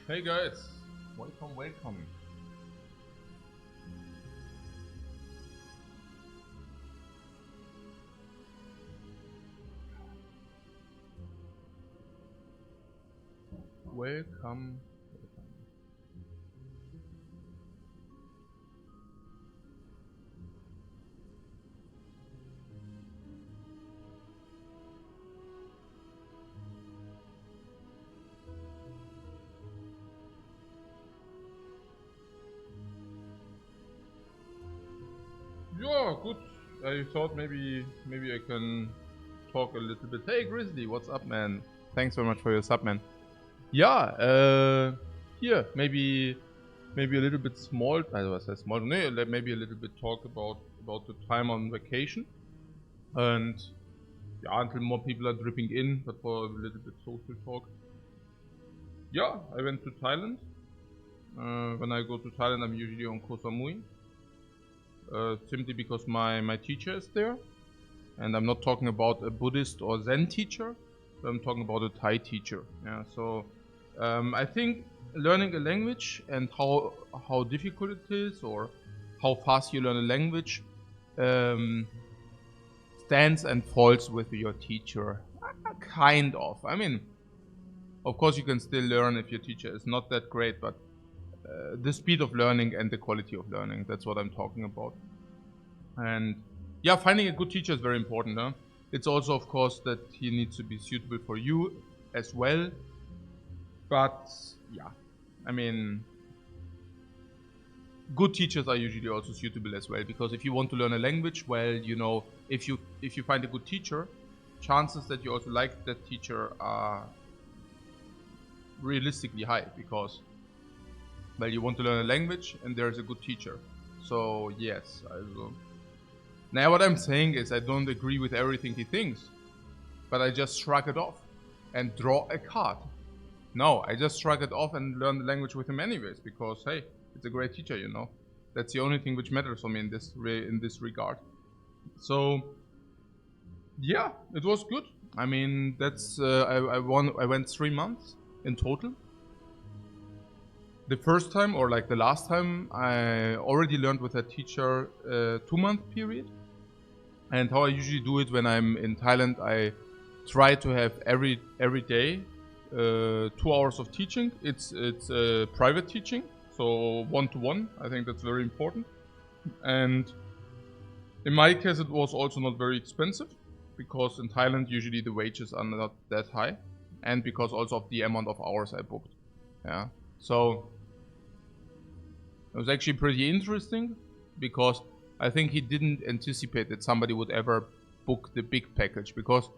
Hey guys, welcome. Welcome. Yeah, good. I thought maybe I can talk a little bit. Hey Grizzly, what's up, man? Thanks very much for your sub, man. Yeah, here maybe a little bit small. I was small. No, maybe a little bit talk about the time on vacation, and yeah, until more people are dripping in, but for a little bit social talk. Yeah, I went to Thailand. When I go to Thailand, I'm usually on Koh Samui. Simply because my teacher is there, and I'm not talking about a Buddhist or Zen teacher, but I'm talking about a Thai teacher. Yeah, so I think learning a language and how difficult it is or how fast you learn a language stands and falls with your teacher. Kind of. I mean, of course you can still learn if your teacher is not that great, but the speed of learning and the quality of learning, that's what I'm talking about. And yeah, finding a good teacher is very important. Huh? It's also, of course, that he needs to be suitable for you as well. But yeah, I mean, good teachers are usually also suitable as well, because if you want to learn a language, well, you know, if you find a good teacher, chances that you also like that teacher are realistically high, because well, you want to learn a language and there's a good teacher. So yes, also. Now what I'm saying is I don't agree with everything he thinks, but I just shrug it off and draw a card. No, I just shrug it off and learn the language with him anyways, because hey, it's a great teacher, you know. That's the only thing which matters for me in this regard. So yeah, it was good. I mean, that's I went 3 months in total. The first time, or like the last time, I already learned with a teacher 2-month period. And how I usually do it when I'm in Thailand, I try to have every day 2 hours of teaching. It's private teaching, so 1-to-1. I think that's very important. And in my case, it was also not very expensive, because in Thailand usually the wages are not that high, and because also of the amount of hours I booked. Yeah, so it was actually pretty interesting, because I think he didn't anticipate that somebody would ever book the big package, because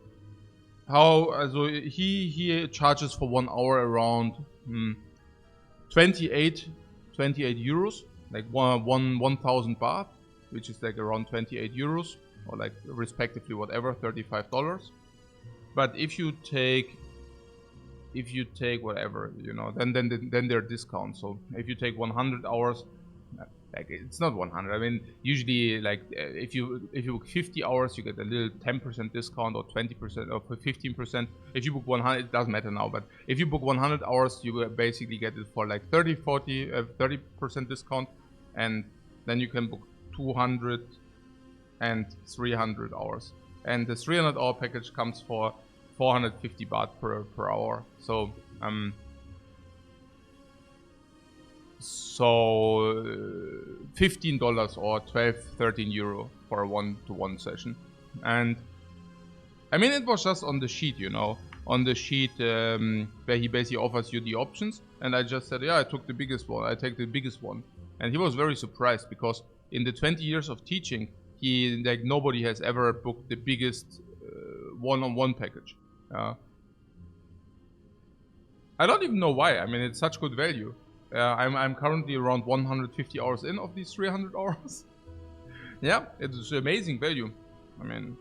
he charges for 1 hour around 28 euros, like 1,000 baht, which is like around 28 euros, or like respectively whatever, $35. But if you take whatever, you know, then there are discounts. So if you take 100 hours, like it's not 100. I mean, usually like if you book 50 hours, you get a little 10% discount, or 20% or 15%. If you book 100, it doesn't matter now. But if you book 100 hours, you basically get it for like 30% discount, and then you can book 200 and 300 hours. And the 300-hour package comes for 450 baht per hour. So $15 or 12-13 euro for a 1-to-1 session. And I mean, it was just on the sheet, you know, on the sheet where he basically offers you the options. And I just said, yeah, I took the biggest one. I take the biggest one. And he was very surprised, because in the 20 years of teaching, nobody has ever booked the biggest one-on-one package. I don't even know why. I mean, it's such good value. I'm currently around 150 hours in of these 300 hours. Yeah, it's amazing value. I mean,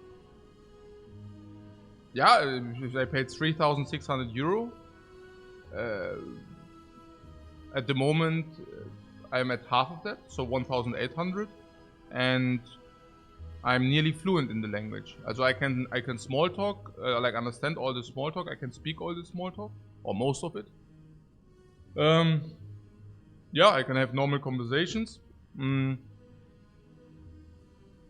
yeah, I paid 3,600 euro. At the moment, I'm at half of that, so 1,800, and I'm nearly fluent in the language. Also I can small talk, like understand all the small talk. I can speak all the small talk, or most of it. Yeah, I can have normal conversations.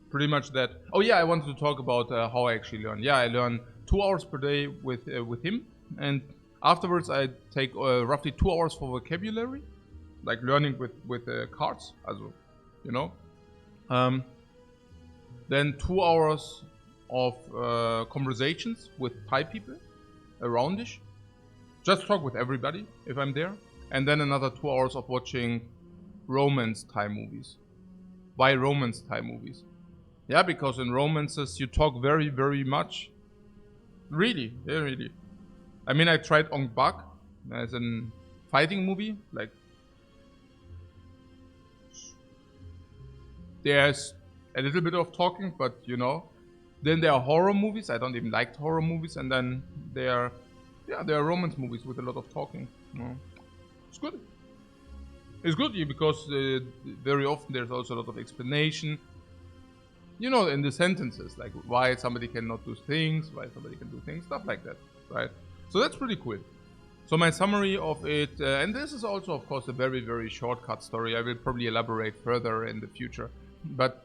Pretty much that. Oh yeah, I wanted to talk about how I actually learn. Yeah, I learn 2 hours per day with him, and afterwards I take roughly 2 hours for vocabulary, like learning with cards, also, you know. Then 2 hours of conversations with Thai people aroundish. Just talk with everybody if I'm there. And then another 2 hours of watching romance Thai movies. Why romance Thai movies? Yeah, because in romances you talk very, very much. Really, yeah, really. I mean, I tried Ong Bak as a fighting movie. Like, there's a little bit of talking, but you know. Then there are horror movies. I don't even like horror movies. And then there are romance movies with a lot of talking. You know. It's good. It's good because very often there's also a lot of explanation. You know, in the sentences, like why somebody cannot do things, why somebody can do things, stuff like that, right? So that's pretty cool. So my summary of it, and this is also, of course, a very, very shortcut story. I will probably elaborate further in the future. But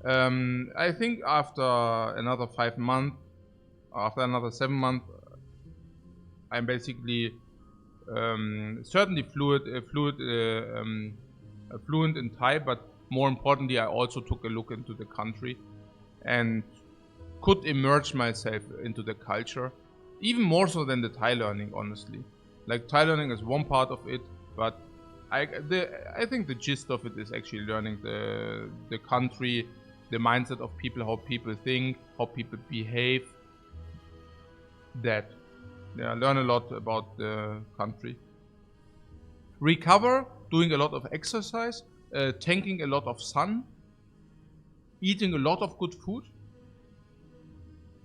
I think after another 5 months, after another 7 months, I'm basically certainly fluent in Thai, but more importantly, I also took a look into the country and could immerse myself into the culture, even more so than the Thai learning, honestly. Like, Thai learning is one part of it, but I think the gist of it is actually learning the country, the mindset of people, how people think, how people behave. That. Yeah, learn a lot about the country. Recover, doing a lot of exercise, tanking a lot of sun, eating a lot of good food.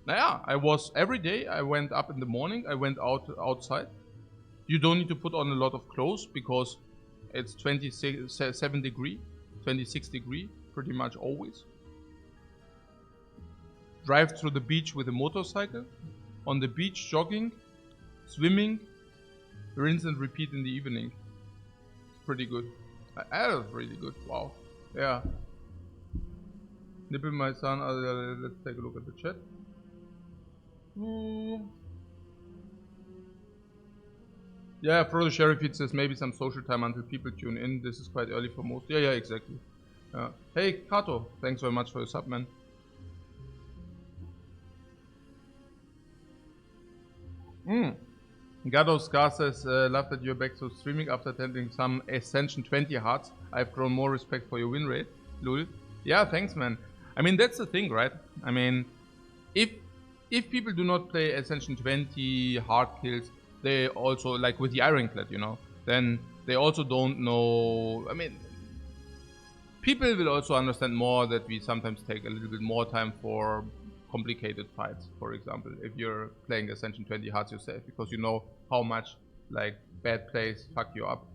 Yeah, I was every day. I went up in the morning. I went outside. You don't need to put on a lot of clothes because it's 27 degree, 26 degree, pretty much always. Drive through the beach with a motorcycle. On the beach, jogging, swimming, rinse and repeat in the evening. It's pretty good. That was really good. Wow. Yeah. Nipple my son. Let's take a look at the chat. Yeah, Frodo Sheriff it says maybe some social time until people tune in. This is quite early for most. Yeah, exactly. Hey, Kato, thanks very much for your sub, man. Gado Scar says, love that you're back to streaming after attending some Ascension 20 hearts. I've grown more respect for your win rate. Lul. Yeah, thanks, man. I mean, that's the thing, right? I mean, if people do not play Ascension 20 hard kills, they also, like with the Ironclad, you know, then they also don't know. I mean, people will also understand more that we sometimes take a little bit more time for complicated fights, for example, if you're playing Ascension 20 hearts yourself, because you know how much like bad plays fuck you up.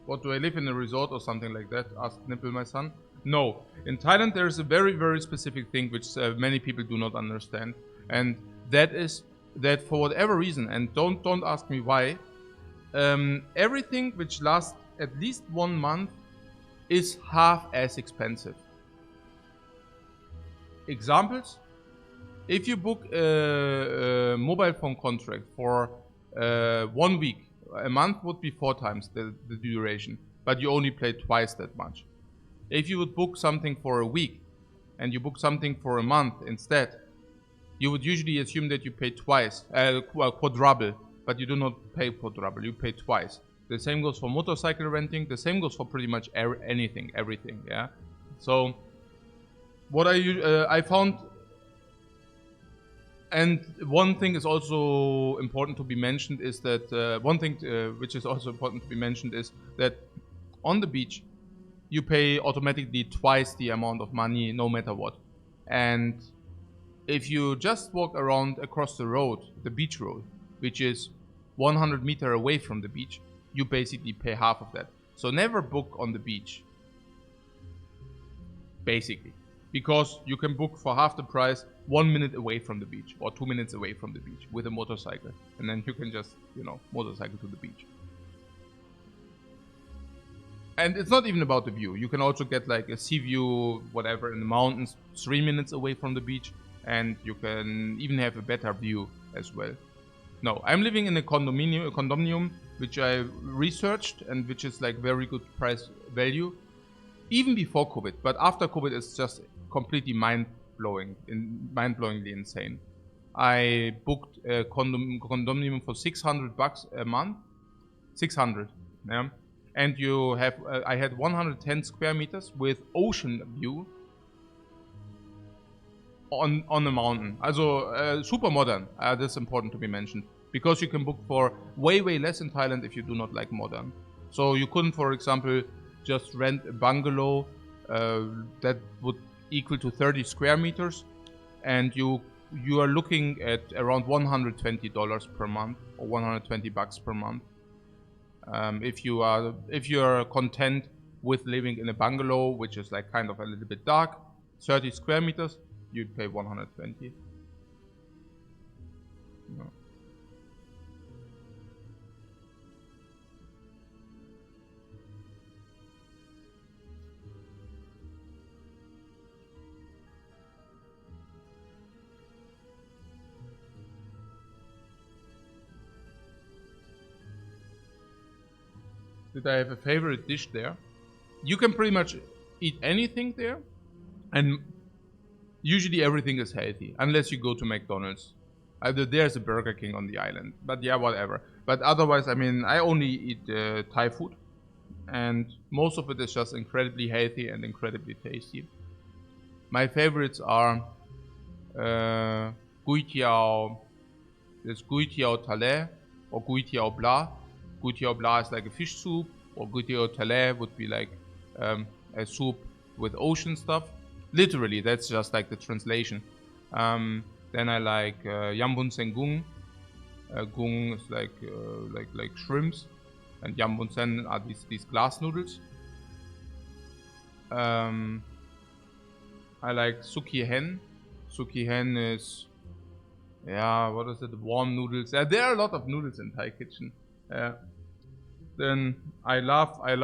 What, do I live in a resort or something like that? Asked Nipple, my son. No. In Thailand there is a very, very specific thing which many people do not understand, and that is that for whatever reason, and don't ask me why, everything which lasts at least 1 month is half as expensive. Examples: if you book a mobile phone contract for 1 week, a month would be 4 times the duration, but you only play twice that much. If you would book something for a week and you book something for a month instead, you would usually assume that you pay twice, quadruple, but you do not pay quadruple, you pay twice. The same goes for motorcycle renting, the same goes for pretty much everything, yeah? So, what I found, and one thing is also important to be mentioned is that, one thing which is also important to be mentioned is that on the beach, you pay automatically twice the amount of money no matter what. And if you just walk around across the road, the beach road, which is 100 meters away from the beach, you basically pay half of that. So never book on the beach. Basically. because you can book for half the price 1 minute away from the beach or 2 minutes away from the beach with a motorcycle, and then you can just, you know, motorcycle to the beach. And it's not even about the view. You can also get like a sea view, whatever, in the mountains 3 minutes away from the beach, and you can even have a better view as well. No, I'm living in a condominium which I researched and which is like very good price value, even before COVID. But after COVID, it's just completely mind-blowingly insane. I booked a condominium for $600 a month, 600, yeah. And you have, I had 110 square meters with ocean view on the mountain. Also super modern. That's important to be mentioned, because you can book for way less in Thailand if you do not like modern. So you couldn't, for example, just rent a bungalow that would equal to 30 square meters, and you are looking at around $120 per month or $120 per month. If you are content with living in a bungalow, which is like kind of a little bit dark, 30 square meters, you'd pay 120. No. Did I have a favorite dish there? You can pretty much eat anything there, and usually everything is healthy, unless you go to McDonald's. Either there's a Burger King on the island, but yeah, whatever. But otherwise, I mean, I only eat Thai food, and most of it is just incredibly healthy and incredibly tasty. My favorites are Gui Tiao, there's Gui Tiao Thale or Gui Tiao Bla. Gui Tiao Bla is like a fish soup, or Gui Tiao Thale would be like a soup with ocean stuff. Literally, that's just like the translation. Then I like Yambun Sen Gung. Gung is like shrimps, and Yambun Sen are these glass noodles. I like Suki Hen. Suki Hen is, yeah, what is it? Warm noodles. There are a lot of noodles in Thai kitchen. Then I love Kai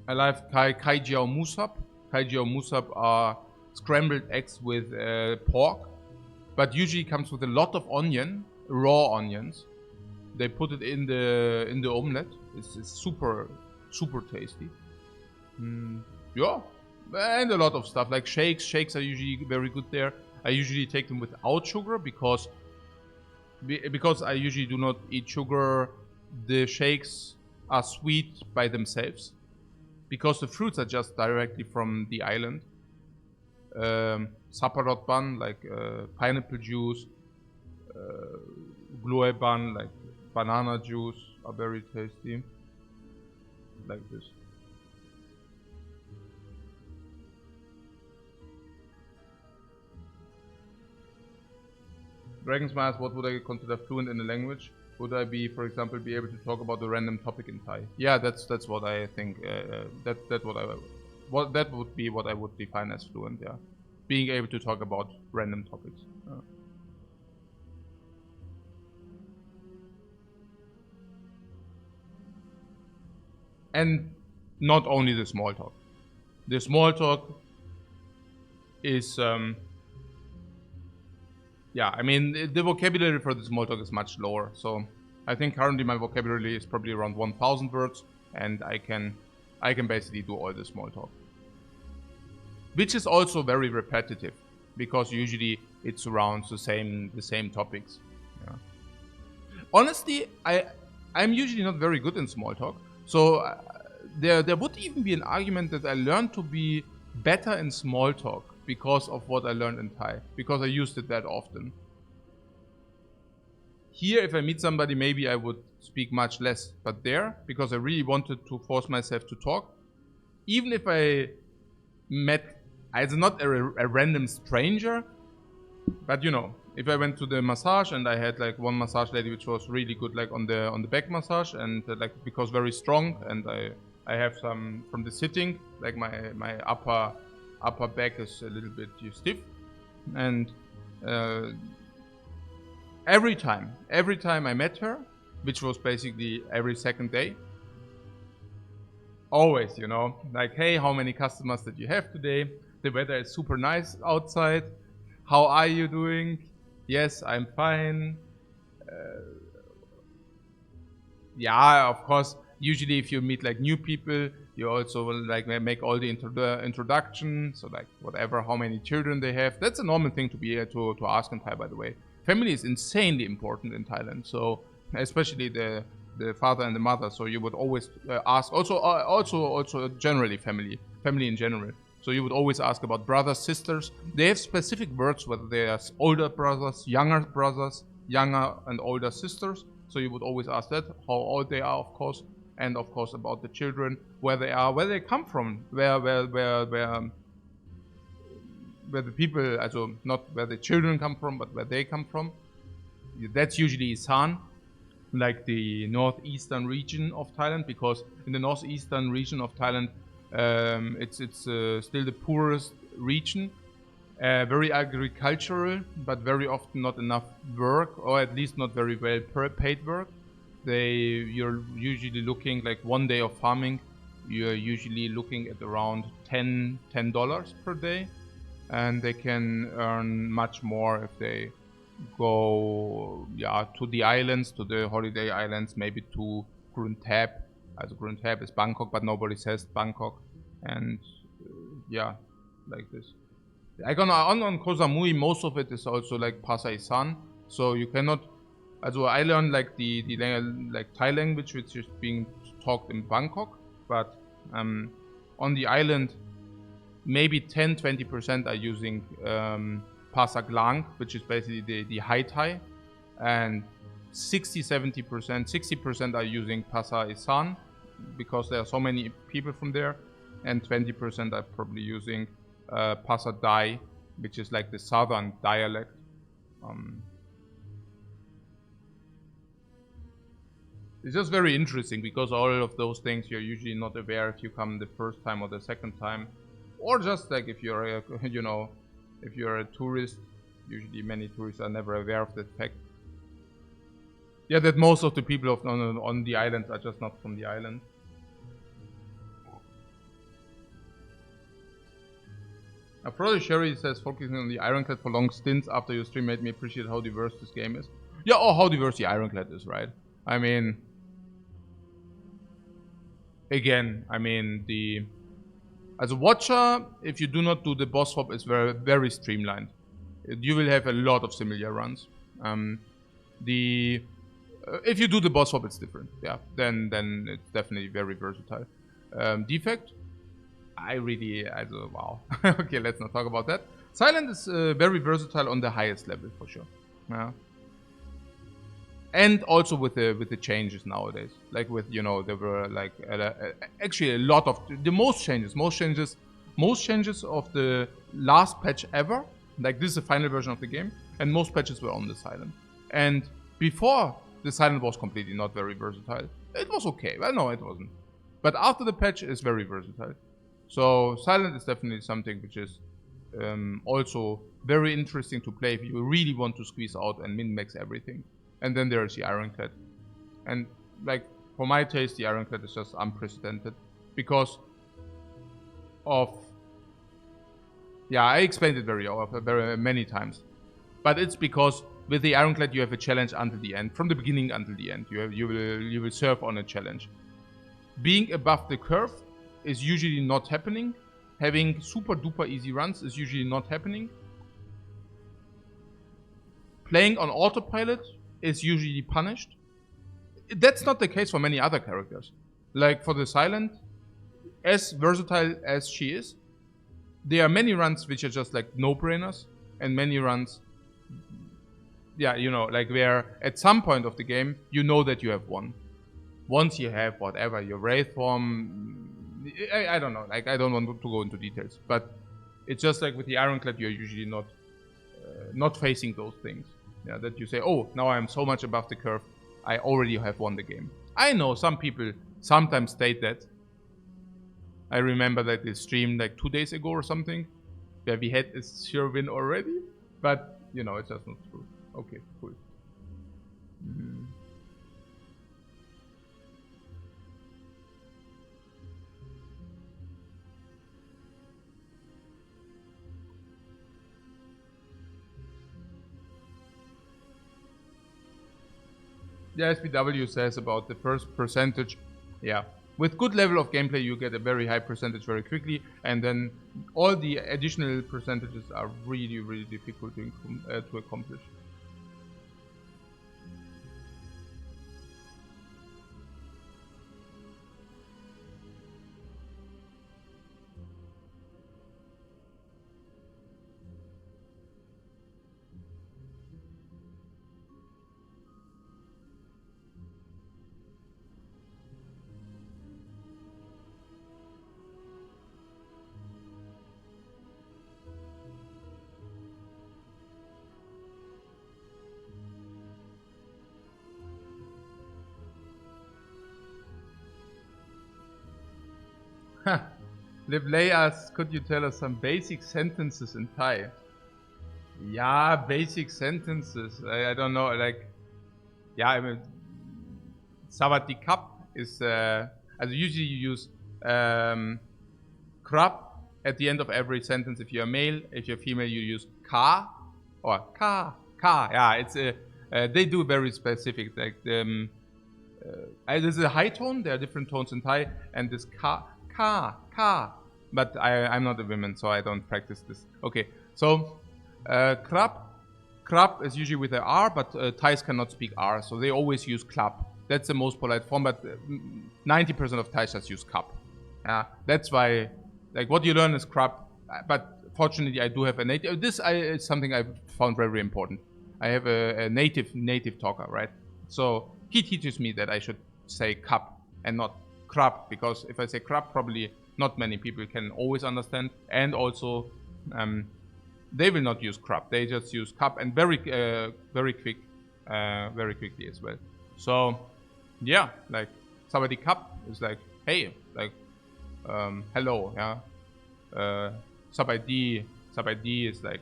Jiao Musab. Kai Jiao Musab are scrambled eggs with pork, but usually comes with a lot of onion, raw onions. They put it in the omelette. It's super tasty. Yeah, and a lot of stuff like shakes. Shakes are usually very good there. I usually take them without sugar because I usually do not eat sugar. The shakes are sweet by themselves because the fruits are just directly from the island. Saparot ban, like pineapple juice, gloe ban, like banana juice, are very tasty. Like this. Dragon's Mask, what would I consider fluent in the language? Would I be, for example, be able to talk about a random topic in Thai? Yeah, that's what I think. That would be what I would define as fluent. Yeah, being able to talk about random topics. And not only the small talk. The small talk is. Yeah, I mean, the vocabulary for the small talk is much lower. So I think currently my vocabulary is probably around 1,000 words, and I can basically do all the small talk. Which is also very repetitive, because usually it surrounds the same topics. Yeah. Honestly, I'm usually not very good in small talk. So there would even be an argument that I learned to be better in small talk because of what I learned in Thai, because I used it that often. Here, if I meet somebody, maybe I would speak much less, but there, because I really wanted to force myself to talk, even if I met, it's not a random stranger, but you know, if I went to the massage and I had like one massage lady which was really good, like on the back massage, and like because very strong, and I have some from the sitting, like my upper back is a little bit stiff, and every time I met her, which was basically every second day, always, you know, like, hey, how many customers did you have today? The weather is super nice outside. How are you doing? Yes, I'm fine. Yeah, of course, usually if you meet like new people, you also will like make all the introduction. So like whatever, how many children they have. That's a normal thing to be to ask in Thai, by the way. Family is insanely important in Thailand. So especially the father and the mother. So you would always ask. Also generally family in general. So you would always ask about brothers, sisters. They have specific words, whether they are older brothers, younger and older sisters. So you would always ask that, how old they are, of course, and of course about the children, where they are, where they come from, where the people, also not where the children come from, but where they come from. That's usually Isan, like the northeastern region of Thailand, because in the northeastern region of Thailand, it's still the poorest region. Very agricultural, but very often not enough work, or at least not very well paid work. You're usually looking like one day of farming, you're usually looking at around $10 per day, and they can earn much more if they go to the islands, to the holiday islands, maybe to Krun Thep. Also Krun Thep is Bangkok, but nobody says Bangkok, and like this. Like on Koh Samui, most of it is also like Pasar Isan, so you cannot. Also I learned like the like Thai language, which is being talked in Bangkok, but on the island, maybe 10-20% are using Pasar Glang, which is basically the High Thai, and 60% are using Pasar Isan, because there are so many people from there, and 20% are probably using Pasar Dai, which is like the southern dialect. It's just very interesting, because all of those things you're usually not aware if you come the first time or the second time, or just like if you're a, if you're a tourist. Usually many tourists are never aware of that fact. Yeah, that most of the people on the island are just not from the island. Frodo Sherry says, focusing on the Ironclad for long stints after your stream made me appreciate how diverse this game is. Yeah, or how diverse the Ironclad is, right? I mean, again, I mean, as a watcher, if you do not do the boss swap, it's very, very streamlined. You will have a lot of similar runs. If you do the boss swap, it's different. Yeah, then it's definitely very versatile. Defect, wow. Okay, let's not talk about that. Silent is very versatile on the highest level for sure. Yeah. And also with the changes nowadays, like with there were like actually a lot of the most changes of the last patch ever. Like this is the final version of the game, and most patches were on the Silent. And before, the Silent was completely not very versatile. It was okay. Well, no, it wasn't. But after the patch, it's very versatile. So Silent is definitely something which is also very interesting to play if you really want to squeeze out and min-max everything. And then there's the Ironclad. And like for my taste, the Ironclad is just unprecedented because of I explained it very many times. But it's because with the Ironclad you have a challenge until the end, from the beginning until the end. You will serve on a challenge. Being above the curve is usually not happening. Having super duper easy runs is usually not happening. Playing on autopilot is usually punished. That's not the case for many other characters. Like for the Silent, as versatile as she is, there are many runs which are just like no-brainers, and many runs, like where at some point of the game, you know that you have won. Once you have whatever, your Wraith form, I don't know, like I don't want to go into details, but it's just like with the Ironclad, you're usually not facing those things. Yeah, that you say, oh, now I'm so much above the curve, I already have won the game. I know some people sometimes state that, I remember that they streamed like 2 days ago or something, where we had a sure win already, but you know, it's just not true. Okay, cool. The SPW says about the first percentage, yeah. With good level of gameplay, you get a very high percentage very quickly, and then all the additional percentages are really, really difficult to accomplish. Livlay asks, could you tell us some basic sentences in Thai? Yeah, basic sentences. I don't know, like, yeah, I mean, Savati Kap is, usually you use krab at the end of every sentence if you're male. If you're female, you use ka or ka. Yeah, it's they do very specific, like, there's a high tone, there are different tones in Thai, and this ka. But I'm not a woman, so I don't practice this. Okay, so krab is usually with a R, but Thais cannot speak R, so they always use klap. That's the most polite form, but 90% of Thais just use kap. That's why, like, what you learn is krab, but fortunately I do have a native. This is something I found very important. I have a native talker, right? So he teaches me that I should say kap and not krab, because if I say krab, probably not many people can always understand, and also they will not use krab. They just use kap, and very quickly as well. So yeah, like Savadi Kap is like, hey, like, hello, yeah. Sabadi is like,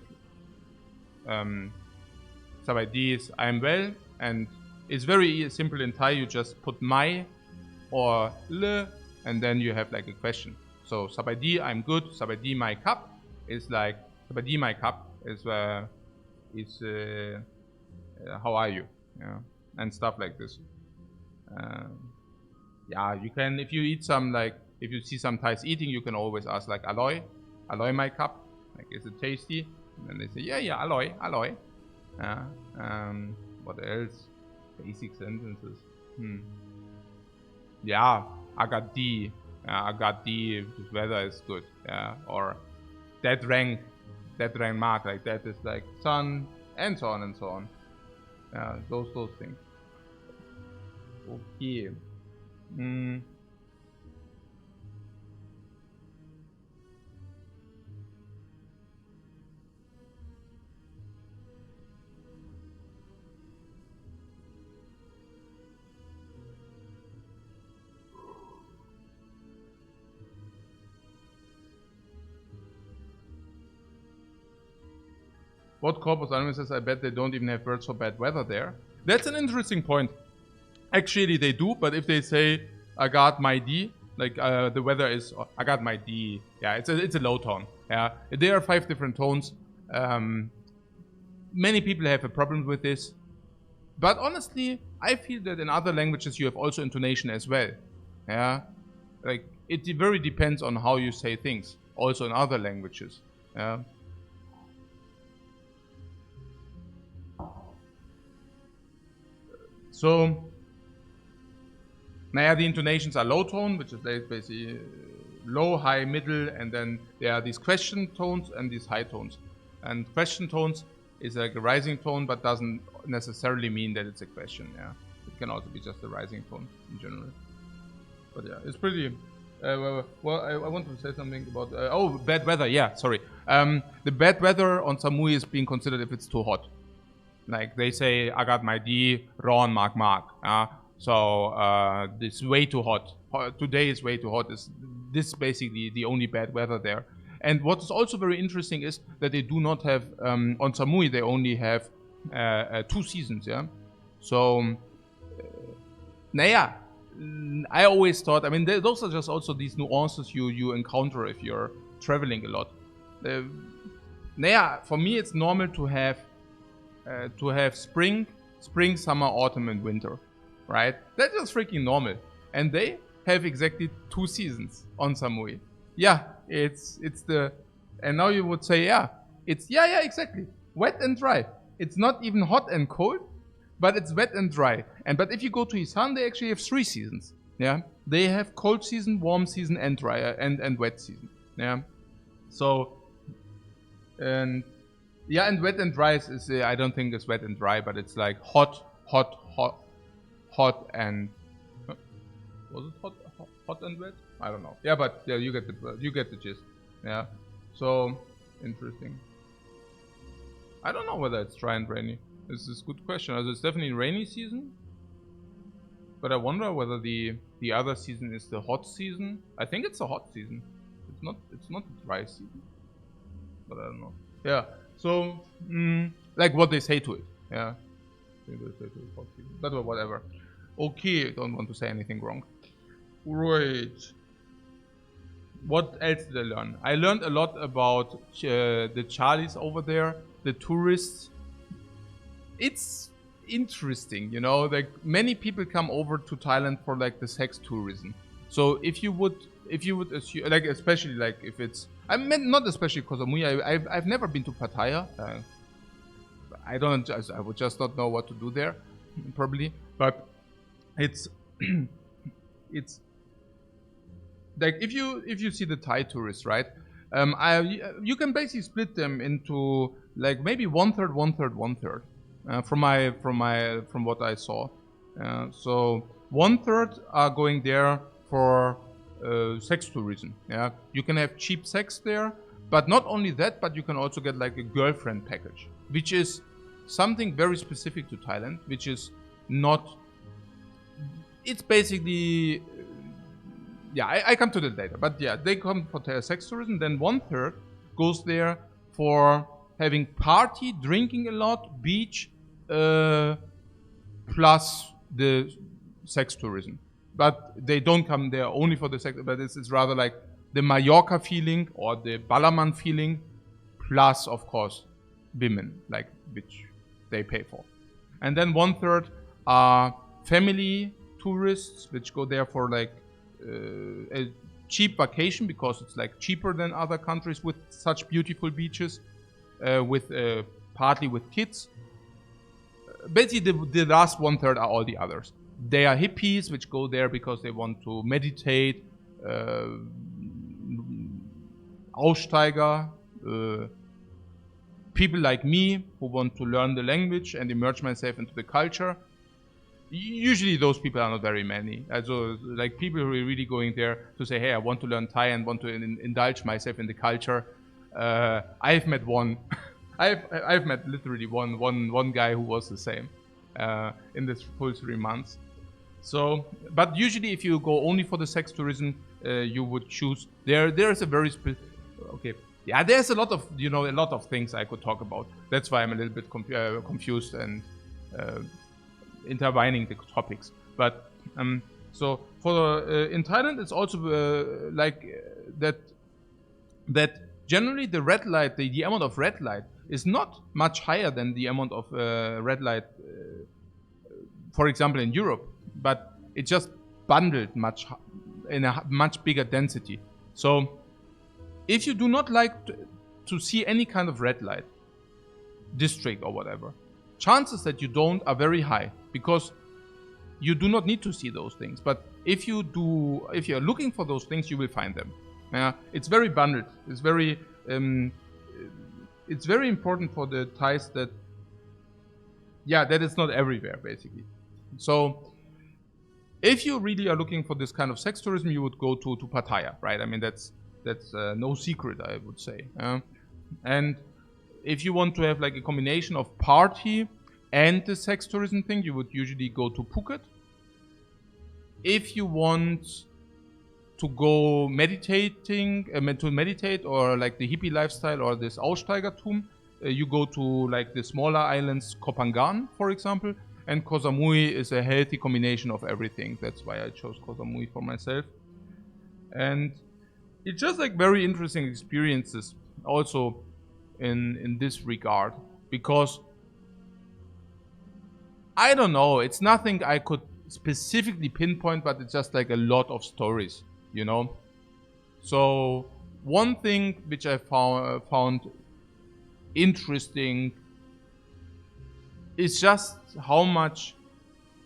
Sabadi is I'm well, and it's very simple in Thai. You just put my or le, and then you have like a question. So Sabadi, I'm good. Sabadi, my cup is like, Sabadi, my cup is how are you? Yeah, and stuff like this. Yeah, you can, if you eat some, like, if you see some Thais eating, you can always ask like, Aloy my cup, like, is it tasty? And then they say, yeah, Aloy. What else? Basic sentences. Yeah, I got D. The weather is good. Yeah, or that rank mark, like that is like sun, and so on and so on. Yeah, those things. Okay. What corpus anime says, I bet they don't even have words for bad weather there. That's an interesting point. Actually, they do, but if they say, I got my D, like, the weather is, I got my D. Yeah, it's a low tone. Yeah, there are 5 different tones. Many people have a problem with this. But honestly, I feel that in other languages you have also intonation as well. Yeah, like, it very depends on how you say things. Also in other languages. Yeah. So, the intonations are low tone, which is basically low, high, middle, and then there are these question tones and these high tones. And question tones is like a rising tone, but doesn't necessarily mean that it's a question. Yeah, it can also be just a rising tone in general. But yeah, it's pretty. Well, I wanted to say something about bad weather. Yeah, sorry. The bad weather on Samui is being considered if it's too hot. Like they say, I got my D, Ron, Mark. So this is way too hot. Today is way too hot. this is basically the only bad weather there. And what is also very interesting is that they do not have, on Samui, they only have 2 seasons, yeah? So, I always thought, I mean, those are just also these nuances you encounter if you're traveling a lot. For me, it's normal to have spring, summer, autumn, and winter, right? That's just freaking normal. And they have exactly 2 seasons on Samui. Yeah, it's the, and now you would say, yeah, it's, yeah, exactly. Wet and dry. It's not even hot and cold, but it's wet and dry. But if you go to Isan, they actually have 3 seasons. Yeah, they have cold season, warm season, and dry and wet season. Yeah, so and wet and dry is I don't think it's wet and dry, but it's like hot, and was it hot and wet? I don't know. Yeah, but yeah, you get the gist. Yeah, so interesting. I don't know whether it's dry and rainy. This is a good question. Also, it's definitely rainy season, but I wonder whether the other season is the hot season. I think it's a hot season. It's not the dry season, but I don't know. Yeah. So like what they say to it. Yeah. Maybe they say to it hot season, but whatever. Okay. Don't want to say anything wrong. Right. What else did I learn? I learned a lot about the Charlies over there, the tourists. It's interesting, you know, like many people come over to Thailand for like the sex tourism. So if you would assume, like, especially like if it's, I meant not especially because of me, I've never been to Pattaya. I would just not know what to do there, probably. But it's it's like if you see the Thai tourists, right? You can basically split them into like maybe 1/3, 1/3, 1/3. From what I saw, so 1/3 are going there for sex tourism. Yeah, you can have cheap sex there, but not only that, but you can also get like a girlfriend package, which is something very specific to Thailand, which is not. It's basically, yeah, I come to that later, but yeah, they come for sex tourism. Then 1/3 goes there for having party, drinking a lot, beach. Plus the sex tourism, but they don't come there only for the sex. But it's rather like the Mallorca feeling or the Ballermann feeling, plus of course women, like which they pay for. And then 1/3 are family tourists, which go there for like a cheap vacation because it's like cheaper than other countries with such beautiful beaches, partly with kids. Basically, the last 1/3 are all the others. They are hippies, which go there because they want to meditate. Aussteiger, people like me who want to learn the language and immerse myself into the culture. Usually, those people are not very many. Also, like people who are really going there to say, "Hey, I want to learn Thai and want to indulge myself in the culture." I've met one. I've met literally one guy who was the same in this full 3 months. So, but usually if you go only for the sex tourism, you would choose there's a very okay. Yeah, there's a lot of things I could talk about. That's why I'm a little bit confused and intertwining the topics. But so for in Thailand, it's also like that generally the red light, the amount of red light is not much higher than the amount of red light, for example, in Europe, but it's just bundled in a much bigger density. So if you do not like to see any kind of red light district or whatever, chances that you don't are very high because you do not need to see those things. But if you're looking for those things, you will find them. It's very bundled. It's very important for the Thais that it's not everywhere, basically. So if you really are looking for this kind of sex tourism, you would go to Pattaya, right? I mean, that's no secret, I would say. And if you want to have like a combination of party and the sex tourism thing, you would usually go to Phuket. If you want to go meditating, to meditate, or like the hippie lifestyle or this Aussteigertum, you go to like the smaller islands, Kopangan, for example, and Koh Samui is a healthy combination of everything. That's why I chose Koh Samui for myself. And it's just like very interesting experiences also in this regard, because I don't know, it's nothing I could specifically pinpoint, but it's just like a lot of stories, you know. So one thing which I found interesting is just how much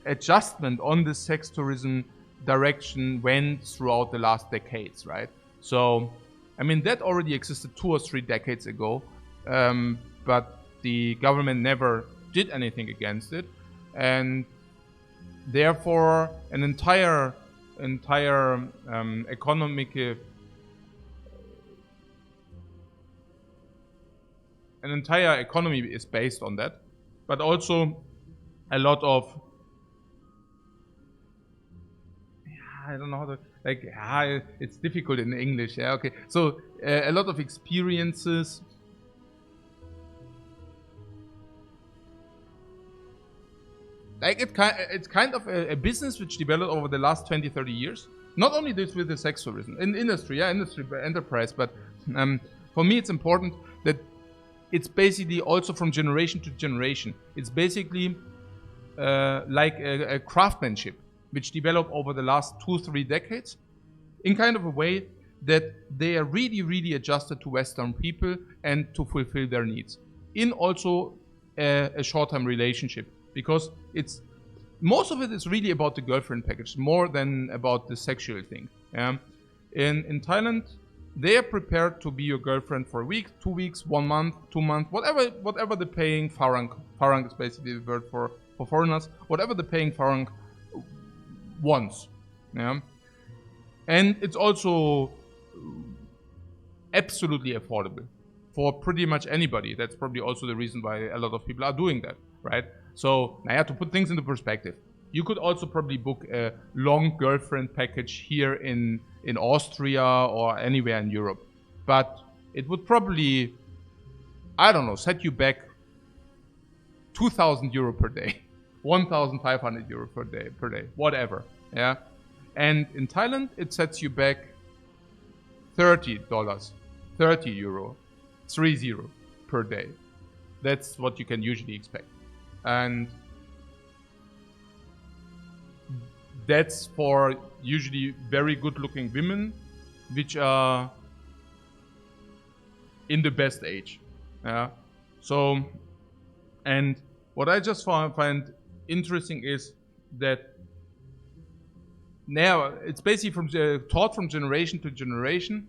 adjustment on the sex tourism direction went throughout the last decades, right? So, I mean, that already existed 2 or 3 decades ago, but the government never did anything against it, and therefore an entire economic an entire economy is based on that, but also a lot of, I don't know how to, like, it's difficult in English, yeah, okay. So a lot of experiences, like it's kind of a business which developed over the last 20-30 years. Not only this with the sex tourism, in industry, yeah, industry, enterprise, but for me it's important that it's basically also from generation to generation. It's basically like a craftsmanship which developed over the last 2-3 decades in kind of a way that they are really, really adjusted to Western people and to fulfill their needs. In also a short-term relationship, because it's most of it is really about the girlfriend package more than about the sexual thing. Yeah? In Thailand, they are prepared to be your girlfriend for a week, 2 weeks, 1 month, 2 months, whatever the paying farang. Farang is basically the word for foreigners. Whatever the paying farang wants. Yeah? And it's also absolutely affordable for pretty much anybody. That's probably also the reason why a lot of people are doing that, right? So, to put things into perspective, you could also probably book a long girlfriend package here in Austria or anywhere in Europe. But it would probably, I don't know, set you back 2,000 euro per day, 1,500 euro per day, whatever, yeah? And in Thailand, it sets you back $30, 30 euro, 30 per day. That's what you can usually expect. And that's for usually very good looking women which are in the best age. Yeah. So, and what I just find interesting is that now it's basically taught from generation to generation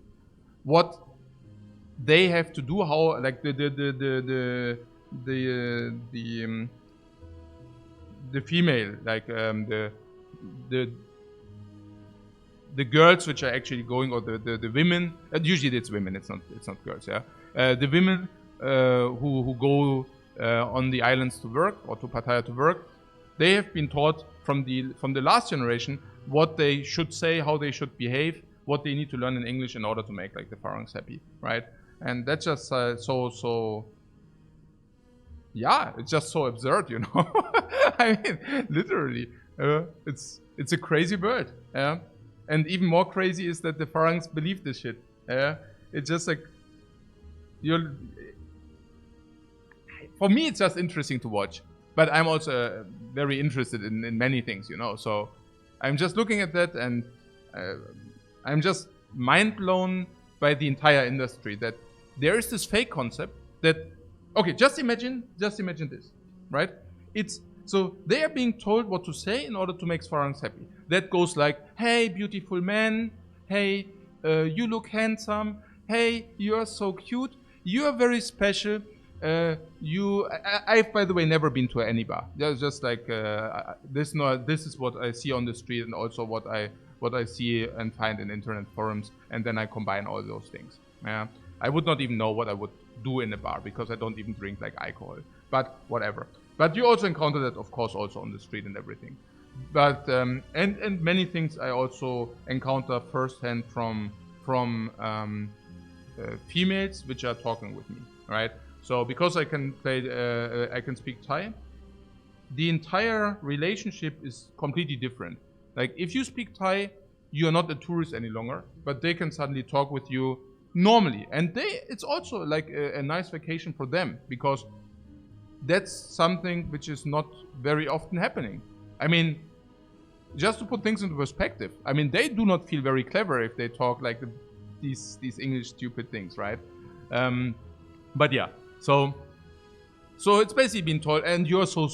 what they have to do, how like the female, like the girls which are actually going, or the women, usually it's women, it's not girls, yeah. The women who go on the islands to work, or to Pattaya to work, they have been taught from the last generation what they should say, how they should behave, what they need to learn in English in order to make like the Farangs happy, right? And that's just so yeah, it's just so absurd, you know. I mean, literally, it's a crazy bird, yeah. And even more crazy is that the Farangs believe this shit, yeah. It's just like, for me, it's just interesting to watch. But I'm also very interested in many things, you know. So I'm just looking at that, and I'm just mind blown by the entire industry, that there is this fake concept that, okay, just imagine this, right? It's, so they are being told what to say in order to make Farangs happy. That goes like, hey, beautiful man, hey, you look handsome, hey, you're so cute, you're very special, I've, by the way, never been to any bar. Just like, this is what I see on the street, and also what I see and find in internet forums, and then I combine all those things. Yeah. I would not even know what I would do in a bar, because I don't even drink like alcohol, but whatever. But you also encounter that, of course, also on the street and everything. But and many things I also encounter firsthand from females which are talking with me, right? So because I can I can speak Thai, the entire relationship is completely different. Like if you speak Thai, you are not a tourist any longer, but they can suddenly talk with you normally, and it's also like a nice vacation for them, because that's something which is not very often happening. I mean, just to put things into perspective, I mean, they do not feel very clever if they talk like these English stupid things, right? But yeah, so it's basically been told, and you're so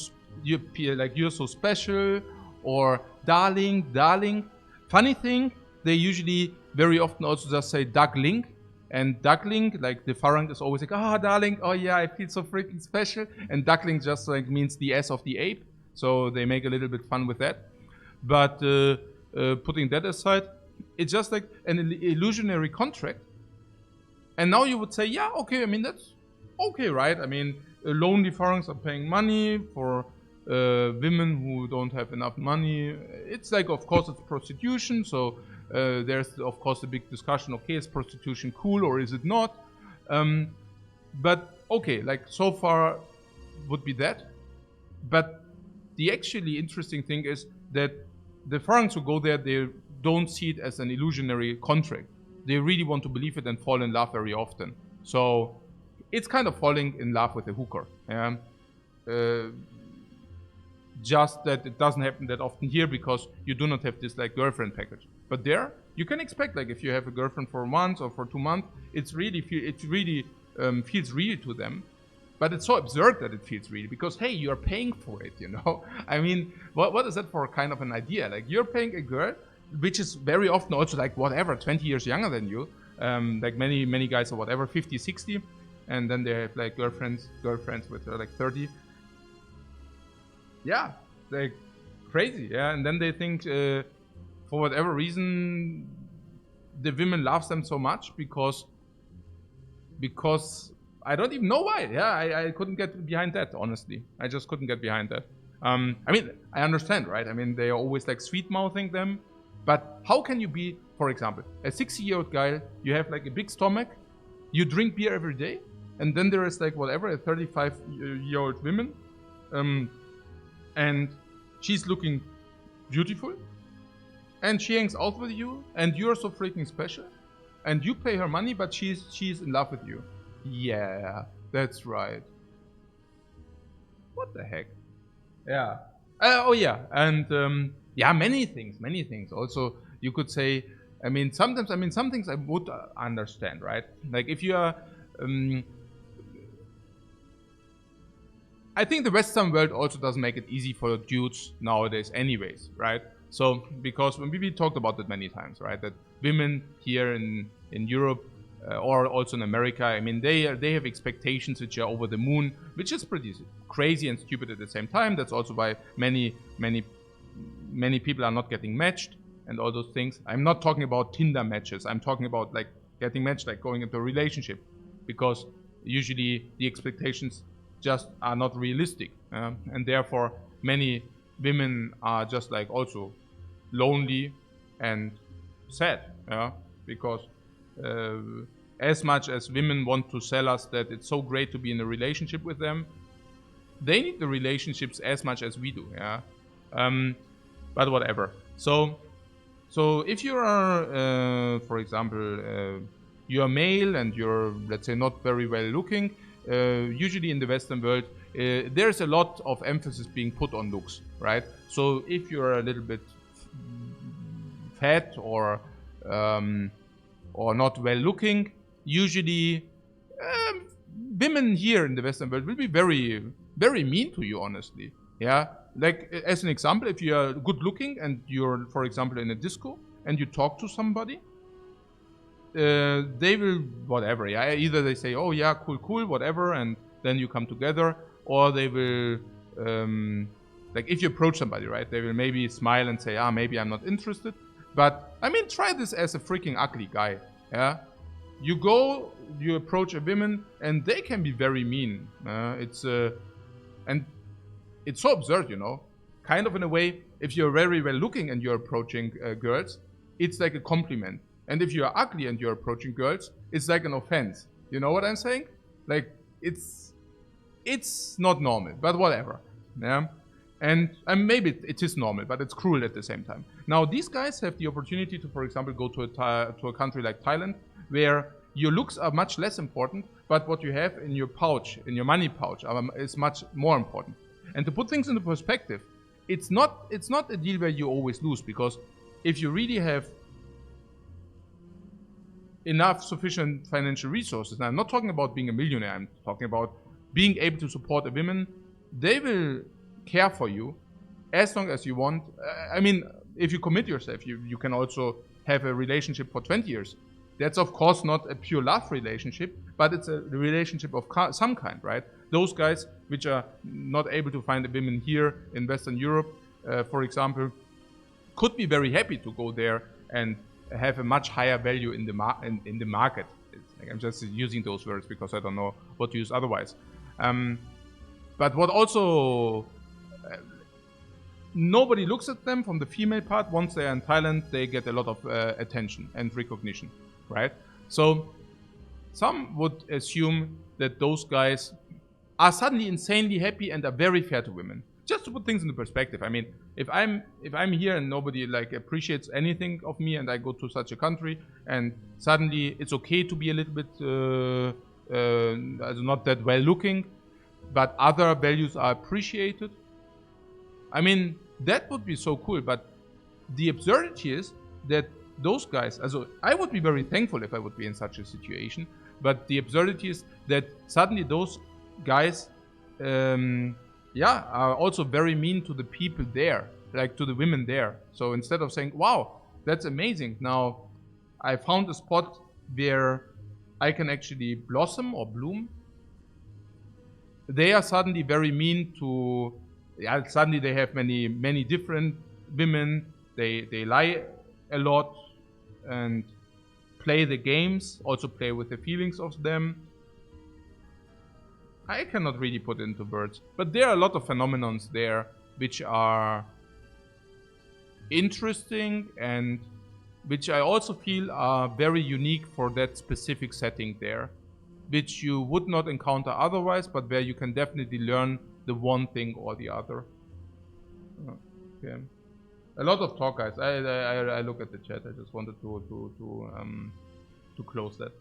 special, or darling. Funny thing, they usually very often also just say duckling, and duckling, like the Farang is always like, oh darling, oh yeah, I feel so freaking special, and duckling just like means the S of the ape, so they make a little bit fun with that. But putting that aside, it's just like an illusionary contract. And now you would say, yeah, okay, I mean, that's okay, right? I mean, lonely Farangs are paying money for women who don't have enough money. It's like, of course, it's prostitution. So there's, of course, a big discussion. Okay, is prostitution cool or is it not? But okay, like so far would be that. But the actually interesting thing is that the Farangs who go there, they don't see it as an illusionary contract. They really want to believe it and fall in love very often. So it's kind of falling in love with a hooker. Just that it doesn't happen that often here, because you do not have this like girlfriend package. But there, you can expect, like if you have a girlfriend for a month or for 2 months, it really feels real to them. But it's so absurd that it feels real, because hey, you're paying for it, you know? I mean, what is that for kind of an idea? Like you're paying a girl, which is very often also like whatever, 20 years younger than you. Like many guys are whatever, 50, 60. And then they have like girlfriends with like 30. Yeah, like crazy, yeah. And then they think for whatever reason, the women loves them so much because I don't even know why. Yeah, I couldn't get behind that, honestly. I just couldn't get behind that. I mean, I understand, right? I mean, they are always like sweet-mouthing them. But how can you be, for example, a 60-year-old guy, you have like a big stomach, you drink beer every day, and then there is like whatever, a 35-year-old woman, and she's looking beautiful, and she hangs out with you, and you're so freaking special, and you pay her money, but she's in love with you. Yeah, that's right. What the heck? Yeah. Oh yeah, and yeah, many things. Also, you could say, I mean, some things I would understand, right? Like if you are, I think the Western world also doesn't make it easy for dudes nowadays, anyways, right? So because when we talked about that many times, right? That women here in Europe or also in America, I mean, they have expectations which are over the moon, which is pretty crazy and stupid at the same time. That's also why many people are not getting matched and all those things. I'm not talking about Tinder matches. I'm talking about like getting matched, like going into a relationship, because usually the expectations just are not realistic, and therefore many women are just like also lonely and sad, because as much as women want to sell us that it's so great to be in a relationship with them, they need the relationships as much as we do, but whatever. So if you are, for example, you're male and you're, let's say, not very well looking, usually in the Western world, there's a lot of emphasis being put on looks, right? So if you're a little bit fat or not well looking, usually women here in the Western world will be very, very mean to you, honestly. Yeah, like as an example, if you are good looking and you're, for example, in a disco and you talk to somebody, they will whatever. Yeah, either they say, "Oh yeah, cool, whatever," and then you come together, or they will like if you approach somebody, right? They will maybe smile and say, maybe I'm not interested. But I mean, try this as a freaking ugly guy. Yeah, you go, you approach a woman, and they can be very mean. And it's so absurd, you know. kind of in a way, if you're very well looking and you're approaching girls, it's like a compliment. And if you're ugly and you're approaching girls, it's like an offense. You know what I'm saying? Like, it's not normal, but whatever. Yeah. And maybe it is normal, but it's cruel at the same time. Now, these guys have the opportunity to, for example, go to a country like Thailand, where your looks are much less important, but what you have in your pouch, in your money pouch, is much more important. And to put things into perspective, it's not a deal where you always lose, because if you really have enough sufficient financial resources, now I'm not talking about being a millionaire, I'm talking about being able to support a woman, they will care for you as long as you want. I mean, if you commit yourself, you can also have a relationship for 20 years. That's of course not a pure love relationship, but it's a relationship of some kind, right? Those guys which are not able to find a woman here in Western Europe, for example, could be very happy to go there and have a much higher value in the market. Like, I'm just using those words because I don't know what to use otherwise. But what also nobody looks at them from the female part. Once they are in Thailand, they get a lot of attention and recognition, right? So some would assume that those guys are suddenly insanely happy and are very fair to women. Just to put things into perspective, I mean, if I'm here and nobody like appreciates anything of me, and I go to such a country, and suddenly it's okay to be a little bit not that well looking, but other values are appreciated. I mean, that would be so cool. But the absurdity is that those guys, also I would be very thankful if I would be in such a situation, but the absurdity is that suddenly those guys are also very mean to the people there, like to the women there. So instead of saying, wow, that's amazing, now I found a spot where I can actually blossom or bloom, they are suddenly very mean to, suddenly they have many different women, they lie a lot and play the games, also play with the feelings of them. I cannot really put into words, but there are a lot of phenomenons there which are interesting and which I also feel are very unique for that specific setting there, which you would not encounter otherwise, but where you can definitely learn the one thing or the other. Okay. A lot of talk, guys. I look at the chat. I just wanted to close that.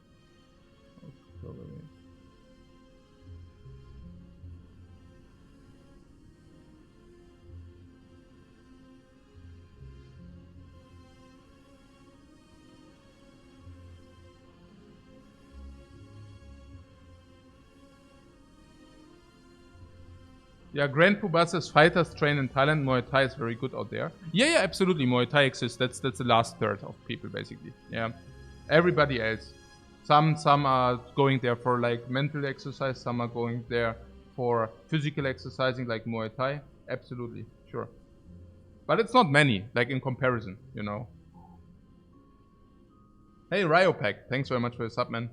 Yeah, Grand Puba says fighters train in Thailand. Muay Thai is very good out there. Yeah, absolutely. Muay Thai exists. That's the last third of people, basically. Yeah, everybody else. Some are going there for like mental exercise. Some are going there for physical exercising, like Muay Thai. Absolutely, sure. But it's not many, like in comparison, you know. Hey, Ryopack, thanks very much for the sub, man.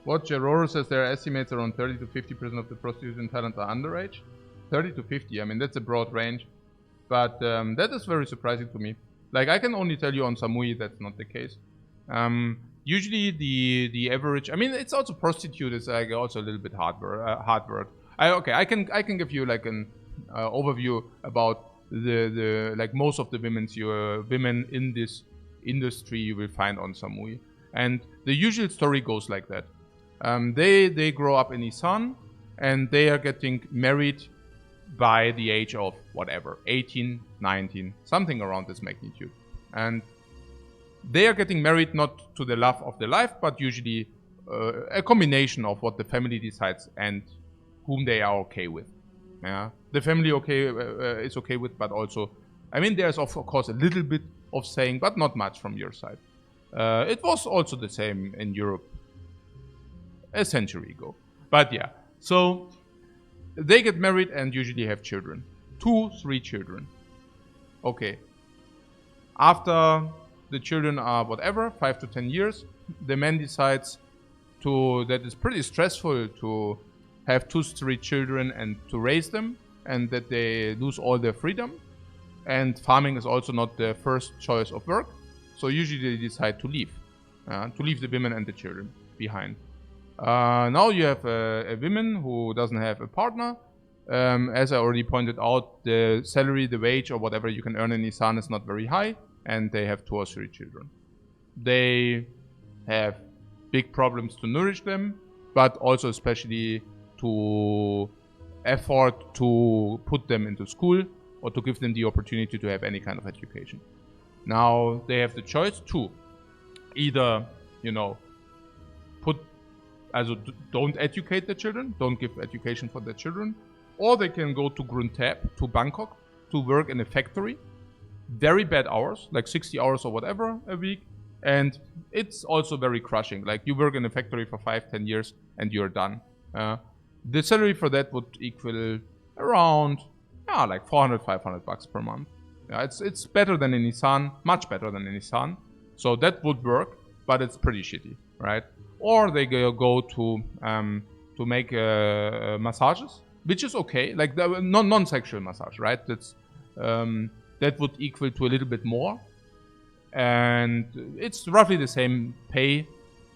What Geroro says, there are estimates around 30 to 50% of the prostitutes in Thailand are underage. 30 to 50, I mean, that's a broad range. But that is very surprising to me. Like, I can only tell you on Samui that's not the case. Usually the average, I mean, it's also prostitute is like also a little bit hard word. I can give you like an overview about the like most of the women in this industry you will find on Samui. And the usual story goes like that. They grow up in Isan and they are getting married by the age of whatever, 18, 19, something around this magnitude. And they are getting married not to the love of their life, but usually a combination of what the family decides and whom they are okay with. Yeah, the family is okay with, but also, I mean, there's of course a little bit of saying, but not much from your side. It was also the same in Europe. a century ago. But yeah, so they get married and usually have children. 2, 3 children. Okay. After the children are whatever, 5 to 10 years, the man decides that it's pretty stressful to have 2, 3 children and to raise them, and that they lose all their freedom. And farming is also not their first choice of work. So usually they decide to leave the women and the children behind. Now you have a woman who doesn't have a partner. As I already pointed out, the salary, the wage, or whatever you can earn in Isan is not very high, and they have 2 or 3 children. They have big problems to nourish them, but also especially to afford to put them into school or to give them the opportunity to have any kind of education. Now they have the choice to either, don't educate their children, don't give education for their children, or they can go to Gruntap, to Bangkok, to work in a factory. Very bad hours, like 60 hours or whatever a week. And it's also very crushing. Like you work in a factory for 5-10 years and you're done. The salary for that would equal around, like 400-500 bucks per month. Yeah, it's better than in Isan, much better than in Isan. So that would work, but it's pretty shitty, right? Or they go to make massages, which is okay, like the non-sexual massage, right? That would equal to a little bit more, and it's roughly the same pay,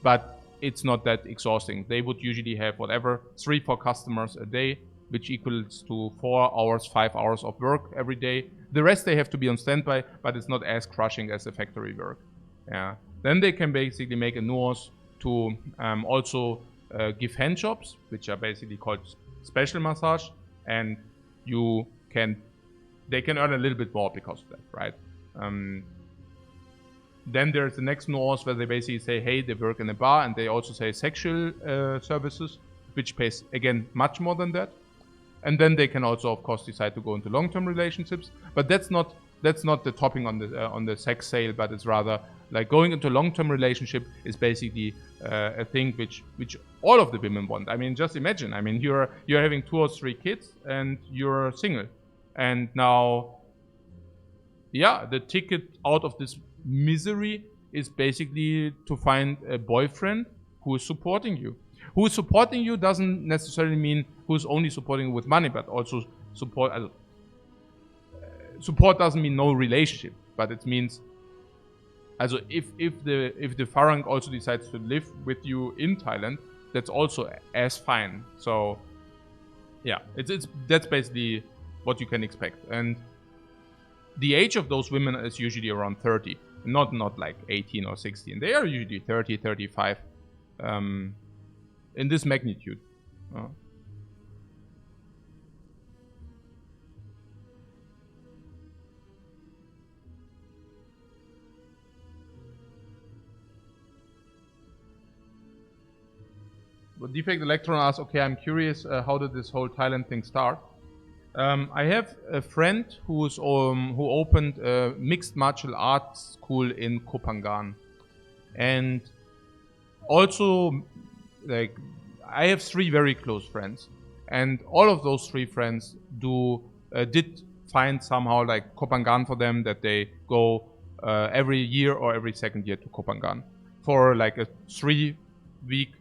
but it's not that exhausting. They would usually have 3-4 customers a day, which equals to 4 hours, 5 hours of work every day. The rest they have to be on standby, but it's not as crushing as the factory work. Yeah. Then they can basically make a nuance to also give hand jobs, which are basically called special massage, and they can earn a little bit more because of that, right? Then there's the next nuance where they basically say, hey, they work in a bar, and they also say sexual services, which pays, again, much more than that. And then they can also, of course, decide to go into long-term relationships. But that's not the topping on the sex sale, but it's rather like going into a long-term relationship is basically a thing which all of the women want. I mean, just imagine. I mean, you're having 2 or 3 kids and you're single, and now, yeah, the ticket out of this misery is basically to find a boyfriend who is supporting you. Who is supporting you doesn't necessarily mean who's only supporting you with money, but also support. Support doesn't mean no relationship, but it means, if the Farang also decides to live with you in Thailand, that's also as fine. So, yeah, that's basically what you can expect. And the age of those women is usually around 30, not like 18 or 16. They are usually 30, 35. In this magnitude. But Defect Electron asks, okay, I'm curious, how did this whole Thailand thing start? I have a friend who opened a mixed martial arts school in Koh Phangan. And also, like, I have 3 very close friends, and all of those 3 friends did find somehow like Koh Phangan for them, that they go every year or every second year to Koh Phangan for like a 2-3 week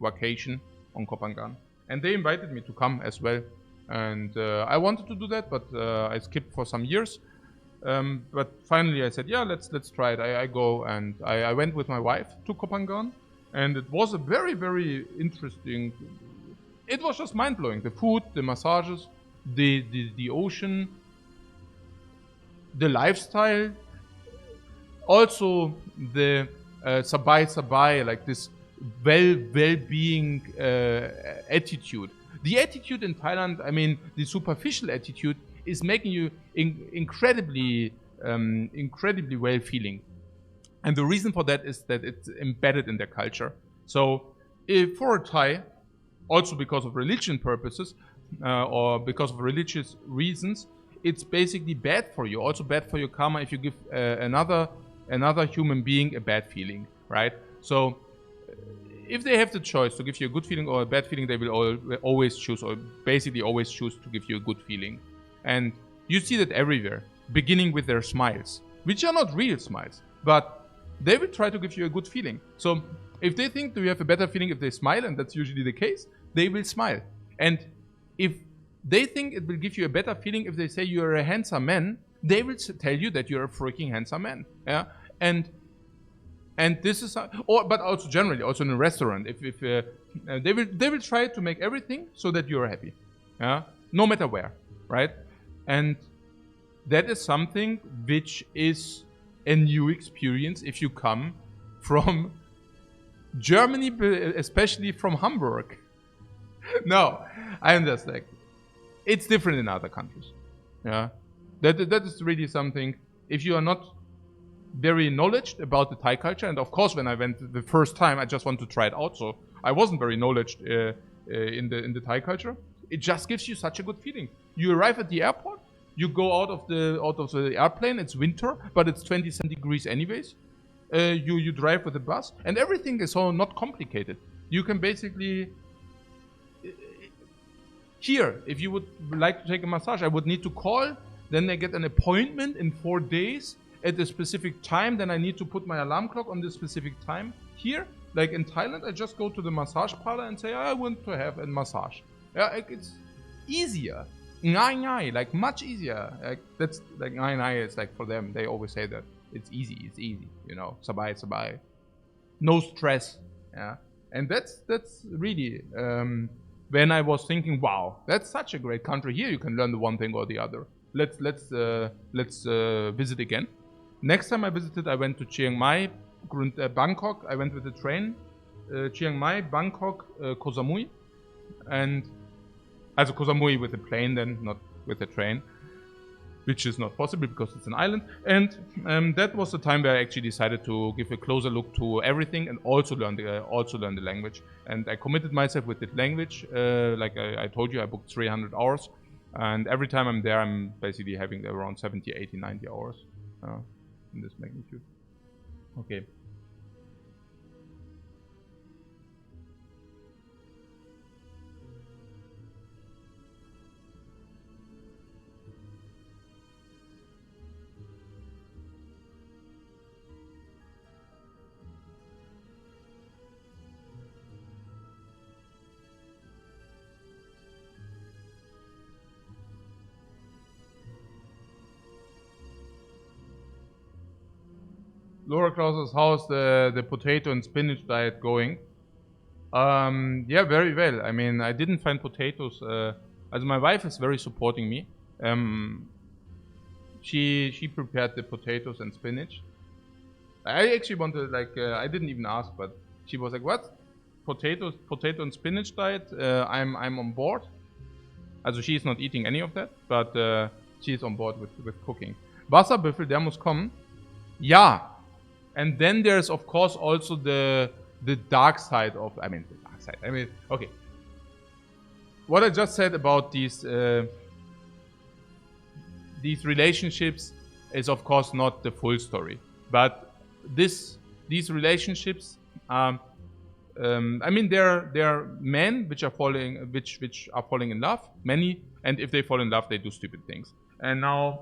vacation on Koh Phangan, and they invited me to come as well, and I wanted to do that, but I skipped for some years. But finally I said, yeah, let's try it. I go, and I went with my wife to Koh Phangan. And it was a very, very interesting. It was just mind-blowing. The food, the massages, the ocean, the lifestyle, also the sabai, like this well-being attitude. The attitude in Thailand, I mean, the superficial attitude is making you incredibly well-feeling. And the reason for that is that it's embedded in their culture. So if for a Thai, also because of religion purposes, or because of religious reasons, it's basically bad for you, also bad for your karma if you give another human being a bad feeling, right? So if they have the choice to give you a good feeling or a bad feeling, they will always choose, or basically always choose, to give you a good feeling. And you see that everywhere, beginning with their smiles, which are not real smiles, but they will try to give you a good feeling. So if they think you have a better feeling if they smile, and that's usually the case, they will smile. And if they think it will give you a better feeling if they say you're a handsome man, they will tell you that you're a freaking handsome man. Yeah, and this is, but also generally, also in a restaurant, if they will try to make everything so that you're happy. Yeah, no matter where, right? And that is something which is a new experience if you come from Germany, especially from Hamburg. No, I understand. It's different in other countries. Yeah, that is really something. If you are not very knowledgeable about the Thai culture, and of course, when I went the first time, I just want to try it out. So I wasn't very knowledgeable in the Thai culture. It just gives you such a good feeling. You arrive at the airport, you go out of the airplane. It's winter, but it's 27 degrees anyways. You drive with a bus, and everything is so not complicated. You can basically. Here, if you would like to take a massage, I would need to call. Then I get an appointment in 4 days at a specific time. Then I need to put my alarm clock on this specific time. Here, like in Thailand, I just go to the massage parlor and say, I want to have a massage. Yeah, it's easier. Ngai, like much easier. Like, that's like ngai is like for them. They always say that it's easy. You know, sabai. No stress. Yeah, and that's really. When I was thinking, wow, that's such a great country. Here you can learn the one thing or the other. Let's visit again. Next time I visited, I went to Chiang Mai, Bangkok. I went with the train. Chiang Mai, Bangkok, Koh Samui, and also Koh Samui with the plane, then not with the train, which is not possible because it's an island. And that was the time where I actually decided to give a closer look to everything and also learn the language. And I committed myself with the language. Like I told you, I booked 300 hours. And every time I'm there, I'm basically having around 70, 80, 90 hours in this magnitude. Okay. Laura Klaus's house, the potato and spinach diet going. Yeah, very well. I mean, I didn't find potatoes. As my wife is very supporting me. She prepared the potatoes and spinach. I actually wanted, like, I didn't even ask, but she was like, "What? Potato and spinach diet? I'm on board." Also, she's not eating any of that, but she's on board with cooking. Wasserbüffel, der muss kommen. Ja. And then there's, of course, also the dark side of, the dark side. Okay. What I just said about these relationships is, of course, not the full story. But these relationships, there are men which are falling in love, many, and if they fall in love, they do stupid things. And now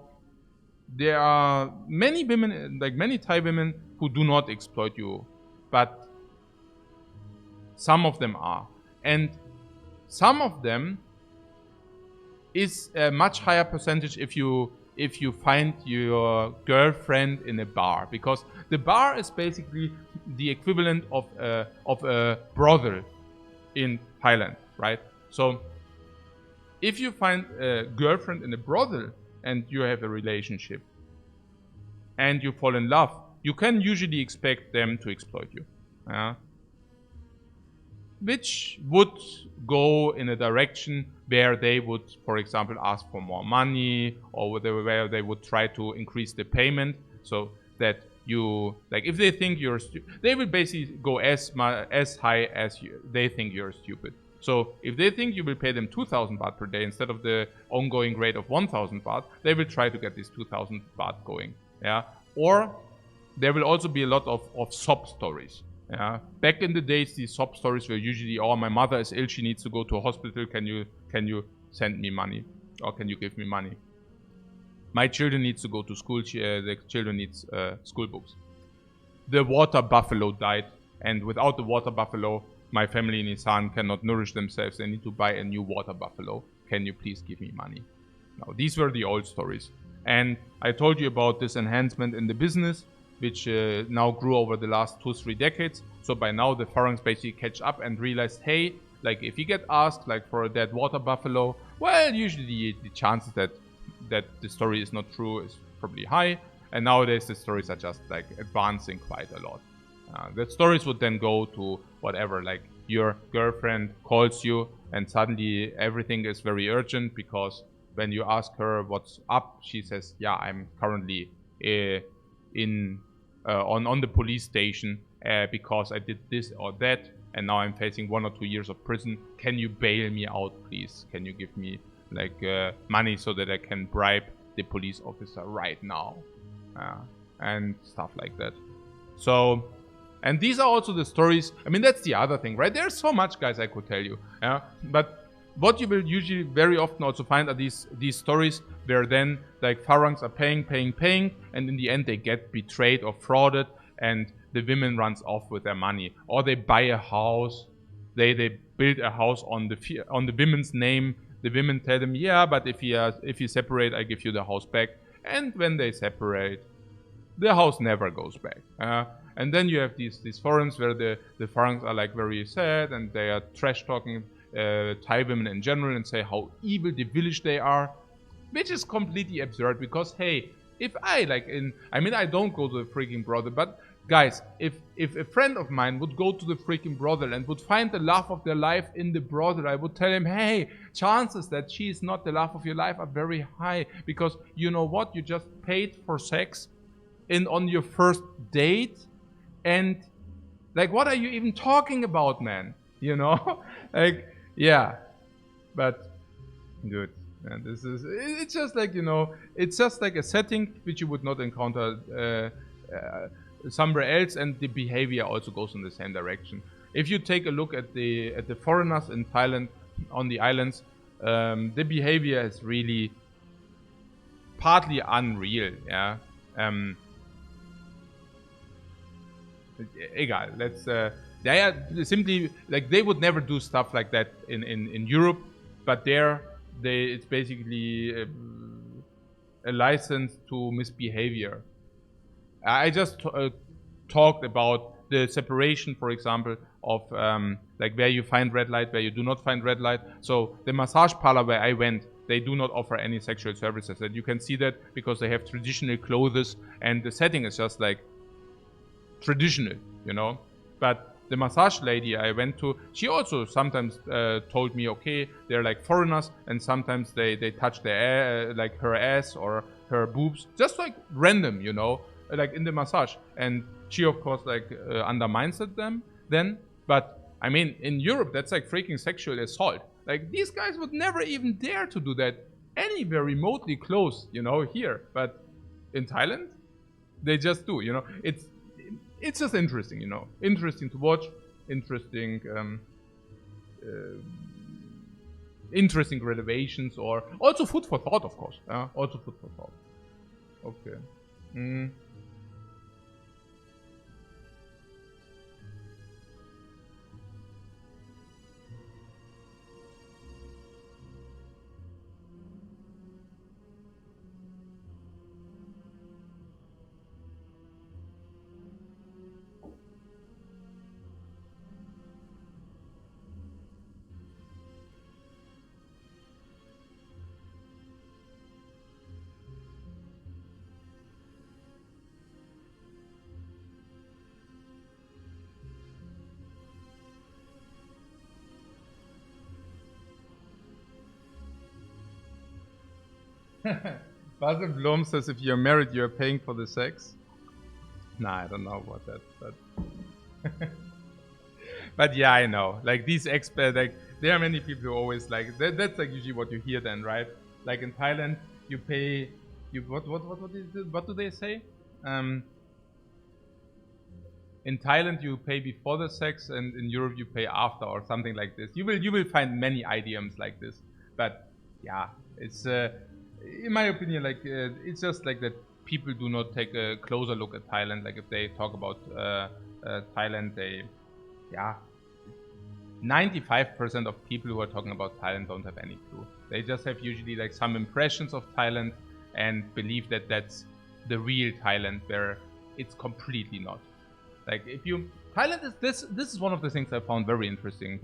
there are many women, like many Thai women, who do not exploit you, but some of them are. And some of them is a much higher percentage if you find your girlfriend in a bar, because the bar is basically the equivalent of a brothel in Thailand, right? So if you find a girlfriend in a brothel and you have a relationship and you fall in love, you can usually expect them to exploit you. Which would go in a direction where they would, for example, ask for more money, or where they would try to increase the payment, so that you, like, if they think you're they will basically go as high as they think you're stupid. So if they think you will pay them 2,000 baht per day instead of the ongoing rate of 1,000 baht, they will try to get this 2,000 baht going. Yeah. Or there will also be a lot of sob stories. Yeah. Back in the days, these sob stories were usually, oh, my mother is ill, she needs to go to a hospital, can you send me money? Or can you give me money? My children needs to go to school, the children needs school books. The water buffalo died, and without the water buffalo, my family in Isan cannot nourish themselves. They need to buy a new water buffalo. Can you please give me money? Now, these were the old stories. And I told you about this enhancement in the business, which now grew over the last 2-3 decades. So by now, the Farangs basically catch up and realized, hey, like if you get asked like for a dead water buffalo, well, usually the chances that the story is not true is probably high. And nowadays, the stories are just like advancing quite a lot. The stories would then go to whatever, like your girlfriend calls you and suddenly everything is very urgent because when you ask her what's up, she says, yeah, I'm currently on the police station because I did this or that and now I'm facing 1 or 2 years of prison. Can you bail me out, please? Can you give me like money so that I can bribe the police officer right now? And stuff like that. So, and these are also the stories. I mean, that's the other thing, right? There's so much, guys, I could tell you. But what you will usually very often also find are these stories where then like Farangs are paying, and in the end they get betrayed or frauded, and the women runs off with their money, or they buy a house, they build a house on the women's name. The women tell them, yeah, but if you separate, I give you the house back. And when they separate, the house never goes back. And then you have these forums where the Farangs are like very sad and they are trash talking Thai women in general and say how evil the village they are, which is completely absurd because hey, if I don't go to the freaking brothel, but guys, if a friend of mine would go to the freaking brothel and would find the love of their life in the brothel, I would tell him, hey, chances that she is not the love of your life are very high because you know what, you just paid for sex on your first date. And like, what are you even talking about, man? You know, like, yeah, but good. And it's just like, you know, it's just like a setting which you would not encounter somewhere else, and the behavior also goes in the same direction. If you take a look at the foreigners in Thailand on the islands, the behavior is really partly unreal. Yeah. Egal. Let's. They are simply like they would never do stuff like that in Europe, but it's basically a license to misbehavior. I just talked about the separation, for example, of like where you find red light, where you do not find red light. So the massage parlor where I went, they do not offer any sexual services, and you can see that because they have traditional clothes, and the setting is just like traditional, you know. But the massage lady I went to, she also sometimes told me, okay, they're like foreigners, and sometimes they touch their like her ass or her boobs, just like random, you know, like in the massage. And she of course like undermines it them then. But I mean, in Europe, that's like freaking sexual assault. Like these guys would never even dare to do that anywhere remotely close, you know, here. But in Thailand, they just do, you know. It's just interesting, you know. Interesting to watch. Interesting interesting revelations, or also food for thought, of course. Also food for thought. Okay. Basil Blom says if you're married, you're paying for the sex. Nah, I don't know about that, but but yeah, I know. Like these experts, like there are many people who always like that. That's like usually what you hear then, right? Like in Thailand, you pay. What do they say? in Thailand you pay before the sex, and in Europe you pay after, or something like this. You will find many idioms like this, but yeah, it's in my opinion, like it's just like that people do not take a closer look at Thailand. Like if they talk about Thailand, they 95% of people who are talking about Thailand don't have any clue. They just have usually like some impressions of Thailand and believe that that's the real Thailand, where it's completely not. Like if you Thailand is this is one of the things I found very interesting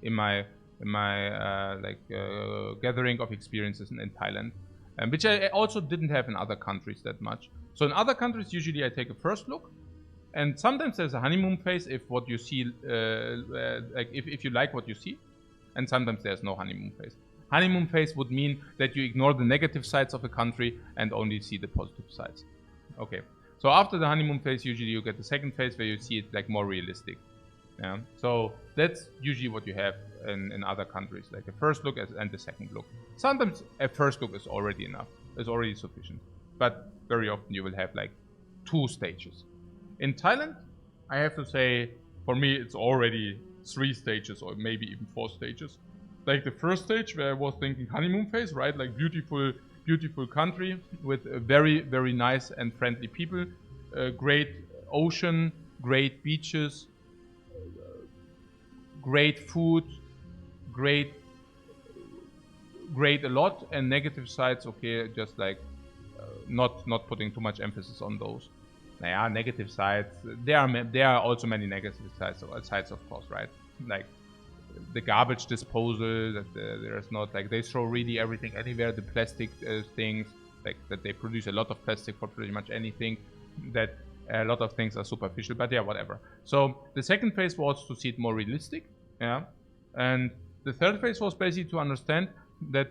in my gathering of experiences in Thailand, which I also didn't have in other countries that much. So in other countries usually I take a first look, and sometimes there's a honeymoon phase if what you see like if you like what you see, and sometimes there's no honeymoon phase. Honeymoon phase would mean that you ignore the negative sides of a country and only see the positive sides. Okay. So after the honeymoon phase, usually you get the second phase where you see it like more realistic. Yeah. So that's usually what you have in other countries, like a first look and the second look. Sometimes a first look is already enough, is already sufficient. But very often you will have like 2 stages. In Thailand, I have to say, for me, it's already 3 stages or maybe even 4 stages. Like the first stage where I was thinking honeymoon phase, right? Like beautiful country with very, very nice and friendly people, great ocean, great beaches, great food, great a lot, and negative sides, okay, just like not putting too much emphasis on those. Negative sides, there are also many negative sides of course, right? Like the garbage disposal, that there's not like they throw really everything anywhere, the plastic things, like that they produce a lot of plastic for pretty much anything, that a lot of things are superficial, but yeah, whatever. So the second phase was to see it more realistic, yeah, and the third phase was basically to understand that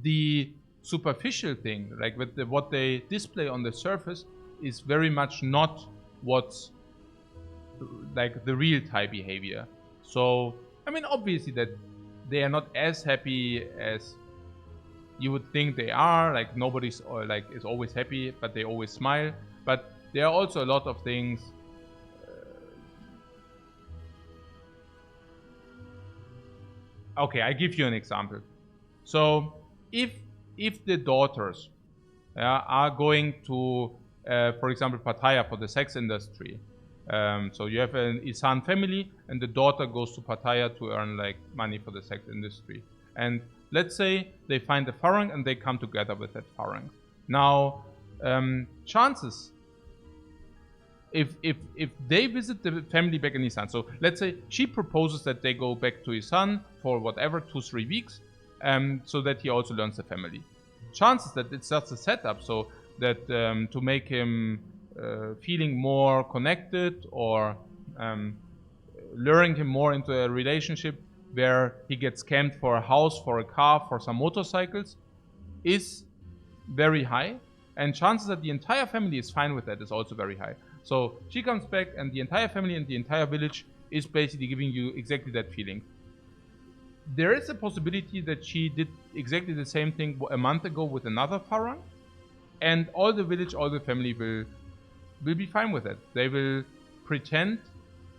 the superficial thing, like with what they display on the surface, is very much not what's like the real Thai behavior. So I mean, obviously that they are not as happy as you would think they are. Like nobody's like is always happy, but they always smile. But there are also a lot of things. Okay, I give you an example. So if the daughters are going to, for example, Pattaya for the sex industry. So you have an Isan family, and the daughter goes to Pattaya to earn like money for the sex industry. And let's say they find a farang and they come together with that farang. Now, chances, if they visit the family back in Isan, so let's say she proposes that they go back to Isan for whatever 2-3 weeks, so that he also learns the family. Chances that it's just a setup, so that to make him feeling more connected, or luring him more into a relationship where he gets scammed for a house, for a car, for some motorcycles, is very high. And chances that the entire family is fine with that is also very high. So she comes back and the entire family and the entire village is basically giving you exactly that feeling. There is a possibility that she did exactly the same thing a month ago with another farang, and all the village, all the family will be fine with it. They will pretend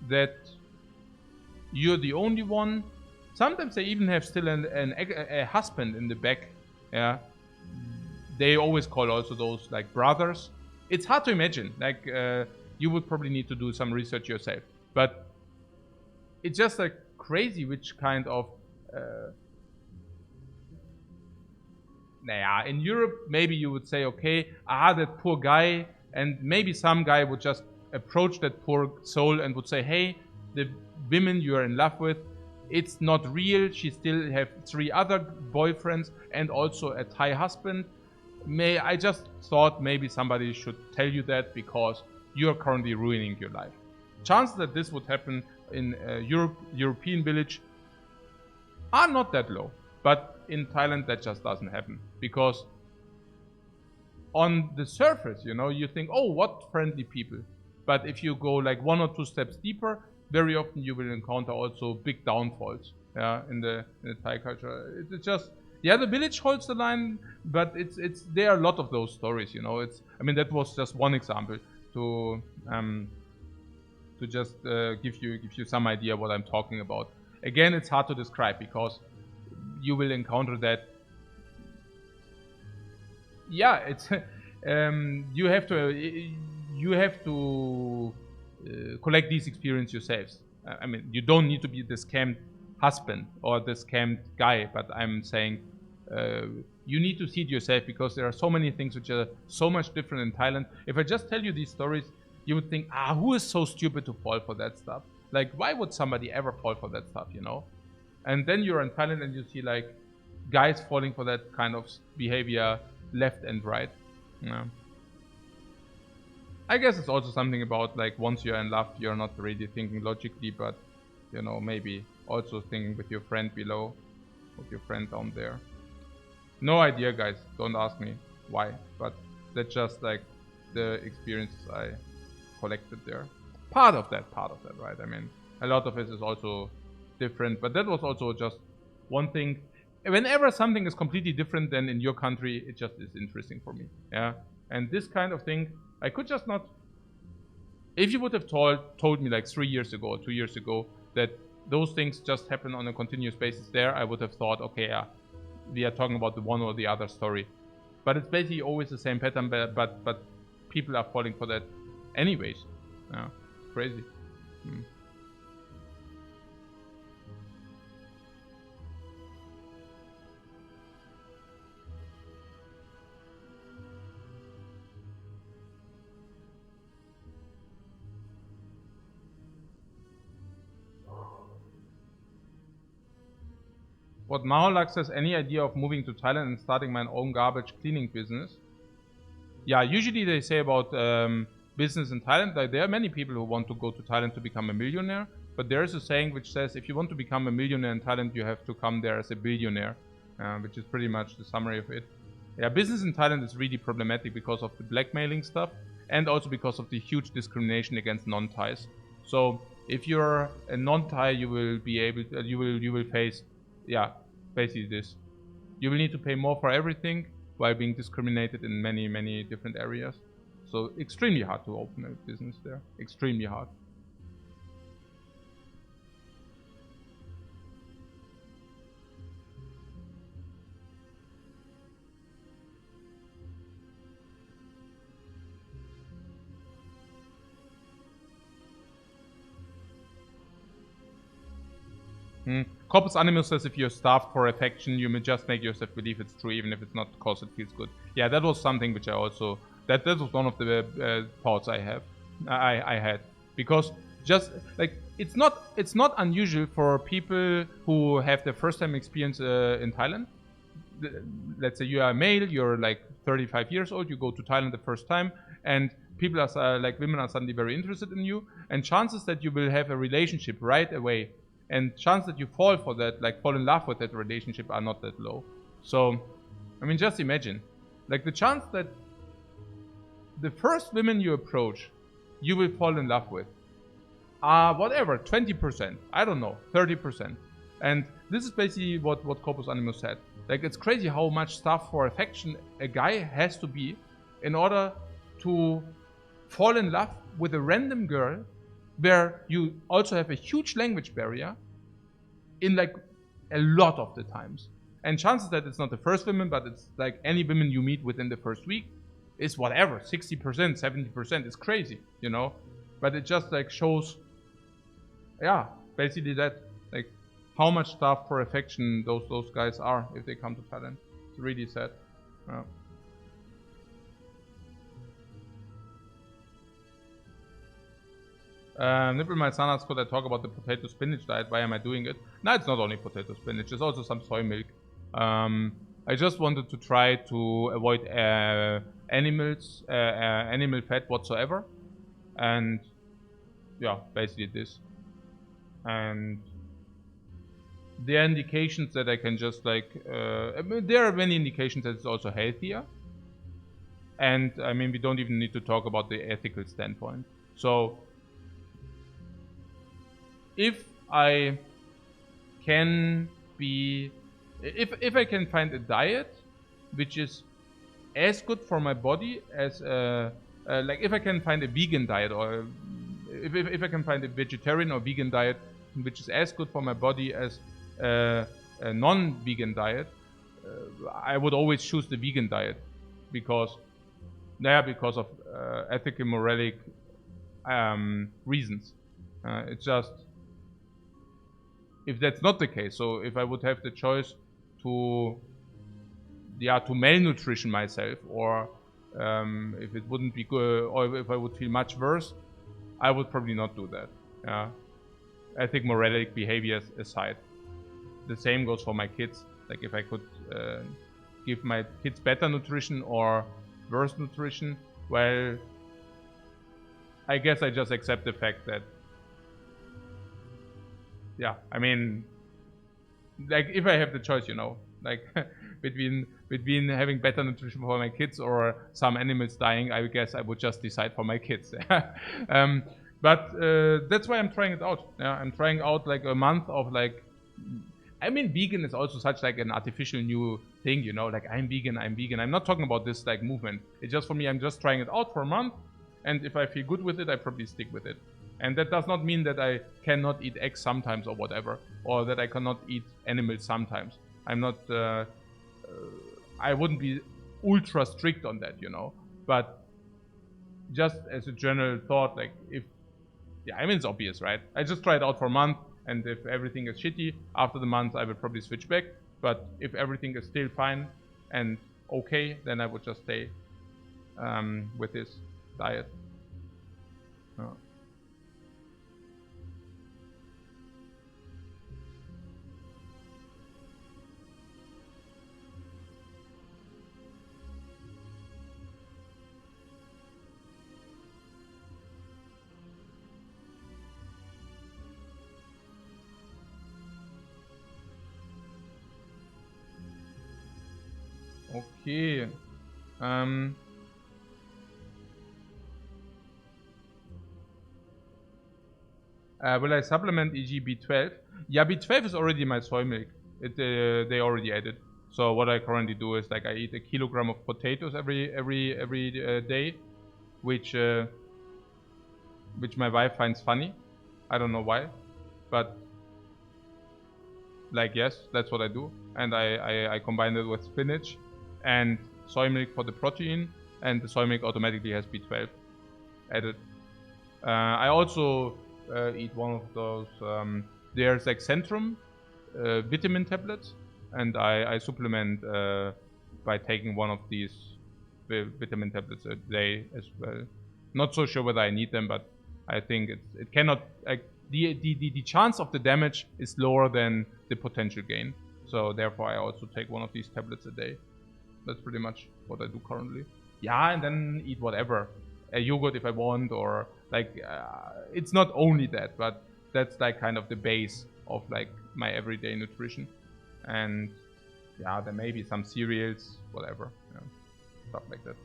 that you're the only one. Sometimes they even have still a husband in the back. Yeah, they always call also those like brothers. It's hard to imagine. Like you would probably need to do some research yourself, but it's just like crazy which kind of. In Europe, maybe you would say, okay, that poor guy, and maybe some guy would just approach that poor soul and would say, hey, the women you are in love with, it's not real. She still have 3 other boyfriends and also a Thai husband. I just thought maybe somebody should tell you that because you're currently ruining your life. Chances that this would happen in a European village are not that low, but in Thailand that just doesn't happen, because on the surface, you think, oh, what friendly people, but if you go like 1 or 2 steps deeper, very often you will encounter also big downfalls, in the Thai culture. It's just, the village holds the line, but there are a lot of those stories, I mean, that was just one example. to just give you some idea what I'm talking about. Again, it's hard to describe because you will encounter that. Yeah, it's you have to collect these experience yourselves. I mean, you don't need to be the scammed husband or the scammed guy, but I'm saying you need to see it yourself because there are so many things which are so much different in Thailand. If I just tell you these stories, you would think, who is so stupid to fall for that stuff? Like, why would somebody ever fall for that stuff, you know? And then you're in Thailand and you see like guys falling for that kind of behavior left and right. Yeah. I guess it's also something about like once you're in love, you're not really thinking logically, but you know, maybe also thinking with your friend below, with your friend down there. No idea, guys. Don't ask me why, but that's just like the experiences I collected there. Part of that, right? I mean, a lot of it is also different, but that was also just one thing. Whenever something is completely different than in your country, it just is interesting for me. Yeah, and this kind of thing, I could just not. If you would have told me like 3 years ago or 2 years ago that those things just happen on a continuous basis there, I would have thought, okay, yeah, we are talking about the one or the other story. But it's basically always the same pattern, but people are falling for that anyways. Yeah, crazy. What Maholak says, any idea of moving to Thailand and starting my own garbage cleaning business? Yeah, usually they say about business in Thailand, like there are many people who want to go to Thailand to become a millionaire, but there is a saying which says if you want to become a millionaire in Thailand, you have to come there as a billionaire, which is pretty much the summary of it. Yeah, business in Thailand is really problematic because of the blackmailing stuff and also because of the huge discrimination against non-Thais. So if you're a non-Thai, you will be able to, you will face, yeah, basically this. You will need to pay more for everything while being discriminated in many different areas. So extremely hard to open a business there. Extremely hard. Corpus Animus says if you're starved for affection, you may just make yourself believe it's true, even if it's not because it feels good. Yeah, that was something which I also... That was one of the thoughts I had. Because just, like, it's not unusual for people who have their first time experience in Thailand. Let's say you are a male, you're like 35 years old, you go to Thailand the first time, and people are like, women are suddenly very interested in you, and chances that you will have a relationship right away and chance that you fall for that, like fall in love with that relationship, are not that low. So, I mean, just imagine, like the chance that the first women you approach, you will fall in love with, whatever, 20%, I don't know, 30%. And this is basically what Corpus Animus said. Like, it's crazy how much stuff for affection a guy has to be in order to fall in love with a random girl where you also have a huge language barrier in like a lot of the times. And chances that it's not the first woman, but it's like any women you meet within the first week is whatever, 60%, 70%. It's crazy, you know? But it just like shows, yeah, basically that, like how much stuff for affection those guys are if they come to Thailand. It's really sad. Yeah. Nipple my son asked, could I talk about the potato spinach diet? Why am I doing it? No, it's not only potato spinach, it's also some soy milk. I just wanted to try to avoid animal fat whatsoever. And yeah, basically this. And there are indications that I can just like, I mean, there are many indications that it's also healthier. And I mean, we don't even need to talk about the ethical standpoint. So, if I can be, if I can find a diet which is as good for my body as a like if I can find a vegan diet, or if I can find a vegetarian or vegan diet which is as good for my body as a non-vegan diet, I would always choose the vegan diet because of ethical, moralic reasons. It's just, if that's not the case, so if I would have the choice to malnutrition myself, or if it wouldn't be good, or if I would feel much worse, I would probably not do that. Yeah, ethic, moralic behaviors aside. The same goes for my kids. Like if I could give my kids better nutrition or worse nutrition, well, I guess I just accept the fact that, yeah, I mean, like if I have the choice, you know, like between having better nutrition for my kids or some animals dying, I guess I would just decide for my kids. But that's why I'm trying it out. Yeah, I'm trying out like a month of like, I mean, vegan is also such like an artificial new thing, you know, like I'm vegan. I'm not talking about this like movement. It's just for me, I'm just trying it out for a month. And if I feel good with it, I probably stick with it. And that does not mean that I cannot eat eggs sometimes or whatever, or that I cannot eat animals sometimes. I'm not, I wouldn't be ultra strict on that, you know, but just as a general thought, like if, yeah, I mean, it's obvious, right? I just try it out for a month, and if everything is shitty, after the month, I will probably switch back. But if everything is still fine and okay, then I would just stay with this diet. Okay. Will I supplement e.g. B12? Yeah, B12 is already in my soy milk. They already added. So what I currently do is like I eat a kilogram of potatoes every day, which my wife finds funny. I don't know why, but like yes, that's what I do, and I combine it with spinach and soy milk for the protein, and the soy milk automatically has B12 added. I also eat one of those, there's like Centrum vitamin tablets, and I supplement by taking one of these vitamin tablets a day as well. Not so sure whether I need them, but I think it cannot, like, the chance of the damage is lower than the potential gain. So therefore I also take one of these tablets a day. That's pretty much what I do currently. Yeah, and then eat whatever. A yogurt if I want, or like, it's not only that, but that's like kind of the base of like my everyday nutrition. And yeah, there may be some cereals, whatever, you know, stuff like that.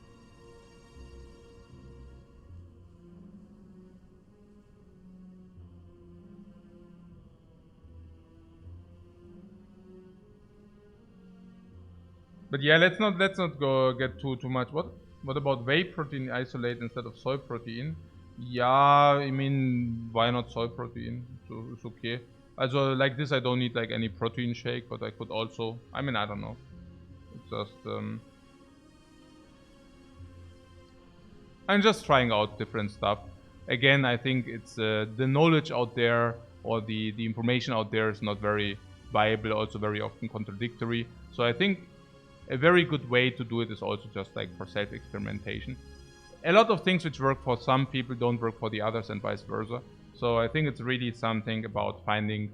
But yeah, let's not go get too much. What about whey protein isolate instead of soy protein? Yeah, I mean, why not soy protein? So it's okay. Also, like this, I don't need like any protein shake, but I could also, I mean, I don't know. It's just, I'm just trying out different stuff. Again, I think it's the knowledge out there, or the information out there is not very viable, also very often contradictory. So I think a very good way to do it is also just like for self-experimentation. A lot of things which work for some people don't work for the others, and vice versa. So I think it's really something about finding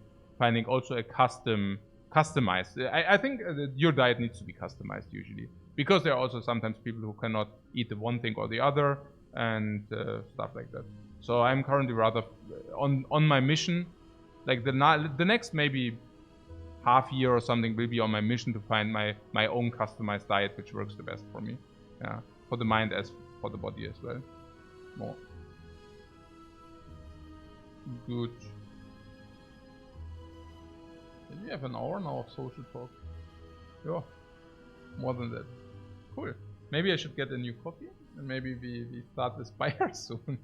also a customized. I think your diet needs to be customized usually, because there are also sometimes people who cannot eat the one thing or the other, and stuff like that. So I'm currently rather on my mission. Like the next maybe half year or something will be on my mission to find my own customized diet which works the best for me. Yeah, for the mind as for the body as well. More. Good. Did we have an hour now of social talk? Yeah, more than that. Cool. Maybe I should get a new copy, and maybe we start the Spire soon.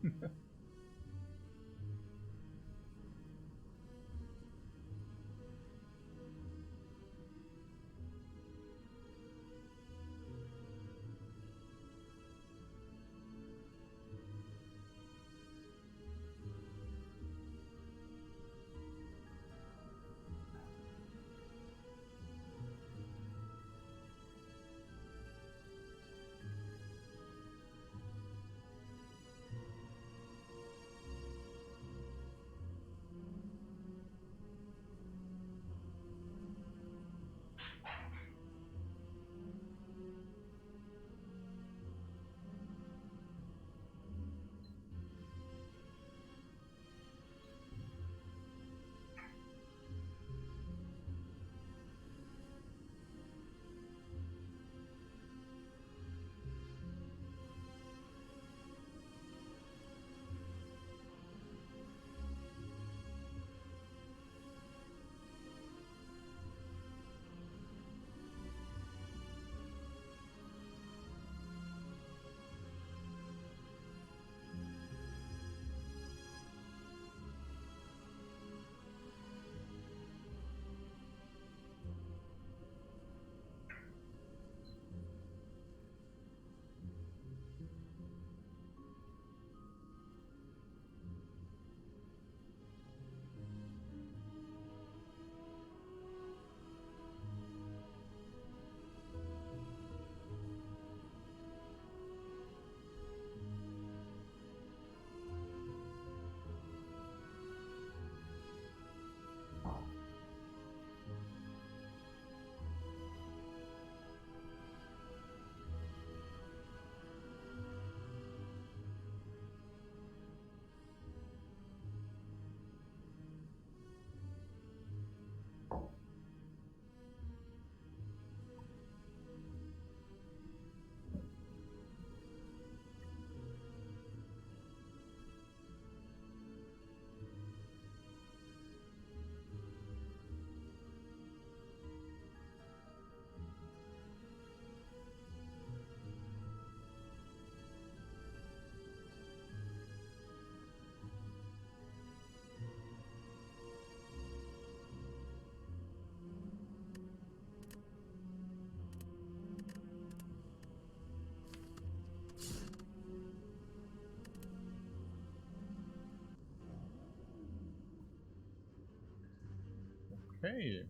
Okay.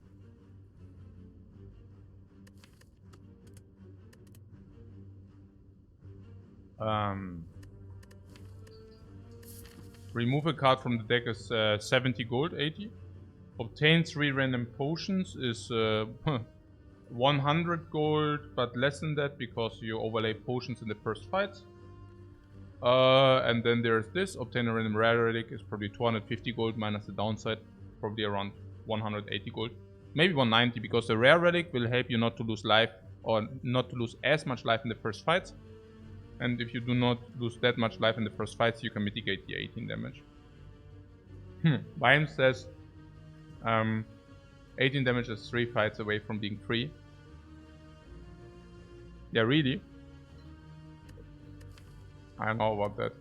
Remove a card from the deck is 70 gold, 80. Obtain 3 random potions is 100 gold, but less than that because you overlay potions in the first fight. And then there's this. Obtain a random rare relic is probably 250 gold minus the downside, probably around 180 gold. Maybe 190 because the rare relic will help you not to lose life or not to lose as much life in the first fights. And if you do not lose that much life in the first fights, you can mitigate the 18 damage. Biome says 18 damage is 3 fights away from being free. Yeah, really? I don't know about that.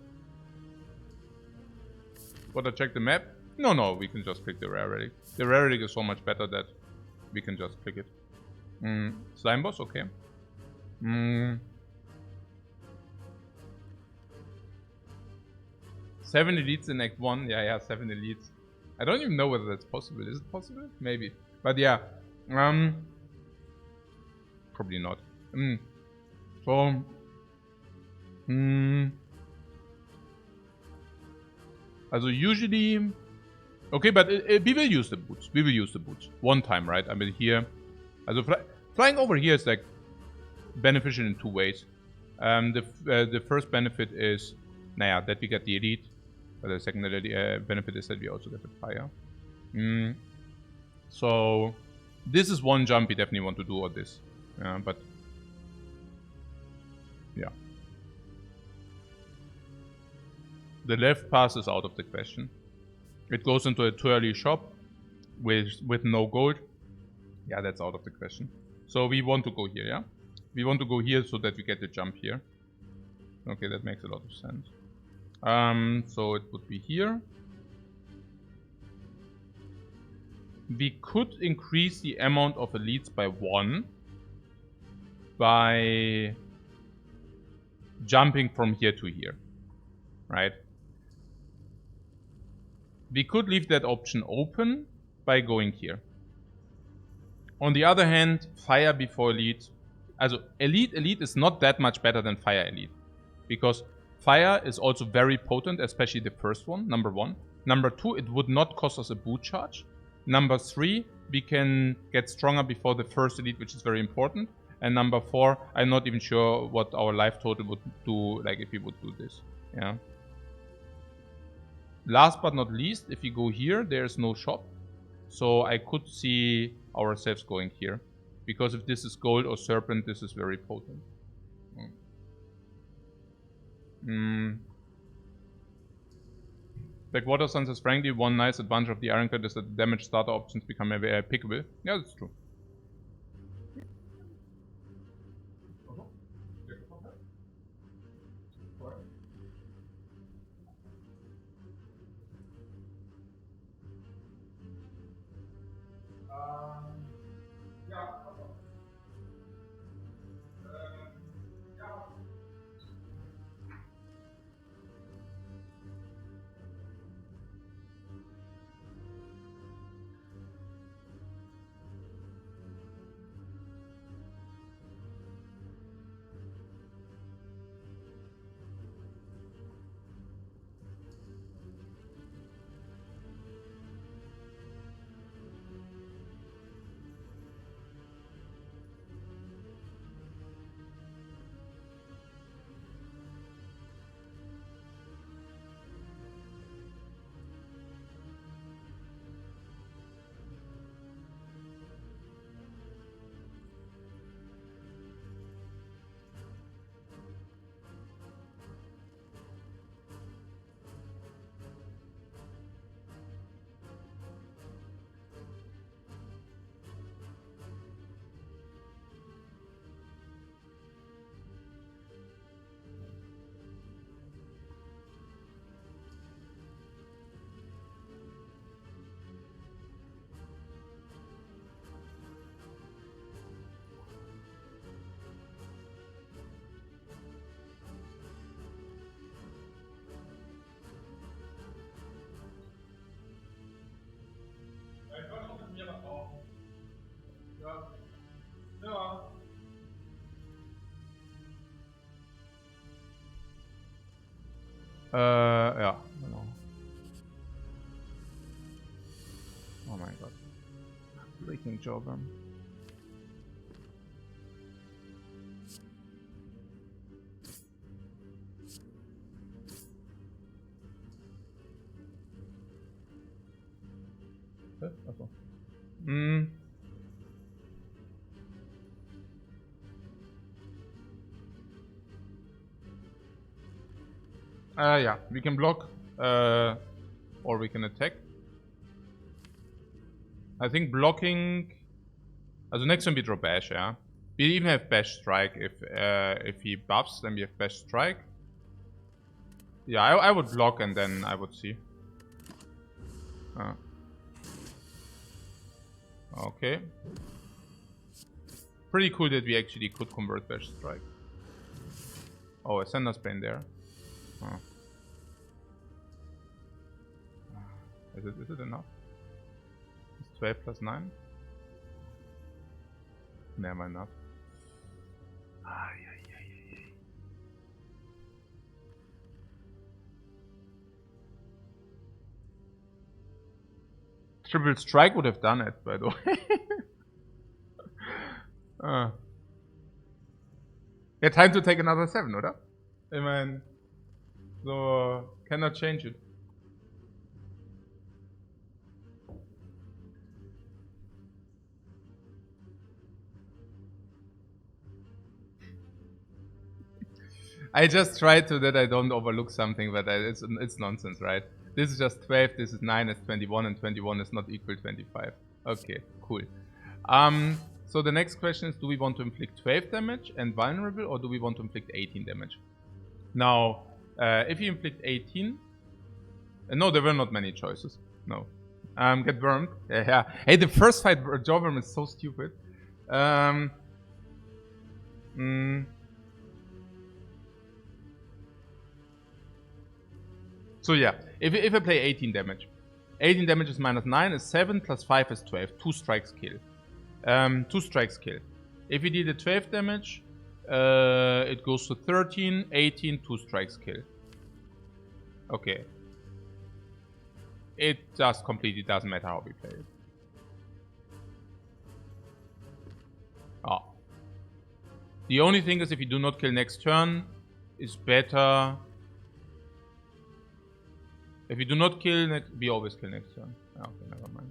But I check the map? No, we can just click the rare relic. The rare relic is so much better that we can just click it. Slime boss, okay. 7 elites in Act 1. Yeah, 7 elites. I don't even know whether that's possible. Is it possible? Maybe. But yeah. Probably not. So. Also usually. Okay, but we will use the boots. We will use the boots. One time, right? I mean here. Also flying over here is like beneficial in 2 ways. The first benefit is, that we get the elite. But the secondary benefit is that we also get the fire. So this is one jump we definitely want to do on this. But yeah. The left pass is out of the question. It goes into a twirly shop with no gold. Yeah, that's out of the question. So we want to go here, yeah? We want to go here so that we get the jump here. Okay, that makes a lot of sense. So it would be here. We could increase the amount of elites by 1 by jumping from here to here, right? We could leave that option open by going here. On the other hand, fire before elite. Also, elite is not that much better than fire elite. Because fire is also very potent, especially the first one, number 1. Number 2, it would not cost us a boot charge. Number 3, we can get stronger before the first elite, which is very important. And number 4, I'm not even sure what our life total would do, like if we would do this. Yeah. Last but not least, if you go here, there's no shop. So I could see ourselves going here. Because if this is gold or serpent, this is very potent. Blackwater Sun says, frankly, one nice advantage of the Ironclad is that the damage starter options become very pickable. Yeah, that's true. Ja, genau. Oh mein Gott. Breaking Jobber. Achso. Yeah, we can block or we can attack. I think blocking. Also next time we draw Bash, yeah. We even have Bash Strike if he buffs, then we have Bash Strike. Yeah, I would block and then I would see. Okay. Pretty cool that we actually could convert Bash Strike. Oh, a Sender's Bane there. Oh. Is it enough? It's 12 plus 9? Never enough. Triple Strike would have done it, by the way. Yeah, time to take another 7, oder? I mean, so cannot change it. I just try to that I don't overlook something, but it's nonsense, right? This is just 12, this is 9, it's 21, and 21 is not equal 25. Okay, cool. So the next question is, do we want to inflict 12 damage and vulnerable, or do we want to inflict 18 damage? Now, if you inflict 18... no, there were not many choices. No. Get burned. Yeah. Hey, the first fight, Jawworm is so stupid. So yeah, if I play 18 damage. 18 damage is -9, is 7, plus 5 is 12. 2 strikes kill. 2 strikes kill. If you deal the 12 damage, it goes to 13, 18, 2 strikes kill. Okay. It just completely doesn't matter how we play it. Oh. The only thing is, if you do not kill next turn, is better. If you do not kill next, we always kill next turn. Okay, never mind.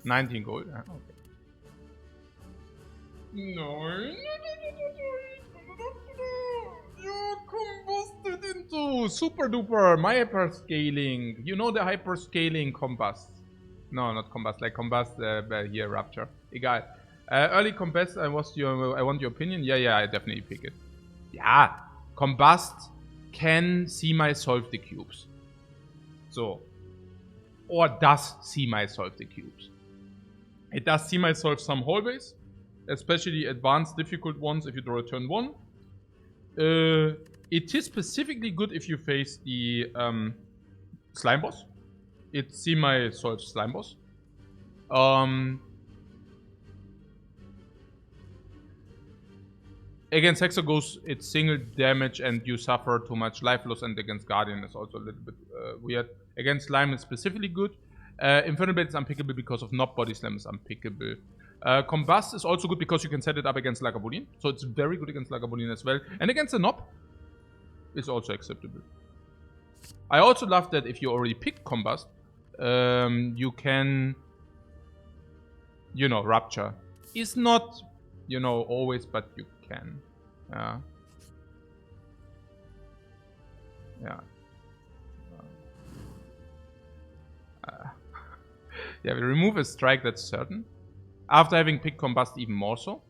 $19 gold. Okay. No. You're combusted into super duper my hyper scaling. You know the hyper scaling combust. No, not combust, like combust here, rupture. Egal. Early combust, I want your opinion. Yeah, I definitely pick it. Yeah, combust can semi-solve the cubes. So, or does semi-solve the cubes. It does semi-solve some hallways, especially advanced difficult ones if you draw a turn 1. It is specifically good if you face the slime boss. It semi-solves slime boss. Against Hexaghost, it's single damage and you suffer too much life loss, and against Guardian is also a little bit weird. Against Slime, it's specifically good. Infernal Blade is unpickable because of Knob. Body Slam is unpickable. Combust is also good because you can set it up against Lagavulin. So it's very good against Lagavulin as well. And against the Knob, it's also acceptable. I also love that if you already picked Combust, you can, you know, Rupture. It's not, you know, always, but you can. Yeah. Yeah. Yeah, we remove a strike, that's certain. After having picked Combust, even more so.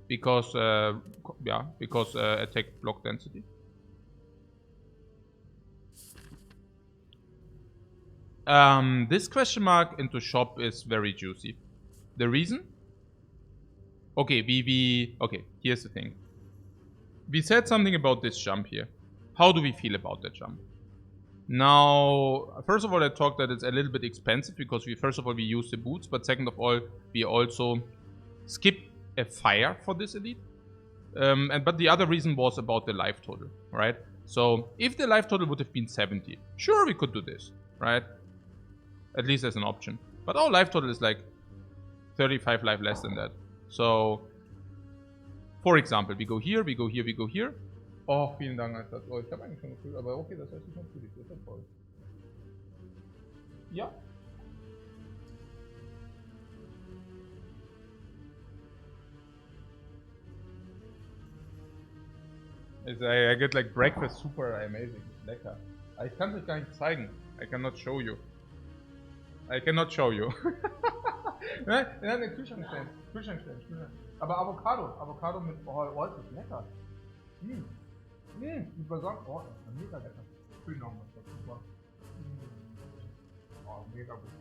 Because, attack block density. This question mark into shop is very juicy. The reason? Okay, okay, here's the thing. We said something about this jump here. How do we feel about that jump? Now, first of all, I talked that it's a little bit expensive because first of all, we use the boots, but second of all, we also skip a fire for this elite. But the other reason was about the life total, right? So, if the life total would have been 70, sure, we could do this, right? At least as an option. But our life total is like 35 life less than that. So, for example, we go here, we go here, we go here. Oh, vielen Dank, Alter. Oh, ich habe eigentlich schon gefühlt, aber okay, das heißt nicht natürlich, das ist ja toll. Ja. I get like breakfast super amazing. Lecker. Ich kann es euch gar nicht zeigen. I cannot show you. I cannot show you. Nein, den Kühlschrank stellen. Kühlschrank stellen. Aber Avocado mit Holz ist lecker. Ich war sagen, oh, das ist mega lecker. Vielen Dank, das ist super. Oh, mega gut.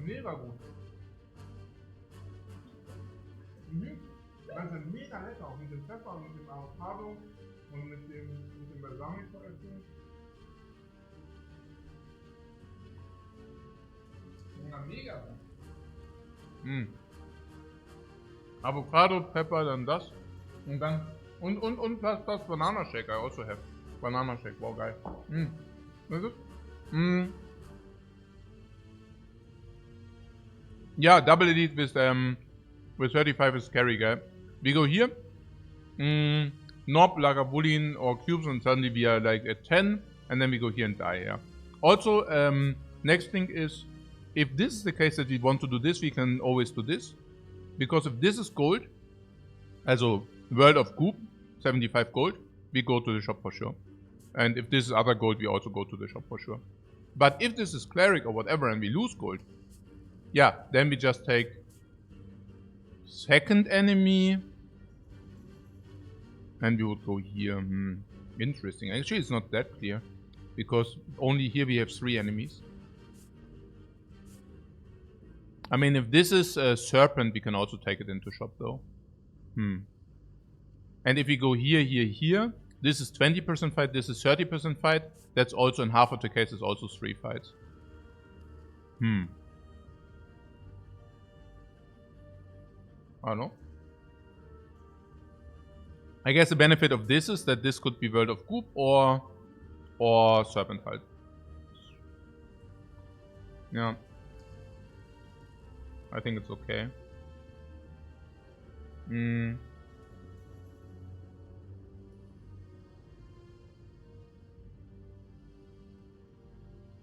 Mega gut. Das ist mega lecker, auch mit dem Pfeffer und mit dem Avocado und mit dem Balsamico essen. Mega gut. Avocado, Pepper, dann das. Und dann. Und das Banana Shake, I also have. Banana Shake, wow, geil. Was ist es? Yeah, double elite with 35 is scary, guy. We go here. Knob, Lagavulin, or cubes, and suddenly we are like at 10, and then we go here and die, yeah. Also, next thing is, if this is the case that we want to do this, we can always do this. Because if this is gold, also World of Goop, 75 gold. We go to the shop for sure. And if this is other gold, we also go to the shop for sure. But if this is cleric or whatever and we lose gold, yeah, then we just take second enemy. And we would go here. Interesting. Actually, it's not that clear. Because only here we have 3 enemies. I mean, if this is a serpent, we can also take it into shop though. And if we go here, here, here, this is 20% fight, this is 30% fight. That's also in half of the cases also 3 fights. I don't know. I guess the benefit of this is that this could be World of Goop or Serpent Fight. Yeah. I think it's okay.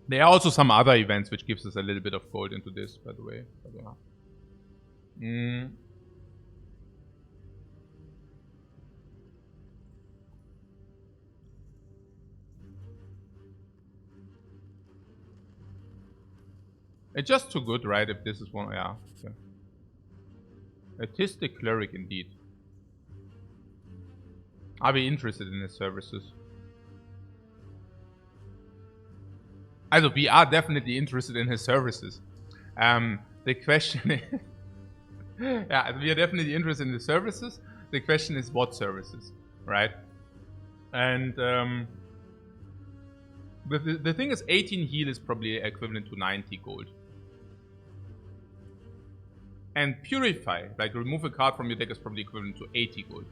There are also some other events which gives us a little bit of gold into this, by the way. But yeah. It's just too good, right? If this is one, yeah. Okay. Artistic cleric, indeed. Are we interested in his services? Also, we are definitely interested in his services. The question is... yeah, we are definitely interested in the services. The question is what services, right? And the thing is 18 heal is probably equivalent to 90 gold. And Purify, like remove a card from your deck, is probably equivalent to 80 gold.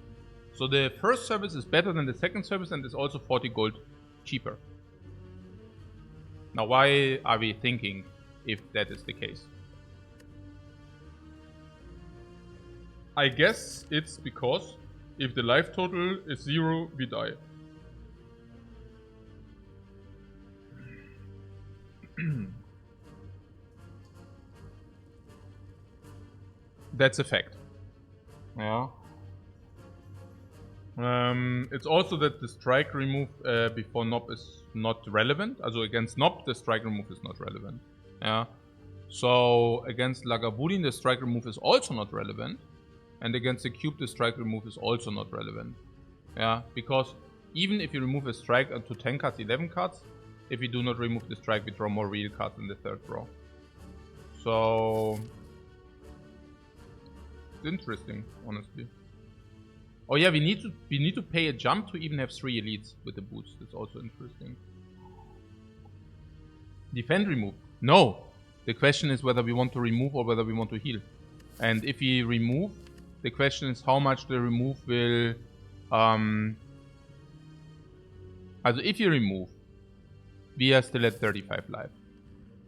So the first service is better than the second service and is also 40 gold cheaper. Now why are we thinking if that is the case? I guess it's because if the life total is 0, we die. That's a fact. Yeah. It's also that the strike remove before Nob is not relevant. Also against Nob, the strike remove is not relevant. Yeah. So against Lagavulin, the strike remove is also not relevant. And against the cube, the strike remove is also not relevant. Yeah, because even if you remove a strike to 10 cards, 11 cards, if you do not remove the strike, we draw more real cards in the third draw. So... it's interesting, honestly. Oh yeah, we need to pay a jump to even have 3 elites with the boots. That's also interesting. Defend remove. No! The question is whether we want to remove or whether we want to heal. And if we remove, the question is how much the remove will... Also if you remove, we are still at 35 life.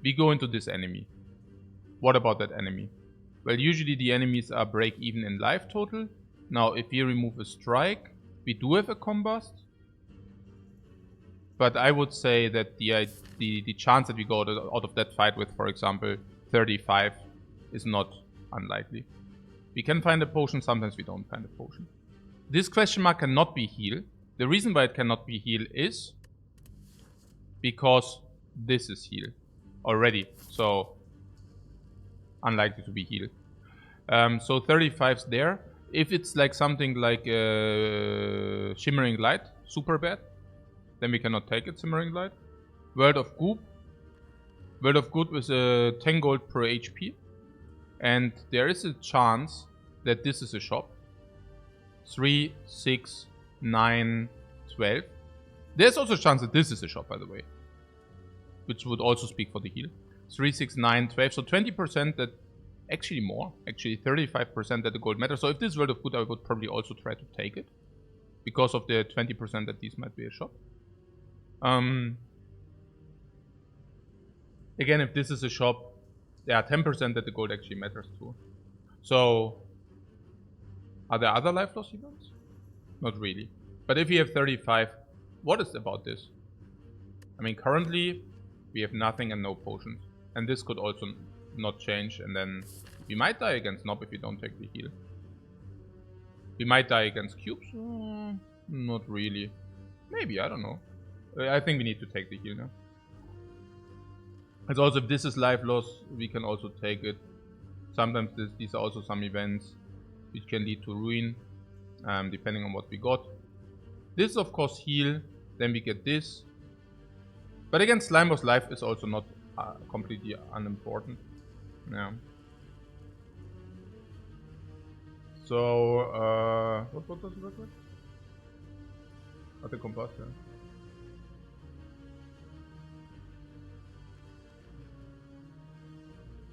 We go into this enemy. What about that enemy? Well, usually the enemies are break even in life total. Now, if we remove a strike, we do have a combust. But I would say that the chance that we go out of that fight with, for example, 35 is not unlikely. We can find a potion, sometimes we don't find a potion. This question mark cannot be heal. The reason why it cannot be heal is because this is heal already. So, unlikely to be healed. So 35's there. If it's like something like Shimmering Light, super bad, then we cannot take it, Shimmering Light. World of Goop. World of Goop is 10 gold per HP. And there is a chance that this is a shop. 3, 6, 9, 12. There's also a chance that this is a shop, by the way. Which would also speak for the heal. 3, 6, 9, 12. So 20% that... actually more. Actually 35% that the gold matters. So if this is World of Good, I would probably also try to take it. Because of the 20% that these might be a shop. Again, if this is a shop, there are 10% that the gold actually matters too. So... are there other life loss events? Not really. But if you have 35, what is about this? I mean, currently, we have nothing and no potions. And this could also not change, and then we might die against Nob if we don't take the heal. We might die against cubes. Not really. Maybe, I don't know. I think we need to take the heal now. It's also, if this is life loss, we can also take it. Sometimes these are also some events which can lead to ruin, depending on what we got. This is of course heal, then we get this. But against slime boss, life is also not completely unimportant. Yeah. So, what does it look like? At the combustion.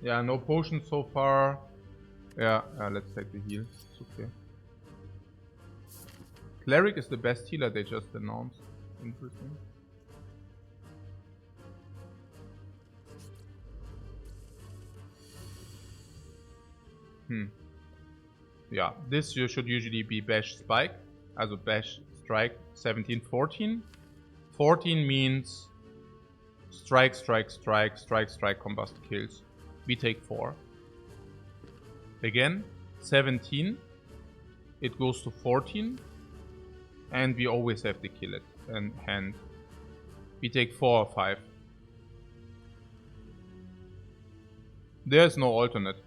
Yeah, no potions so far. Yeah, let's take the heal. It's okay. Cleric is the best healer they just announced. Interesting. Yeah, this should usually be Bash Spike. Also Bash Strike 17, 14. 14 means strike, strike, strike, strike, strike, combust, kills. We take 4. Again, 17. It goes to 14. And we always have the kill it in hand. We take 4 or 5. There's no alternate.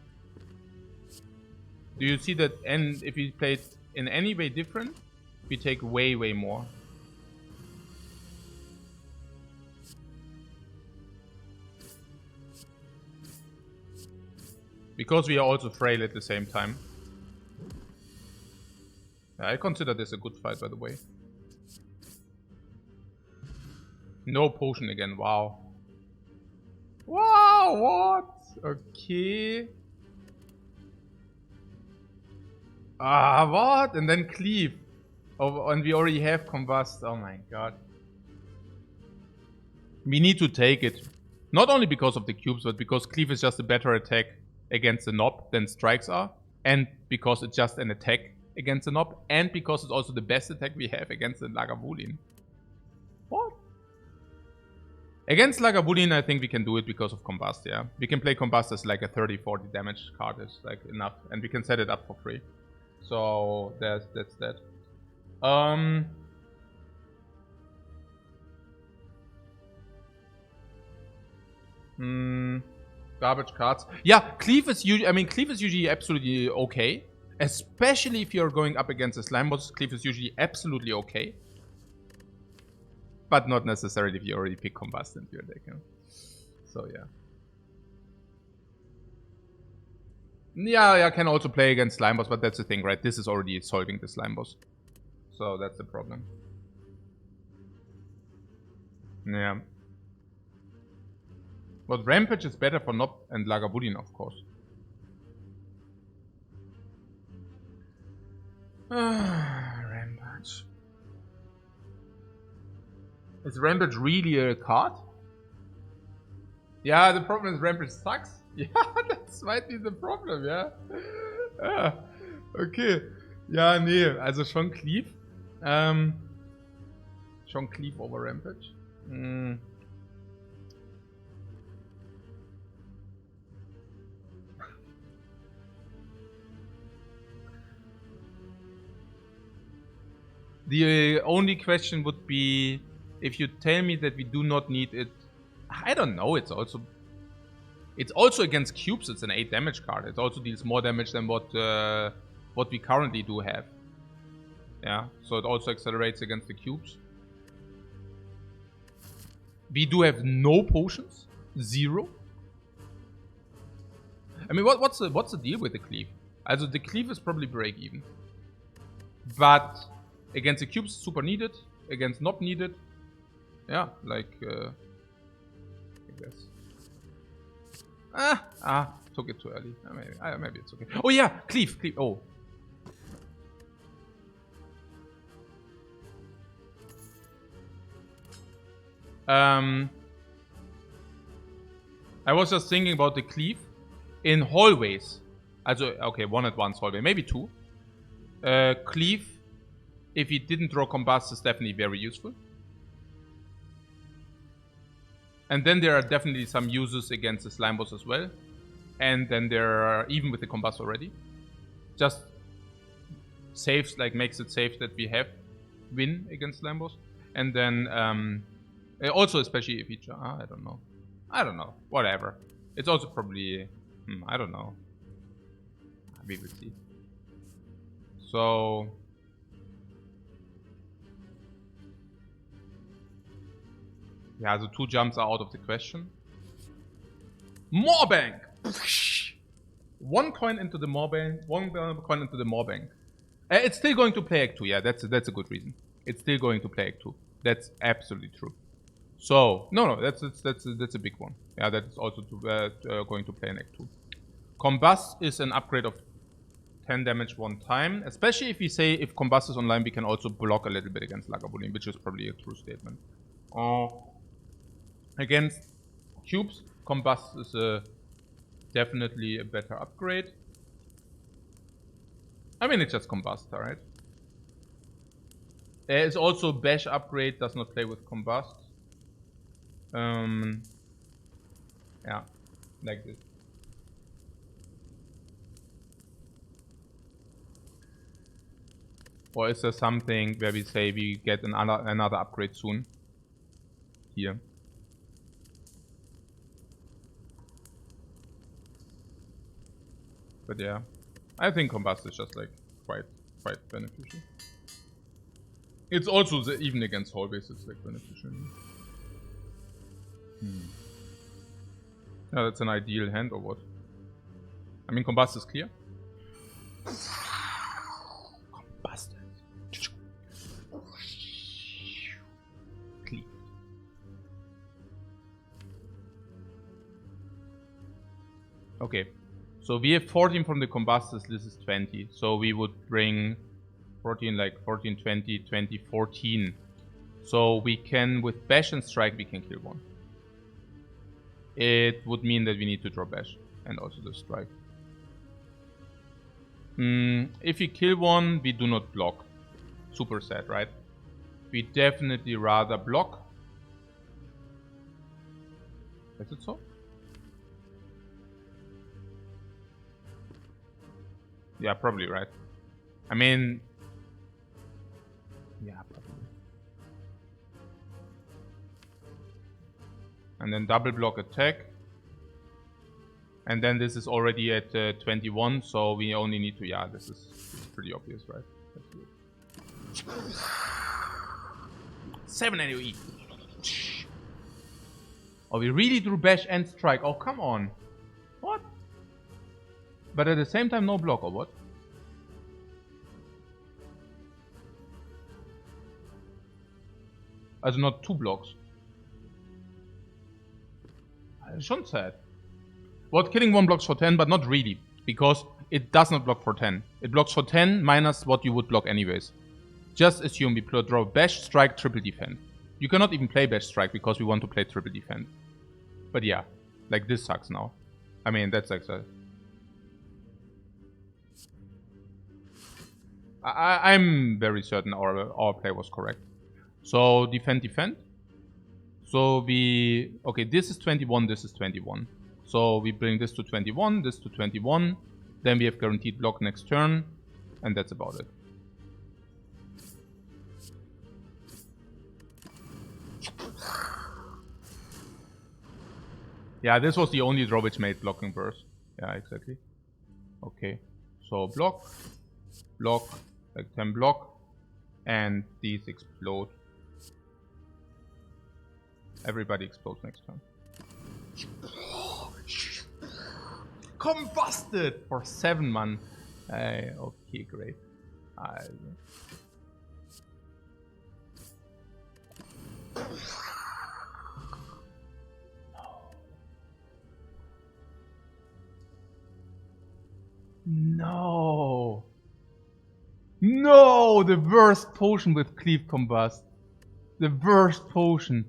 Do you see that? And if we play it in any way different, we take way, way more. Because we are also frail at the same time. I consider this a good fight, by the way. No potion again, wow. Wow, what? Okay. What? And then cleave. Oh, and we already have combust. Oh my god. We need to take it. Not only because of the cubes, but because cleave is just a better attack against the knob than strikes are. And because it's just an attack against the knob. And because it's also the best attack we have against the Lagavulin. What? Against Lagavulin, I think we can do it because of combust, yeah. We can play combust as like a 30-40 damage card is like enough. And we can set it up for free. So that's that. Garbage cards. Yeah, cleave is usually. I mean, cleave is usually absolutely okay, especially if you're going up against a slime boss. Cleave is usually absolutely okay, but not necessarily if you already pick combust into your deck. You know? So yeah. Yeah, I can also play against slime boss, but that's the thing, right? This is already solving the slime boss. So that's the problem. Yeah. But Rampage is better for Nob and Lagavulin, of course. Rampage. Is Rampage really a card? Yeah, the problem is Rampage sucks. Yeah, that might be the problem, yeah. Okay. Ja, nee, also schon Cleave. Schon Cleave over Rampage. The only question would be if you tell me that we do not need it. I don't know, it's also against cubes. It's an 8 damage card. It also deals more damage than what we currently do have. Yeah, so it also accelerates against the cubes. We do have no potions, 0. I mean, what's the deal with the cleave? Also the cleave is probably break even, but against the cubes super needed, against not needed. Yeah, like I guess. Took it too early. Maybe it's okay. Oh yeah, cleave. Oh. I was just thinking about the cleave in hallways. Also, okay, 1 advanced hallway, maybe 2. Cleave, if he didn't draw combust, is definitely very useful. And then there are definitely some uses against the slime boss as well. And then there are, even with the combust already. Just saves, like makes it safe that we have win against slime boss. And then also especially if each I don't know, whatever. It's also probably I don't know, we will see. So yeah, the 2 jumps are out of the question. More bank. 1 coin into the more bank, 1 coin into the more bank. It's still going to play Act 2. Yeah, that's a good reason. It's still going to play Act 2. That's absolutely true. So no, that's a big one. Yeah, that's also going to play in Act 2. Combust is an upgrade of 10 damage 1 time. Especially if we say if Combust is online, we can also block a little bit against Lagavulin, which is probably a true statement. Against cubes, Combust is definitely a better upgrade. I mean, it's just Combust, alright? There is also Bash upgrade, does not play with Combust. Yeah, like this. Or is there something where we say we get another upgrade soon? Here. But yeah, I think Combust is just like quite beneficial. It's also even against hallways, it's like beneficial. Yeah, that's an ideal hand or what? I mean, Combust is clear. Combusted. Clear. Okay. So we have 14 from the Combusters, this is 20. So we would bring 14, like 14, 20, 20, 14. So we can, with Bash and Strike, we can kill 1. It would mean that we need to draw Bash and also the Strike. If we kill 1, we do not block. Super sad, right? We definitely rather block. Is it so? Yeah, probably, right? I mean... yeah, probably. And then double block attack. And then this is already at 21, so we only need to... yeah, this is pretty obvious, right? Let's do it. 7 AoE. Oh, we really drew Bash and Strike. Oh, come on. What? But at the same time, no block, or what? Also not 2 blocks. Schon sad. What, killing 1 blocks for 10, but not really. Because it does not block for 10. It blocks for 10 minus what you would block anyways. Just assume we draw Bash, Strike, Triple Defend. You cannot even play Bash, Strike because we want to play Triple Defend. But yeah, like this sucks now. I mean, that's like that. I'm very certain our play was correct. So defend. So we... okay, this is 21, this is 21. So we bring this to 21, this to 21. Then we have guaranteed block next turn. And that's about it. Yeah, this was the only draw which made blocking burst. Yeah, exactly. Okay. So block. Block. Like 10 block. And these explode. Everybody explodes next turn. Combusted for 7 man. Okay, great. No. No, the worst potion with Cleave Combust. The worst potion.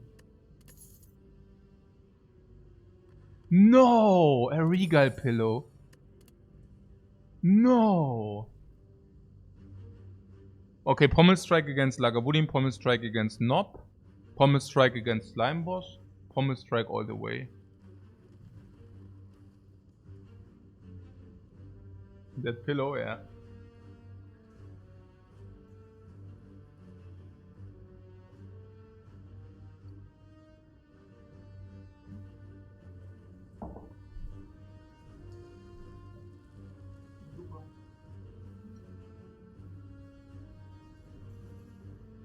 No, a Regal Pillow. No. Okay, Pommel Strike against Lagavulin, Pommel Strike against Nob, Pommel Strike against Slime Boss, Pommel Strike all the way. That pillow, yeah.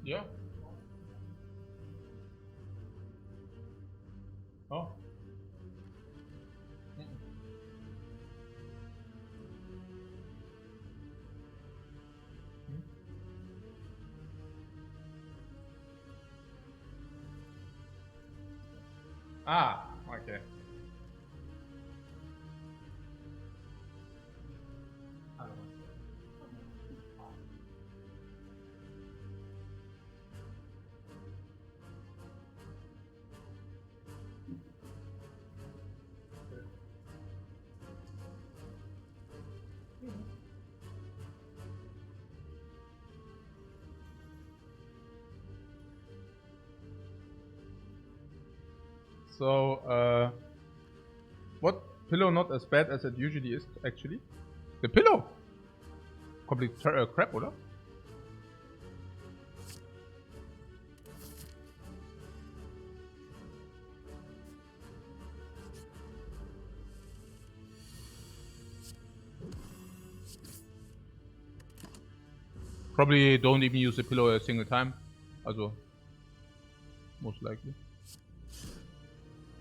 Yeah. Oh. Ah, okay. So, what pillow not as bad as it usually is, actually? The pillow! Complete crap, oder? Probably don't even use the pillow a single time. Also, most likely.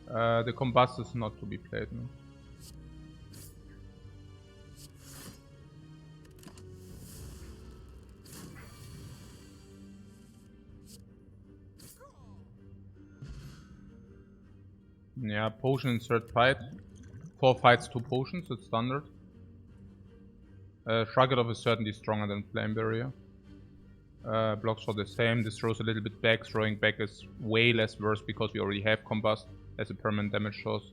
The combust is not to be played, no. Yeah, potion in third fight. 4 fights, 2 potions, it's standard. Shrug Off is certainly stronger than Flame Barrier. Blocks for the same. This throws a little bit back. Throwing back is way less worse because we already have Combust as a permanent damage source.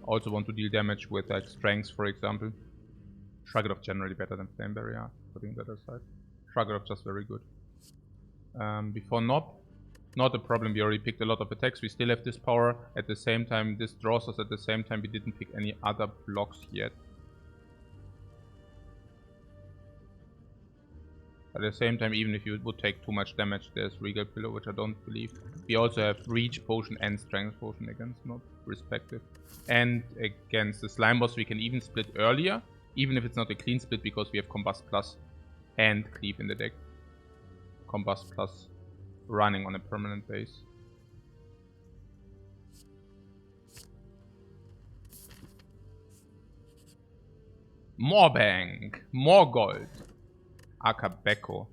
Also want to deal damage with like Strength, for example. Shrug Off generally better than Flame Barrier, putting that aside. Shrug Off just very good. Before Knob, not a problem. We already picked a lot of attacks. We still have this power. At the same time, this draws us. At the same time, we didn't pick any other blocks yet. At the same time, even if you would take too much damage, there's Regal Pillow, which I don't believe. We also have Reach Potion and Strength Potion against Knob, respective. And against the Slime Boss, we can even split earlier, even if it's not a clean split, because we have Combust Plus and Cleave in the deck. Combust Plus running on a permanent base. More bank, more gold. Akabeko.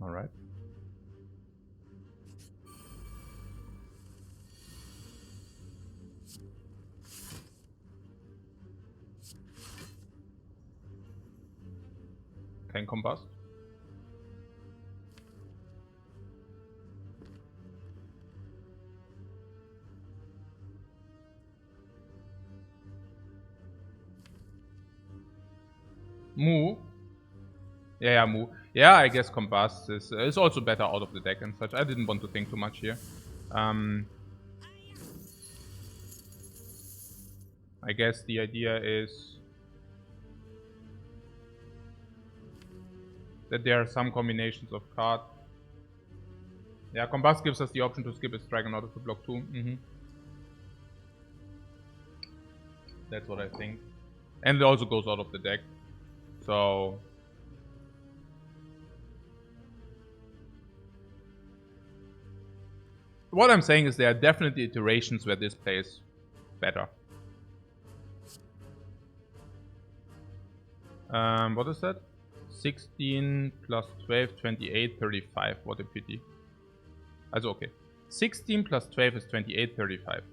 Alright. Can combust. Moo. Yeah, Moo. Yeah, I guess Combust is also better out of the deck and such. I didn't want to think too much here. I guess the idea is that there are some combinations of cards. Yeah, Combust gives us the option to skip its dragon out of the block too. That's what I think. And it also goes out of the deck. So what I'm saying is there are definitely iterations where this plays better. What is that? 16 plus 12, 28, 35. What a pity. Also okay. 16 plus 12 is 28, 35.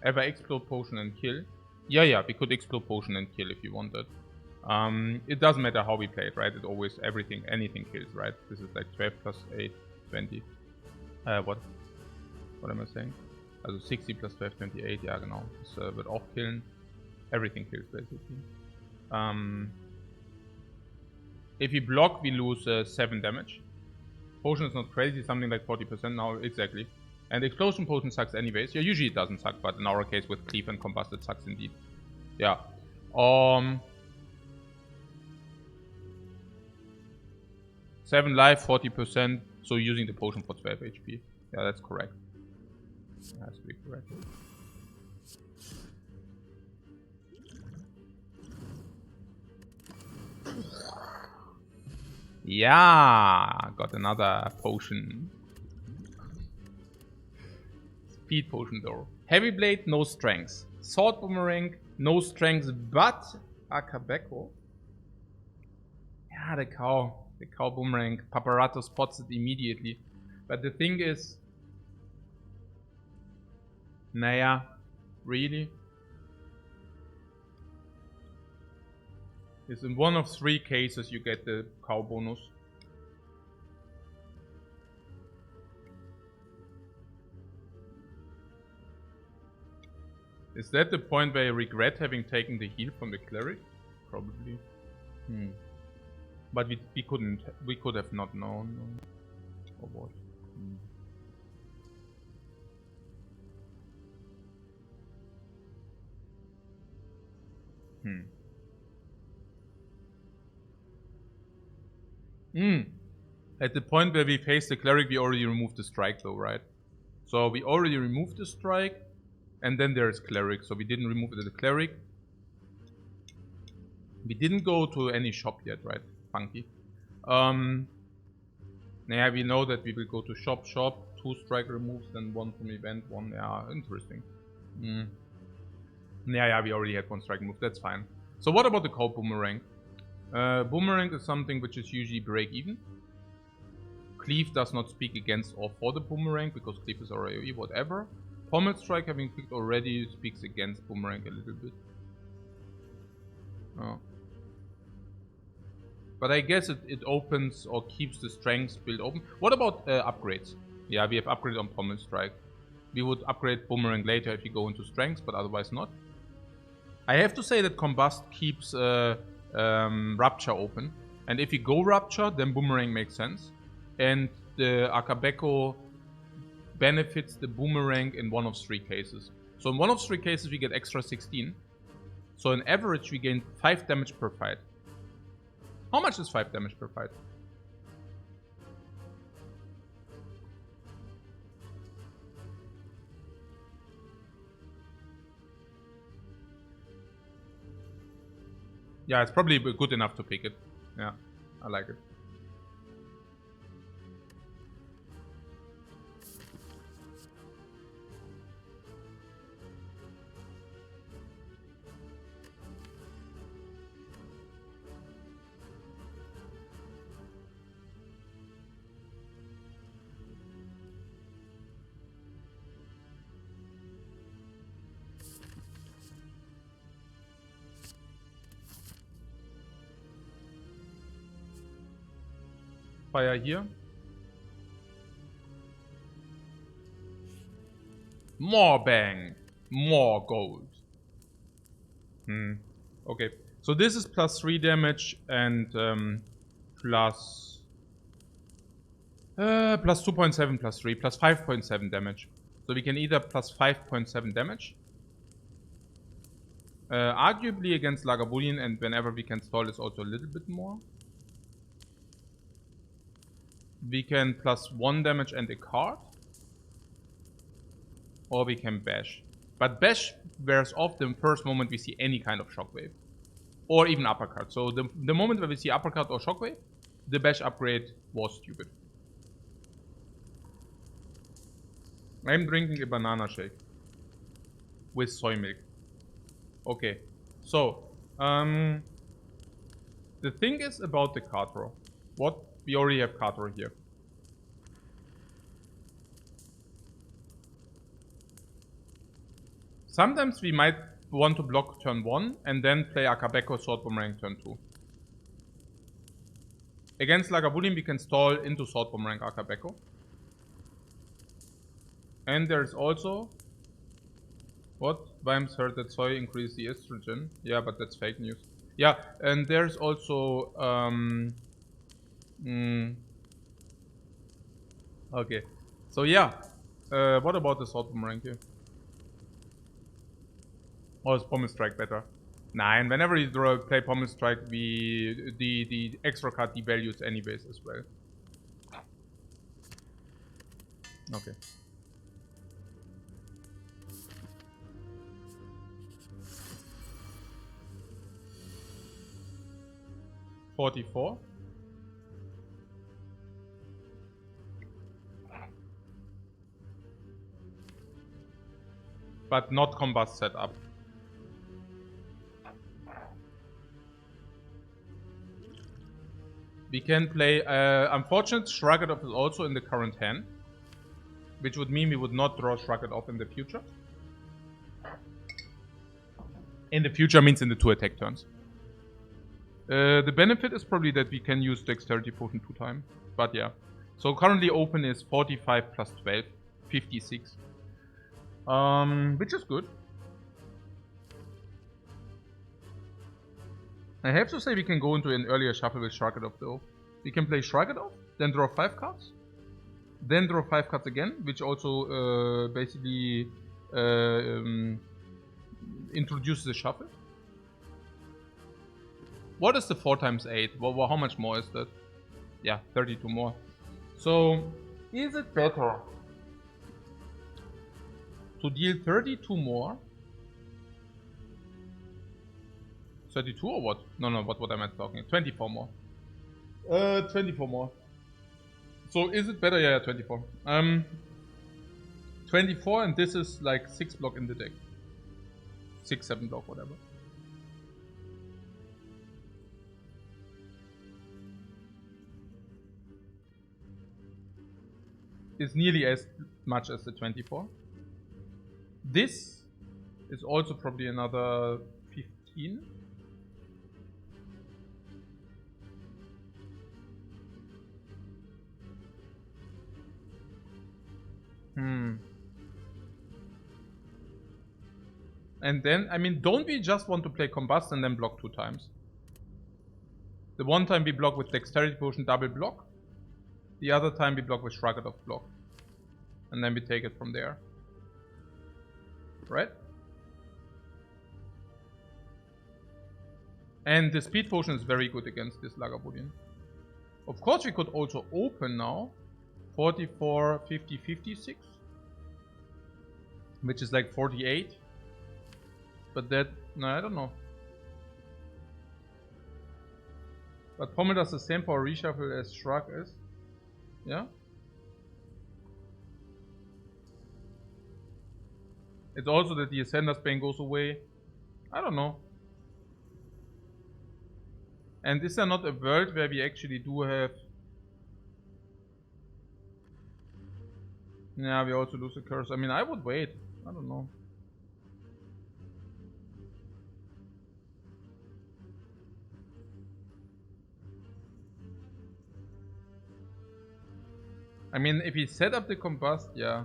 Ever explode potion and kill? Yeah, we could explode potion and kill if you wanted. It doesn't matter how we play it, right? It always, anything kills, right? This is like 12 plus 8, 20. What am I saying? Also 60 plus 12, 28, ja genau. Das wird auch killen. Everything kills basically. If we block, we lose 7 damage. Potion is not crazy, something like 40% now, exactly. And Explosion Potion sucks anyways. Yeah, usually it doesn't suck, but in our case with Cleave and Combust it sucks indeed. Yeah. 7 life, 40%, so using the potion for 12 HP. Yeah, that's correct. That has to be correct. Yeah, got another potion. Speed potion though. Heavy blade, no strength. Sword boomerang, no strength, but Akabeko. Yeah, the cow boomerang. Paparato spots it immediately. But the thing is, naja, really? Is in one of 3 cases you get the cow bonus. Is that the point where I regret having taken the heal from the cleric? Probably. But we could have not known. Or what? At the point where we faced the cleric, we already removed the strike though, right? So we already removed the strike, and then there's cleric, so we didn't remove it at the cleric. We didn't go to any shop yet, right? Funky. Yeah, we know that we will go to shop, 2 strike removes, then 1 from event, 1, yeah, interesting. Yeah, we already had 1 strike remove, that's fine. So what about the cow boomerang? Boomerang is something which is usually break even. Cleave does not speak against or for the boomerang, because cleave is our AoE, whatever. Pommel strike, having picked already, speaks against boomerang a little bit. Oh. But I guess it opens or keeps the strength build open. What about upgrades? Yeah, we have upgrade on Pommel Strike. We would upgrade Boomerang later if you go into strength, but otherwise not. I have to say that Combust keeps Rupture open. And if you go Rupture, then Boomerang makes sense. And the Akabeko benefits the Boomerang in 1 of 3 cases. So in 1 of 3 cases we get extra 16. So on average we gain 5 damage per fight. How much is 5 damage per fight? Yeah, it's probably good enough to pick it. Yeah, I like it. Fire here. More bang. More gold. Okay. So this is plus 3 damage and plus 2.7 plus 3, plus 5.7 damage. So we can either plus 5.7 damage. Arguably against Lagavulin, and whenever we can stall is also a little bit more. We can plus 1 damage and a card. Or we can bash. But bash wears off the first moment we see any kind of shockwave. Or even uppercut. So the moment where we see uppercut or shockwave, the bash upgrade was stupid. I'm drinking a banana shake. With soy milk. Okay. So, the thing is about the card draw. What? We already have card draw here. Sometimes we might want to block turn 1 and then play Akabeko Sword Boomerang turn 2. Against Lagavulin we can stall into Sword Boomerang Akabeko. And there's also... What? Vimes heard that soy increased the estrogen. Yeah, but that's fake news. Yeah, and there's also... Okay. So yeah. What about the Sword Boomerang here? Or is Pommel Strike better? Nah, and whenever you play Pommel Strike, the extra card devalues anyways as well. Okay. $44. But not combust setup. We can play... unfortunately, Shrug It Off is also in the current hand. Which would mean we would not draw Shrug It Off in the future. In the future means in the 2 attack turns. The benefit is probably that we can use Dexterity Potion 2 times. But yeah. So currently open is 45 plus 12. 56. Which is good. I have to say we can go into an earlier shuffle with Shrug It Off though. We can play Shrug It Off, then draw 5 cards. Then draw 5 cards again, which also basically introduces the shuffle. What is the 4 times 8? Well, how much more is that? Yeah, 32 more. So, is it better to deal 32 more? 32 or what? No, what am I talking? 24 more. 24 more. So is it better? Yeah, 24. 24 and this is like 6 block in the deck. 6, 7 block, whatever. It's nearly as much as the 24. This is also probably another 15. And then, I mean, don't we just want to play Combust and then block 2 times? The one time we block with Dexterity Potion, double block. The other time we block with Shrug It Off block. And then we take it from there. Right? And the Speed Potion is very good against this Lagavulin. Of course we could also open now. 44, 50, 56. Which is like 48. But that, no, I don't know. But Pommel does the same for reshuffle as Shrug is. Yeah? It's also that the Ascender's Bane goes away. I don't know. And is there not a world where we actually do have... Yeah, we also lose a curse. I mean, I would wait. I don't know. I mean, if we set up the Combust, yeah.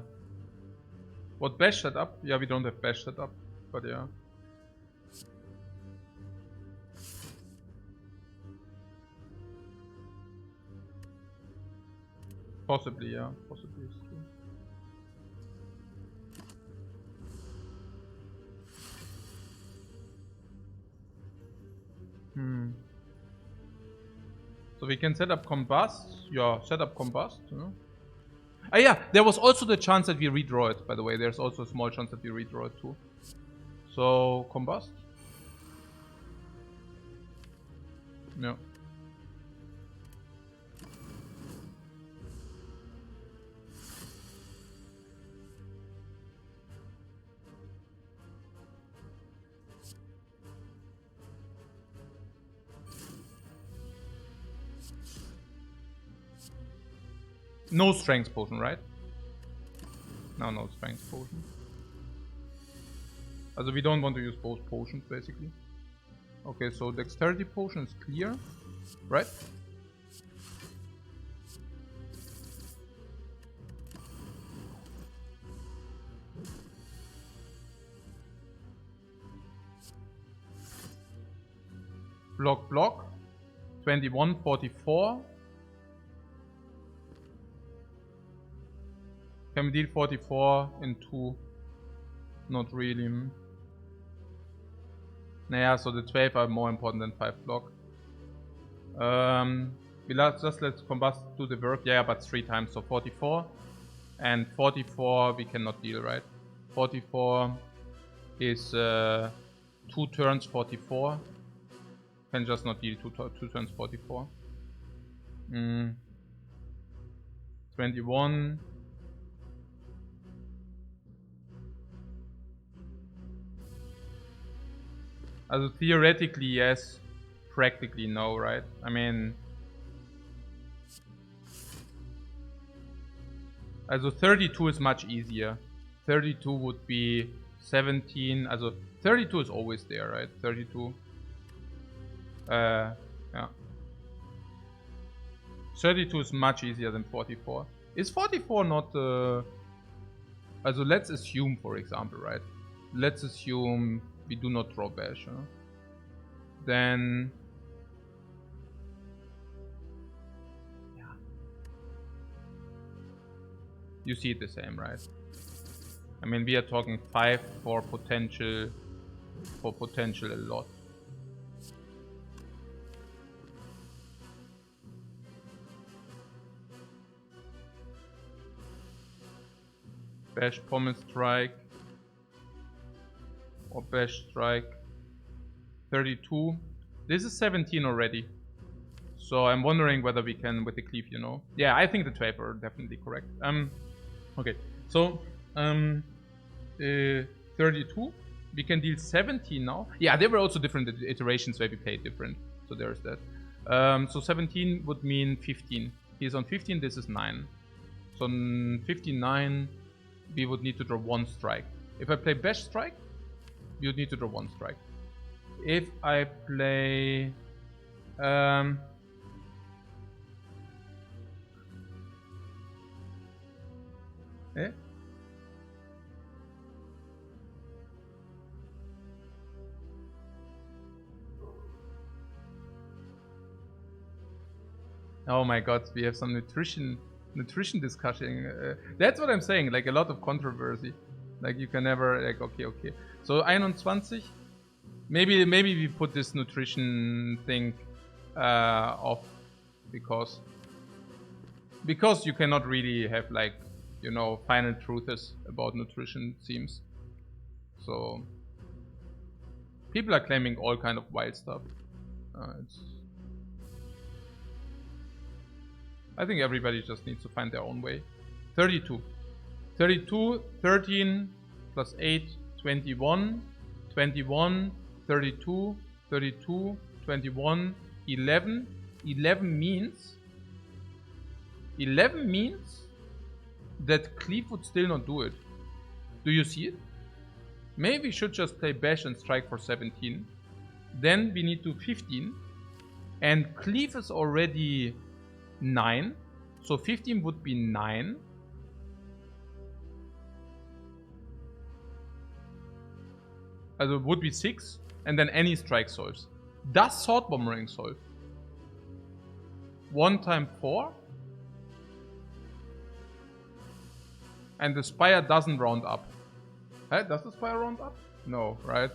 What Bash set up? Yeah, we don't have Bash set up, but yeah. Possibly, yeah. Possibly, it's true. So we can set up Combust. Yeah, set up Combust, you know. Ah yeah, there was also the chance that we redraw it, by the way. There's also a small chance that we redraw it too. So, Combust. Yeah. No Strength Potion, right? No Strength Potion. Also we don't want to use both potions, basically. Okay, so Dexterity Potion is clear, right? Block. 21, 44. Can we deal 44 in 2? Not really. Naja, so the 12 are more important than 5 block. Let's Combust do the work. Yeah, but 3 times, so 44. And 44 we cannot deal, right? 44 is 2 turns 44. Can just not deal 2 turns 44. 21. Also theoretically yes, practically no, right? I mean, also 32 is much easier. 32 would be 17. Also 32 is always there, right? 32. Yeah. 32 is much easier than 44. Is 44 not also let's assume, for example, right? Let's assume we do not draw bash, huh? Then yeah. You see it the same, right? I mean, we are talking 5 for potential a lot. Bash, pommel strike, or bash strike. 32. This is 17 already. So I'm wondering whether we can with the cleave, you know. Yeah, I think the 12 are definitely correct. Okay. So 32. We can deal 17 now. Yeah, there were also different iterations where we played different. So there's that. So 17 would mean 15. He's on 15, this is 9. So on 59, we would need to draw 1 strike. If I play bash strike, we would need to draw 1 strike. If I play Oh my god, we have some nutrition discussion. That's what I'm saying, like a lot of controversy. Like you can never, like, okay. So 21. Maybe we put this nutrition thing off because you cannot really have, like, you know, final truths about nutrition, it seems. So people are claiming all kind of wild stuff. I think everybody just needs to find their own way. 32. 32, 13 plus 8, 21. 21, 32, 32, 21, 11. 11 means that cleave would still not do it. Do you see it? Maybe we should just play bash and strike for 17. Then we need to 15. And cleave is already 9. So 15 would be 9. Also would be 6. And then any strike solves. Does Sword Boomerang solve? 1 times 4. And the Spire doesn't round up. Hey, does the Spire round up? No, right?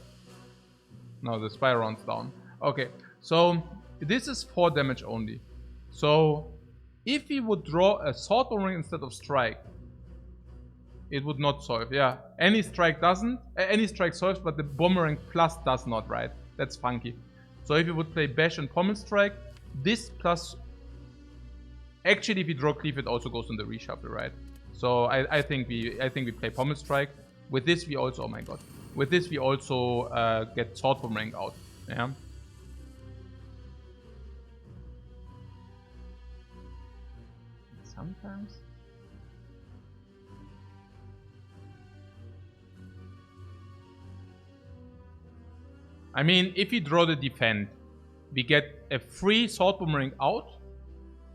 No, the Spire rounds down. Okay, so this is 4 damage only. So if we would draw a Sword Boomerang instead of strike, it would not solve. Yeah, any strike doesn't. Any strike solves, but the Boomerang plus does not, right? That's funky. So if you would play bash and pommel strike, this plus. Actually, if you draw cleave, it also goes on the reshuffle, right? So I think we play pommel strike. With this we also, oh my god, with this we also get Sword Boomerang out. Yeah. Sometimes. I mean, if we draw the defend, we get a free Sword Boomerang out,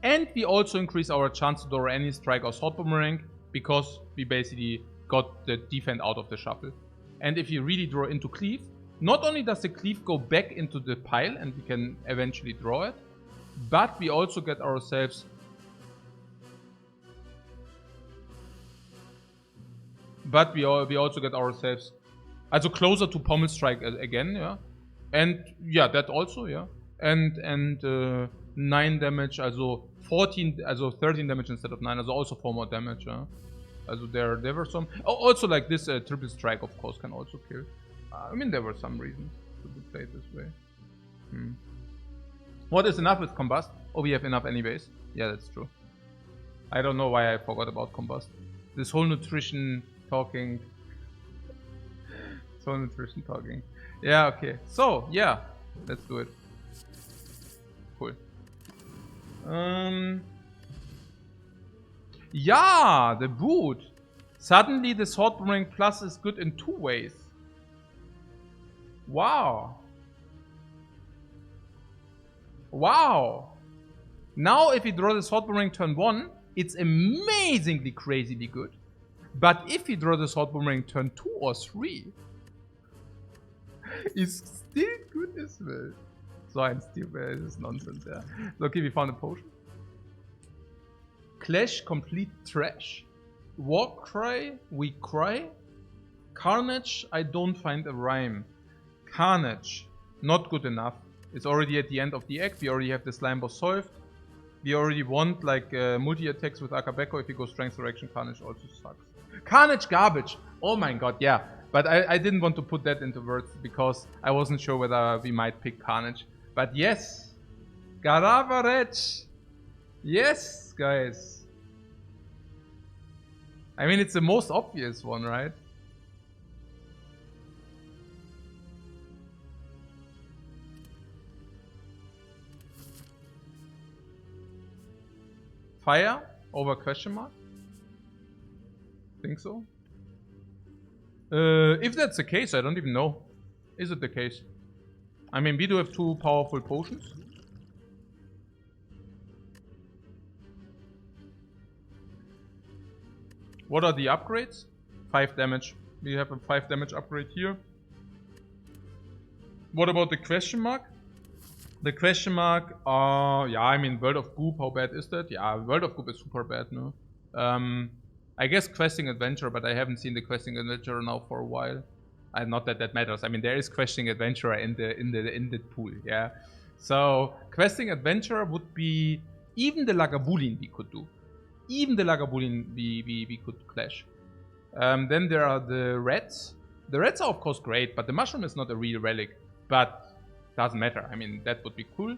and we also increase our chance to draw any strike or Sword Boomerang because we basically got the defend out of the shuffle. And if you really draw into cleave, not only does the cleave go back into the pile and we can eventually draw it, but we also get ourselves also closer to pommel strike again, yeah. And yeah, that also, yeah. And 9 damage, also 14, also 13 damage instead of 9, also 4 more damage, yeah. Also there were some. Oh, also like this triple strike, of course, can also kill. I mean, there were some reasons to play it this way. What is enough with combust? Oh, we have enough anyways. Yeah, that's true. I don't know why I forgot about combust. This whole nutrition talking. Soul nutrition talking. Yeah, okay. So, yeah. Let's do it. Cool. Yeah, the boot. Suddenly the Sword Boomerang Plus is good in 2 ways. Wow. Wow. Now if we draw the Sword Boomerang turn 1, it's amazingly crazily good. But if we draw the Sword Boomerang turn 2 or 3, it's still good as well. So I'm still this is nonsense, yeah. So, okay, we found a potion. Clash, complete trash. War cry, we cry. Carnage, I don't find a rhyme. Carnage, not good enough. It's already at the end of the act. We already have the slime boss solved. We already want like multi-attacks with Akabeko. If you go strength direction, Carnage also sucks. Carnage garbage. Oh my god, yeah. But I didn't want to put that into words because I wasn't sure whether we might pick Carnage. But yes, Garavarech. Yes, guys. I mean, it's the most obvious one, right? Fire over question mark? Think so? If that's the case, I don't even know. Is it the case? I mean, we do have 2 powerful potions. What are the upgrades? 5 damage. We have a 5 damage upgrade here. What about the question mark? The question mark, yeah, I mean, World of Goop, how bad is that? Yeah, World of Goop is super bad, no? I guess Questing Adventure, but I haven't seen the Questing Adventure now for a while. Not that that matters. I mean, there is Questing Adventure in the pool, yeah? So, Questing Adventure would be even the Lagavulin we could do. Even the Lagavulin we could clash. Then there are the Reds. The Reds are of course great, but the Mushroom is not a real relic. But doesn't matter. I mean, that would be cool.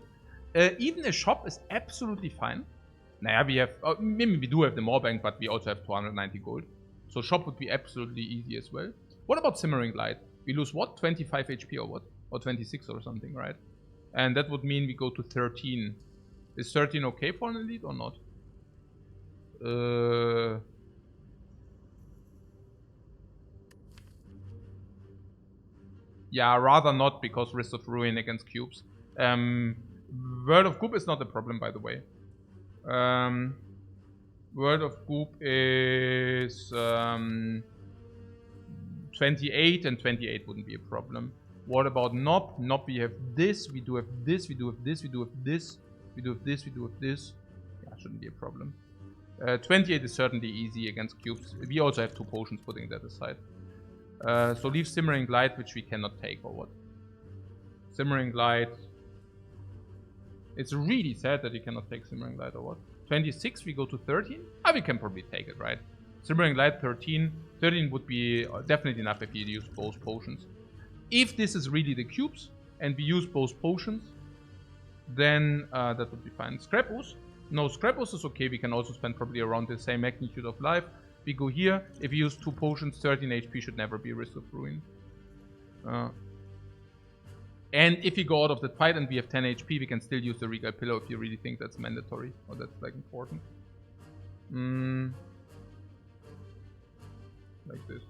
Even a shop is absolutely fine. Naja, we have... maybe we do have the Moorbank, but we also have 290 gold. So shop would be absolutely easy as well. What about Simmering Light? We lose what? 25 HP or what? Or 26 or something, right? And that would mean we go to 13. Is 13 okay for an elite or not? Yeah, rather not, because Risk of Ruin against cubes. World of Goop is not a problem, by the way. World of Goop is 28, and 28 wouldn't be a problem. What about Nob? Nob, we have this, we do have this, we do have this, we do have this, we do have this, we do have this. Yeah, shouldn't be a problem. 28 is certainly easy against cubes. We also have 2 potions, putting that aside. So leave Simmering Light, which we cannot take, or what? Simmering Light. It's really sad that you cannot take Simmering Light, or what? 26, we go to 13? Ah, we can probably take it, right? Simmering Light, 13. 13 would be definitely enough if you use both potions. If this is really the cubes, and we use both potions, then that would be fine. Scrap Ooze? No, Scrap Ooze is okay. We can also spend probably around the same magnitude of life. We go here. If we use 2 potions, 13 HP should never be Risk of Ruin. And if we go out of the fight and we have 10 HP, we can still use the Regal Pillow if you really think that's mandatory or that's like important. Like this.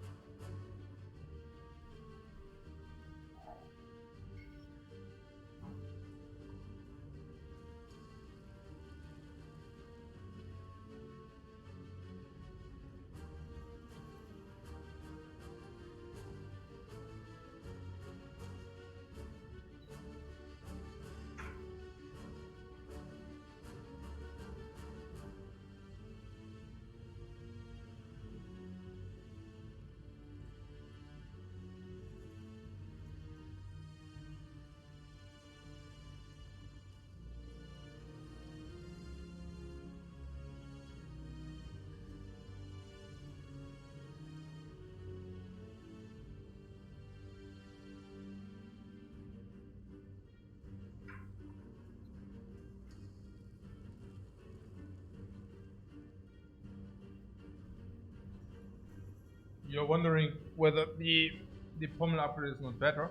You're wondering whether we the pommel upgrade is not better.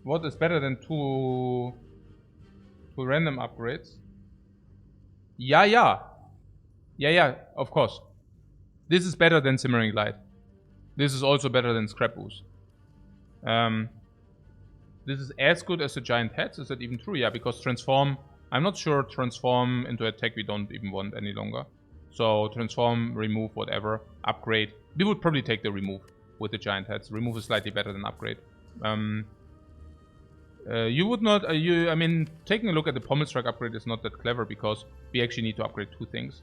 What is better than two random upgrades? Yeah, of course. This is better than Simmering Light. This is also better than Scrap Ooze. This is as good as the Giant Heads. Is that even true? Yeah, because Transform... I'm not sure Transform into Attack we don't even want any longer. So Transform, Remove, whatever. Upgrade. We would probably take the Remove with the Giant Heads. Remove is slightly better than Upgrade. You would not... I mean, taking a look at the Pommel Strike upgrade is not that clever because we actually need to upgrade 2 things.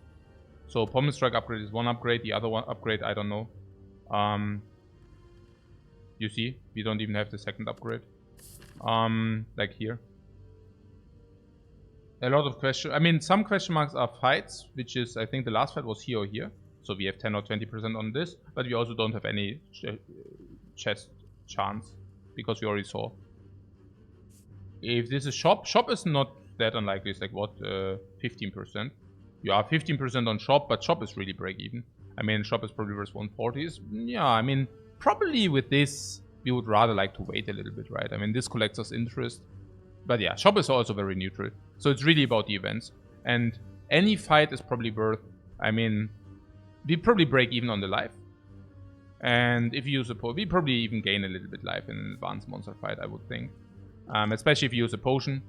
So Pommel Strike upgrade is one upgrade. The other one upgrade, I don't know. You see, we don't even have the second upgrade. Like here. A lot of question. I mean, some question marks are fights, which is, I think the last fight was here or here. So we have 10 or 20% on this, but we also don't have any chest chance because we already saw. If this is shop is not that unlikely. It's like what, 15%. You are 15% on shop, but shop is really break even. I mean, shop is probably worth 140. Yeah, I mean, probably with this, we would rather like to wait a little bit, right? I mean, this collects us interest. But yeah, shop is also very neutral. So it's really about the events. And any fight is probably worth... I mean, we probably break even on the life. And if you use a potion, we probably even gain a little bit life in an advanced monster fight, I would think. Especially if you use a potion.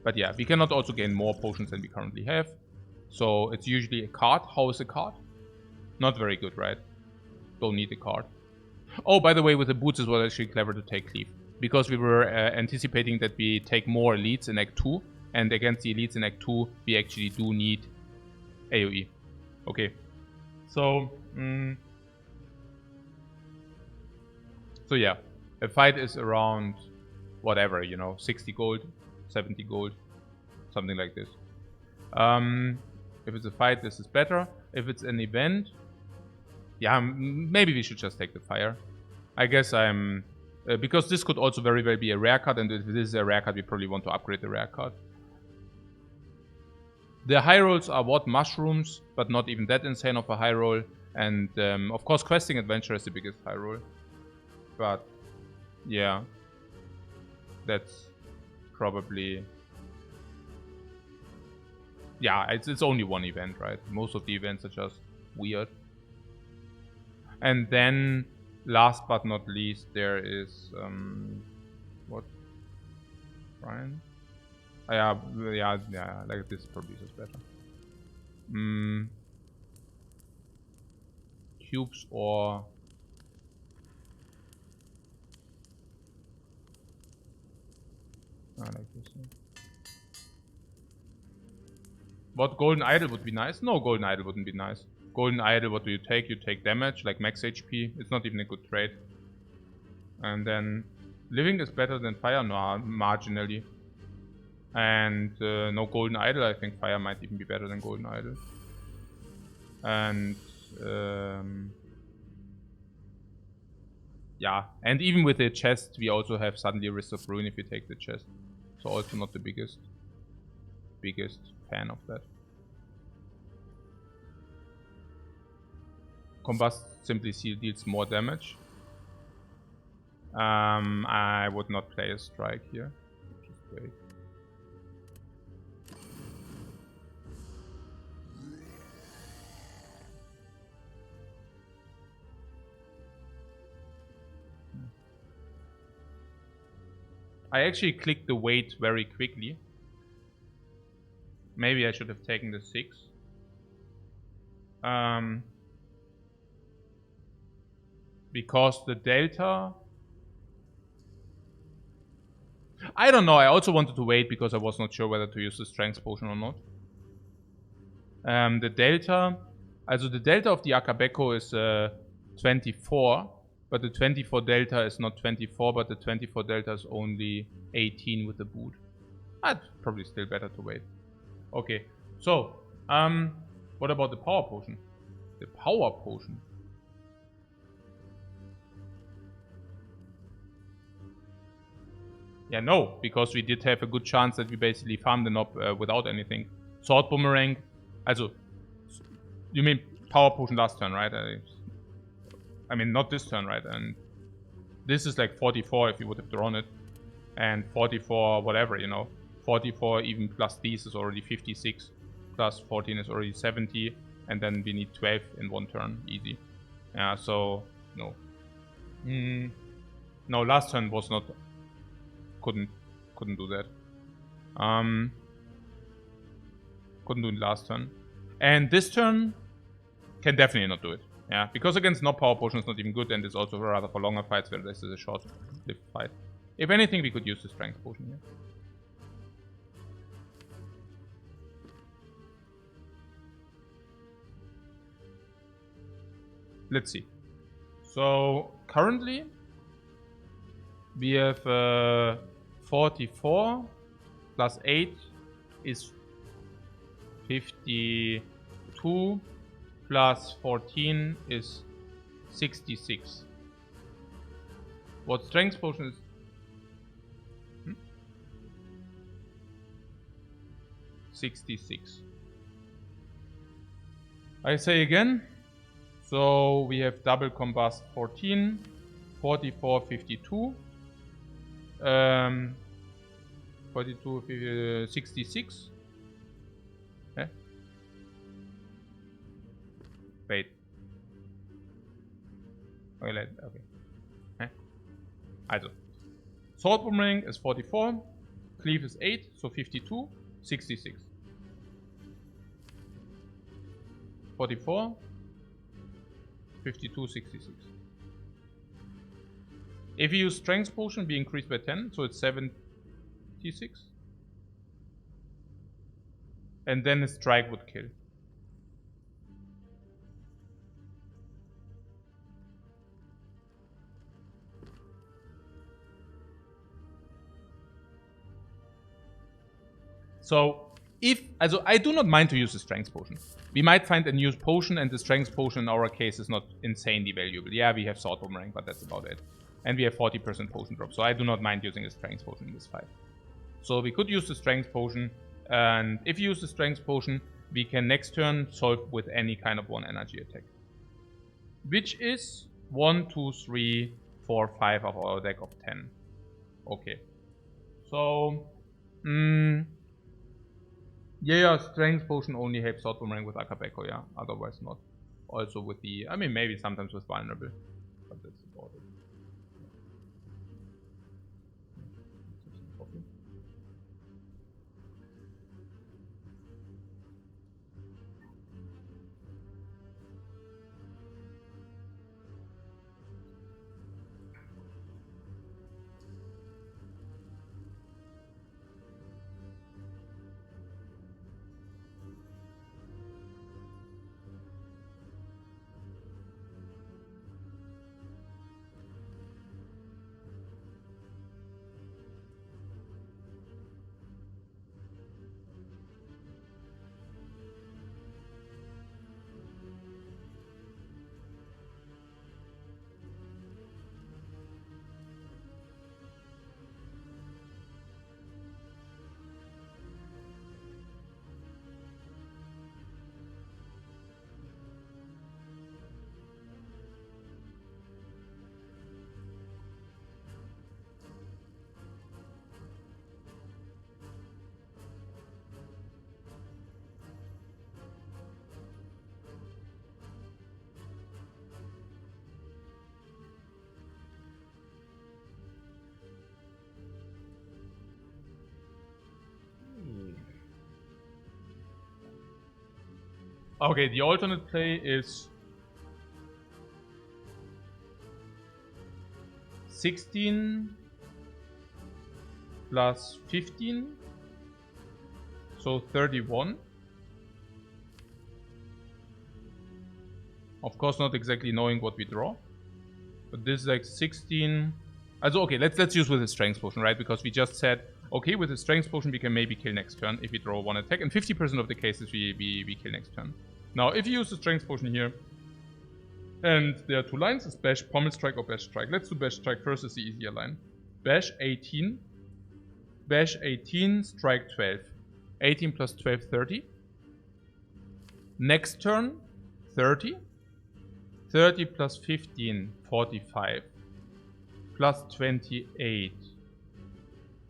But yeah, we cannot also gain more potions than we currently have. So it's usually a card. How is a card? Not very good, right? Don't need a card. Oh, by the way, with the boots it was actually clever to take Cleave. Because we were anticipating that we take more elites in Act 2. And against the elites in Act 2, we actually do need AoE. Okay. So, so yeah. A fight is around whatever, you know, 60 gold, 70 gold. Something like this. If it's a fight, this is better. If it's an event, yeah, maybe we should just take the fire. I guess I'm... because this could also very well be a rare card, and if this is a rare card, we probably want to upgrade the rare card. The high rolls are what? Mushrooms, but not even that insane of a high roll. And of course, Questing Adventure is the biggest high roll. But yeah, that's probably... yeah, it's only one event, right? Most of the events are just weird. And then, last but not least, there is... what? Brian? Yeah, like this probably is better. Cubes or... I like this one. What, Golden Idol would be nice? No, Golden Idol wouldn't be nice. Golden Idol, what do you take? You take damage, like max HP. It's not even a good trade. And then... Living is better than Fire? No, marginally. And no Golden Idol. I think Fire might even be better than Golden Idol. And... yeah, and even with the chest, we also have suddenly Wrist of Ruin if you take the chest. So also not the biggest fan of that. Combust simply deals more damage. I would not play a strike here. Just wait. I actually clicked the wait very quickly. Maybe I should have taken the 6. Because the delta... I don't know, I also wanted to wait because I was not sure whether to use the strength potion or not. The delta... Also the delta of the Akabeko is 24. But the 24 delta is not 24, but the 24 delta is only 18 with the boot. That's probably still better to wait. Okay, so, what about the power potion? The power potion. Yeah, no, because we did have a good chance that we basically farmed the knob without anything. Sword Boomerang, also, You mean power potion last turn, right? I mean, not this turn, right? And this is like 44 if you would have drawn it. And 44 whatever, you know. 44 even plus these is already 56. Plus 14 is already 70. And then we need 12 in one turn. Easy. Yeah, so... No. No, last turn was not... Couldn't do that. Couldn't do it last turn. And this turn... Can definitely not do it. Yeah, because against no power potion is not even good, and it's also rather for longer fights where this is a short-lived fight. If anything, we could use the strength potion here. Let's see. So currently we have 44 plus 8 is 52. Plus 14 is 66. What strength potion is? 66. I say again. So we have double combust 14, 44, 52. 42, 66. Wait. Okay. Also. Sword Boomerang is 44. Cleave is 8, so 52. 66. 44. 52, 66. If you use Strength Potion, we increase by 10, so it's 76. And then a strike would kill. So, I do not mind to use the Strength Potion. We might find a new potion, and the Strength Potion in our case is not insanely valuable. Yeah, we have Sword Boomerang, but that's about it. And we have 40% potion drop, so I do not mind using a Strength Potion in this fight. So we could use the Strength Potion, and if you use the Strength Potion, we can next turn solve with any kind of 1 energy attack. Which is 1, 2, 3, 4, 5 of our deck of 10. Okay. So... Yeah, Strength Potion only helps Sword Boomerang with Akabeko, yeah. Otherwise not. Also with the... I mean, maybe sometimes with Vulnerable. But that's about it. Okay, the alternate play is 16 plus 15, so 31. Of course, not exactly knowing what we draw, but this is like 16. Also, okay, let's use with the Strength Potion, right? Because we just said, okay, with the Strength Potion we can maybe kill next turn if we draw 1 attack, and 50% of the cases we kill next turn. Now, if you use the Strength Potion here, and there are 2 lines, it's Bash, Pommel Strike, or Bash Strike. Let's do Bash Strike first, it's the easier line. Bash 18, Bash 18, Strike 12. 18 plus 12, 30. Next turn, 30. 30 plus 15, 45. Plus 28.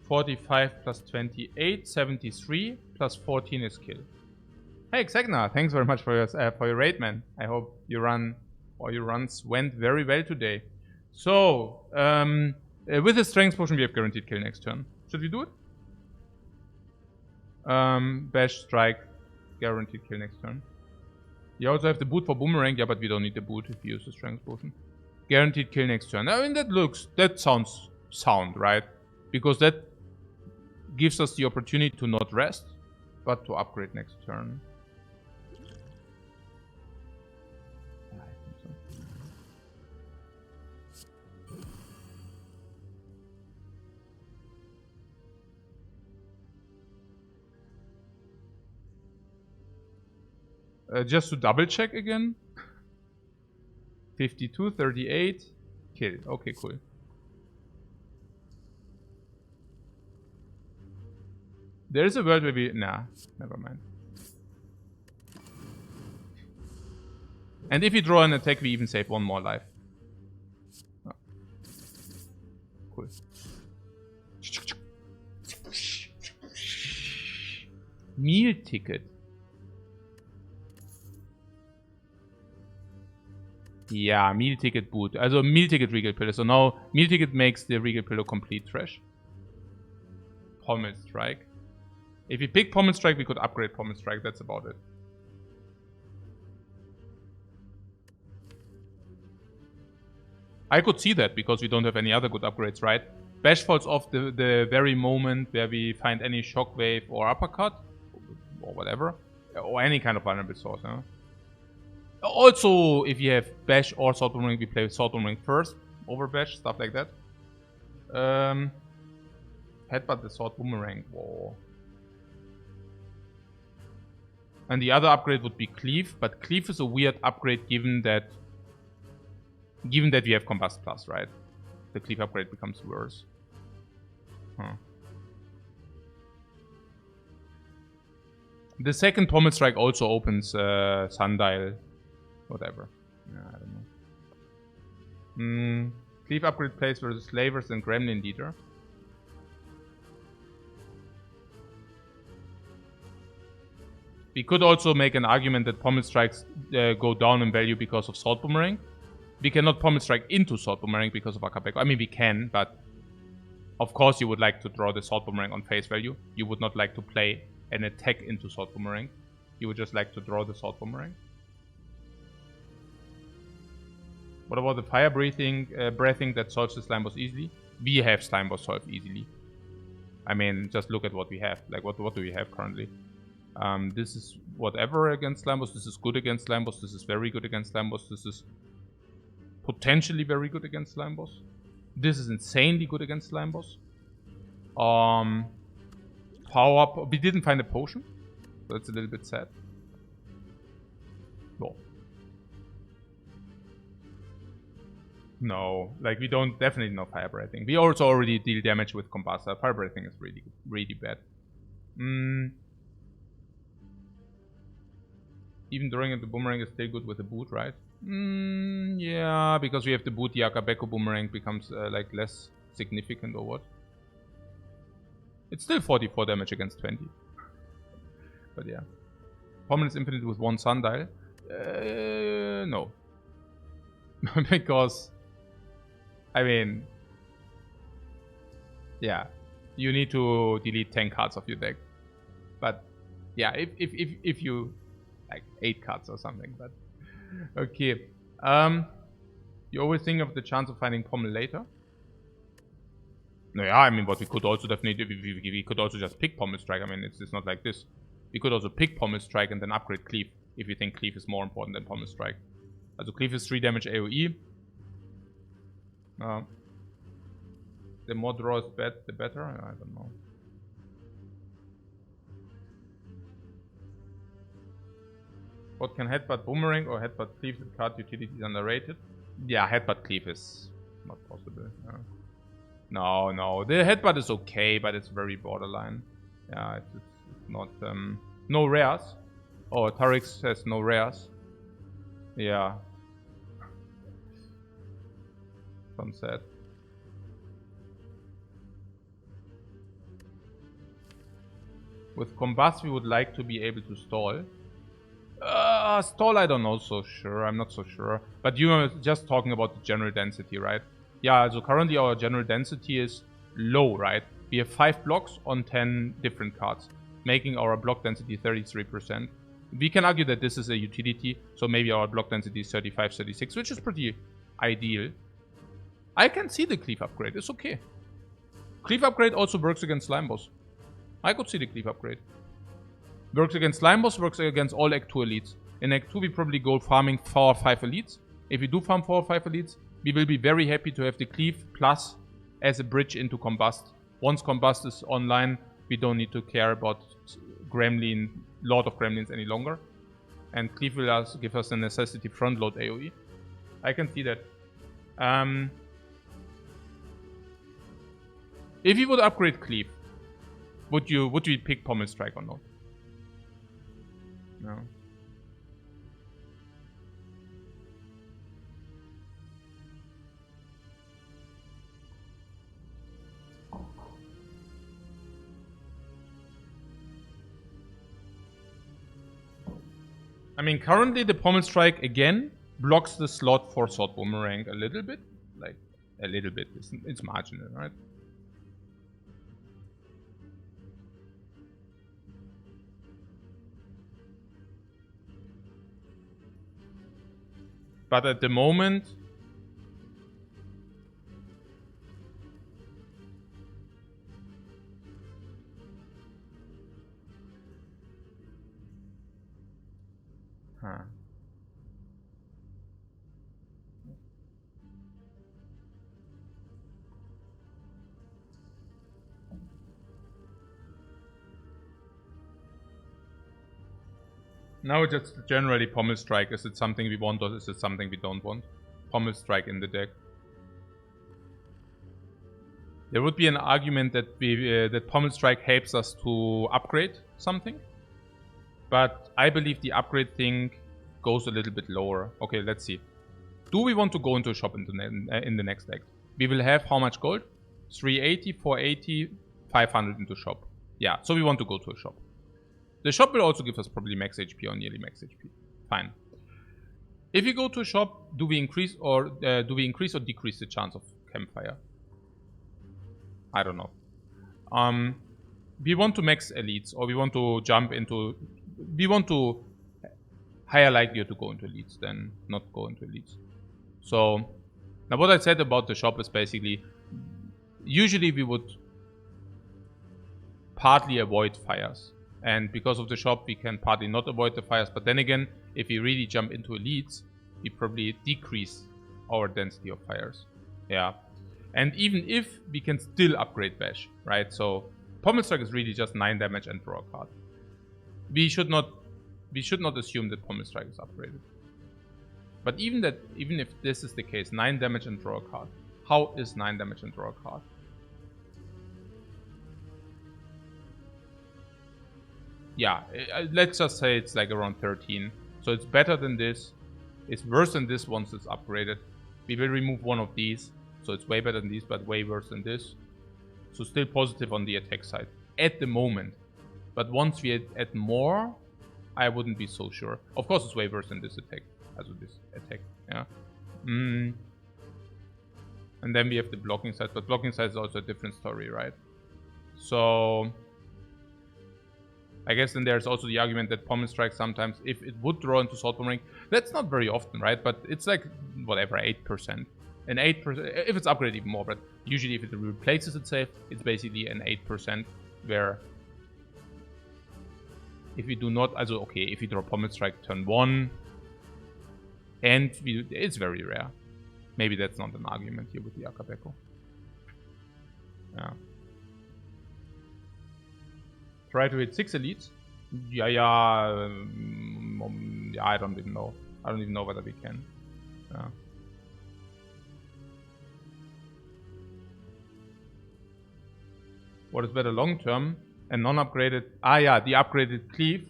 45 plus 28, 73. Plus 14 is kill. Hey, Xegna, thanks very much for your raid, man. I hope your runs went very well today. So, with the strength potion, we have guaranteed kill next turn. Should we do it? Bash, strike, guaranteed kill next turn. You also have the boot for boomerang, yeah, but we don't need the boot if you use the strength potion. Guaranteed kill next turn. I mean, that sounds sound, right? Because that gives us the opportunity to not rest, but to upgrade next turn. Just to double check again. 52, 38, kill. Okay, cool. There is a world where we... Nah, never mind. And if we draw an attack, we even save one more life. Oh. Cool. Meal ticket. Yeah, meal ticket boot. Also meal ticket regal pillar. So now meal ticket makes the regal pillar complete trash. Pommel strike. If we pick pommel strike, we could upgrade pommel strike. That's about it. I could see that because we don't have any other good upgrades, right? Bash falls off the very moment where we find any shockwave or uppercut or whatever, or any kind of vulnerable source. Huh? Also, if you have Bash or Sword Boomerang, we play Sword Boomerang first over Bash, stuff like that. Headbutt the Sword Boomerang. Whoa. And the other upgrade would be Cleave, but Cleave is a weird upgrade given that we have Combust Plus, right? The Cleave upgrade becomes worse. Huh. The second Pommel Strike also opens Sundial. Whatever. Yeah, I don't know. Cleave upgrade plays versus Slavers and Gremlin Leader. We could also make an argument that Pommel Strikes go down in value because of Sword Boomerang. We cannot Pommel Strike into Sword Boomerang because of Akabeko. I mean, we can, but of course you would like to draw the Sword Boomerang on face value. You would not like to play an attack into Sword Boomerang. You would just like to draw the Sword Boomerang. What about the fire breathing that solves the slime boss easily? We have slime boss solve easily. I mean, just look at what we have. Like, what do we have currently? This is whatever against slime boss. This is good against slime boss. This is very good against slime boss. This is potentially very good against slime boss. This is insanely good against slime boss. Power up. We didn't find a potion. So that's a little bit sad. No. No, like we don't definitely know fire breathing. We also already deal damage with Combustor. Fire breathing is really bad. Even throwing at the boomerang is still good with the boot, right? Yeah, because we have the boot, the Akabeko boomerang becomes like less significant or what? It's still 44 damage against 20. But yeah. Pommel is infinite with one sundial. No. Because I mean, yeah, you need to delete 10 cards of your deck. But yeah, if you like 8 cards or something. But okay, you always think of the chance of finding Pommel later. No, yeah, I mean, but we could also definitely we could also just pick Pommel Strike. I mean, it's not like this. We could also pick Pommel Strike and then upgrade Cleave if you think Cleave is more important than Pommel Strike. Also Cleave is 3 damage AoE. The more draws the better. I don't know. What can Headbutt Boomerang or Headbutt Cleave with card utility is underrated? Yeah, Headbutt Cleave is not possible. No. The Headbutt is okay, but it's very borderline. Yeah, it's not... no rares. Oh, Tarix has no rares. Yeah. Sunset. With Combust, we would like to be able to stall. Stall, I don't know so sure. I'm not so sure. But you are just talking about the general density, right? Yeah, so currently our general density is low, right? We have 5 blocks on 10 different cards, making our block density 33%. We can argue that this is a utility, so maybe our block density is 35, 36, which is pretty ideal. I can see the cleave upgrade. It's okay. Cleave upgrade also works against Slime Boss. I could see the cleave upgrade. Works against Slime Boss, works against all Act 2 elites. In Act 2 we probably go farming 4 or 5 elites. If we do farm 4 or 5 elites, we will be very happy to have the cleave plus as a bridge into Combust. Once Combust is online, we don't need to care about Gremlin, Lord of Gremlins any longer. And cleave will give us a necessity front load AoE. I can see that. If you would upgrade cleave, would you pick Pommel Strike or not? No. I mean, currently the Pommel Strike again blocks the slot for Sword Boomerang a little bit. Like, a little bit. It's marginal, right? But at the moment... Huh. Now just generally Pommel Strike. Is it something we want or is it something we don't want? Pommel Strike in the deck. There would be an argument that that Pommel Strike helps us to upgrade something. But I believe the upgrade thing goes a little bit lower. Okay, let's see. Do we want to go into a shop in the next act? We will have how much gold? 380, 480, 500 into shop. Yeah, so we want to go to a shop. The shop will also give us probably max HP or nearly max HP. Fine. If we go to a shop, do we increase or decrease the chance of campfire? I don't know. We want to max elites, or we want to jump into... We want to higher likelihood to go into elites than not go into elites. So, now what I said about the shop is basically... Usually we would partly avoid fires. And because of the shop, we can partly not avoid the fires. But then again, if we really jump into elites, we probably decrease our density of fires. Yeah. And even if, we can still upgrade Bash, right? So, Pommel Strike is really just 9 damage and draw a card. We should not assume that Pommel Strike is upgraded. But even if this is the case, 9 damage and draw a card. How is 9 damage and draw a card? Yeah, let's just say it's like around 13. So it's better than this. It's worse than this once it's upgraded. We will remove one of these. So it's way better than these, but way worse than this. So still positive on the attack side. At the moment. But once we add more, I wouldn't be so sure. Of course it's way worse than this attack. Also this attack, yeah. And then we have the blocking side. But blocking side is also a different story, right? So... I guess then there's also the argument that Pommel Strike sometimes, if it would draw into Sword Boomerang, that's not very often, right? But it's like, whatever, 8%. An 8%, if it's upgraded even more, but usually if it replaces itself, it's basically an 8%, where if we do not, also okay, if we draw Pommel Strike turn 1, and it's very rare. Maybe that's not an argument here with the Akabeko. Yeah. Try to hit 6 elites. Yeah, I don't even know. I don't even know whether we can. Yeah. What is better long term? A non-upgraded... Ah, yeah, the upgraded cleave.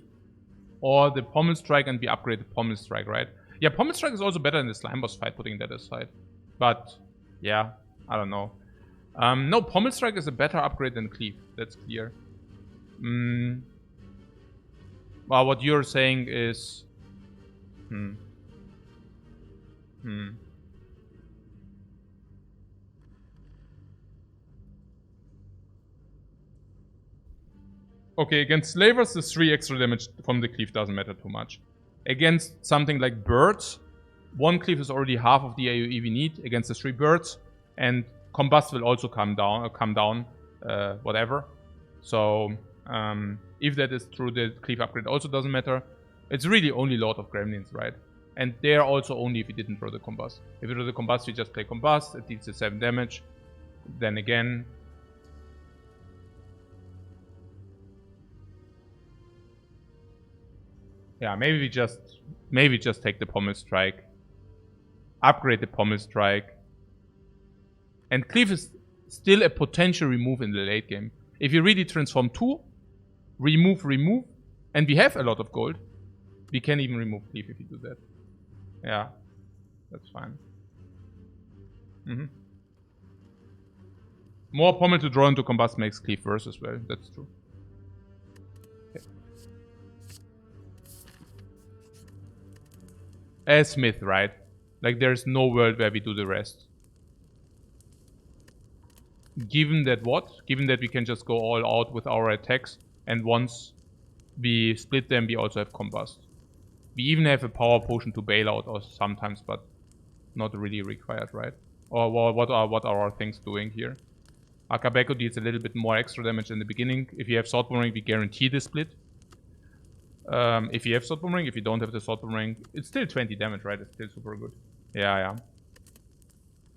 Or the Pommel Strike and the upgraded Pommel Strike, right? Yeah, Pommel Strike is also better in the Slime Boss fight, putting that aside. But, yeah, I don't know. No, Pommel Strike is a better upgrade than Cleave. That's clear. Well, what you're saying is... Okay, against Slavers, the 3 extra damage from the Cleave doesn't matter too much. Against something like Birds, 1 Cleave is already half of the AoE we need against the 3 Birds. And Combust will also come down, whatever. So, if that is true, the Cleave upgrade also doesn't matter. It's really only Lord of Gremlins, right? And they're also only if you didn't throw the Combust. If you throw the Combust, you just play Combust, it deals the 7 damage. Then again... Yeah, maybe we just take the Pommel Strike. Upgrade the Pommel Strike. And Cleave is still a potential remove in the late game. If you really transform 2, remove, and we have a lot of gold, we can even remove Cleave if you do that. Yeah, that's fine. More Pommel to draw into Combust makes Cleave worse as well, that's true. Okay. As Smith, right? Like there's no world where we do the rest. Given that what? Given that we can just go all out with our attacks, and once we split them, we also have Combust. We even have a power potion to bail out or sometimes, but not really required, right? Or what are our things doing here? Akabeko deals a little bit more extra damage in the beginning. If you have Sword Boomerang, we guarantee the split. If you have Sword Boomerang, if you don't have the Sword Boomerang, it's still 20 damage, right? It's still super good. Yeah.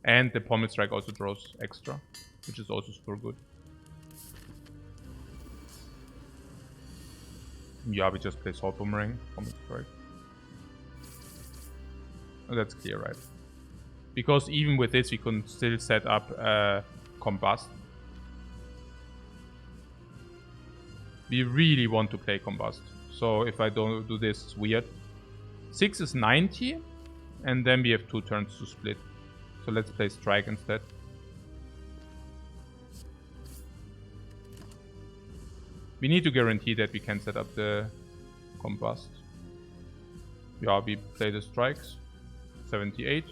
And the Pommel Strike also draws extra, which is also super good. Yeah, we just play Sword Boomerang, Pommel Strike. Oh, that's clear, right? Because even with this, we can still set up Combust. We really want to play Combust. So if I don't do this, it's weird. 6 is 90, and then we have 2 turns to split. So let's play Strike instead. We need to guarantee that we can set up the Combust. Yeah, we play the Strikes. 78.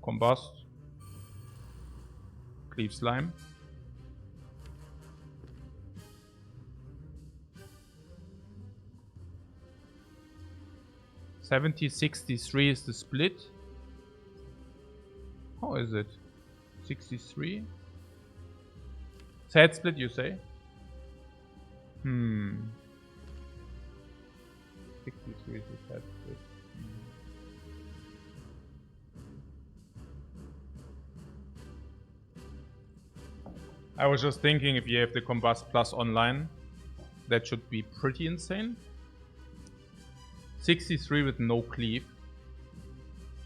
Combust. Cleave Slime. $70.63 is the split. How is it? 63? Sad split, you say? 63 is the sad split. I was just thinking if you have the Combust Plus online, that should be pretty insane. 63 with no cleave.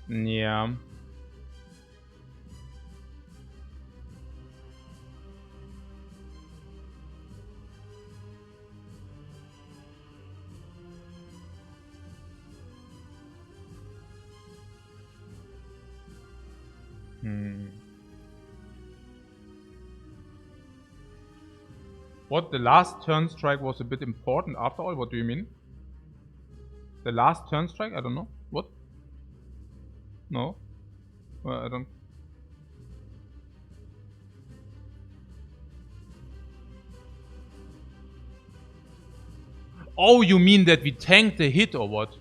Yeah. What? The last turn strike was a bit important after all? What do you mean? The last turn strike? I don't know. What? No. Well, I don't... Oh, you mean that we tanked the hit or what?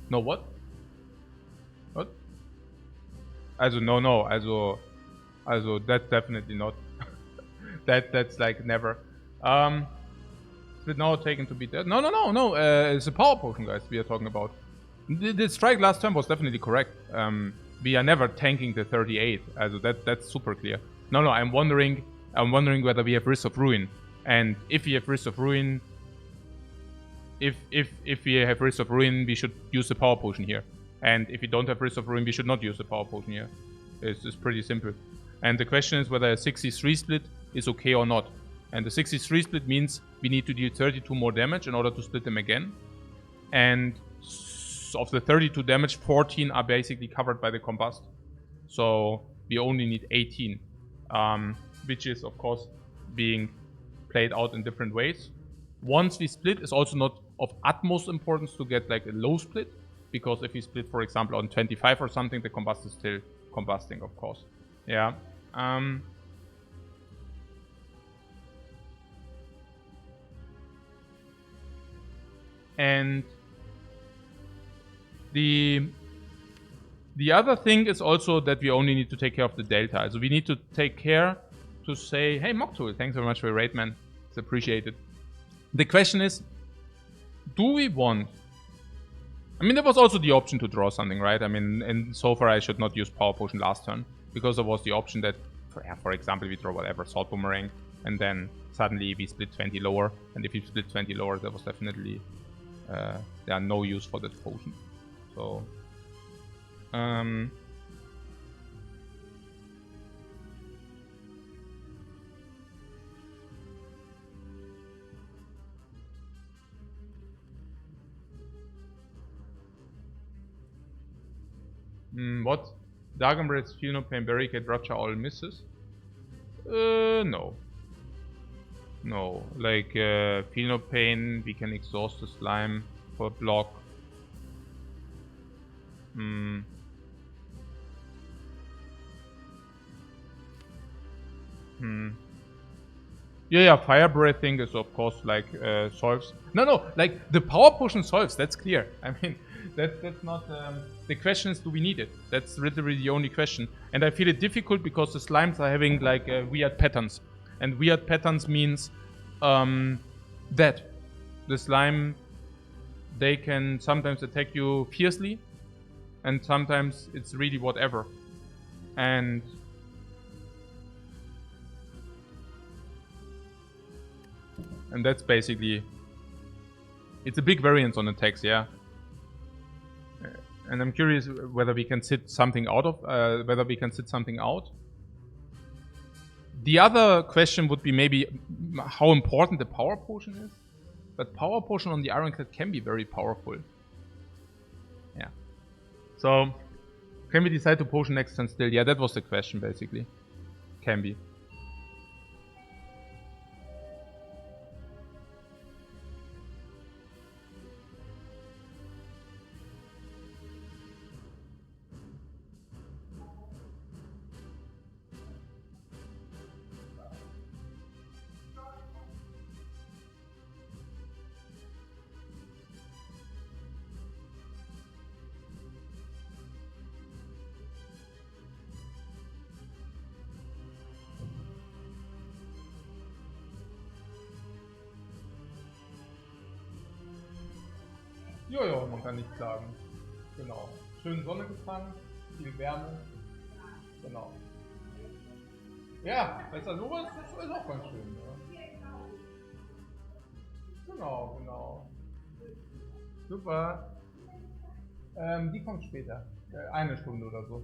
No, what? What? Also, no. Also, that's definitely not. That's like never. Is it now taken to beat that? No. It's a power potion, guys, we are talking about. The strike last turn was definitely correct. We are never tanking the 38. Also that's super clear. No, I'm wondering whether we have Wrist of Ruin. And if we have Wrist of Ruin, if we have Wrist of Ruin, we should use the power potion here. And if we don't have Wrist of Ruin, we should not use the power potion here. It's pretty simple. And the question is whether a 63 split is okay or not. And the 63 split means we need to deal 32 more damage in order to split them again. And of the 32 damage, 14 are basically covered by the combust. So we only need 18, which is of course being played out in different ways. Once we split, is also not of utmost importance to get like a low split, because if we split, for example, on 25 or something, the combust is still combusting, of course. Yeah. And the other thing is also that we only need to take care of the delta. So we need to take care to say, hey, Mocktool, thanks very much for your raid, man. It's appreciated. The question is, do we want... I mean, there was also the option to draw something, right? I mean, and so far I should not use Power Potion last turn, because there was the option that, for example, we draw whatever, Salt Boomerang, and then suddenly we split 20 lower, and if we split 20 lower, there was definitely... there are no use for that potion. So... what? Dark Embrace, Feel No Pain, Barricade, Rupture, all misses? No. No. Like, Feel No Pain, we can exhaust the slime for block. Yeah, Fire Breathing is of course like solves. No, like the Power Potion solves, that's clear. I mean, that's not... the question is, do we need it? That's literally the only question. And I feel it difficult because the slimes are having like weird patterns. And weird patterns means that the slime, they can sometimes attack you fiercely, and sometimes it's really whatever. And that's basically... it's a big variance on attacks, yeah. And I'm curious whether we can sit something out of... whether we can sit something out. The other question would be maybe how important the Power Potion is. But Power Potion on the Ironclad can be very powerful. Yeah. So, can we decide to potion next turn still? Yeah, that was the question basically. Can be. Jojo, man kann nicht sagen. Genau. Schön Sonne gefangen, viel Wärme. Genau. Ja, weißt du, sowas ist auch ganz schön. Ja. Genau. Super. Die kommt später. Eine Stunde oder so.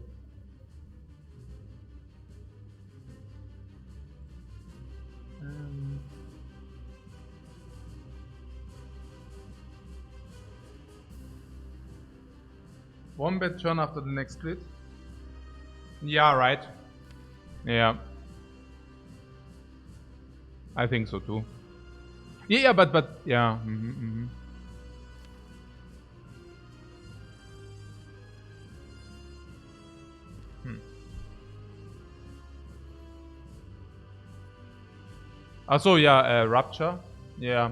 One bad turn after the next split. Yeah, right. Yeah. I think so too. Yeah, but yeah. Also, yeah, Rupture. Yeah.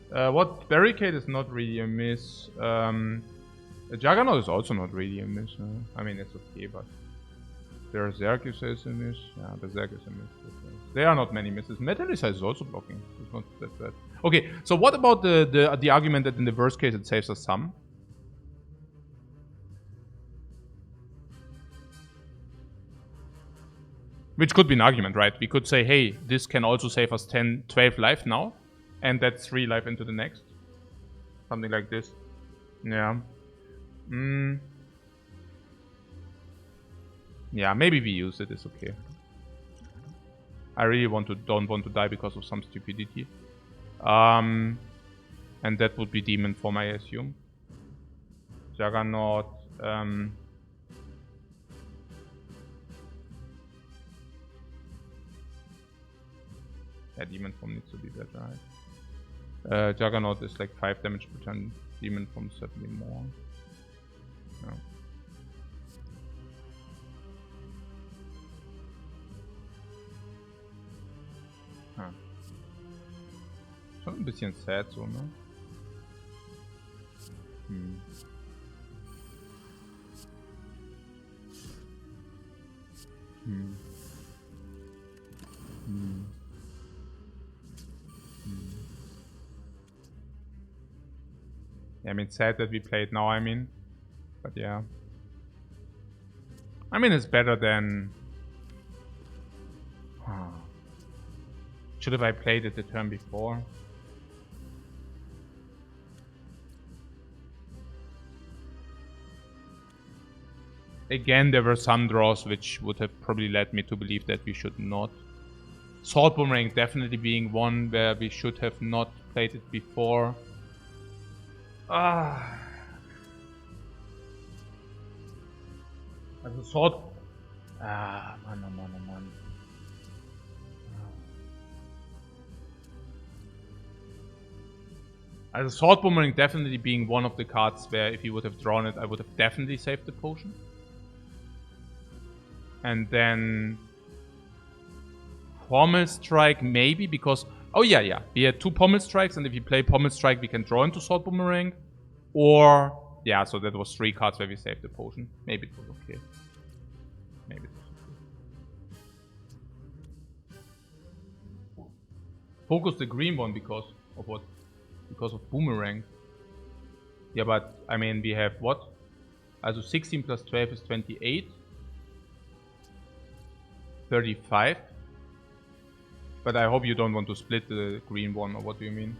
What Barricade is not really a miss. Juggernaut is also not really a miss. I mean, it's okay, but Berserk is a miss. Yeah, Berserk is a miss. There are not many misses. Metallicize is also blocking. It's not that bad. Okay, so what about the argument that in the worst case it saves us some? Which could be an argument, right? We could say, hey, this can also save us 10, 12 life now. And that's 3 life into the next. Something like this. Yeah. Yeah, maybe we use it. It's okay. I really don't want to die because of some stupidity. And that would be Demon Form, I assume. Juggernaut. Yeah, Demon Form needs to be better, right? Juggernaut is like 5 damage per turn. Demon Form certainly more. No. Huh. Schon ein bisschen sad so, ne? Hm. Hm. Hm. Yeah, I mean, sad that we played now, I mean. But yeah. I mean, it's better than... Should have I played it the turn before? Again, there were some draws which would have probably led me to believe that we should not. Sword Boomerang definitely being one where we should have not played it before. Also Sword... Mann, oh Mann, oh Mann. Also Sword Boomerang definitely being one of the cards where if he would have drawn it, I would have definitely saved the potion. And then... Pommel Strike maybe, because... Oh yeah. We had 2 Pommel Strikes, and if you play Pommel Strike, we can draw into Sword Boomerang. Or... Yeah, so that was 3 cards where we saved the potion. Maybe it was okay. Maybe it was okay. Focus the green one because of what? Because of Boomerang. Yeah, but I mean, we have what? Also 16 plus 12 is 28. 35. But I hope you don't want to split the green one, or what do you mean?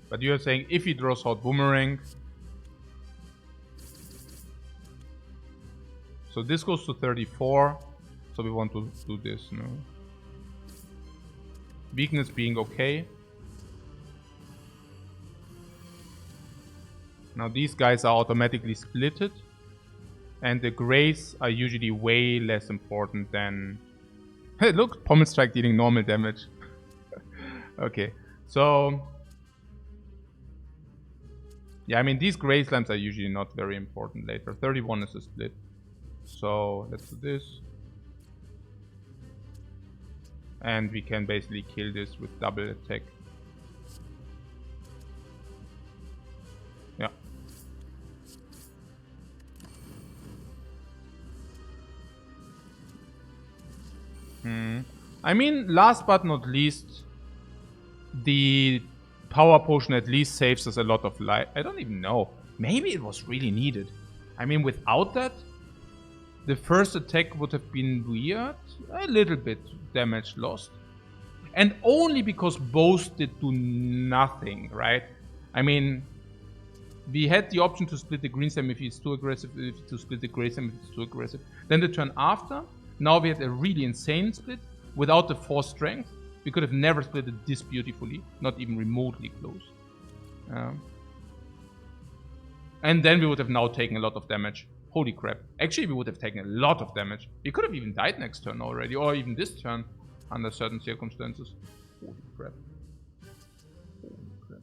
But you are saying if he draws out Boomerang... So this goes to 34, so we want to do this, no? Weakness being okay. Now these guys are automatically splitted. And the grays are usually way less important than... Hey, look! Pommel Strike dealing normal damage. Okay, so... Yeah, I mean, these gray slimes are usually not very important later. 31 is a split. So, let's do this. And we can basically kill this with double attack. Yeah. I mean, last but not least, the power potion at least saves us a lot of life. I don't even know. Maybe it was really needed. I mean, without that, the first attack would have been weird. A little bit damage lost. And only because both did do nothing, right? I mean, we had the option to split the green slime if it's too aggressive, to split the gray slime if it's too aggressive. Then the turn after, now we had a really insane split without the 4 strength. We could have never split it this beautifully, not even remotely close. And then we would have now taken a lot of damage. Holy crap. Actually, we would have taken a lot of damage. We could have even died next turn already, or even this turn, under certain circumstances. Holy crap. Holy crap.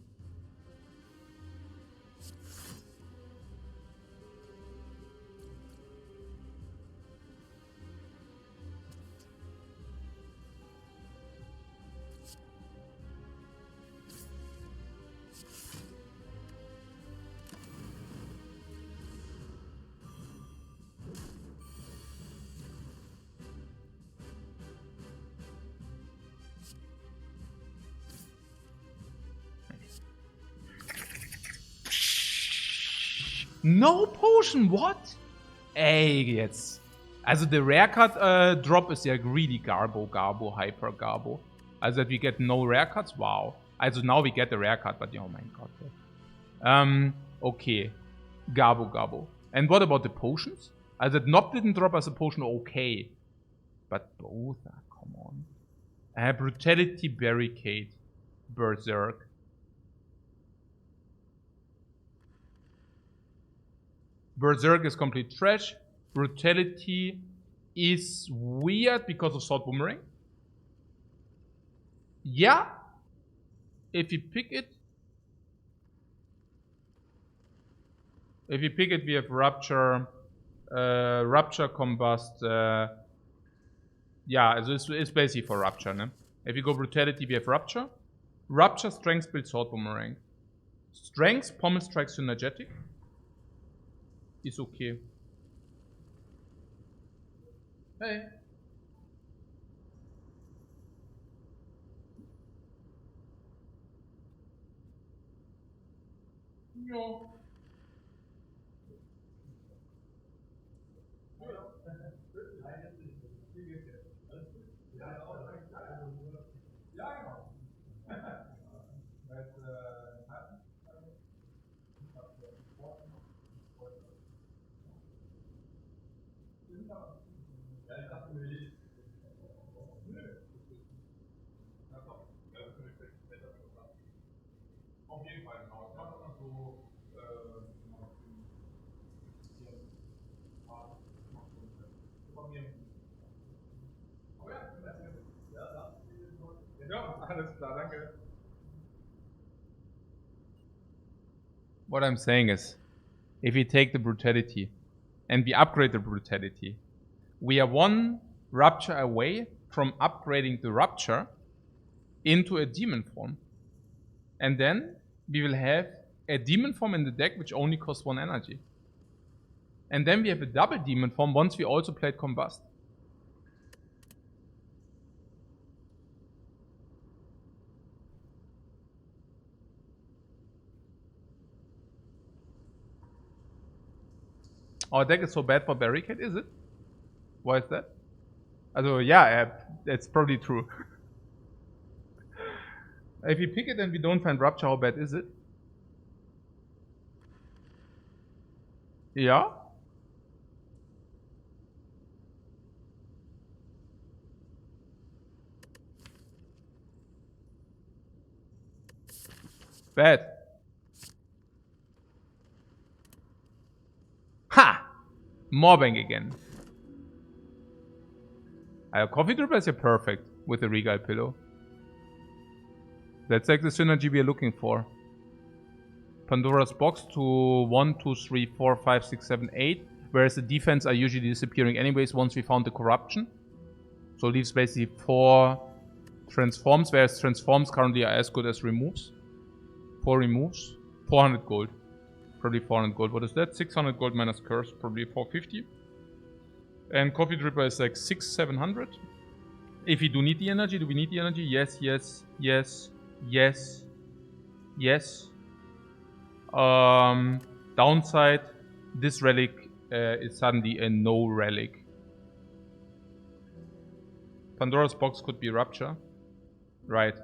No potion, what? Ey, jetzt. Also the rare card drop is ja greedy Garbo, Hyper Garbo. Also that we get no rare cards, wow. Also now we get the rare card, but oh my god. Okay. Garbo. And what about the potions? Also that Nob didn't drop as a potion, okay. But both, come on. Brutality, Barricade, Berserk. Berserk is complete trash. Brutality is weird because of Sword Boomerang. Yeah. If you pick it. We have Rupture. Rupture, Combust. Yeah, it's basically for Rupture, ne? If you go Brutality, we have Rupture. Rupture, Strength, build Sword Boomerang. Strength, Pommel Strike, Synergetic. Is okay. Hey. No. What I'm saying is, if we take the Brutality and we upgrade the Brutality, we are one Rupture away from upgrading the Rupture into a Demon form. And then we will have a Demon form in the deck which only costs 1 energy. And then we have a double Demon form once we also played Combust. Our deck is so bad for Barricade, is it? Why is that? Also, yeah, that's probably true. If we pick it and we don't find Rupture, how bad is it? Yeah? Bad. Ha! Mobbing again. Coffee Dripper is perfect with the Regal Pillow. That's like the synergy we are looking for. Pandora's Box to 1, 2, 3, 4, 5, 6, 7, 8. Whereas the defense are usually disappearing anyways once we found the corruption. So leaves basically 4 transforms, whereas transforms currently are as good as removes. 4 removes. 400 gold. Probably 400 gold. What is that? 600 gold minus curse. Probably 450. And Coffee Dripper is like 600, 700. If we do need the energy, do we need the energy? Yes, yes, yes, yes, yes. Downside, this relic is suddenly a no relic. Pandora's Box could be Rupture. Right.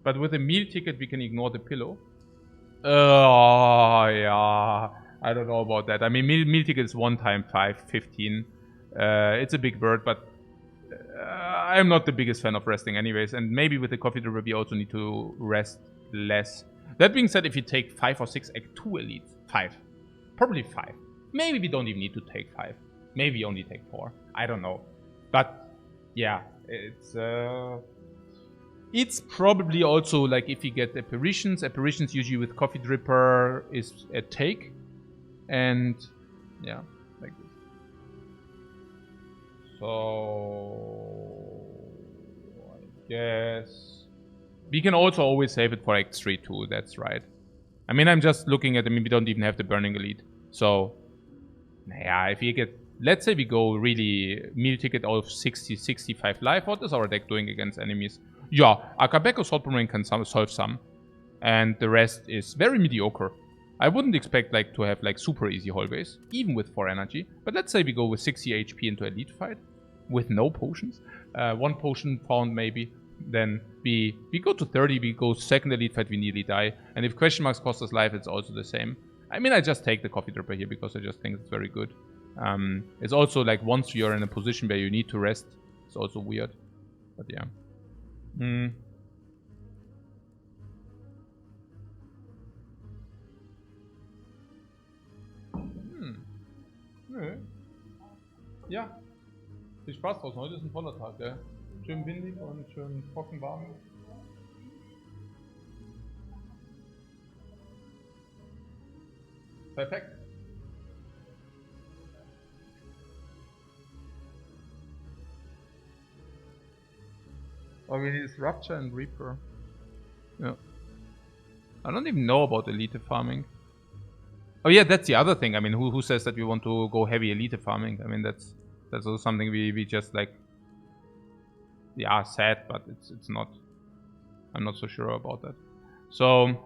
But with a meal ticket, we can ignore the pillow. Oh, yeah. I don't know about that. I mean, meal ticket is 1 time 5, 15. It's a big bird, but I'm not the biggest fan of resting anyways. And maybe with the Coffee Dripper, we also need to rest less. That being said, if you take 5 or 6 Act 2 elites, 5. Probably 5. Maybe we don't even need to take 5. Maybe only take 4. I don't know. But, yeah, it's probably also like if you get apparitions. Apparitions usually with Coffee Dripper is a take. And yeah, like this. So I guess we can also always save it for Act 3 too, that's right. I mean, I'm just looking at, I mean, we don't even have the Burning Elite. So, yeah, if you get, let's say we go really meal ticket out of 60, 65 life, what is our deck doing against enemies? Yeah, Akabeko Sword Boomerang can solve some. And the rest is very mediocre. I wouldn't expect like to have like super easy hallways, even with 4 energy. But let's say we go with 60 HP into elite fight with no potions. 1 potion found maybe. Then we go to 30, we go second elite fight, we nearly die. And if question marks cost us life, it's also the same. I mean, I just take the coffee dripper here because I just think it's very good. It's also like once you're in a position where you need to rest, it's also weird. But yeah. Nö. Ja. Viel Spaß draußen. Heute ist ein toller Tag, gell? Schön windig und schön trocken warm. Perfekt. All we need is Rupture and Reaper. Yeah. I don't even know about elite farming. Oh yeah, that's the other thing. I mean, who says that we want to go heavy elite farming? I mean, that's also something we just like. Yeah, sad, but it's not. I'm not so sure about that. So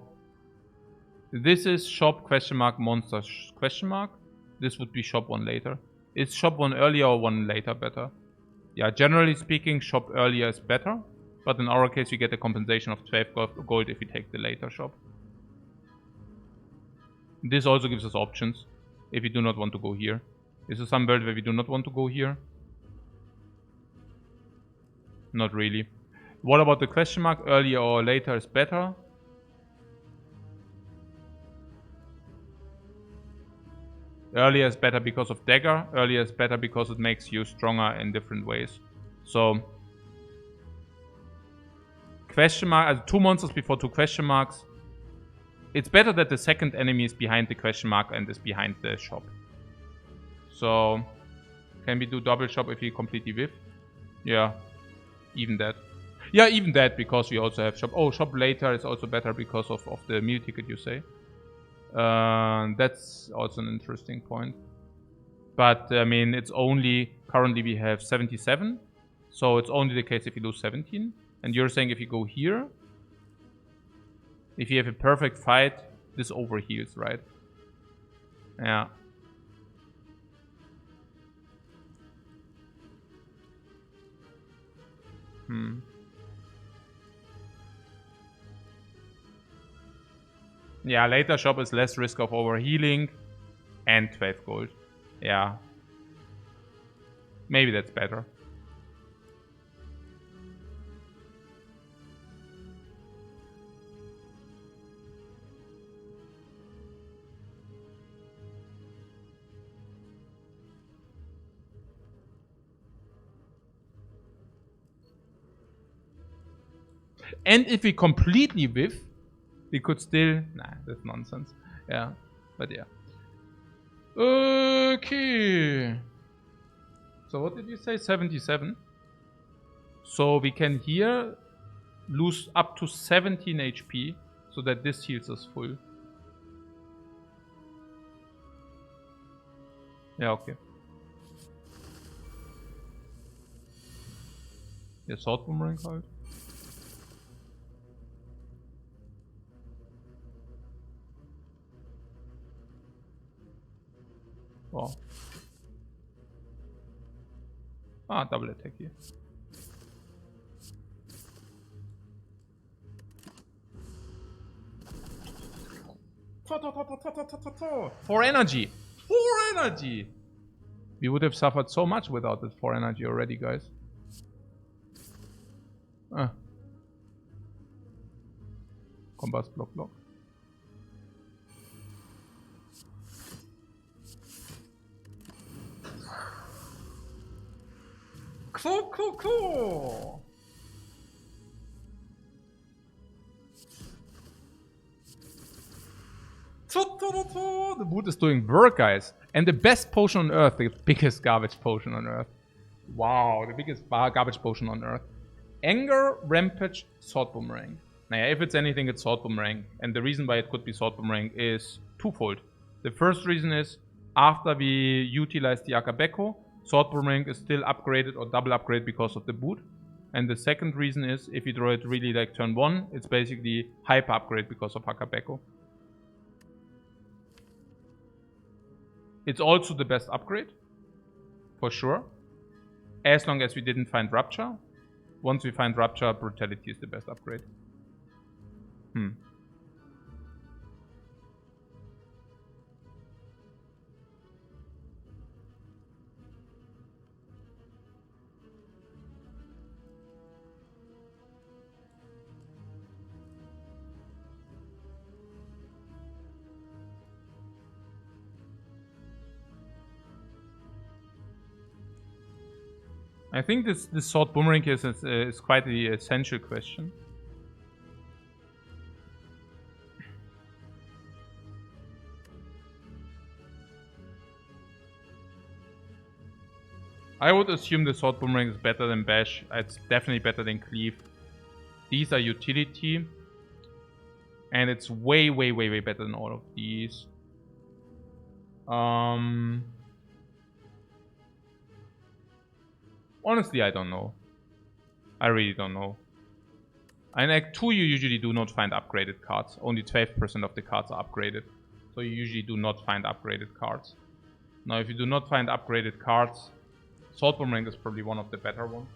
this is shop question mark monster question mark. This would be shop 1 later. Is shop 1 earlier or 1 later better? Yeah, generally speaking, shop earlier is better. But in our case, we get a compensation of 12 gold if we take the later shop. This also gives us options if we do not want to go here. Is there some world where we do not want to go here? Not really. What about the question mark? Earlier or later is better. Earlier is better because of dagger. Earlier is better because it makes you stronger in different ways. So question mark, 2 monsters before 2 question marks. It's better that the second enemy is behind the question mark and is behind the shop. So can we do double shop if we completely whiff? Yeah, even that. Yeah, even that, because we also have shop. Oh, shop later is also better because of the meal ticket, you say. That's also an interesting point. But I mean, it's only currently we have 77, so it's only the case if you lose 17. And you're saying if you go here, if you have a perfect fight, this overheals, right? Yeah. Yeah, later shop is less risk of overhealing and 12 gold. Yeah. Maybe that's better. And if we completely whiff, we could still... Nah, that's nonsense. Yeah, but yeah. Okay. So what did you say? 77? So we can here lose up to 17 HP, so that this heals us full. Yeah, okay. Yeah, sword boomerang halt. Oh. Ah, double attack here. For energy! 4 energy! We would have suffered so much without this 4 energy already, guys. Combust block. Cool. The boot is doing work, guys. And the best potion on Earth, the biggest garbage potion on Earth. Wow, the biggest garbage potion on Earth. Anger, Rampage, Sword Boomerang. Naja, if it's anything, it's Sword Boomerang. And the reason why it could be Sword Boomerang is twofold. The first reason is, after we utilize the Akabeko, Sword Boomerang is still upgraded or double upgrade because of the boot. And the second reason is, if you draw it really like turn 1, it's basically hyper upgrade because of Akabeko. It's also the best upgrade. For sure. As long as we didn't find Rupture. Once we find Rupture, Brutality is the best upgrade. I think this sword boomerang is quite the essential question. I would assume the sword boomerang is better than bash. It's definitely better than cleave. These are utility. And it's way better than all of these. Honestly, I don't know. I really don't know. In Act 2, you usually do not find upgraded cards. Only 12% of the cards are upgraded. So you usually do not find upgraded cards. Now, if you do not find upgraded cards, Sword Boomerang is probably one of the better ones.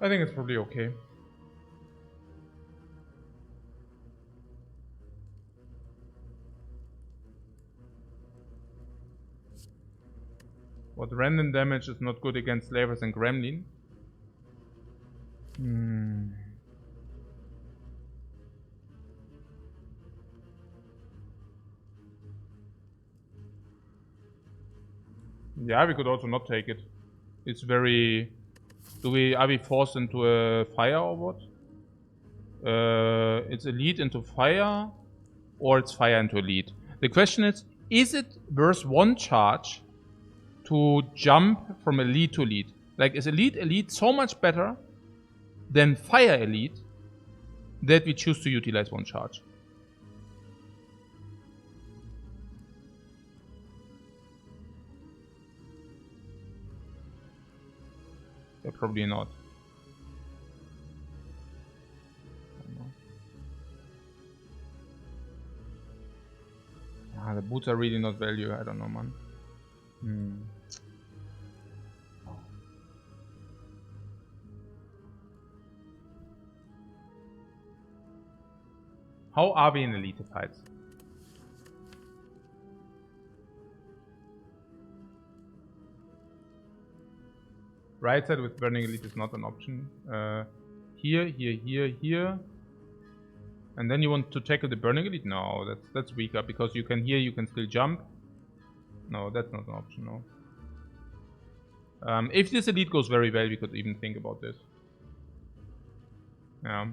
I think it's probably okay. What random damage is not good against Slavers and Gremlin? Yeah, we could also not take it. It's very... Are we forced into a fire or what? It's elite into fire, or it's fire into elite. The question is it worth one charge to jump from elite to elite? Like, is elite so much better than fire elite that we choose to utilize one charge? Yeah, probably not. The boots are really not value. I don't know, man. How are we in elite fights? Right side with burning elite is not an option. Here. And then you want to tackle the burning elite? No, that's weaker because you can still jump. No, that's not an option, no. If this elite goes very well, we could even think about this. Yeah.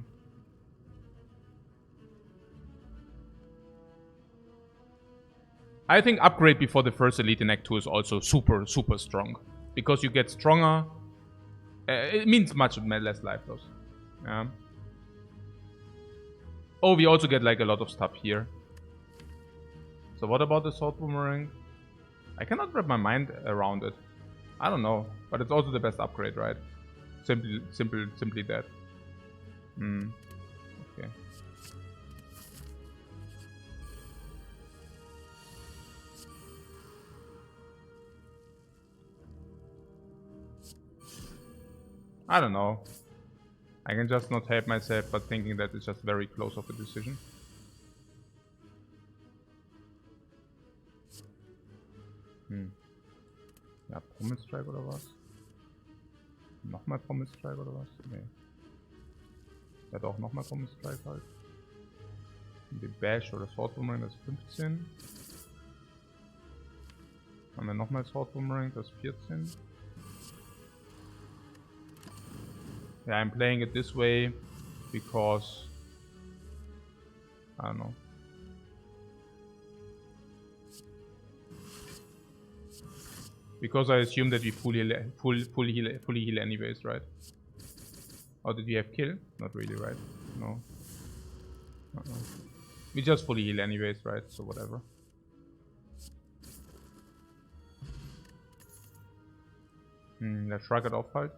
I think upgrade before the first elite in Act 2 is also super strong. Because you get stronger. It means much less life loss. Yeah. Oh, we also get like a lot of stuff here. So what about the sword boomerang? I cannot wrap my mind around it. I don't know, but it's also the best upgrade, right? Simply that. Okay. I don't know. I can just not help myself but thinking that it's just very close of a decision. Ja, Pommelstrike oder was? Nochmal Pommelstrike oder was? Nee. Der hat auch nochmal Combo Strike halt. Und die Bash oder Sword Boomerang, das ist 15. Haben wir nochmal Sword Boomerang, das ist 14. Yeah, I'm playing it this way because I don't know. Because I assume that we fully heal anyways, right? Or did we have kill? Not really, right? No. We just fully heal anyways, right? So whatever. Der Shrug it off halt.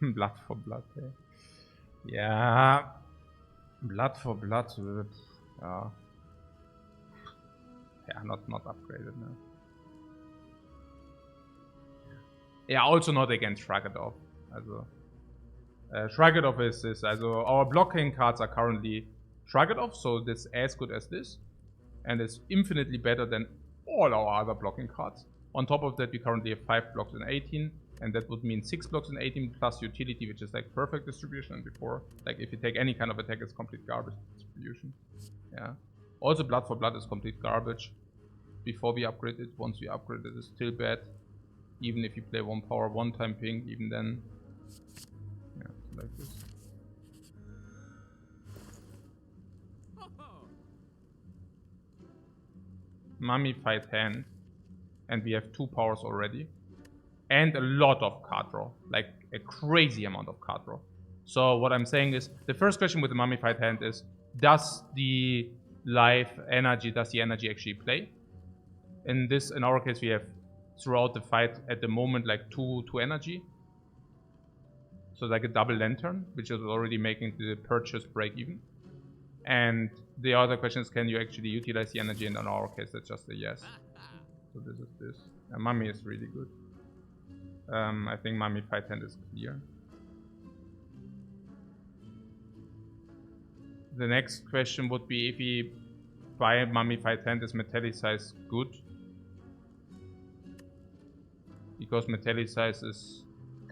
Blood for Blood, ey. Ja. Blood for Blood. Ja. Yeah, not upgraded now. Yeah, also not against Shrug it off. Also. Shrug it off is this. Also, our blocking cards are currently Shrug it off, so this as good as this. And it's infinitely better than all our other blocking cards. On top of that, we currently have 5 blocks in 18. And that would mean 6 blocks in 18 plus utility, which is like perfect distribution. And before, like if you take any kind of attack, it's complete garbage distribution. Yeah. Also, Blood for Blood is complete garbage. Before we upgrade it, once we upgrade it, it's still bad. Even if you play 1 power, 1 time ping, even then. Yeah, like this. Mummified hand. And we have 2 powers already. And a lot of card draw. Like a crazy amount of card draw. So what I'm saying is, the first question with the Mummified hand is, does the energy actually play? In our case, we have throughout the fight at the moment like 2 energy. So like a double lantern, which is already making the purchase break even. And the other question is, can you actually utilize the energy? And in our case, that's just a yes. So this is this. And Mummy is really good. I think Mummified hand is clear. The next question would be, if we buy a Mummified hand, is Metallicize good? Because Metallicize is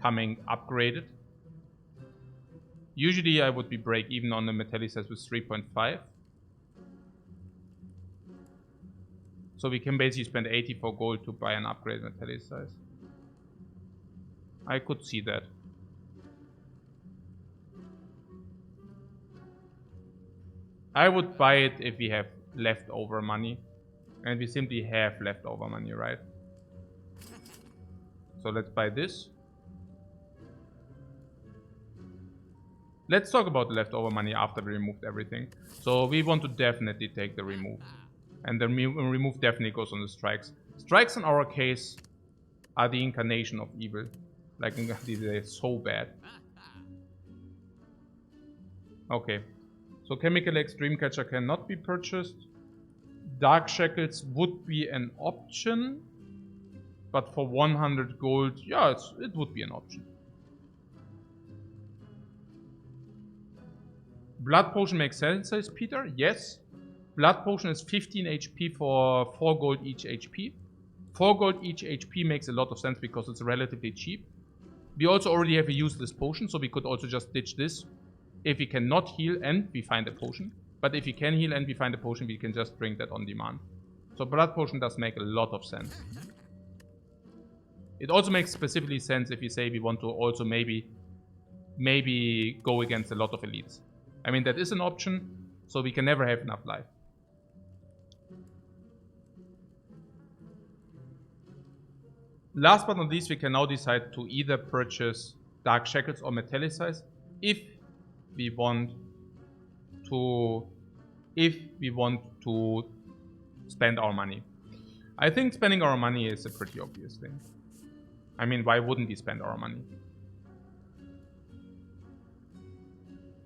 coming upgraded. Usually I would be break even on the Metallicize with 3.5. So we can basically spend 84 gold to buy an upgrade Metallicize. I could see that. I would buy it if we have leftover money. And we simply have leftover money, right? So let's buy this. Let's talk about the leftover money after we removed everything. So we want to definitely take the remove. And the remove definitely goes on the strikes. Strikes in our case are the incarnation of evil. Like, they're so bad. Okay. So Chemical X Dreamcatcher cannot be purchased. Dark Shackles would be an option. But for 100 gold, yeah, it would be an option. Blood Potion makes sense, says Peter. Yes. Blood Potion is 15 HP for 4 gold each HP. 4 gold each HP makes a lot of sense because it's relatively cheap. We also already have a useless potion, so we could also just ditch this. If we cannot heal and we find a potion. But if we can heal and we find a potion, we can just drink that on demand. So Blood Potion does make a lot of sense. It also makes specifically sense if you say we want to also maybe go against a lot of elites. I mean, that is an option, so we can never have enough life. Last but not least, we can now decide to either purchase Dark Shackles or Metallicize if we want to spend our money. I think spending our money is a pretty obvious thing. I mean, why wouldn't we spend our money?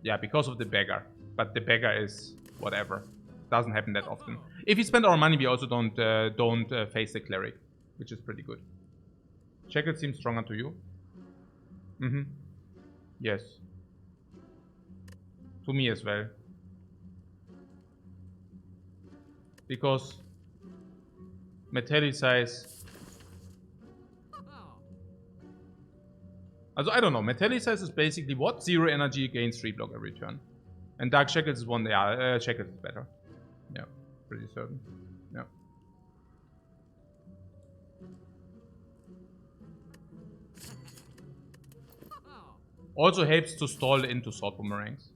Yeah, because of the beggar. But the beggar is whatever. Doesn't happen that often. If we spend our money, we also don't face the cleric, which is pretty good. Shackle seems stronger to you. Yes. To me as well. Because Metallicize Also, I don't know. Metallicize is basically what? 0 energy gains 3 block every turn. And Dark Shackles is one. Yeah, Shackles is better. Yeah, pretty certain. Yeah. Also helps to stall into sword boomerangs.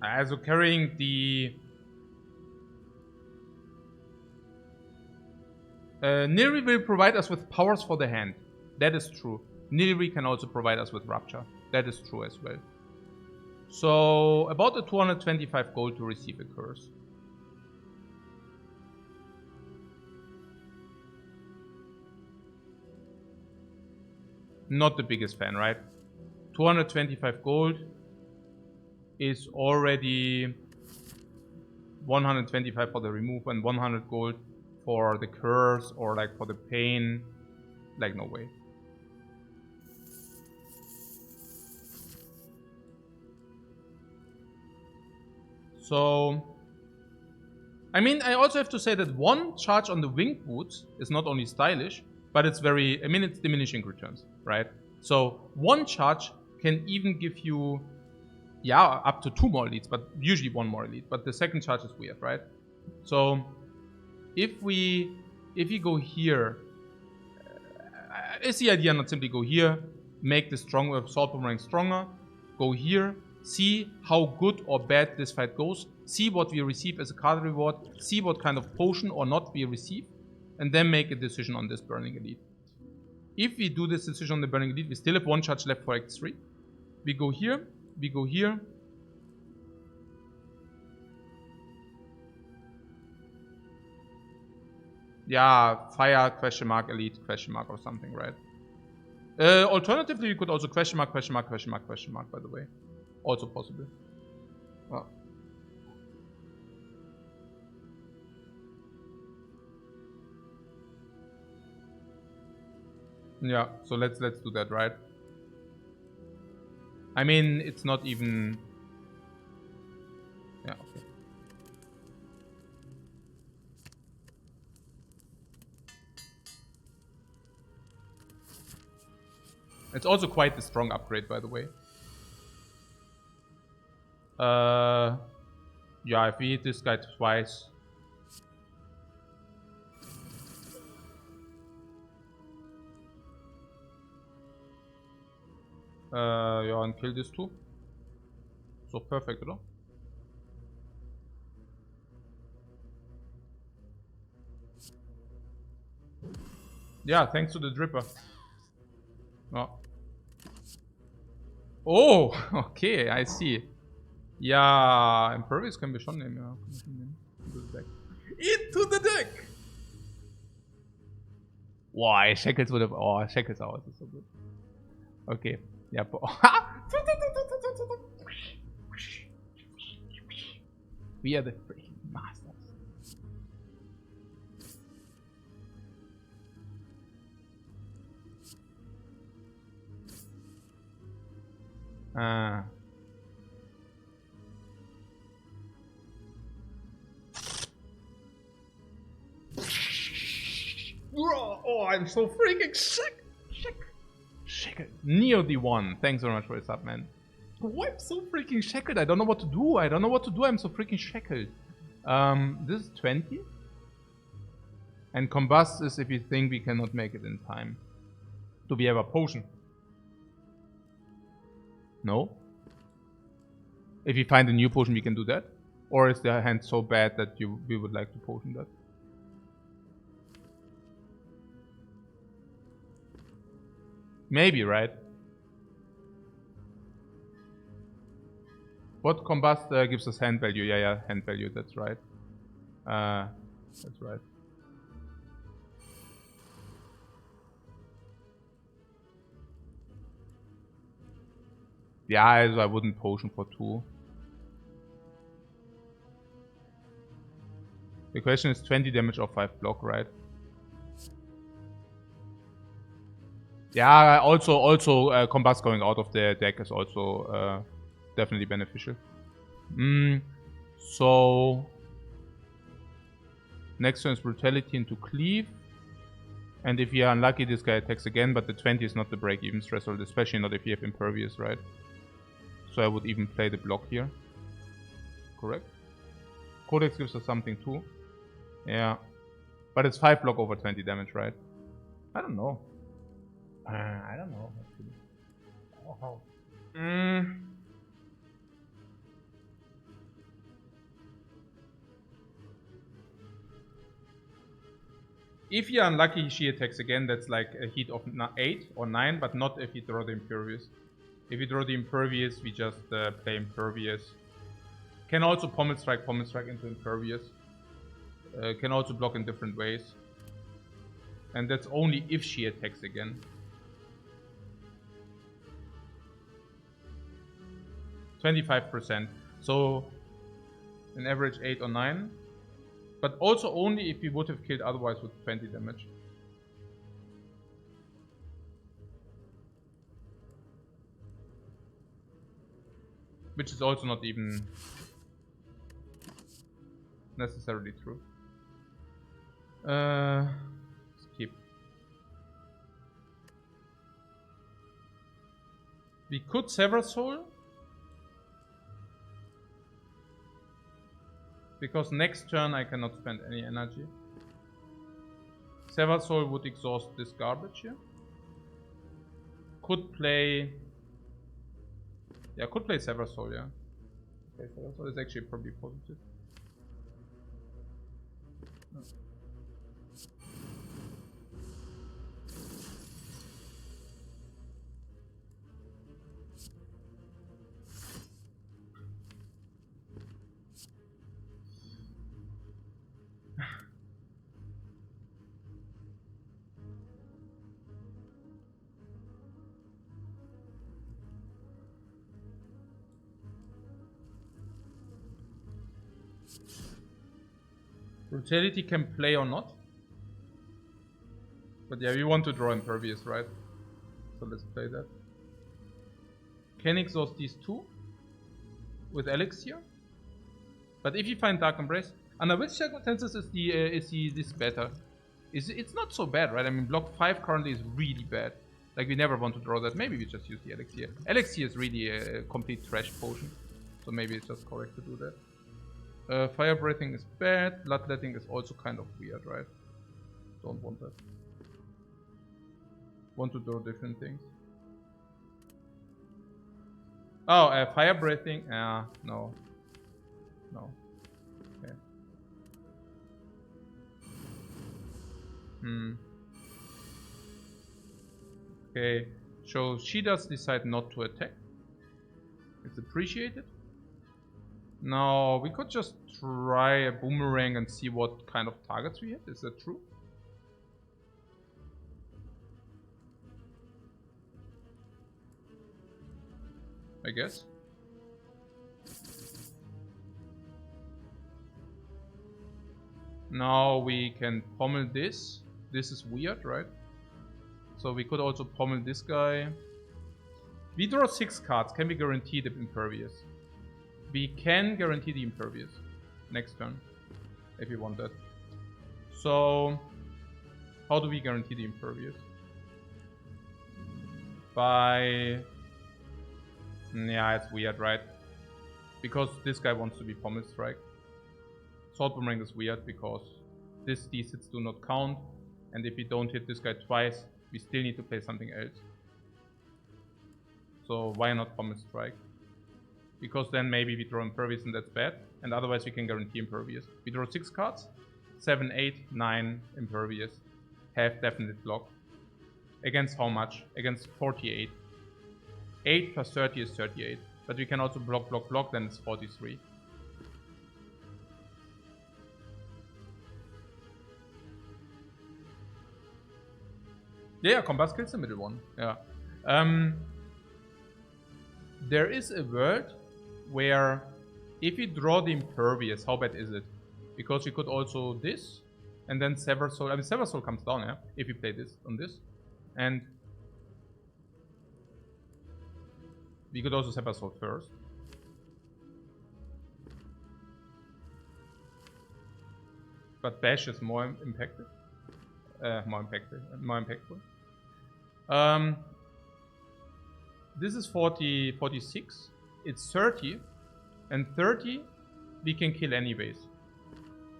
Also carrying the Nilri will provide us with powers for the hand. That is true. Nilri can also provide us with Rupture. That is true as well. So about a 225 gold to receive a curse. Not the biggest fan, right? 225 gold is already 125 for the remove and 100 gold for the curse or like for the pain. Like, no way. So, I mean, I also have to say that one charge on the winged boots is not only stylish, but it's very, I mean, it's diminishing returns, right? So one charge can even give you, yeah, up to 2 more elites, but usually 1 more elite. But the second charge is weird, right? So if we go here, is the idea not simply go here, make the stronger sword boomerang stronger, go here, see how good or bad this fight goes, see what we receive as a card reward, see what kind of potion or not we receive, and then make a decision on this Burning Elite. If we do this decision on the Burning Elite, we still have 1 charge left for Act 3. We go here, we go here. Yeah, fire, question mark, elite, question mark or something, right? Alternatively, you could also question mark, question mark, question mark, question mark, by the way. Also possible. Well. Yeah, so let's do that, right? I mean, it's not even... Yeah, okay. It's also quite a strong upgrade, by the way. Yeah, if we hit this guy twice... ja, and kill this too. So perfect, oder? Yeah, thanks to the dripper. Oh. Oh, okay, I see. Ja, Impervious können wir schon nehmen, ja. Into the deck! Boah, Shackles would have... Oh, Shackles out, ist so gut. Okay, ja, we are the freaking masters. Oh, I'm so freaking sick. Shackled. Neo D1. Thanks very much for your sub, man. Oh, I'm so freaking shackled. I don't know what to do. I'm so freaking shackled. This is 20. And combust is if you think we cannot make it in time. Do we have a potion? No. If we find a new potion, we can do that. Or is the hand so bad that we would like to potion that? Maybe, right? What combust gives us hand value? Yeah, hand value, that's right. That's right. Yeah, I wouldn't potion for 2. The question is 20 damage or 5 block, right? Yeah, also combust going out of the deck is also definitely beneficial. So next turn is brutality into cleave. And if you are unlucky, this guy attacks again, but the 20 is not the break-even threshold, especially not if you have impervious, right? So I would even play the block here. Correct? Codex gives us something too. Yeah. But it's 5 block over 20 damage, right? I don't know. I don't know. Oh. If you're unlucky, she attacks again. That's like a hit of 8 or 9, but not if you draw the Impervious. If you draw the Impervious, we just play Impervious. Can also Pommel Strike into Impervious. Can also block in different ways. And that's only if she attacks again. 25%. So an average 8 or 9. But also only if we would have killed otherwise with 20 damage. Which is also not even necessarily true. Skip. We could Sever Soul. Because next turn I cannot spend any energy. Sever Soul would exhaust this garbage here. Could play... Yeah, could play Sever Soul, yeah. Okay, Sever Soul is actually probably positive. No. Brutality can play or not. But yeah, we want to draw Impervious, right? So let's play that. Can exhaust these 2 with Elixir. But if you find Dark Embrace, under which circumstances is this better? It's not so bad, right? I mean, block 5 currently is really bad. Like, we never want to draw that. Maybe we just use the Elixir. Elixir is really a complete trash potion. So maybe it's just correct to do that. Fire Breathing is bad. Bloodletting is also kind of weird, right? Don't want that. Want to do different things. Oh, Fire Breathing. No. No. Okay. Okay. So she does decide not to attack. It's appreciated. Now, we could just try a boomerang and see what kind of targets we hit. Is that true? I guess. Now we can pommel this. This is weird, right? So we could also pommel this guy. We draw 6 cards. Can we guarantee the Impervious? We can guarantee the Impervious next turn, if you want that. So, how do we guarantee the Impervious? By... Yeah, it's weird, right? Because this guy wants to be Pommel Strike. Sword Boomerang is weird because these hits do not count. And if we don't hit this guy twice, we still need to play something else. So why not Pommel Strike? Because then maybe we draw Impervious and that's bad. And otherwise we can guarantee Impervious. We draw 6 cards. 7, 8, 9 Impervious. Have definite block. Against how much? Against 48. 8 plus 30 is 38. But we can also block, block, block, then it's 43. Yeah, Combust kills the middle one. Yeah. There is a world where if you draw the Impervious, how bad is it? Because you could also this, and then Sever Soul. I mean, Sever Soul comes down, yeah? If you play this on this. And we could also Sever Soul first. But Bash is more impacted. More impactful. This is 46. It's 30. And 30 we can kill anyways.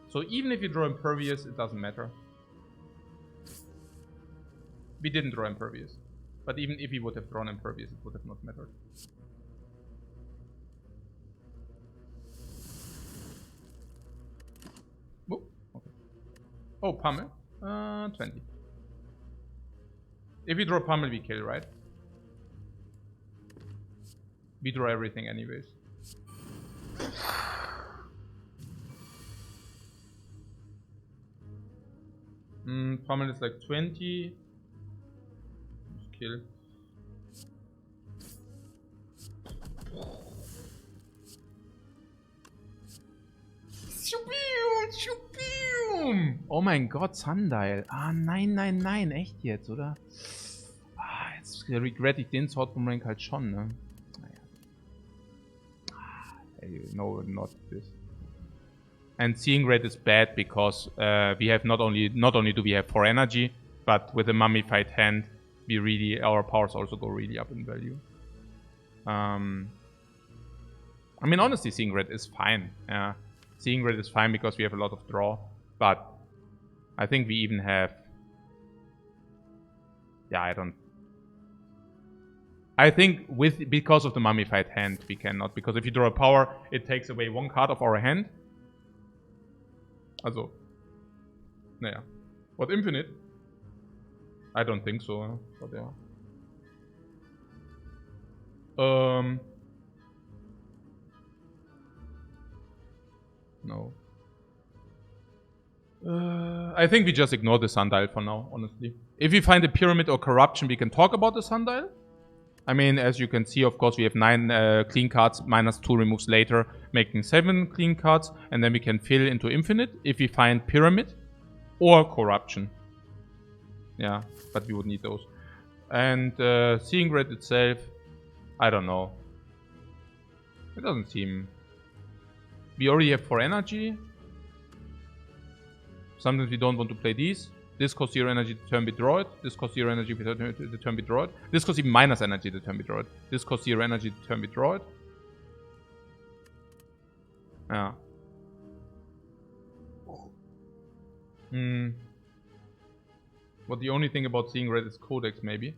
So even if you draw Impervious, it doesn't matter. We didn't draw Impervious. But even if we would have drawn Impervious, it would have not mattered. Oh, okay. Oh, Pummel. 20. If we draw Pummel, we kill, right? We draw everything anyways. Pummel is like 20. Just kill. Oh mein Gott, Sundial. Ah, nein, nein, nein. Echt jetzt, oder? Ah, jetzt regret ich den Sword Boomerang halt schon, ne? No, not this. And seeing red is bad because we have not only do we have 4 energy, but with a mummified hand, our powers also go really up in value. I mean, honestly, seeing red is fine. Seeing red is fine because we have a lot of draw, but I think we even have. Yeah, I think because of the mummified hand we cannot, because if you draw a power, it takes away 1 card of our hand. Also, naja. What, infinite? I don't think so, but yeah. No. I think we just ignore the Sundial for now, honestly. If we find a Pyramid or Corruption, we can talk about the Sundial. I mean, as you can see, of course, we have 9 clean cards, -2 removes later, making 7 clean cards, and then we can fill into infinite if we find Pyramid or Corruption. Yeah, but we would need those. And seeing red itself, I don't know. It doesn't seem... We already have 4 energy. Sometimes we don't want to play these. This costs 0 energy the turn we draw it. This costs 0 energy the turn we draw it. This costs even minus energy the turn we draw it. This costs 0 energy the turn we draw it. Yeah. But the only thing about seeing red is Codex, maybe.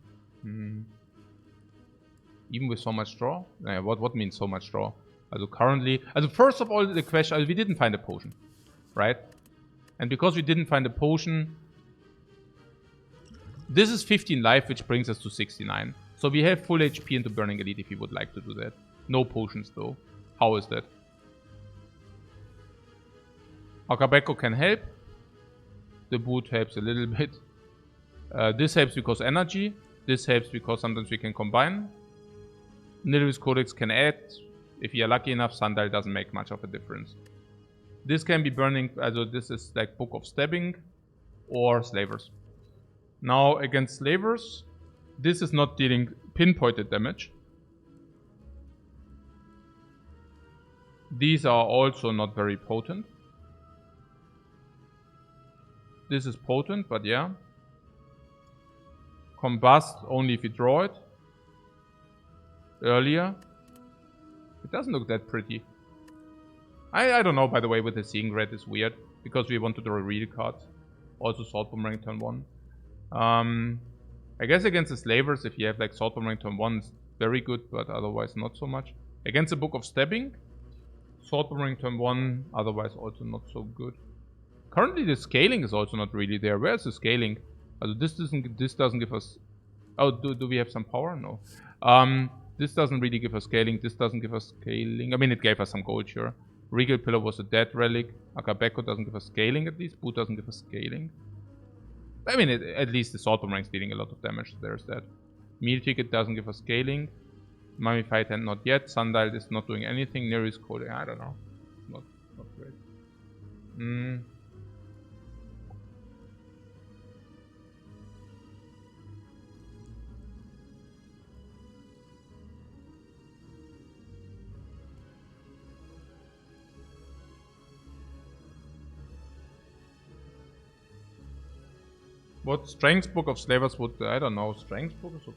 Even with so much draw? Yeah, what means so much draw? Also currently... Also first of all, the question... we didn't find a potion. Right? And because we didn't find a potion... This is 15 life, which brings us to 69. So we have full HP into Burning Elite if you would like to do that. No potions though. How is that? Akabeko can help. The boot helps a little bit. This helps because energy. This helps because sometimes we can combine. Nilvis Codex can add. If you are lucky enough, Sundial doesn't make much of a difference. This can be burning, also this is like Book of Stabbing or Slavers. Now against Slavers, this is not dealing pinpointed damage. These are also not very potent. This is potent, but yeah. Combust only if you draw it. Earlier. It doesn't look that pretty. I don't know, by the way, with the seeing red is weird. Because we want to draw a real card. Also Sword Boomerang turn 1. I guess against the Slavers, if you have like Sword Boomerang turn 1, it's very good, but otherwise not so much. Against the Book of Stabbing, Sword Boomerang turn 1, otherwise also not so good. Currently the scaling is also not really there. Where's the scaling? Also this doesn't give us... Oh, do we have some power? No. This doesn't really give us scaling. This doesn't give us scaling. I mean, it gave us some gold, sure. Regal Pillar was a dead relic. Akabeko doesn't give us scaling at least. Boot doesn't give us scaling. I mean, at least the Sword Boomerang is dealing a lot of damage, so there's that. Meal Ticket doesn't give us scaling. Mummified Hand not yet. Sundial is not doing anything. Nearest coding, I don't know. Not great. What Strength Book of Slavers would... I don't know. Strength Book of...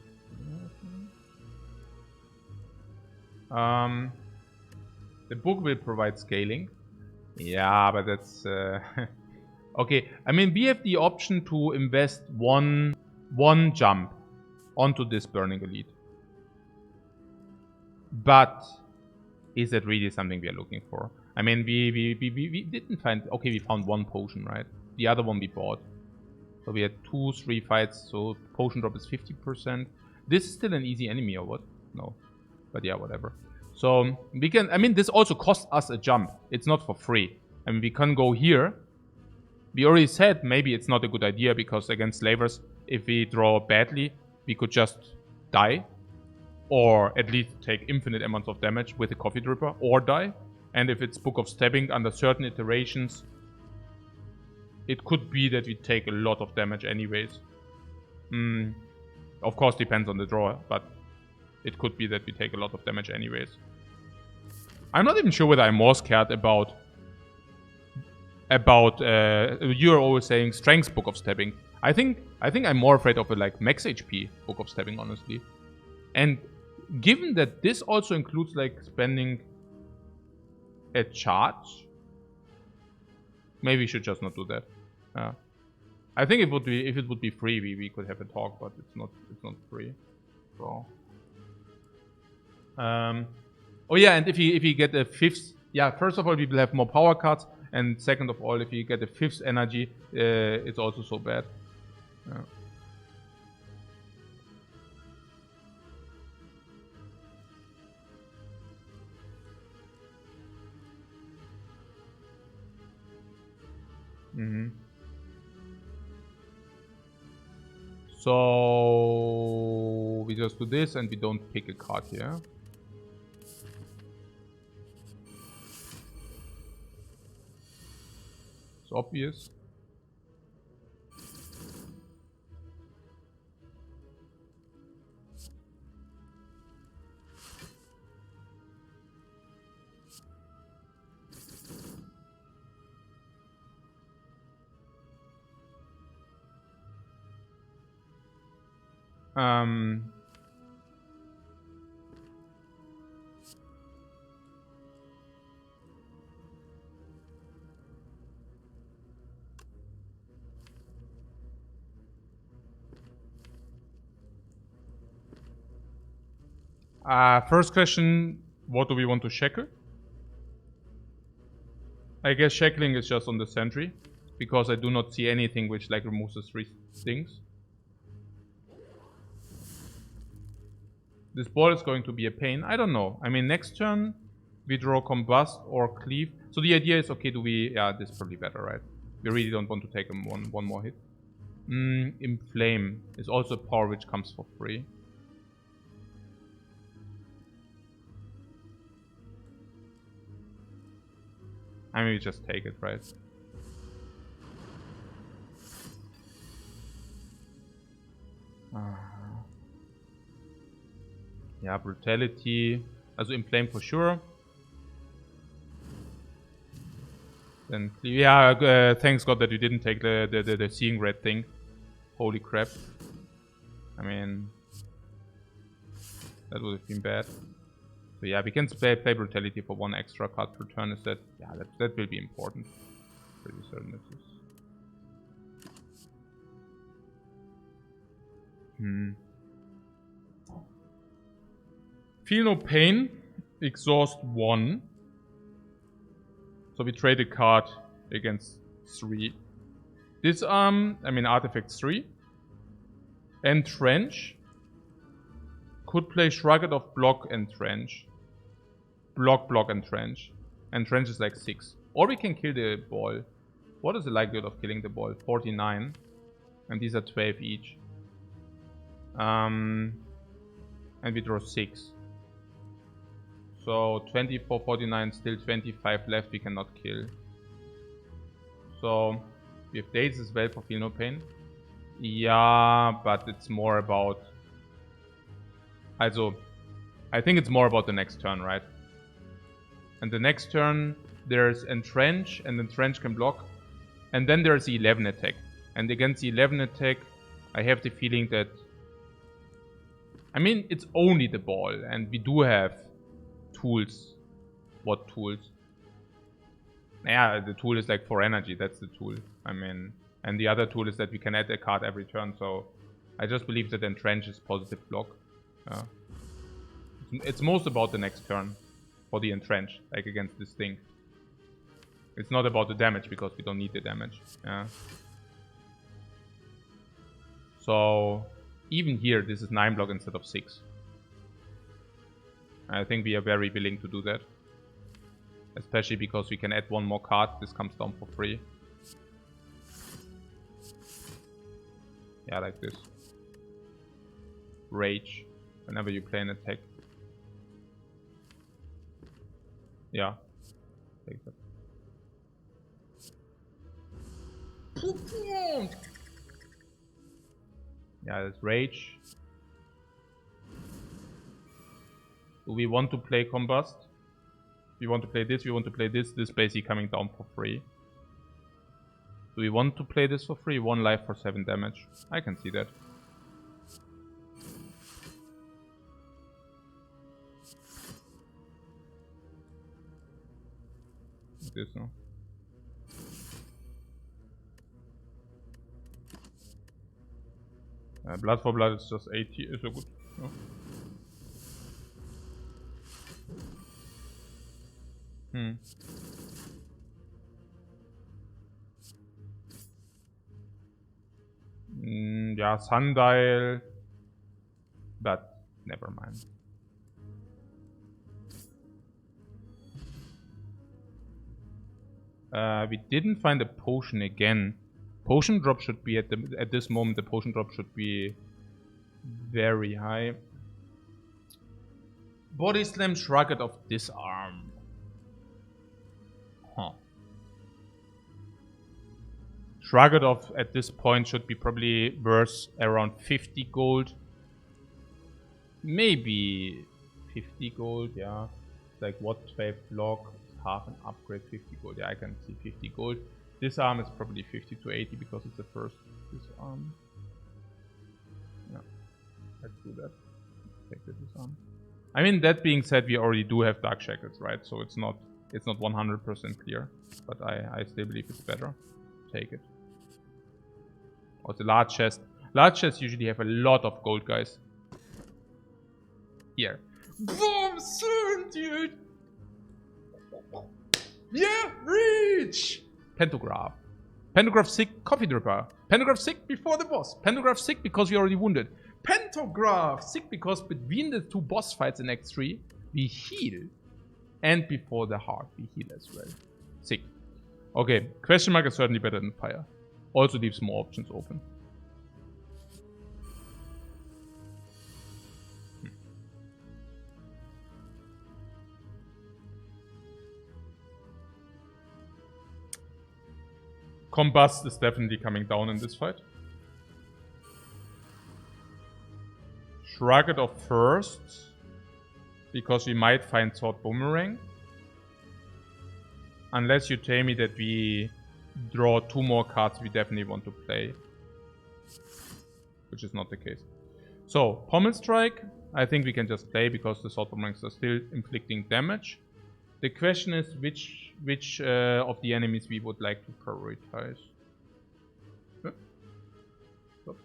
the book will provide scaling. Yeah, but that's... okay, I mean, we have the option to invest one jump onto this Burning Elite. But is that really something we are looking for? I mean, we didn't find... Okay, we found one potion, right? The other one we bought. So we had 2-3 fights, so potion drop is 50%. This is still an easy enemy or what? No. But yeah, whatever. So we can... I mean, this also costs us a jump. It's not for free. I mean, we can go here. We already said maybe it's not a good idea because against slavers, if we draw badly, we could just die. Or at least take infinite amounts of damage with a Coffee Dripper, or die. And if it's Book of Stabbing under certain iterations, it could be that we take a lot of damage anyways. Of course, depends on the draw, but it could be that we take a lot of damage anyways. I'm not even sure whether I'm more scared about you're always saying Strength Book of Stabbing. I think I'm more afraid of a like max HP Book of Stabbing, honestly. And given that this also includes like spending a charge, maybe we should just not do that. I think it would be, if it would be free, we could have a talk, but it's not free. So oh yeah, and if you get a 5th, yeah, first of all we will have more power cards, and second of all, if you get a 5th energy, it's also so bad. So we just do this and we don't pick a card here. It's obvious. First question, what do we want to shackle? I guess shackling is just on the sentry, because I do not see anything which like removes the 3 things. This ball is going to be a pain. I don't know. I mean, next turn we draw Combust or Cleave. So the idea is, okay, do we... Yeah, this is probably better, right? We really don't want to take him one more hit. Inflame is also a power which comes for free. I mean, we just take it, right? Yeah, Brutality. Also Inflame for sure. Then, yeah, thanks God that you didn't take the Seeing Red thing. Holy crap. I mean, that would have been bad. So yeah, we can play Brutality for 1 extra card per turn. Is that... Yeah, that will be important. Pretty certain it is. Feel no pain. Exhaust 1. So we trade a card against 3. Disarm, I mean Artifact 3. Entrench. Could play Shrugged of Block and Trench. Block, Block and Trench. And Trench is like 6. Or we can kill the ball. What is the likelihood of killing the ball? 49. And these are 12 each. And we draw 6. So 24, 49, still 25 left we cannot kill. So we have days as well for Feel No Pain. Yeah, but it's more about... Also, I think it's more about the next turn, right? And the next turn there's Entrench, and Entrench can block. And then there's the 11 attack. And against the 11 attack, I have the feeling that... I mean, it's only the ball, and we do have tools. What tools? Yeah, the tool is like for energy, that's the tool. I mean, and the other tool is that we can add a card every turn, so I just believe that Entrench is positive block. It's most about the next turn for the Entrench, like against this thing. It's not about the damage, because we don't need the damage. Yeah. So, even here, this is 9 block instead of 6. I think we are very willing to do that. Especially because we can add one more card. This comes down for free. Yeah, like this. Rage. Whenever you play an attack. Yeah. Take that. Yeah, that's Rage. Do we want to play Combust? We want to play this, we want to play this. This basically coming down for free. Do we want to play this for free? 1 life for 7 damage. I can see that. This, no? Blood for Blood is just 80, is so good. No? Yeah, Sundial. But never mind. We didn't find a potion again. Potion drop should be at this moment. The potion drop should be very high. Body Slam, Shrugged of Disarm. Huh. Shrugged of at this point should be probably worth around 50 gold. Maybe 50 gold, yeah. Like what, 12 block, half an upgrade, 50 gold. Yeah, I can see 50 gold. Disarm is probably 50 to 80 because it's the first disarm. Yeah, let's do that. Take the disarm. I mean, that being said, we already do have Dark Shackles, right? So it's not 100% clear, but I still believe it's better. Take it. Oh, it's a large chest. Large chests usually have a lot of gold, guys. Here. Boom, soon, dude. Yeah, reach. Pantograph. Pantograph sick, Coffee Dripper. Pantograph sick before the boss. Pantograph sick because we already wounded. Pantograph sick because between the 2 boss fights in Act 3, we heal. And before the heart, we heal as well. Sick. Okay, question mark is certainly better than fire. Also leaves more options open. Combust is definitely coming down in this fight. Shrugged off first, because we might find Sword Boomerang. Unless you tell me that we draw 2 more cards we definitely want to play. Which is not the case. So, Pommel Strike, I think we can just play because the Sword Boomerangs are still inflicting damage. The question is which of the enemies we would like to prioritize. Huh? Stop.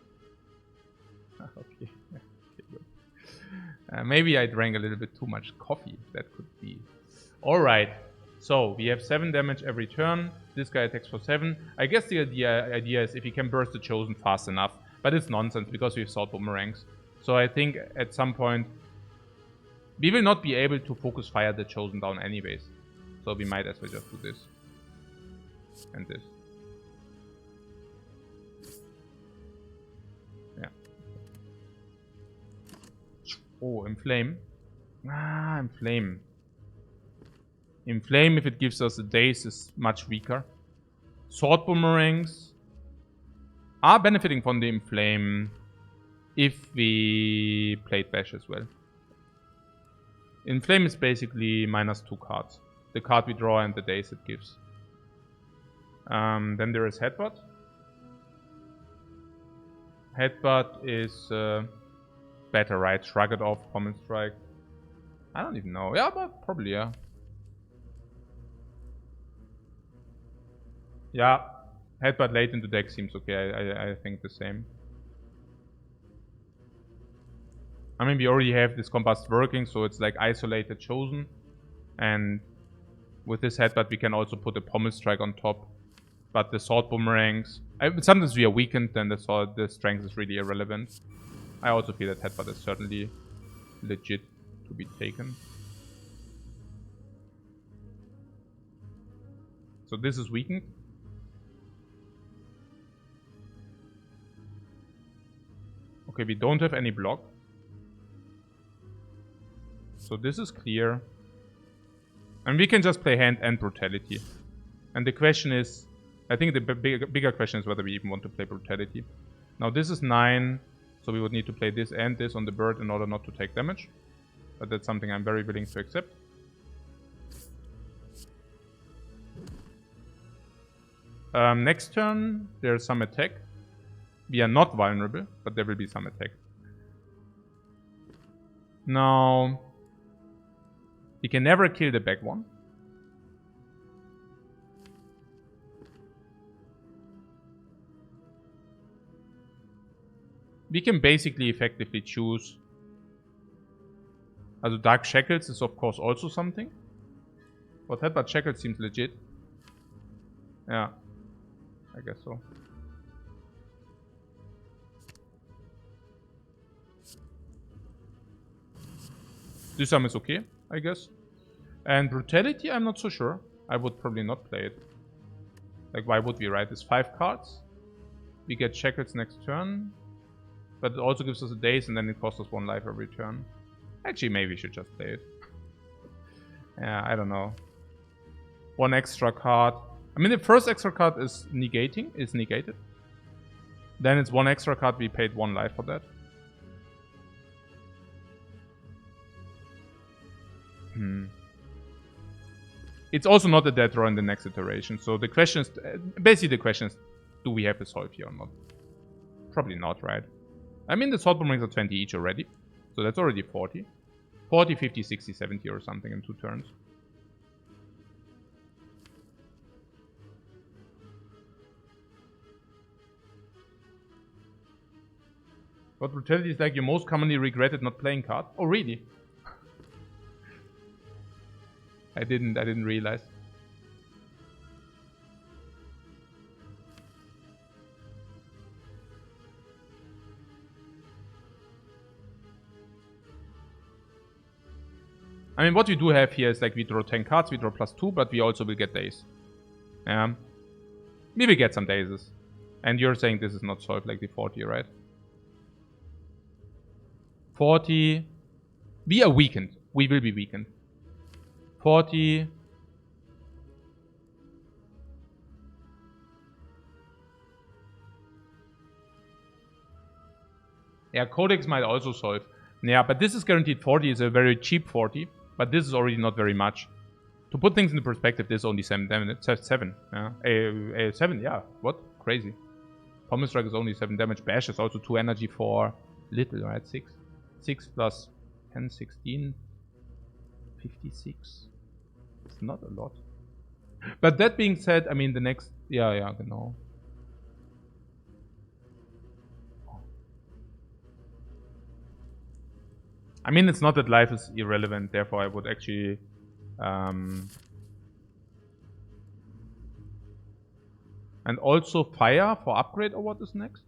Okay. Okay, good. Maybe I drank a little bit too much coffee. That could be. Alright. So, we have 7 damage every turn. This guy attacks for 7. I guess the idea is if he can burst the Chosen fast enough. But it's nonsense because we have Sword Boomerangs. So I think at some point we will not be able to focus fire the chosen down anyways. So we might as well just do this. And this. Yeah. Oh, Inflame. Ah, Inflame. Inflame, if it gives us a daze, is much weaker. Sword Boomerangs are benefiting from the Inflame if we played Bash as well. Inflame is basically -2 cards. The card we draw and the daze it gives. Then there is Headbutt. Headbutt is better, right? Shrug it off, Common Strike. I don't even know. Yeah, but probably, yeah. Yeah, Headbutt late in the deck seems okay. I think the same. I mean, we already have this Combust working, so it's like isolated chosen. And with this Headbutt, we can also put a Pommel Strike on top. But the Sword Boomerangs... sometimes we are weakened, then the strength is really irrelevant. I also feel that Headbutt is certainly legit to be taken. So this is weakened. Okay, we don't have any block. So this is clear. And we can just play Hand and Brutality. And the question is... I think the bigger question is whether we even want to play Brutality. Now this is 9, so we would need to play this and this on the bird in order not to take damage. But that's something I'm very willing to accept. Next turn, there's some attack. We are not vulnerable, but there will be some attack. Now, we can never kill the back one. We can basically effectively choose. Also Dark Shackles is of course also something. But Headbutt Shackles seems legit. Yeah, I guess so. This sum is okay, I guess. And Brutality, I'm not so sure. I would probably not play it. Like, why would we, right? It's 5 cards. We get Shackles next turn. But it also gives us a daze and then it costs us 1 life every turn. Actually, maybe we should just play it. Yeah, I don't know. 1 extra card. I mean, the first extra card is negated. Then it's 1 extra card, we paid 1 life for that. It's also not a dead draw in the next iteration. So the question is, basically the question is, do we have a solve here or not? Probably not, right? I mean, the Sword Boomerangs are 20 each already. So that's already 40. 40, 50, 60, 70 or something in 2 turns. What Brutality is like your most commonly regretted not playing card? Oh, really? I didn't realize. I mean, what we do have here is like we draw 10 cards, we draw +2, but we also will get days. We will get some dazes. And you're saying this is not solved like the 40, right? 40. We are weakened. We will be weakened. 40. Yeah, Codex might also solve. Yeah, but this is guaranteed 40. Is a very cheap 40. But this is already not very much. To put things into perspective, this is only 7 damage. It's 7. Yeah. 7, yeah. What? Crazy. Pommel Strike is only 7 damage. Bash is also 2 energy for little, right? 6. 6 plus 10, 16. 56. It's not a lot. But that being said, I mean, the next... Yeah, genau. I mean, it's not that life is irrelevant, therefore I would actually... And also fire for upgrade, or what is next?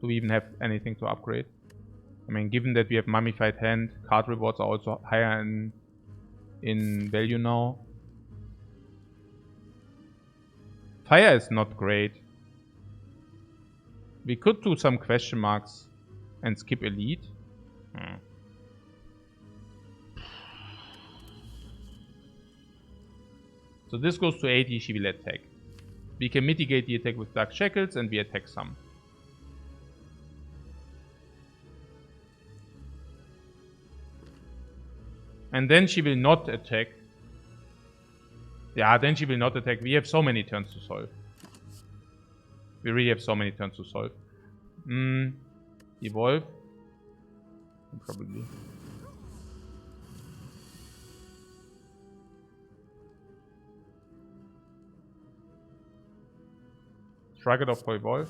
Do we even have anything to upgrade? I mean, given that we have Mummified Hand, card rewards are also higher in value now. Fire is not great. We could do some question marks and skip elite. So this goes to 80, she will attack. We can mitigate the attack with Dark Shackles and we attack some. And then she will not attack. Yeah, then she will not attack. We have so many turns to solve. We really have so many turns to solve. Evolve. Probably. Shrug it off for Evolve.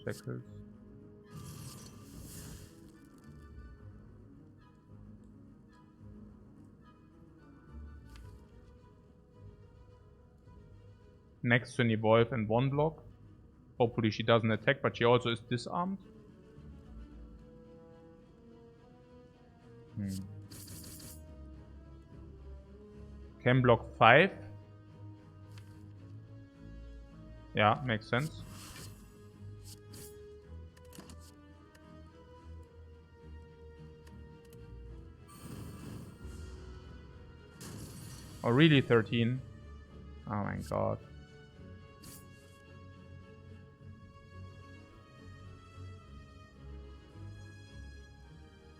Shackles. Next to an Evolve and one block. Hopefully she doesn't attack, but she also is disarmed. Can block 5. Yeah, makes sense. Oh, really 13? Oh my god.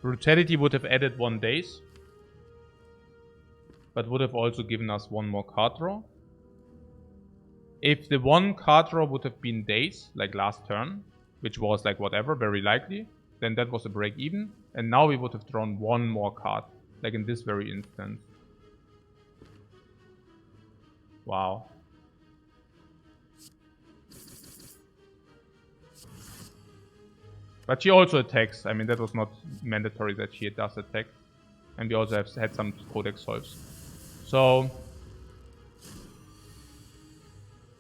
Brutality would have added 1 days, but would have also given us 1 more card draw. If the 1 card draw would have been days, like last turn, which was like whatever, very likely, then that was a break even, and now we would have drawn 1 more card, like in this very instance. Wow. But she also attacks. I mean, that was not mandatory that she does attack. And we also have had some codex solves. So,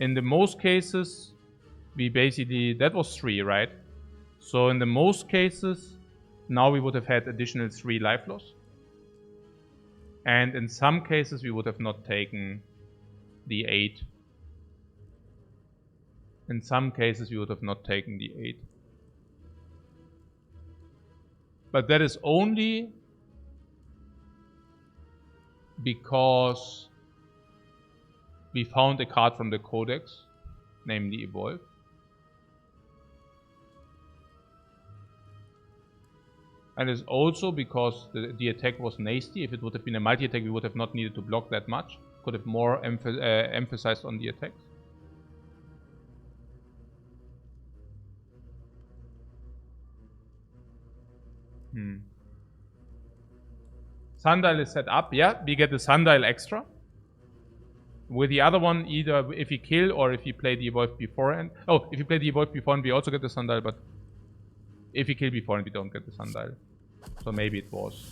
in the most cases, we basically... That was 3, right? So, in the most cases, now we would have had additional 3 life loss. And in some cases, we would have not taken the 8. In some cases, we would have not taken the 8. But that is only because we found a card from the Codex, namely Evolve. And it's also because the attack was nasty. If it would have been a multi-attack, we would have not needed to block that much. Could have more emphasized on the attacks. Sundial is set up. Yeah, we get the Sundial extra. With the other one, either if you kill or if you play the Evolve beforehand. Oh, if you play the Evolve beforehand, we also get the Sundial, but if you kill beforehand, we don't get the Sundial. So maybe it was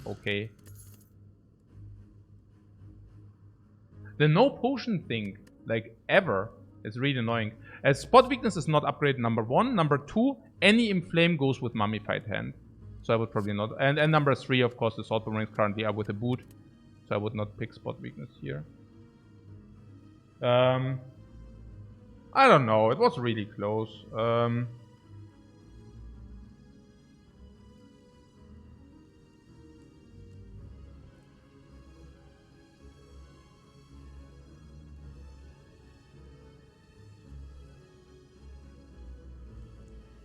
okay. The no potion thing, like ever, is really annoying. As spot weakness is not upgraded, number 1. Number 2, any inflame goes with Mummified Hand. So I would probably not. And number 3, of course, the sword boomerangs currently are with a boot. So I would not pick spot weakness here. I don't know. It was really close.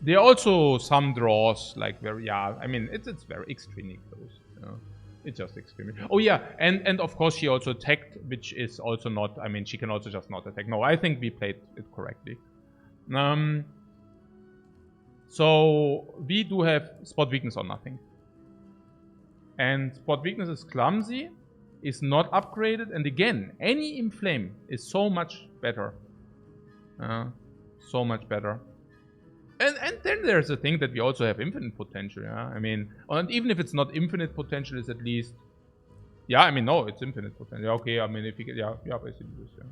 There are also some draws, like very, yeah, I mean, it's very extremely close, you know? It's just extremely... Oh yeah, and of course she also attacked, which is also not, I mean, she can also just not attack. No, I think we played it correctly. So, we do have spot weakness or nothing. And spot weakness is clumsy, is not upgraded, and again, any inflame is so much better. So much better. And then there's the thing that we also have infinite potential, yeah? I mean, and even if it's not infinite potential, it's at least... Yeah, I mean, no, it's infinite potential. Okay, I mean, if you get... Yeah, basically this, yeah.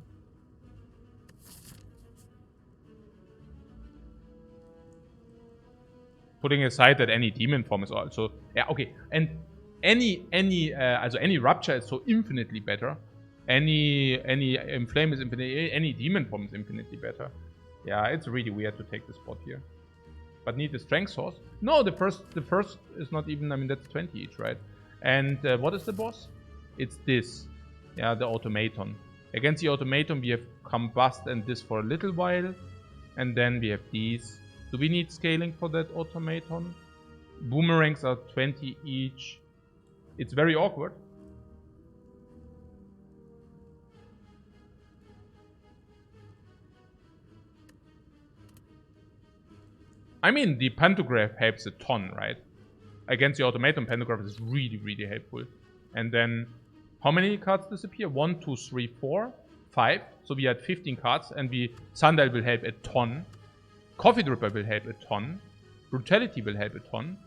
Putting aside that any demon form is also, yeah, okay, and any rupture is so infinitely better. Any inflame is infinitely, any demon form is infinitely better. Yeah, it's really weird to take the spot here. But need the strength source? No, the first is not even, I mean, that's 20 each, right? And what is the boss? It's this. Yeah, the automaton. Against the automaton, we have combust and this for a little while. And then we have these. Do we need scaling for that automaton? Boomerangs are 20 each. It's very awkward. I mean, the pantograph helps a ton, right? Against the automaton, pantograph is really, really helpful. And then, how many cards disappear? 1, 2, 3, 4, 5. So we had 15 cards, and Sundial will help a ton. Coffee Dripper will help a ton. Brutality will help a ton.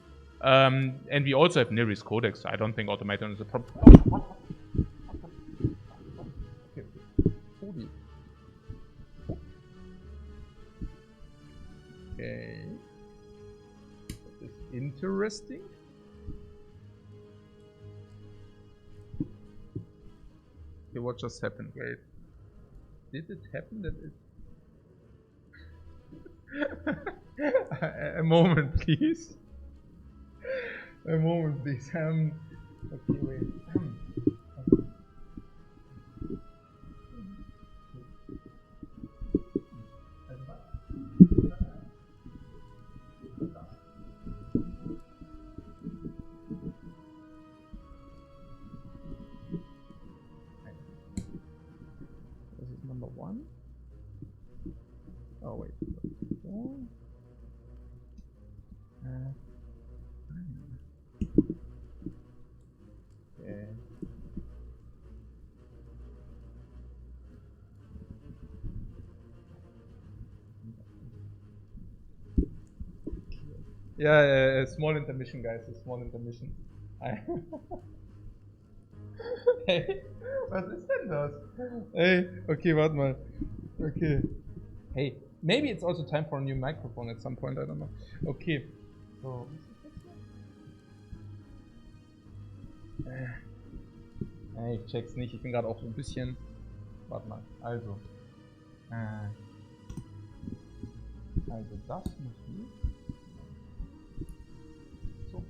And we also have Neri's Codex. I don't think automaton is a problem. Okay. That is interesting. Okay, what just happened? Wait. Did it happen that it... A moment, please. A moment, please. Okay, wait. This is number 1. Oh, wait. Yeah, a small intermission, guys. A small intermission. Hey, was ist denn das? Hey, okay, warte mal. Okay. Hey, maybe it's also time for a new microphone at some point. I don't know. Okay. So, ich check's nicht. Ich bin gerade auch so ein bisschen. Warte mal. Also. Also das muss hier. So.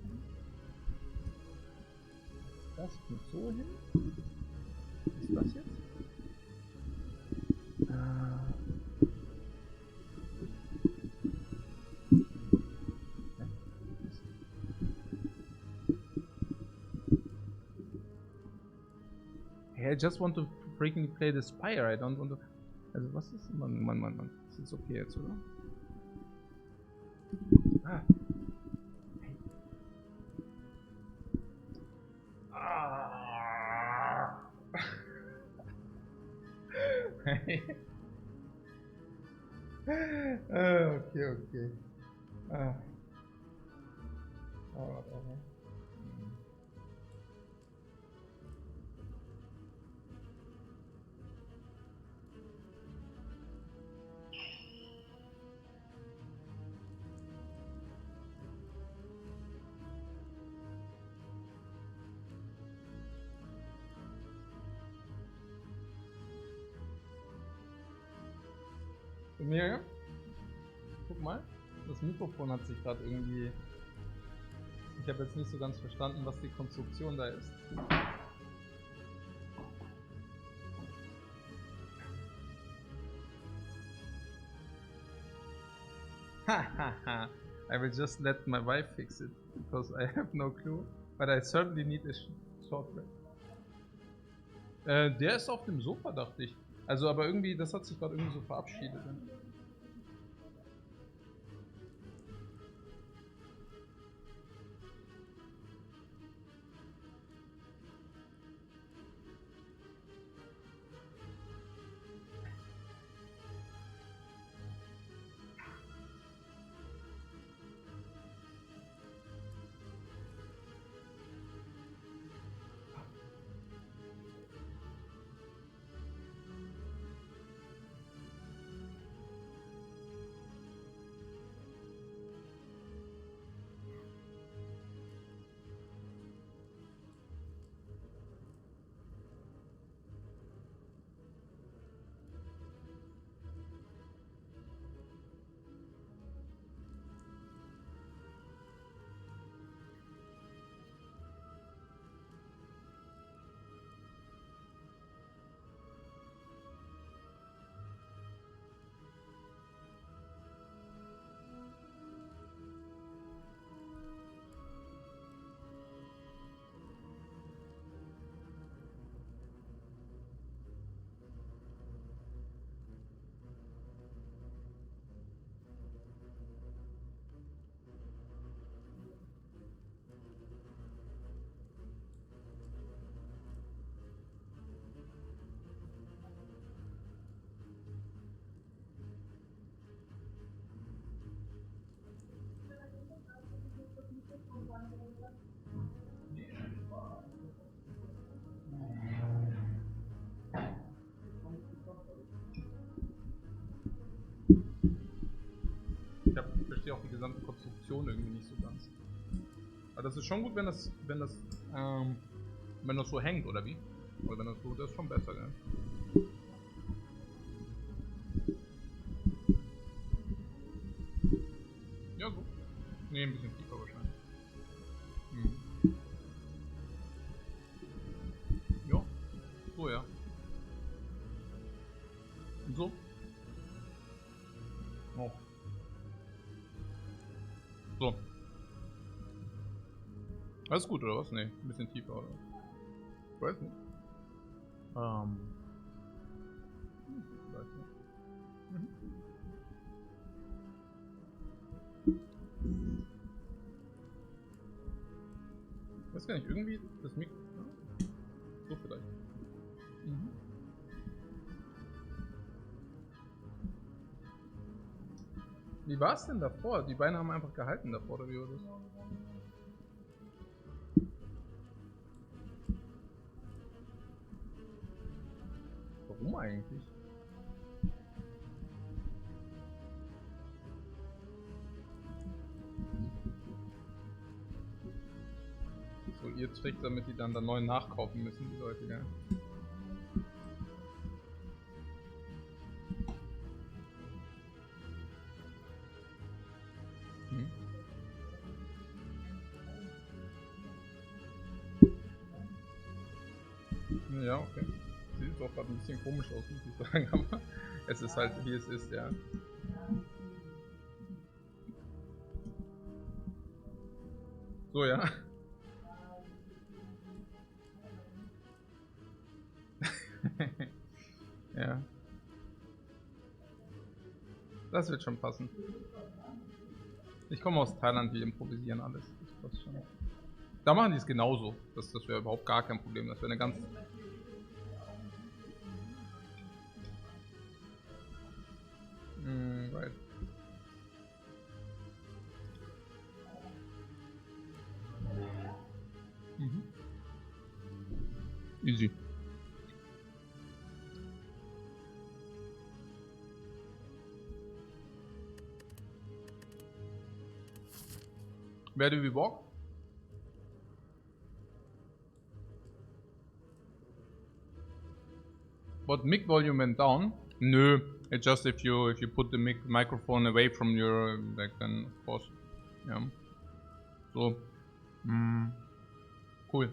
Das kommt so hin. Ist das jetzt? Hey, I just want to freaking play the Spire. I don't want to. Also was ist? Mann. Das ist okay jetzt, oder? Ah. Hey. Okay. Whatever. Mir, guck mal, das Mikrofon hat sich gerade irgendwie... Ich habe jetzt nicht so ganz verstanden, was die Konstruktion da ist. Hahaha, I will just let my wife fix it, because I have no clue, but I certainly need a shortcut. Der ist auf dem Sofa, dachte ich. Also, aber irgendwie, das hat sich gerade irgendwie so verabschiedet. gesamte Konstruktion irgendwie nicht so ganz. Aber das ist schon gut, wenn das so hängt, oder wie? Oder wenn das so, das ist schon besser, gell? Ja, so. Ne, ein bisschen tiefer wahrscheinlich. Ja. So, ja. Und so. Oh. So. Alles gut, oder was? Ne, ein bisschen tiefer, oder? Ich weiß nicht. Weiß nicht. Ich weiß gar nicht, irgendwie das Mikro. Ja. So vielleicht. Wie war es denn davor? Die Beine haben einfach gehalten davor, oder wie war das? Warum eigentlich? So ihr Trick, damit die dann neu nachkaufen müssen, die Leute, gell? Ja, okay. Sieht doch gerade ein bisschen komisch aus, muss ich sagen, aber es ist halt wie es ist, ja. So, ja. Ja. Das wird schon passen. Ich komme aus Thailand, die improvisieren alles. Das passt schon. Da machen die es genauso. Das wäre überhaupt gar kein Problem. Das wäre eine ganz... Right. Easy. Where do we walk? What, mic volume went down? No, it's just if you put the microphone away from your, like, then of course, yeah. So, cool.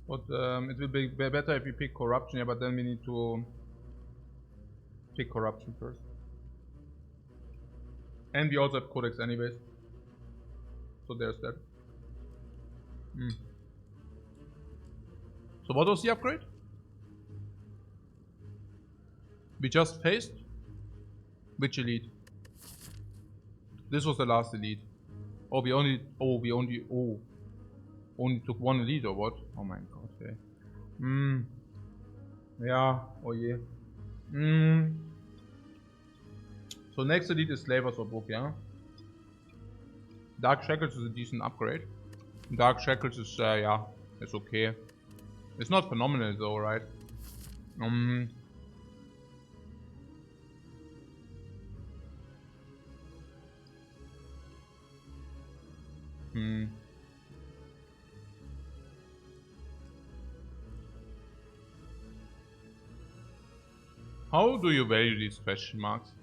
But it will be better if we pick corruption, yeah, but then we need to pick corruption first. And we also have codex anyways. So there's that. So what was the upgrade? We just faced? Which elite? This was the last elite. Oh, we only took one elite or what? Oh my god, okay. Yeah, oh yeah. So next elite is Slavers or book, yeah? Dark Shackles is a decent upgrade. Dark Shackles is, yeah, it's okay. It's not phenomenal though, right? How do you value these question marks?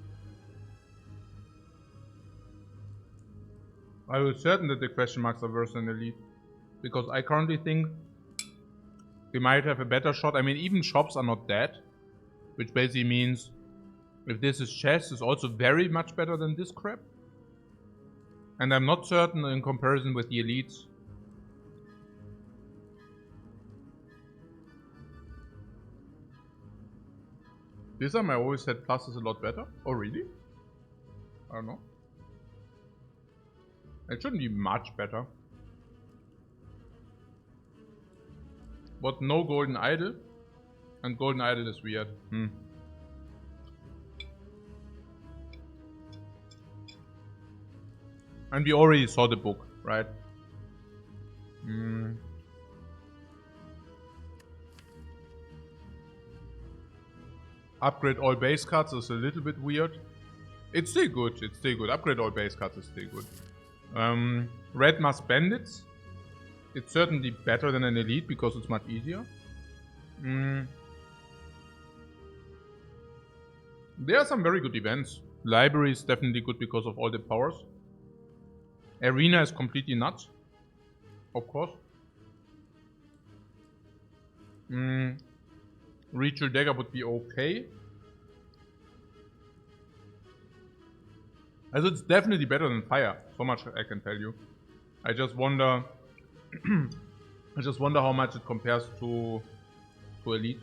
I was certain that the question marks are worse than elite. Because I currently think we might have a better shot. I mean, even shops are not dead. Which basically means if this is chess, it's also very much better than this crap. And I'm not certain in comparison with the elites. This time I always said plus is a lot better. Oh really? I don't know. It shouldn't be much better. But no golden idol. And golden idol is weird. And we already saw the book, right? Upgrade all base cards is a little bit weird. It's still good, it's still good. Upgrade all base cards is still good. Red Mask Bandits. It's certainly better than an elite because it's much easier. There are some very good events. Library is definitely good because of all the powers. Arena is completely nuts. Of course. Ritual Dagger would be okay. Also it's definitely better than Fire. So much I can tell you. I just wonder how much it compares to Elite.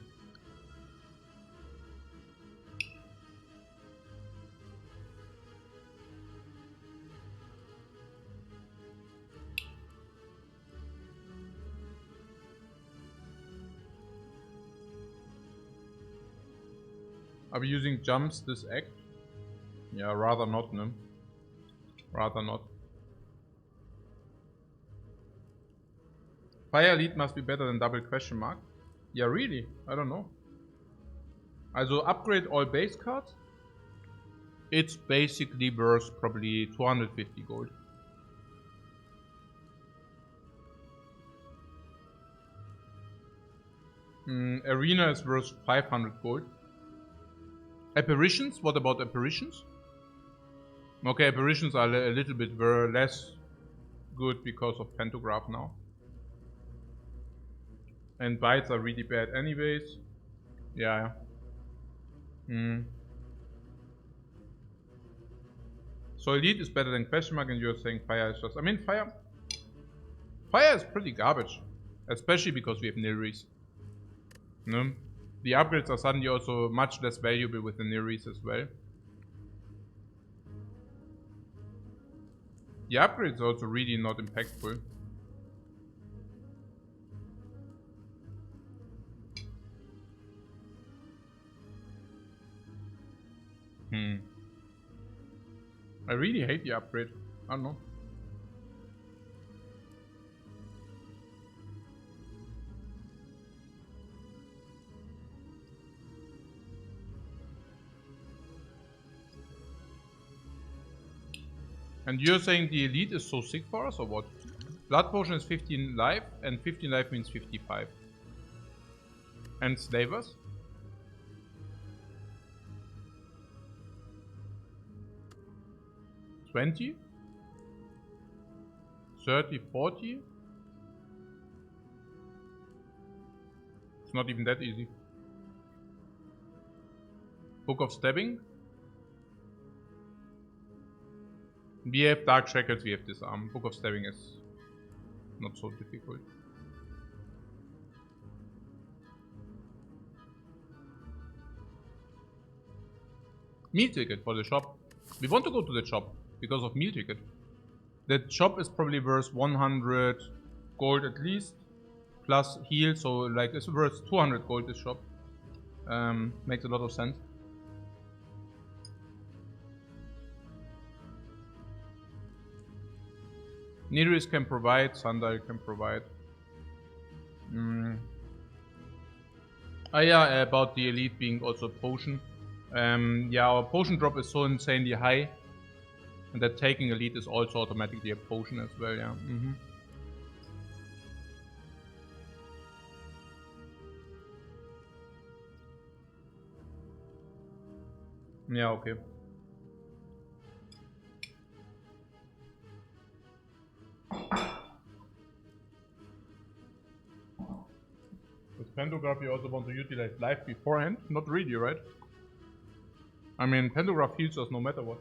Are we using jumps this act? Yeah, rather not, no? Rather not. Fire Elite must be better than double question mark. Yeah, really? I don't know. Also upgrade all base cards. It's basically worth probably 250 gold. Arena is worth 500 gold. Apparitions? What about apparitions? Okay, apparitions are a little bit less good because of Pantograph now. And bites are really bad anyways. Yeah. So Elite is better than question mark and you're saying Fire is just... I mean Fire is pretty garbage. Especially because we have Nilris. No? The upgrades are suddenly also much less valuable with the Nilris as well. The upgrades are also really not impactful. I really hate the upgrade. I don't know. And you're saying the elite is so sick for us or what? Blood potion is 15 life and 15 life means 55. And slavers? $20? 30, 40? It's not even that easy. Book of Stabbing? We have Dark Shackles, we have Disarm. Book of Stabbing is not so difficult. Meal ticket for the shop. We want to go to the shop because of meal ticket. The shop is probably worth 100 gold at least, plus heal, so like it's worth 200 gold this shop. Makes a lot of sense. Nidris can provide, Sandal can provide. Yeah, about the elite being also potion. Yeah, our potion drop is so insanely high. And that taking elite is also automatically a potion as well, yeah. Yeah, okay. With Pantograph you also want to utilize life beforehand? Not really, right? I mean, Pantograph heals us no matter what.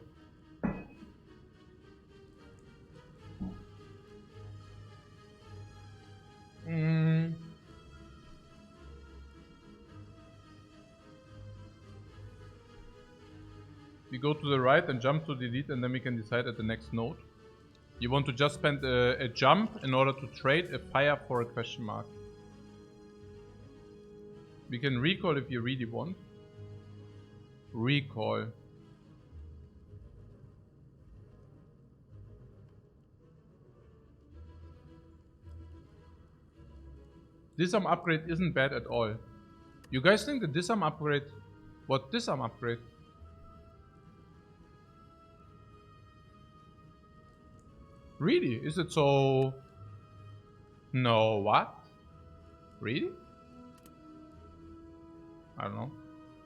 We go to the right and jump to delete and then we can decide at the next node. You want to just spend a jump in order to trade a fire for a question mark. We can recall if you really want. Recall. Disarm upgrade isn't bad at all. You guys think the disarm upgrade... What disarm upgrade? Really? Is it so... No, what? Really? I don't know.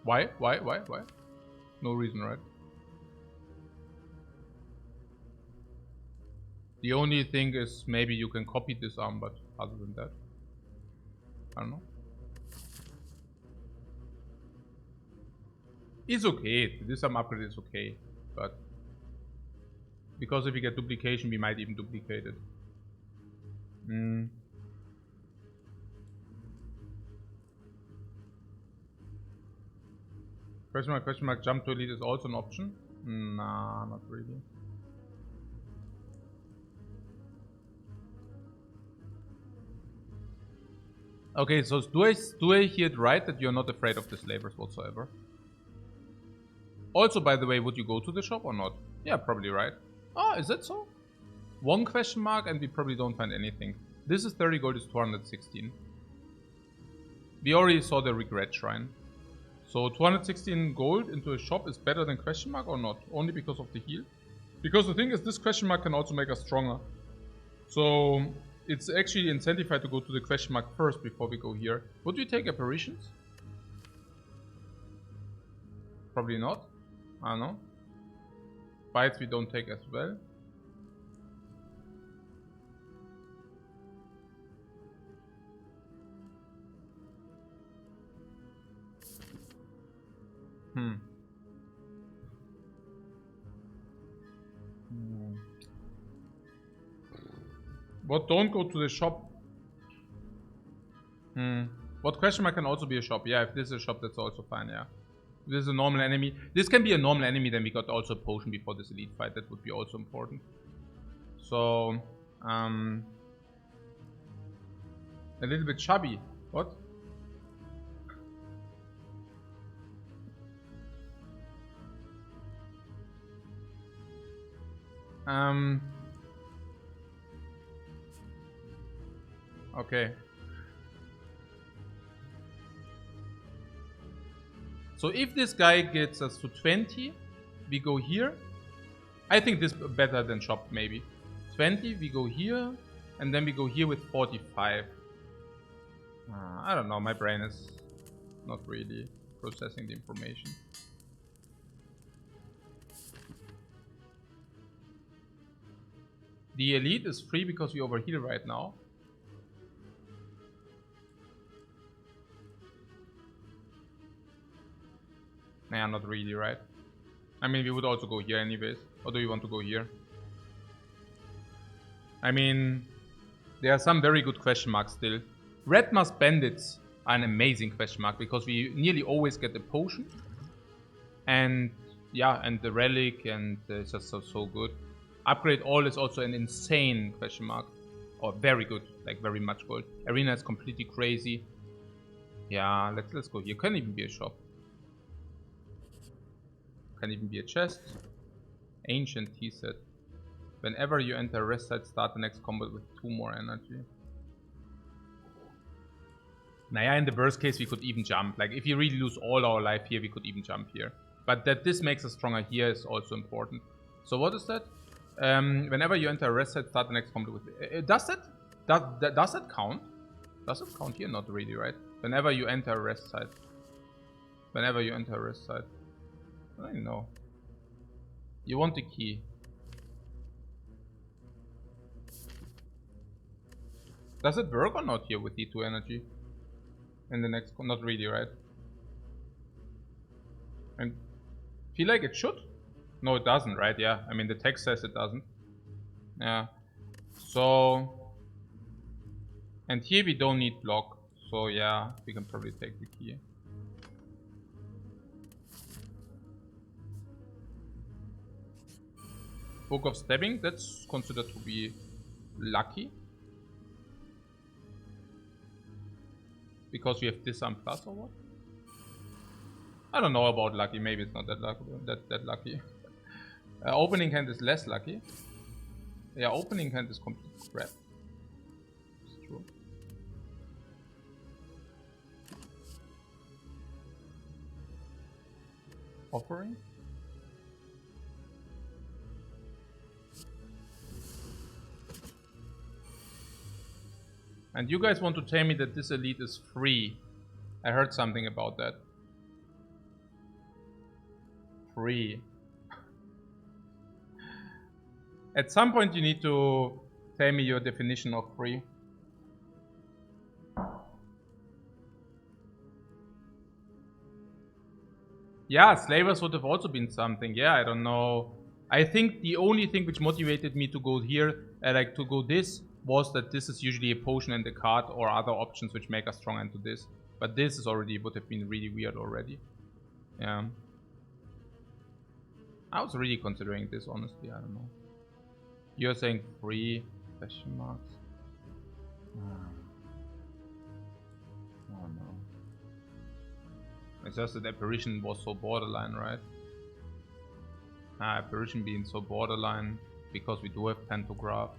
Why? Why? No reason, right? The only thing is maybe you can copy disarm, but other than that, I don't know. It's okay. The disarm upgrade is okay, but because if we get duplication, we might even duplicate it. Question mark, jump to elite is also an option? Nah, not really. Okay, so do I hear it right that you're not afraid of the slavers whatsoever? Also, by the way, would you go to the shop or not? Yeah, probably right. Oh, is that so? One question mark and we probably don't find anything. This is 30 gold, is 216. We already saw the regret shrine. So 216 gold into a shop is better than question mark or not? Only because of the heal? Because the thing is, this question mark can also make us stronger. So it's actually incentivized to go to the question mark first before we go here. Would we take apparitions? Probably not. I don't know. Bites we don't take as well. What, don't go to the shop? What question mark can also be a shop? Yeah, if this is a shop, that's also fine, yeah. If this is a normal enemy. This can be a normal enemy, then we got also a potion before this elite fight. That would be also important. So, a little bit chubby. What? Okay. So if this guy gets us to 20, we go here. I think this better than shop, maybe. 20, we go here, and then we go here with 45. I don't know, my brain is not really processing the information. The elite is free because we overheal right now. Nah, not really, right? I mean, we would also go here anyways. Or do you want to go here? I mean, there are some very good question marks still. Red Mask Bandits are an amazing question mark because we nearly always get the potion. And yeah, and the relic, and it's just so good. Upgrade all is also an insane question mark. Or very good, like very much gold. Arena is completely crazy. Yeah, let's go here. Can even be a shop. Can even be a chest. Ancient tea set. Whenever you enter a rest site, start the next combat with 2 more energy. Naja, in the worst case, we could even jump. Like, if you really lose all our life here, we could even jump here. But that this makes us stronger here is also important. So what is that? Whenever you enter a rest site, start the next combat with... does that count? Does it count here? Not really, right? Whenever you enter a rest site. Whenever you enter a rest site. I don't know. You want the key. Does it work or not here with D2 energy? In the next... Not really, right? I feel like it should. No, it doesn't, right? Yeah. I mean, the text says it doesn't. Yeah. So... And here we don't need block. So yeah, we can probably take the key. Book of Stabbing, that's considered to be lucky. Because we have Disarm Plus or what? I don't know about lucky, maybe it's not that lucky. Opening hand is less lucky. Yeah, opening hand is complete crap. It's true. offering. And you guys want to tell me that this elite is free. I heard something about that. Free. At some point you need to tell me your definition of free. Yeah, slavers would have also been something. Yeah, I don't know. I think the only thing which motivated me to go here, like to go this, was that this is usually a potion and a card or other options which make us strong into this. But this is already, would have been really weird already. Yeah. I was really considering this, honestly, I don't know. You're saying free, question marks. Oh no. It's just that apparition was so borderline, right? Apparition being so borderline, because we do have pantograph.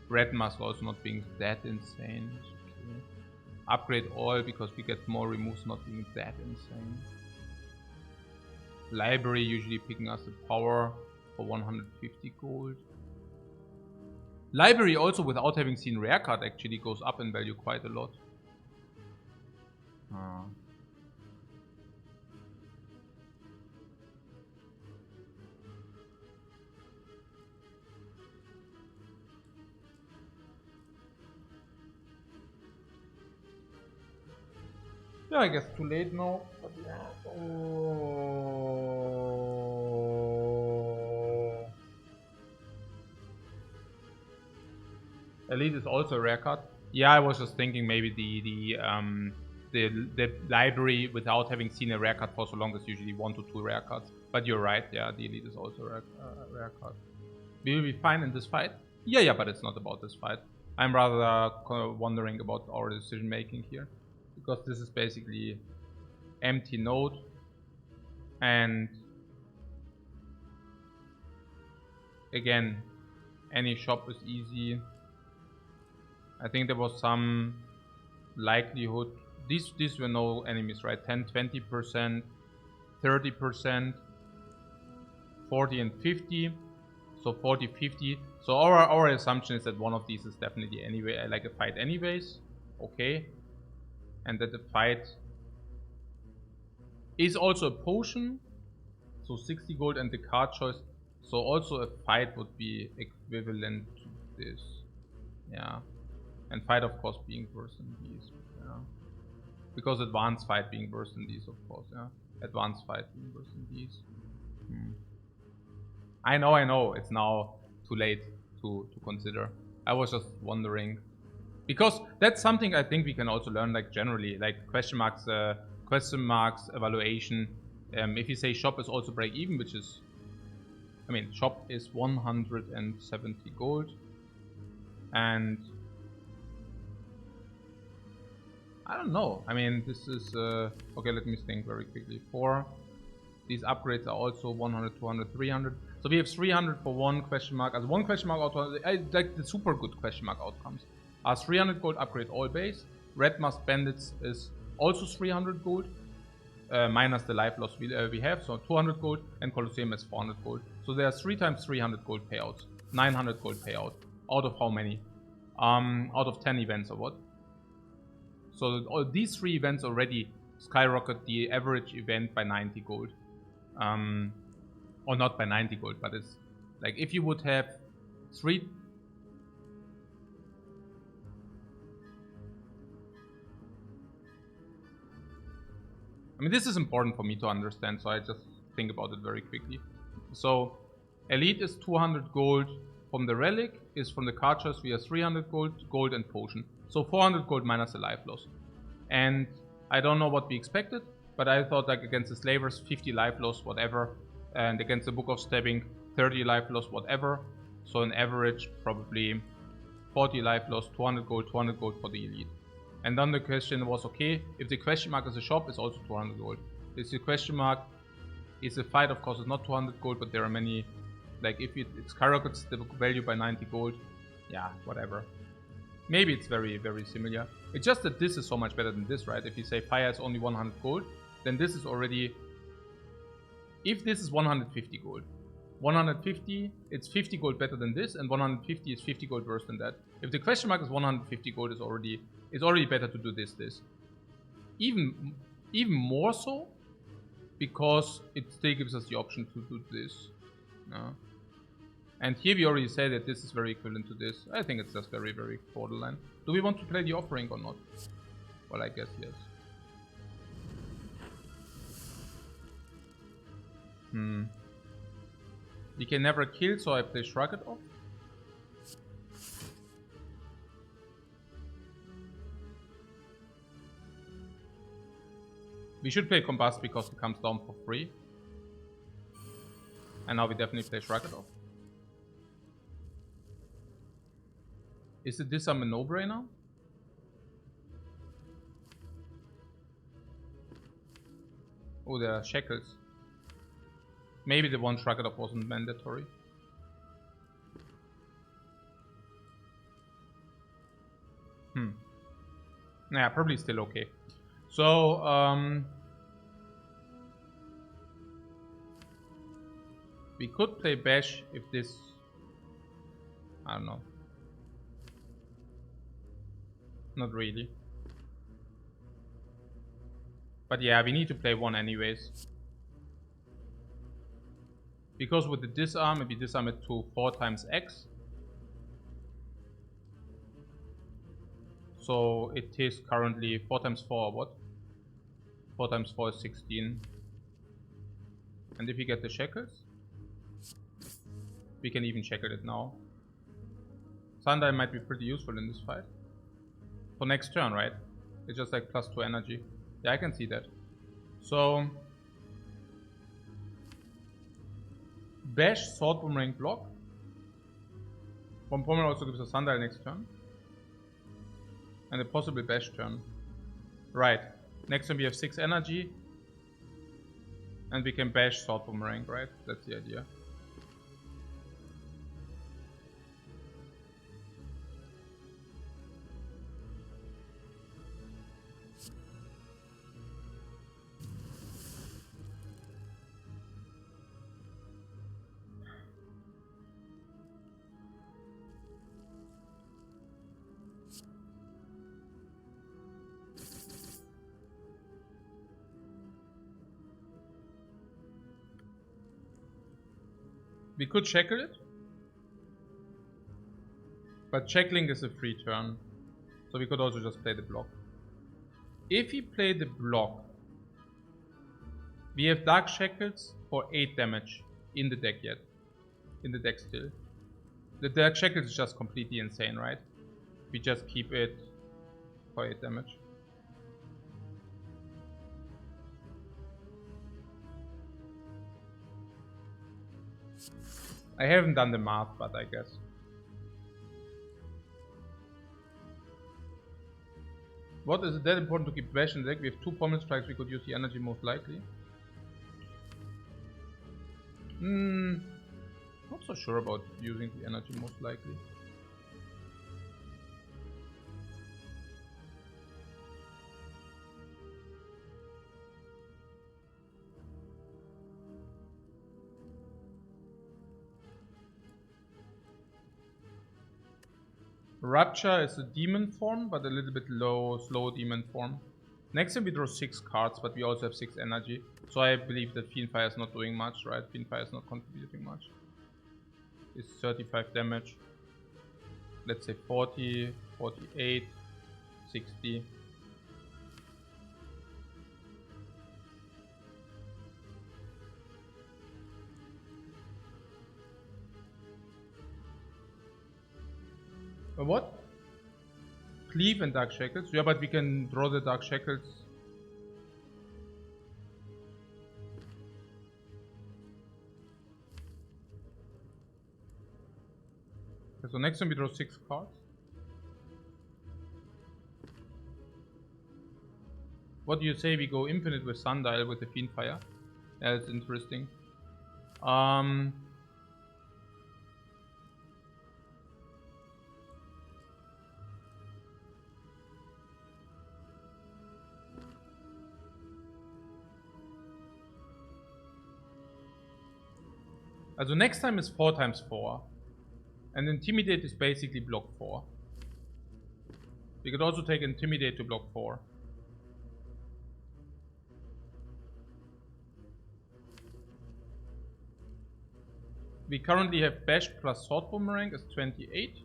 Red mask also not being that insane. Okay. Upgrade all because we get more removes not being that insane. Library usually picking us the power for 150 gold. Library also without having seen rare card actually goes up in value quite a lot. Yeah, I guess too late now. But yeah. Oh. Elite is also a rare card. Yeah, I was just thinking maybe the library without having seen a rare card for so long is usually 1 to 2 rare cards. But you're right. Yeah, the elite is also a rare card. We will be fine in this fight. Yeah, but it's not about this fight. I'm rather wondering about our decision making here. Because this is basically empty node and again any shop is easy. I think there was some likelihood these were no enemies, right? 10, 20%, 30%, 40 and 50. So 40, 50. So our assumption is that one of these is definitely anyway like a fight anyways. Okay. And that the fight is also a potion, so 60 gold and the card choice. So also a fight would be equivalent to this, yeah. And fight of course being worse than these, yeah. Because advanced fight being worse than these, of course, yeah. Advanced fight being worse than these. I know, it's now too late to consider. I was just wondering. Because that's something I think we can also learn, like generally, like question marks evaluation. If you say shop is also break even, which is, I mean, shop is 170 gold, and I don't know. I mean, this is okay. Let me think very quickly. These upgrades are also 100, 200, 300. So we have 300 for one question mark. As one question mark outcome, I like the super good question mark outcomes. 300 gold upgrade all base. Red Mask Bandits is also 300 gold, minus the life loss we have, so 200 gold, and Colosseum is 400 gold. So there are 3 times 300 gold payouts, 900 gold payout. Out of how many? Out of 10 events or what? So all these 3 events already skyrocket the average event by 90 gold. Or not by 90 gold, but it's like if you would have 3. I mean, this is important for me to understand, so I just think about it very quickly. So, Elite is 200 gold from the Relic, is from the card choice we have 300 gold and potion. So 400 gold minus the life loss. And I don't know what we expected, but I thought like against the Slavers, 50 life loss, whatever. And against the Book of Stabbing, 30 life loss, whatever. So an average, probably 40 life loss, 200 gold for the Elite. And then the question was, okay, if the question mark is a shop, it's also 200 gold. If the question mark is a fight, of course, it's not 200 gold, but there are many, like if it skyrockets the value by 90 gold, yeah, whatever. Maybe it's very, very similar. It's just that this is so much better than this, right? If you say fire is only 100 gold, then this is already... If this is 150 gold, 150, it's 50 gold better than this, and 150 is 50 gold worse than that. If the question mark is 150 gold, it's already better to do this. Even more so, because it still gives us the option to do this. And here we already say that this is very equivalent to this. I think it's just very, very borderline. Do we want to play the offering or not? Well, I guess yes. We can never kill, so I play Shrug It Off. We should play Combust because it comes down for free. And now we definitely play Shrug It Off. Is the disarm a no-brainer? Oh, there are shackles. Maybe the one Shrug It Off wasn't mandatory. Nah, probably still okay. So, we could play Bash if this... I don't know. Not really. But yeah, we need to play one anyways. Because with the disarm, if we disarm it to 4 times X. So it is currently 4 times 4 or what? 4 times 4 is 16. And if we get the shackles, we can even shackle it now. Sundial might be pretty useful in this fight. For next turn, right? It's just like +2 energy. Yeah, I can see that. So... Bash, Sword Boomerang, block. One Pommel also gives a Sundial next turn. And a possible Bash turn. Right. Next turn we have 6 energy. And we can Bash, Sword Boomerang, right? That's the idea. We could shackle it, but shackling is a free turn, so we could also just play the block. If we play the block, we have Dark Shackles for 8 damage in the deck yet. In the deck still. The Dark Shackles is just completely insane, right? We just keep it for 8 damage. I haven't done the math, but I guess. What is it that important to keep Bash in the deck? We have 2 Pommel Strikes, we could use the energy most likely. Not so sure about using the energy most likely. Rupture is a demon form, but a little bit slow demon form. Next time we draw 6 cards, but we also have 6 energy. So I believe that Fiendfire is not doing much, right? Fiendfire is not contributing much. It's 35 damage. Let's say 40, 48, 60. What? Cleave and Dark Shackles? Yeah, but we can draw the Dark Shackles. Okay, so next time we draw 6 cards. What do you say we go infinite with Sundial with the Fiendfire? Yeah, that's interesting. Also next time is 4 times 4. And Intimidate is basically block 4. We could also take Intimidate to block 4. We currently have Bash plus Sword Boomerang is 28.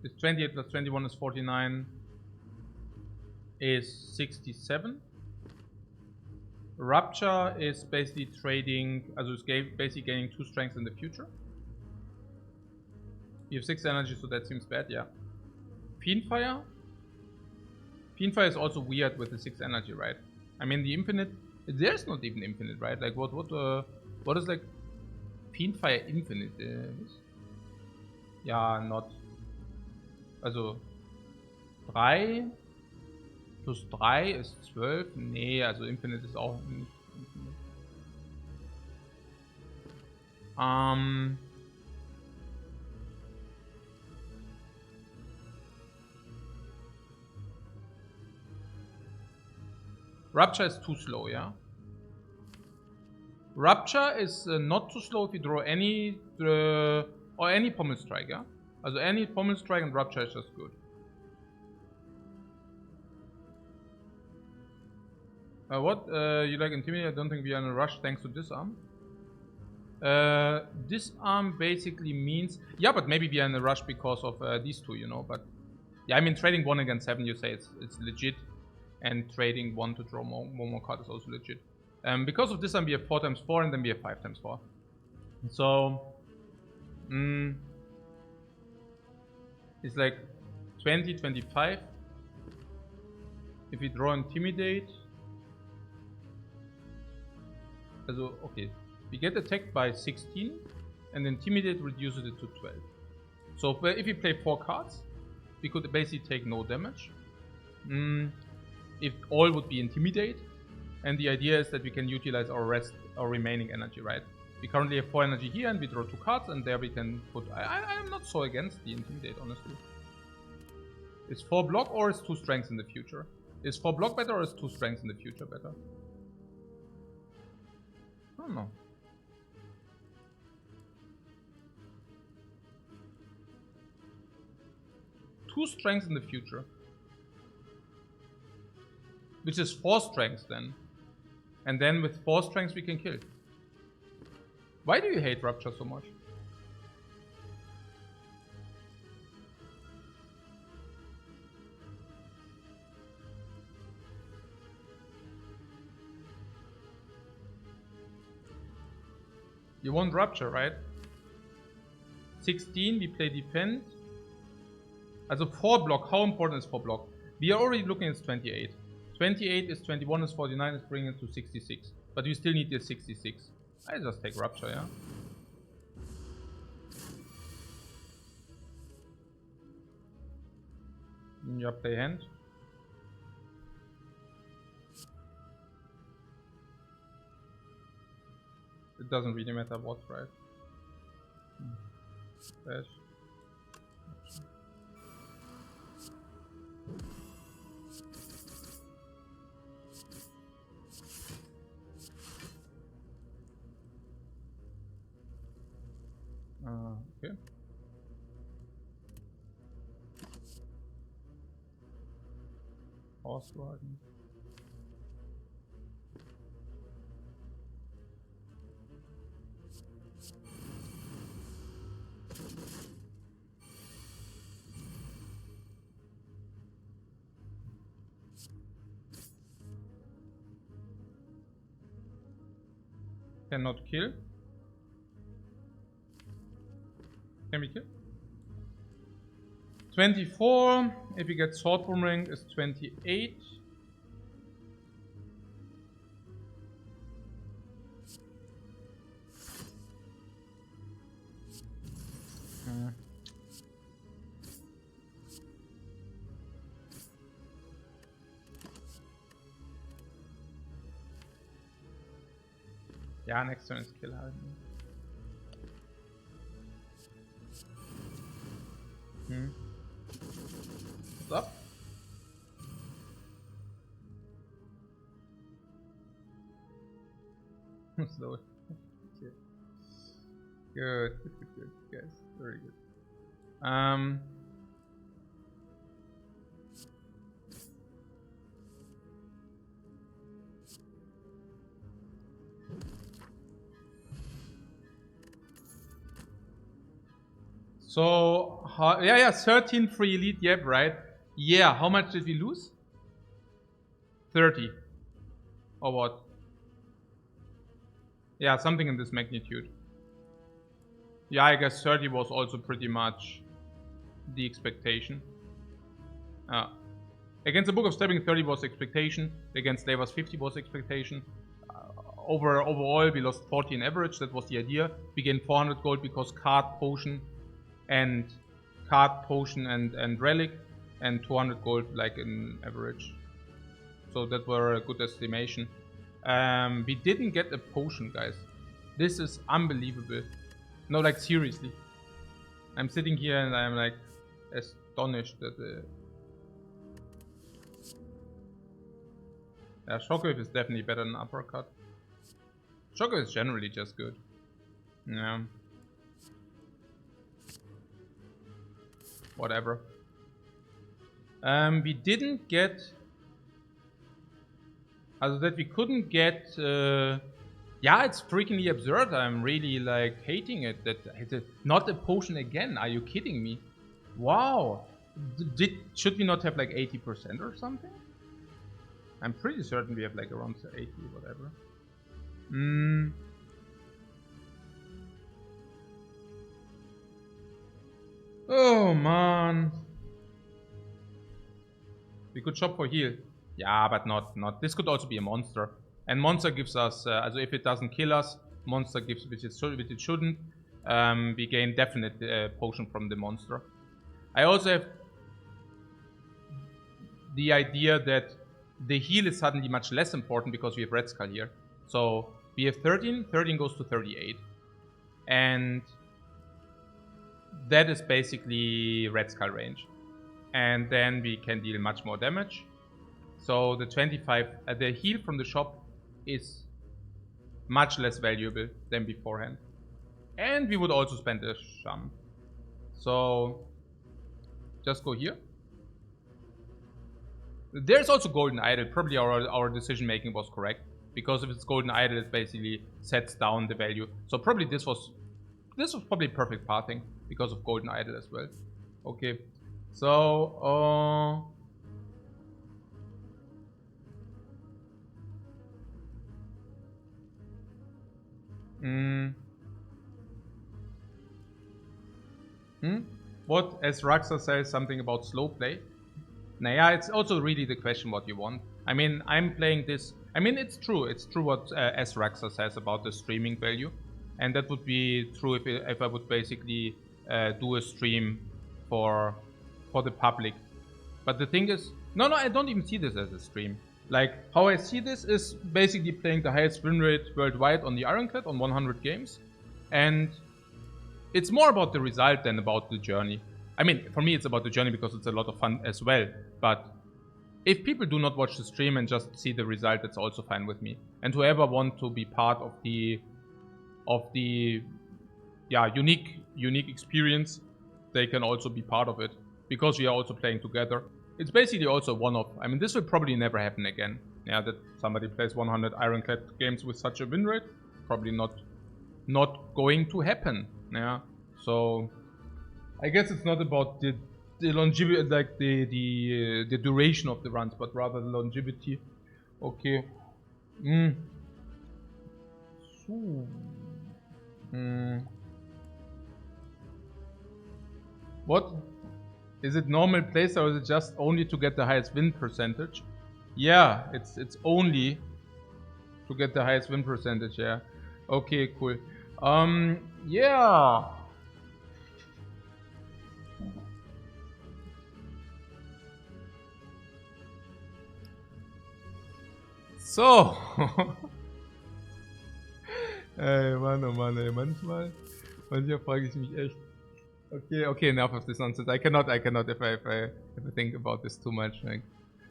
It's 28 plus 21 is 49. Is 67. Rupture is basically trading, also it's basically gaining 2 strengths in the future. You have 6 energy, so that seems bad, yeah. Fiendfire. Fiendfire is also weird with the 6 energy, right? I mean, the infinite, there's not even infinite, right? Like, what is like Fiendfire infinite? Ja, not. Also, 3 plus 3 ist 12. Nee, also infinite ist auch nicht infinite. Rupture is too slow, yeah? Rupture is not too slow if you draw any or any Pommel Strike, yeah? Also any Pommel Strike and Rupture is just good. What? You like Intimidate? I don't think we are in a rush thanks to Disarm. Disarm basically means... Yeah, but maybe we are in a rush because of these two, you know, but... Yeah, I mean, trading 1 against 7, you say it's legit. And trading 1 to draw more cards is also legit. Because of Disarm, we have 4 times 4 and then we have 5 times 4. So... it's like 20, 25. If we draw Intimidate... Also, okay. We get attacked by 16 and Intimidate reduces it to 12. So if we play 4 cards, we could basically take no damage. If all would be Intimidate, and the idea is that we can utilize our remaining energy, right? We currently have 4 energy here and we draw 2 cards and there we can put... I'm not so against the Intimidate, honestly. Is 4 block or is 2 strengths in the future? Is 4 block better or is 2 strengths in the future better? I don't know. Two strengths in the future. Which is 4 strengths then. And then with 4 strengths we can kill. Why do you hate Rupture so much? You want Rupture, right? 16, we play Defend. Also 4 block, how important is 4 block? We are already looking at 28. 28 is 21 is 49 is bringing it to 66. But we still need the 66. I just take Rupture, yeah? Yeah, play hand. It doesn't really matter what, right? Dash. Okay. Horse riding. Cannot kill. Can we kill? 24. If we get Sword Boomerang is 28. Ja, next turn is kill halten. What's up? Slow. Okay. Good, guys. Very good. So, yeah, 13 free elite, yep, right. Yeah, how much did we lose? 30. Or what? Yeah, something in this magnitude. Yeah, I guess 30 was also pretty much the expectation. Against the Book of Stabbing, 30 was expectation. Against Slavers, 50 was expectation. Overall, we lost 40 in average. That was the idea. We gained 400 gold because card, potion, and relic, and 200 gold like in average. So that were a good estimation. We didn't get a potion, guys. This is unbelievable. No, like seriously. I'm sitting here and I'm like astonished that Shockwave is definitely better than Uppercut. Shockwave is generally just good. Yeah. Whatever. We didn't get... Also that we couldn't get... yeah, it's freakingly absurd. I'm really like hating it. That not a potion again. Are you kidding me? Wow. Should we not have like 80% or something? I'm pretty certain we have like around 80, whatever. Oh man. We could shop for heal. Yeah, but not. This could also be a monster. And monster gives us, also if it doesn't kill us, monster gives, which it shouldn't, we gain definite potion from the monster. I also have the idea that the heal is suddenly much less important because we have Red Skull here. So we have 13, 13 goes to 38. And that is basically Red Skull range. And then we can deal much more damage. So the 25, the heal from the shop is much less valuable than beforehand. And we would also spend a sham. So just go here. There's also Golden Idol. Probably our decision making was correct. Because if it's Golden Idol, it basically sets down the value. So probably this was probably perfect pathing because of Golden Idol as well. Okay. So what, as Raxa says, something about slow play? Nah, it's also really the question what you want. I mean, I'm playing this. I mean, it's true. It's true what as Raxa says about the streaming value, and that would be true if I would basically do a stream for the public. But the thing is, no, I don't even see this as a stream. Like, how I see this is basically playing the highest win rate worldwide on the Ironclad on 100 games, and it's more about the result than about the journey. I mean, for me, it's about the journey because it's a lot of fun as well. But if people do not watch the stream and just see the result, that's also fine with me. And whoever want to be part of the unique experience, they can also be part of it because we are also playing together. It's basically also one-off. I mean, this will probably never happen again. Yeah, that somebody plays 100 Ironclad games with such a win rate, probably not going to happen. Yeah, so I guess it's not about the longevity, like the duration of the runs, but rather the longevity. Okay. What? Is it normal place or is it just only to get the highest win percentage? Yeah, it's only to get the highest win percentage, yeah. Okay, cool. Yeah. So. Ey, Mann, oh Mann, ey, manchmal frage ich mich echt. Okay, enough of this nonsense. I cannot if I think about this too much. Like,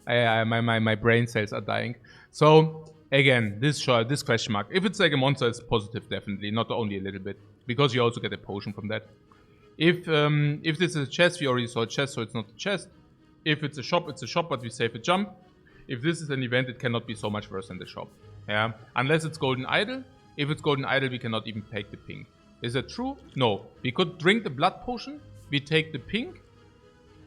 my brain cells are dying. So Again, this question mark. If it's like a monster, it's positive, definitely. Not only a little bit. Because you also get a potion from that. If this is a chest, we already saw a chest, so it's not a chest. If it's a shop, but we save a jump. If this is an event, it cannot be so much worse than the shop. Yeah, unless it's golden idol. If it's golden idol, we cannot even take the pink. Is that true? No. We could drink the blood potion, we take the pink,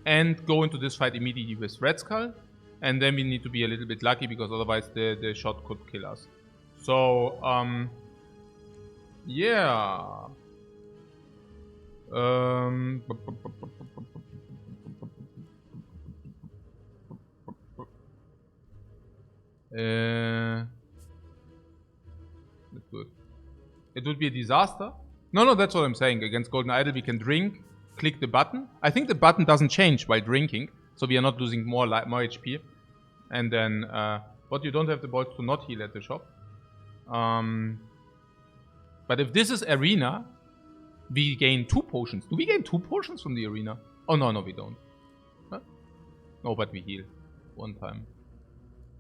and go into this fight immediately with Red Skull. And then we need to be a little bit lucky, because otherwise the shot could kill us. So, yeah. Let's do it. It would be a disaster. No, that's what I'm saying. Against Golden Idol, we can drink, click the button. I think the button doesn't change while drinking, so we are not losing more HP. And then, but you don't have the balls to not heal at the shop. But if this is arena, we gain 2 potions. Do we gain 2 potions from the arena? Oh, no, we don't. Huh? No, but we heal 1 time.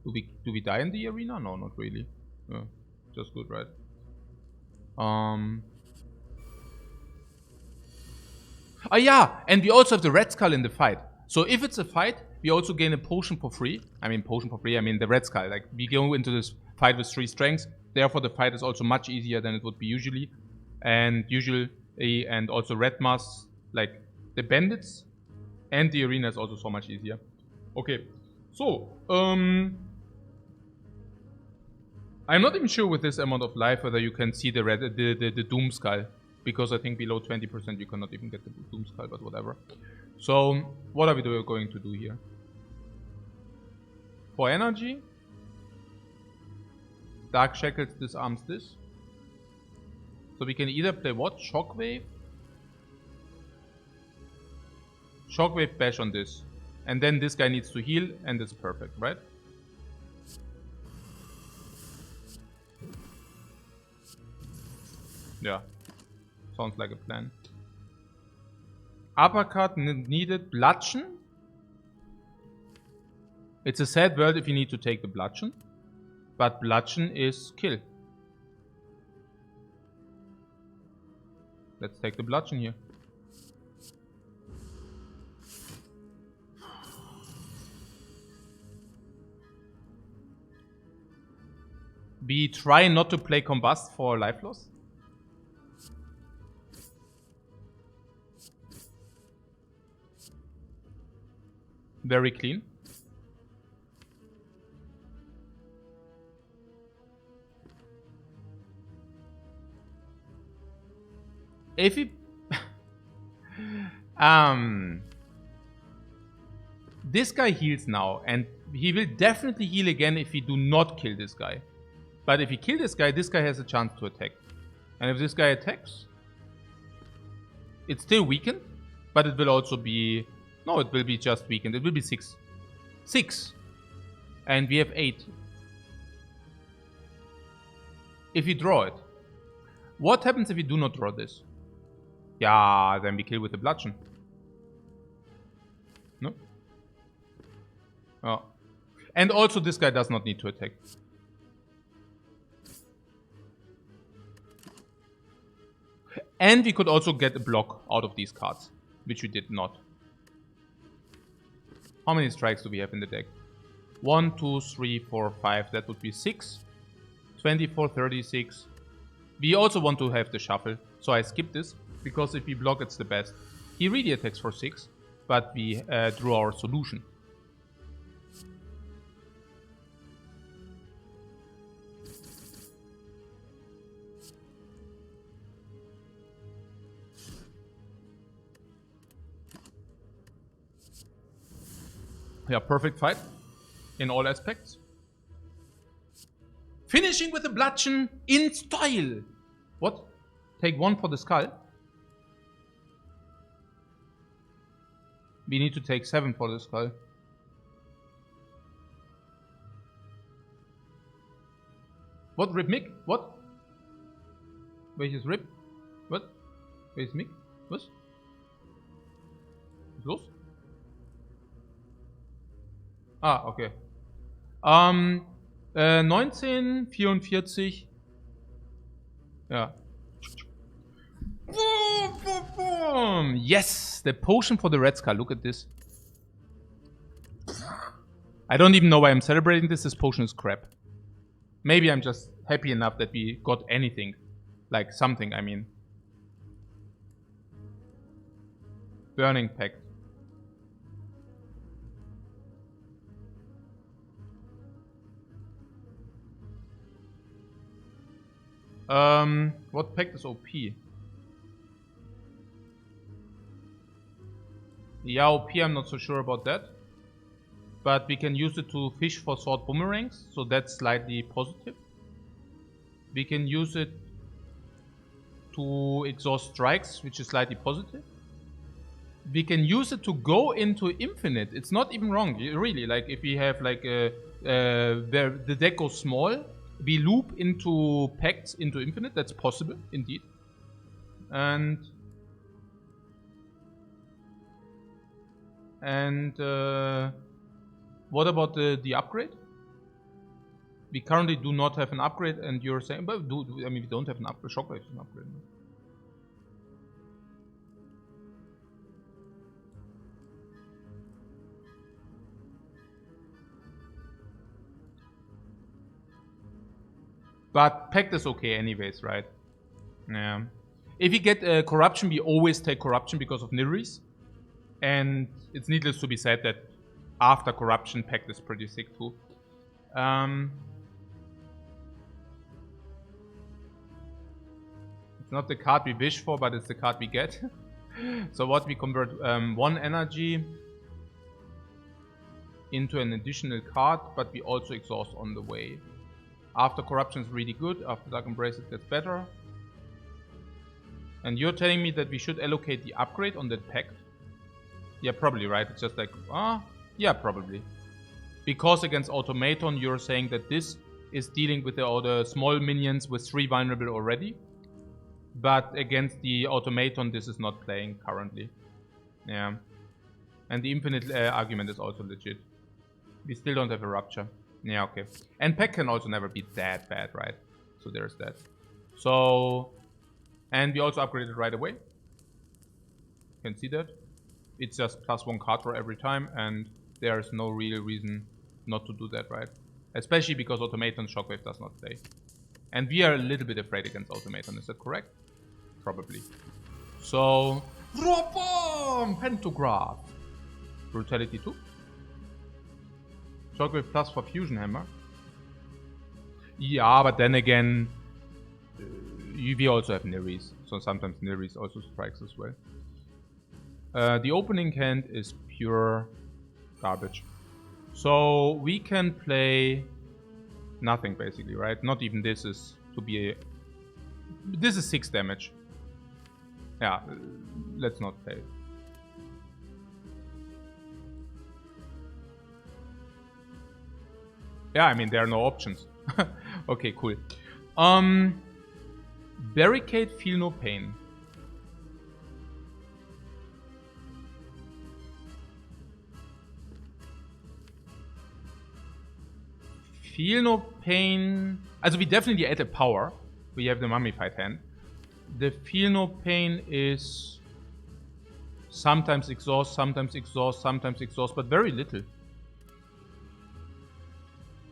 Do we die in the arena? No, not really. Yeah, just good, right? Oh yeah, and we also have the Red Skull in the fight. So if it's a fight, we also gain a potion for free. I mean the Red Skull. Like, we go into this fight with 3 strengths. Therefore, the fight is also much easier than it would be usually. And also Red Mass, like the bandits and the arena is also so much easier. Okay, so I'm not even sure with this amount of life whether you can see the Doom Skull, because I think below 20% you cannot even get the Doom Skull, but whatever. So what are we going to do here? For energy, Dark Shackles disarms this. So we can either play what? Shockwave? Shockwave bash on this. And then this guy needs to heal, and it's perfect, right? Yeah. Sounds like a plan. Uppercut needed. Bludgeon? It's a sad world if you need to take the bludgeon. But bludgeon is kill. Let's take the bludgeon here. We try not to play combust for life loss. Very clean. If he this guy heals now, and he will definitely heal again if we do not kill this guy. But if we kill this guy has a chance to attack. And if this guy attacks, it's still weakened, but it will also be... No, it will be just weakened. It will be 6. 6. And we have 8. If we draw it. What happens if we do not draw this? Yeah, then we kill with the bludgeon. No? Oh. And also this guy does not need to attack. And we could also get a block out of these cards, which we did not. How many strikes do we have in the deck? 1, 2, 3, 4, 5. That would be 6. 24, 36. We also want to have the shuffle, so I skip this, because if we block, it's the best. He really attacks for 6, but we drew our solution. Yeah, perfect fight in all aspects. Finishing with the bludgeon in style. What? Take 1 for the skull. We need to take 7 for the skull. What? Rip Mick? What? Welches Rip? What? Welches Mick? Was? Was los? Ah, okay. 19, 44. Ja. Boom, boom, boom. Yes, the potion for the red skull. Look at this. I don't even know why I'm celebrating this. This potion is crap. Maybe I'm just happy enough that we got anything. Like something, I mean. Burning Pact. What pact is OP? Yeah, OP, I'm not so sure about that. But we can use it to fish for sword boomerangs, so that's slightly positive. We can use it to exhaust strikes, which is slightly positive. We can use it to go into infinite. It's not even wrong, really. Like if we have like where the deck goes small, we loop into pacts into infinite. That's possible, indeed. And what about the upgrade? We currently do not have an upgrade, and you're saying, but I mean, we don't have an upgrade. Shockwave is an upgrade. But Pact is okay anyways, right? Yeah. If we get Corruption, we always take Corruption because of Nilris. And it's needless to be said that after Corruption, Pact is pretty sick too. It's not the card we wish for, but it's the card we get. So what we convert 1 energy into an additional card, but we also exhaust on the way. After Corruption is really good, after Dark Embrace it gets better. And you're telling me that we should allocate the upgrade on that pact? Yeah, probably, right? It's just like, yeah, probably. Because against Automaton, you're saying that this is dealing with all the small minions with 3 vulnerable already. But against the Automaton, this is not playing currently. Yeah. And the infinite argument is also legit. We still don't have a Rupture. Yeah, okay. And Pact can also never be that bad, right? So there's that. So, and we also upgraded right away. You can see that. It's just +1 card draw every time, and there's no real reason not to do that, right? Especially because Automaton Shockwave does not play. And we are a little bit afraid against Automaton, is that correct? Probably. So, Pantograph. Brutality 2. Shockwave plus for Fusion Hammer. Yeah, but then again, we also have Nilris, so sometimes Nilris also strikes as well. The opening hand is pure garbage. So we can play nothing basically, right? Not even this is to be a... This is 6 damage. Yeah, let's not play it. Yeah, I mean, there are no options. Okay, cool. Barricade, feel no pain. Feel no pain. Also, we definitely add a power. We have the mummified hand. The feel no pain is sometimes exhaust, sometimes exhaust, sometimes exhaust, but very little.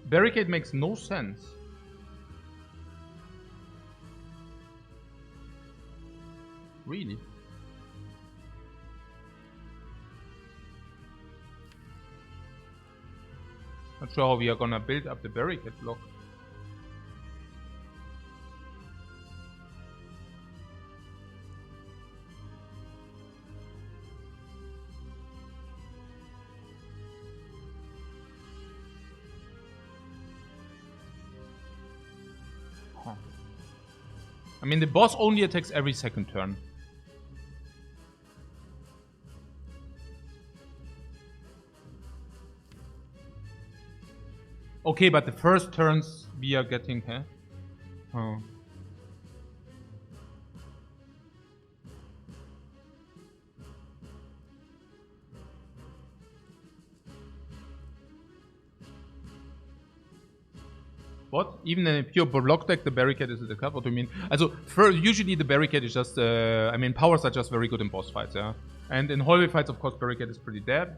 Barricade makes no sense. Really? Not sure how we are gonna build up the barricade block. Huh. I mean, the boss only attacks every second turn. Okay, but the first turns we are getting, huh? Oh. What? Even in a pure block deck, the barricade is the card? What do you mean? Also, usually the barricade is just, I mean, powers are just very good in boss fights, yeah? And in hallway fights, of course, barricade is pretty dead.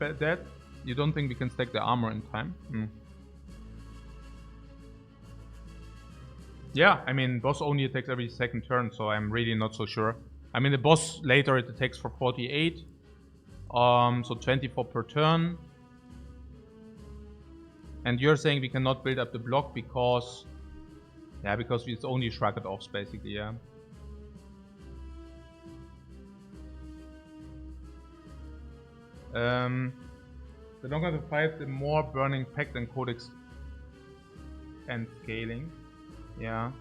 You don't think we can stack the armor in time? Yeah, I mean, boss only attacks every second turn, so I'm really not so sure. I mean, the boss later, it attacks for 48. So 24 per turn. And you're saying we cannot build up the block because... Yeah, because it's only shrugged offs, basically, yeah. The longer the fight, the more Burning Pact and Codex and scaling. Yeah.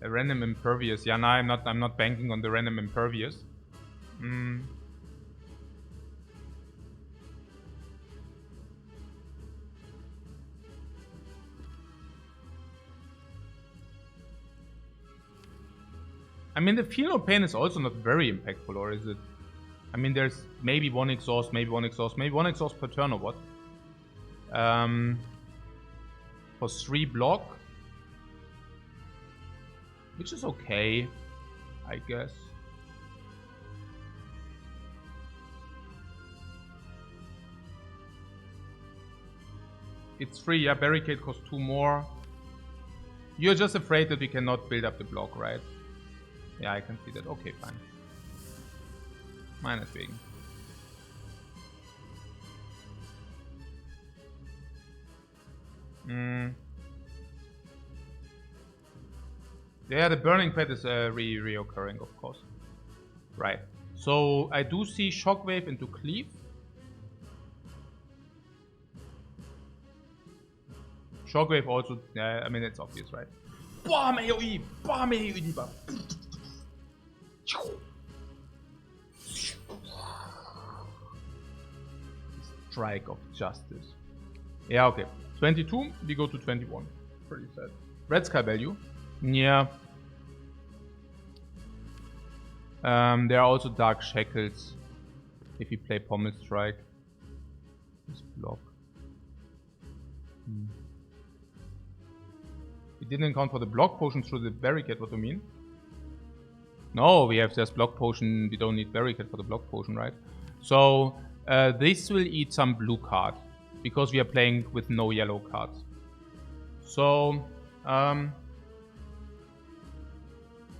A random impervious. Yeah, no, I'm not banking on the random impervious. I mean, the Feel No Pain is also not very impactful, or is it? I mean, there's maybe one exhaust, maybe one exhaust per turn or what? For 3 block. Which is okay, I guess. It's 3, yeah, barricade costs 2 more. You're just afraid that we cannot build up the block, right? Yeah, I can see that. Okay, fine. Meinetwegen. Yeah, the Burning Pet is reoccurring, of course. Right. So I do see Shockwave into Cleave. Shockwave also, yeah, I mean, it's obvious, right? Bam AoE! Bam AoE debuff! Strike of Justice. Yeah, okay. 22, we go to 21. Pretty sad. Red Sky value. Yeah. There are also Dark Shackles. If you play Pommel Strike. This block. We didn't account for the block potion through the barricade, what do you mean? No, we have this block potion, we don't need barricade for the block potion, right? So, this will eat some blue card. Because we are playing with no yellow cards. So,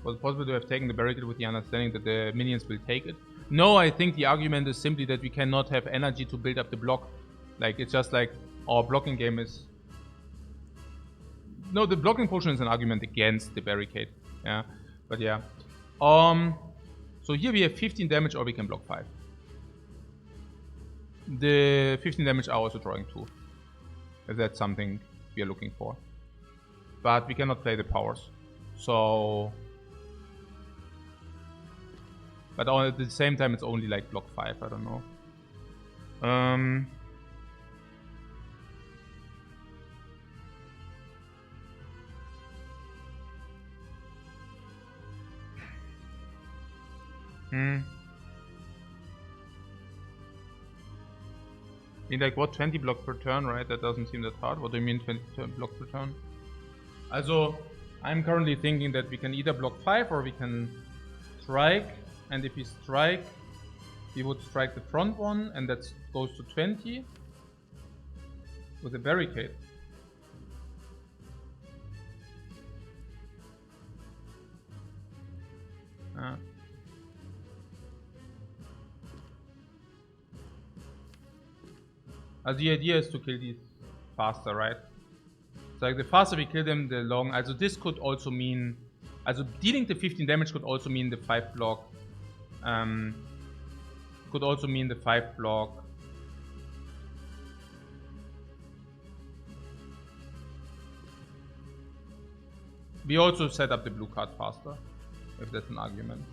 was it possible to have taken the barricade with the understanding that the minions will take it? No, I think the argument is simply that we cannot have energy to build up the block. Like, it's just like, our blocking game is... No, the blocking potion is an argument against the barricade. Yeah, but yeah. So here we have 15 damage or we can block 5. The 15 damage are also drawing 2. If that's something we are looking for. But we cannot play the powers. So... But at the same time it's only like block 5, I don't know. In like what, 20 block per turn, right? That doesn't seem that hard. What do you mean 20 block per turn? Also, I'm currently thinking that we can either block 5 or we can strike. And if we strike, we would strike the front one and that goes to 20 with a barricade. The idea is to kill these faster, right? So like the faster we kill them, the long. Also this could also mean, also dealing the 15 damage could also mean the 5 block. Could also mean the 5 block. We also set up the blue card faster, if that's an argument.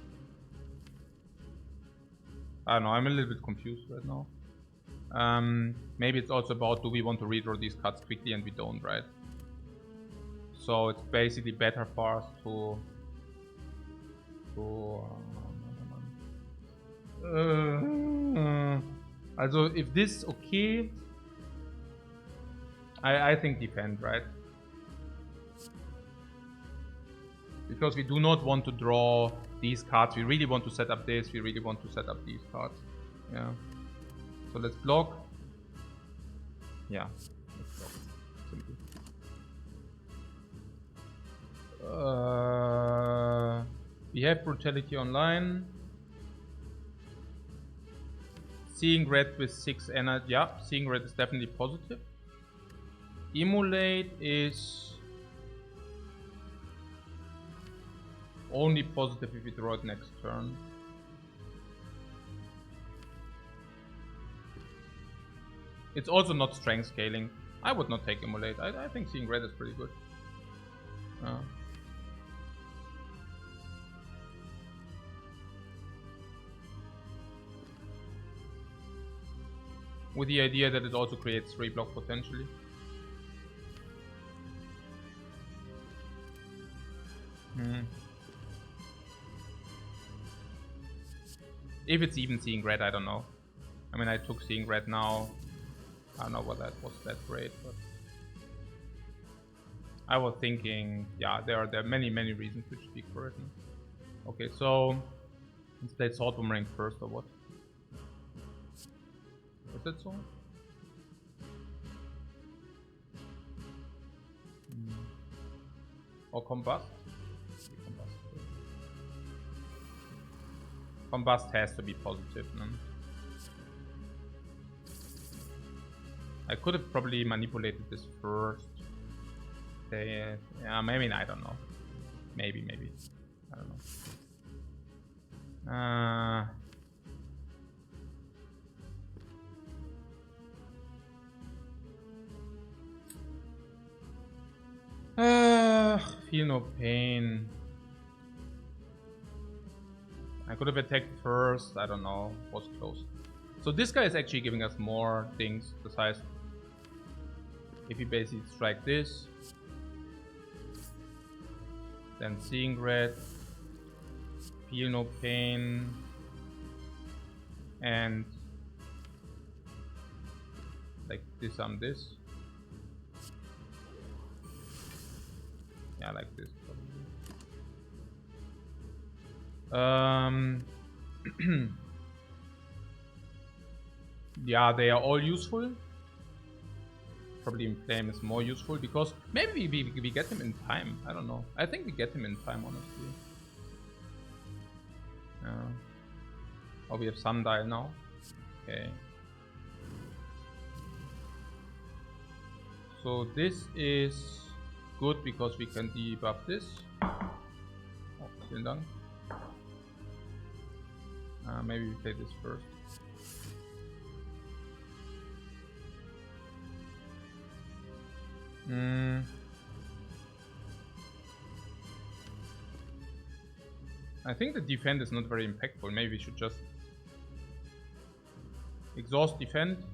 I don't know, I'm a little bit confused right now. Maybe it's also about, do we want to redraw these cards quickly, and we don't, right? So it's basically better for us to Also, if this okay, I think defend, right? Because we do not want to draw these cards. We really want to set up this. We really want to set up these cards. Yeah. So let's block. Yeah. Let's block. Simple. We have Brutality Online. Seeing red with 6 energy. Yeah, seeing red is definitely positive. Emulate is only positive if we draw it next turn. It's also not strength scaling. I would not take Emulate. I think seeing red is pretty good. With the idea that it also creates 3 block potentially. If it's even seeing red, I don't know. I mean, I took seeing red now. I don't know what that was that great, but I was thinking, yeah, there are many reasons which speak for it. Okay, so let's play Sword Boomerang first, or what? Is that so? Or Combust? Combust has to be positive, no? I could have probably manipulated this first. Yeah, maybe, I don't know. Maybe. I don't know. Feel no pain. I could have attacked first, I don't know, was close. So this guy is actually giving us more things, besides if we basically strike this, then seeing red, feel no pain, and like disarm this. Yeah, like this probably. Yeah, they are all useful. Probably Inflame is more useful because maybe we get him in time. I don't know. I think we get him in time, honestly. Oh, we have Sundial now. Okay. So this is good because we can debuff this. Oh, vielen Dank. Maybe we play this first. I think the defend is not very impactful. Maybe we should just exhaust defend.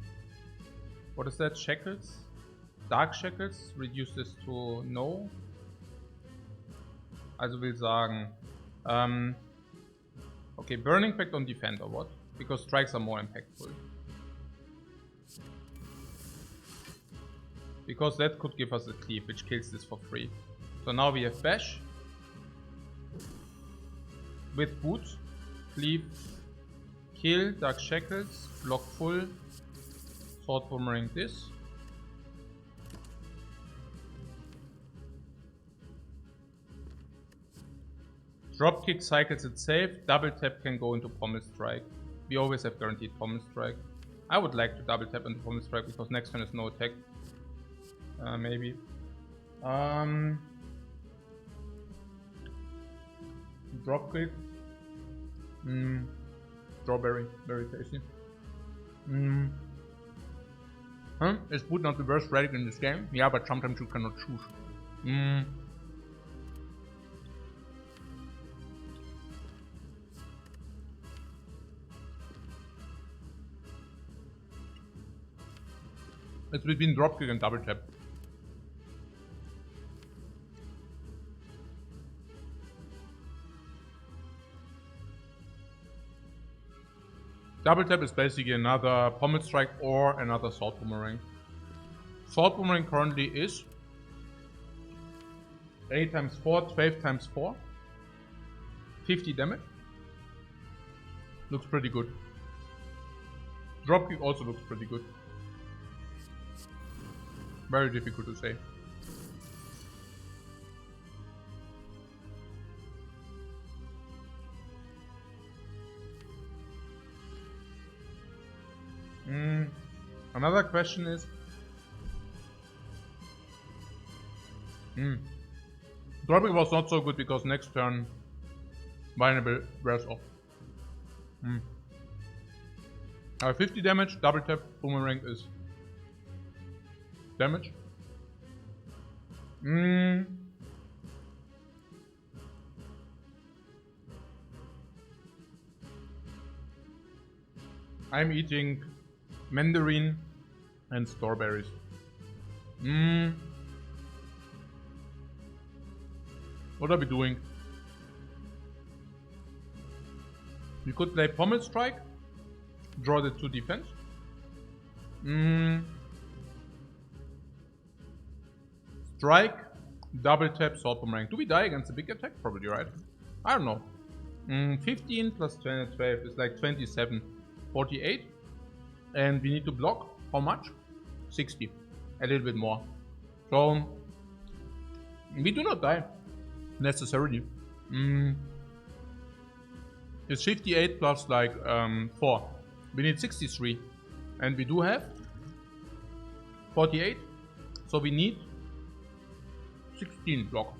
What is that? Shackles? Dark Shackles? Reduce this to no. Also will sagen, okay, Burning Pact on defend or what? Because strikes are more impactful. Because that could give us a cleave, which kills this for free. So now we have Bash. With Boot. Cleave. Kill. Dark Shackles. Block full. Sword Boomerang this. Dropkick cycles it safe. Double tap can go into Pommel Strike. We always have guaranteed Pommel Strike. I would like to double tap into Pommel Strike because next turn is no attack. Maybe. Dropkick. Strawberry. Very tasty. Huh? Is Boot not the worst relic in this game? Yeah, but sometimes you cannot choose. It's between dropkick and double tap. Double tap is basically another pommel strike or another salt boomerang. Salt boomerang currently is 8 times 4, 12 times 4. 50 damage. Looks pretty good. Dropkick also looks pretty good. Very difficult to say. Another question is... Dropkick was not so good because next turn vulnerable wears off. 50 damage, double tap, boomerang is damage. I'm eating mandarin and strawberries. What are we doing? We could play pommel strike, draw the 2 defense. Strike, double tap, salt boomerang. Do we die against the big attack? Probably, right? I don't know. 15 plus 12 is like 27. 48. And we need to block. How much? 60. A little bit more. So, we do not die. Necessarily. It's 58 plus like 4. We need 63. And we do have 48. So we need 16 block.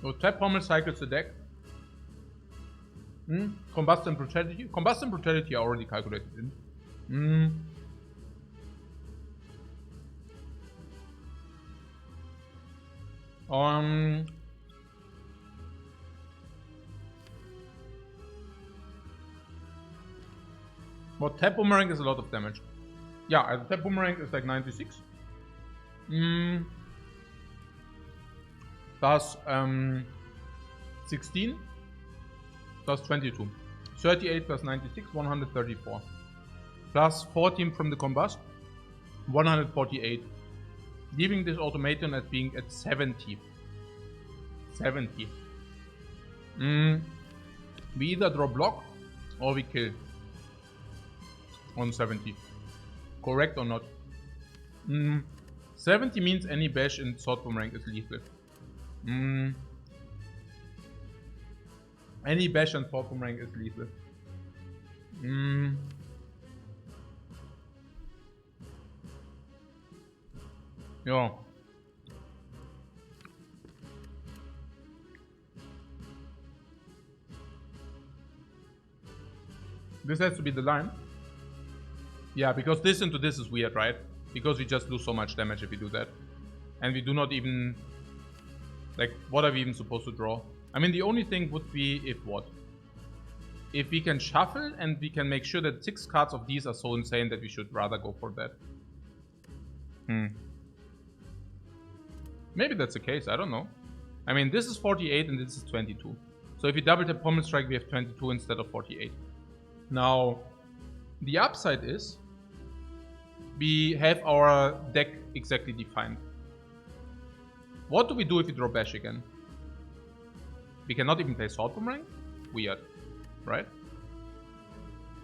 So tap pommel cycles the deck. Combust and brutality. Combust and brutality are already calculated in. But tap boomerang is a lot of damage. Yeah, the tap boomerang is like 96. Plus 16 plus 22. 38 plus 96, 134. Plus 14 from the combust, 148. Leaving this automaton at being at 70. 70. We either draw block or we kill. On 70. Correct or not? 70 means any bash in sword boomerang is lethal. Any bash and sword boomerang is lethal. Yeah. This has to be the line. Yeah, because this into this is weird, right? Because we just lose so much damage if we do that. And we do not even... Like, what are we even supposed to draw? I mean, the only thing would be if what? If we can shuffle and we can make sure that 6 cards of these are so insane that we should rather go for that. Maybe that's the case, I don't know. I mean, this is 48 and this is 22. So if we double tap pommel strike, we have 22 instead of 48. Now, the upside is... we have our deck exactly defined. What do we do if we draw bash again? We cannot even play sword boomerang? Weird, right?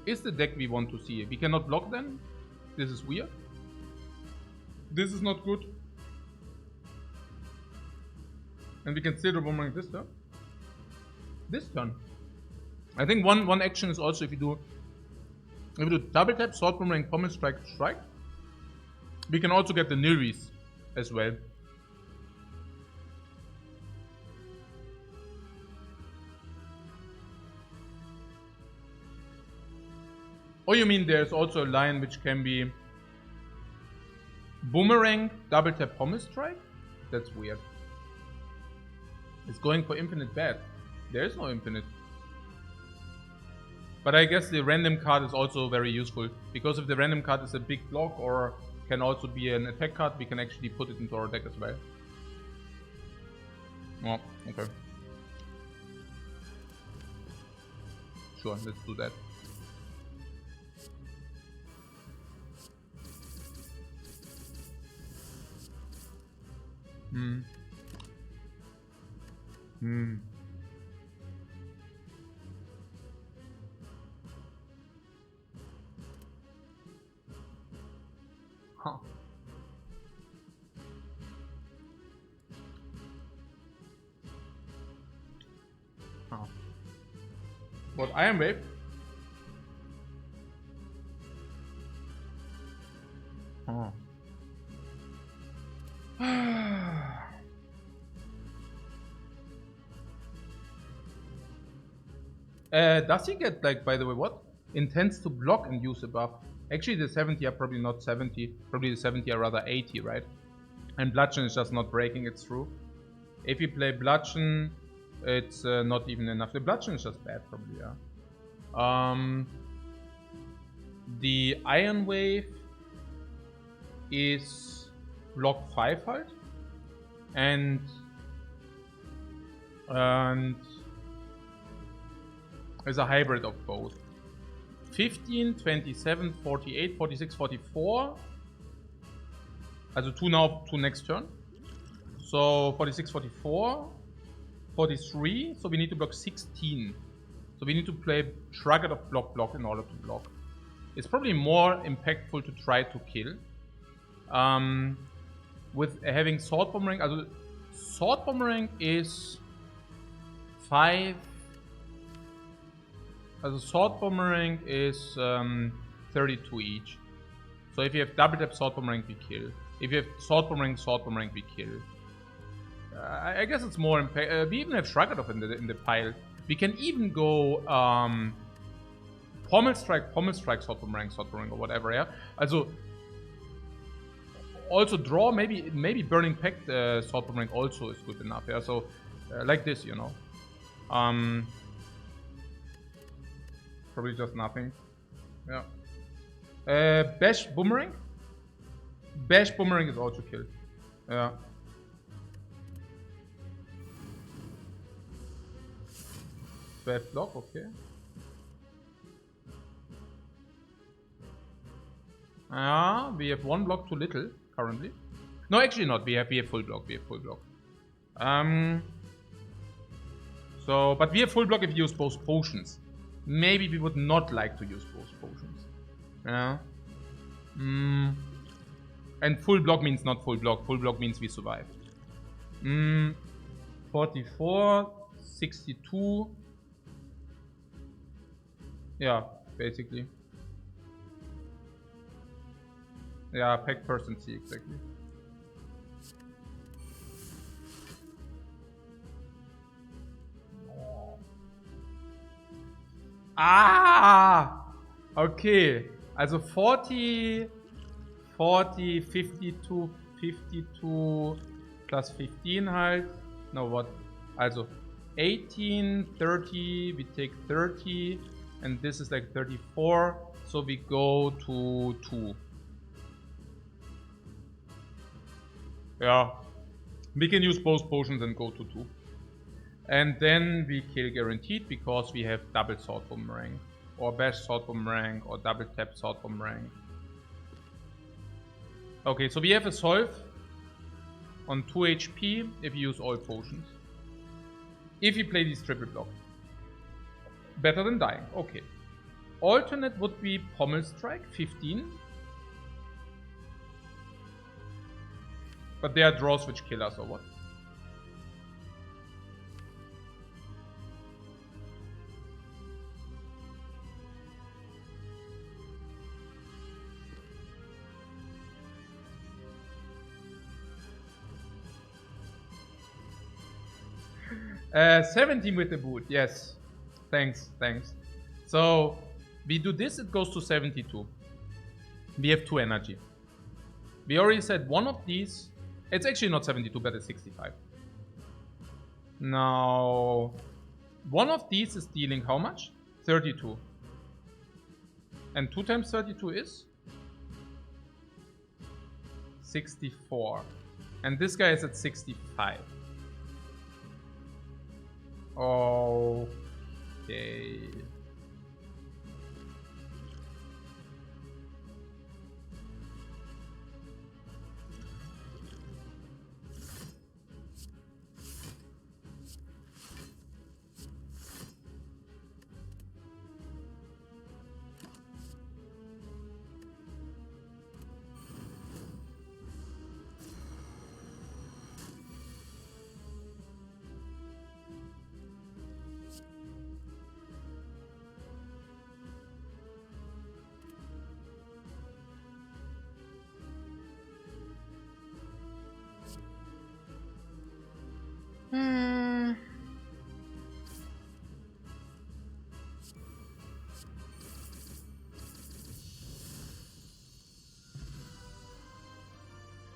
Is the deck we want to see? We cannot block then? This is weird. This is not good. And we can still draw boomerang this turn. This turn. I think one action is also if we do double tap, sword boomerang, pommel strike, strike. We can also get the Nilris as well. Oh, you mean there's also a line which can be boomerang, double tap, pommel strike? That's weird. It's going for infinite bad. There is no infinite. But I guess the random card is also very useful. Because if the random card is a big block or can also be an attack card, we can actually put it into our deck as well. Oh, okay. Sure, let's do that. Huh. Oh. What, Iron Wave? Oh. Does he get, like, by the way, what? Intends to block and use a buff. Actually, the 70 are probably not 70. Probably the 70 are rather 80, right? And Bludgeon is just not breaking it through. If you play Bludgeon, it's not even enough. The Bludgeon is just bad, probably, yeah. The Iron Wave is block 5 halt. And is a hybrid of both. 15, 27, 48, 46, 44. Also 2 now, 2 next turn. So 46, 44, 43. So we need to block 16. So we need to play Shrugget of block in order to block. It's probably more impactful to try to kill. With having Sword Boomerang. Also Sword Boomerang is 5. Also Sword Boomerang is 32 each. So if you have double tap Sword Boomerang, we kill. If you have Sword Boomerang, we kill. I guess it's more impact. We even have Shrugget in the pile. We can even go Pommel Strike, Sword Boomerang, or whatever. Yeah. Also also draw. Maybe Burning Pact Sword Boomerang also is good enough. Yeah. So like this, you know. Probably just nothing. Yeah. Bash Boomerang? Bash Boomerang is also killed. Yeah. Bad block, okay. We have 1 block too little currently. No, actually not. We have full block. So, but we have full block if you use both potions. Maybe we would not like to use both potions. Yeah. And full block means not full block. Full block means we survive. 44, 62. Yeah, basically. Yeah, pack person C, exactly. Ah! Okay. Also 40, 52 plus 15 halt. No, what? Also 18, 30, we take 30. And this is like 34. So we go to 2. Yeah. We can use both potions and go to 2. And then we kill guaranteed because we have double Sword Boomerang. Or Bash Sword Boomerang. Or double tap Sword Boomerang. Okay, so we have a solve on 2 HP if you use all potions. If you play these triple block. Better than dying. Okay. Alternate would be Pommel Strike, 15. But they are draws which kill us or what? Uh, 17 with the boot, yes. Thanks. So, we do this, it goes to 72. We have 2 energy. We already said one of these... It's actually not 72, but it's 65. Now... One of these is dealing how much? 32. And 2 times 32 is? 64. And this guy is at 65. Okay.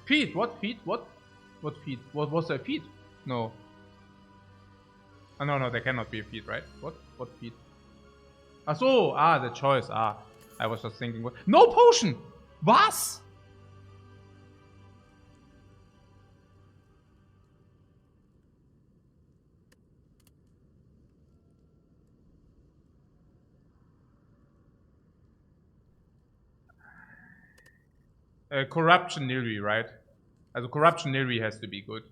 Feet? What feet? What? What feet? What was their feet? No. Oh, no, there cannot be a feet, right? What? What feet? Ach so, the choice. I was just thinking. No potion! Was? Corruption Nilri, right? Also Corruption Nilri has to be good.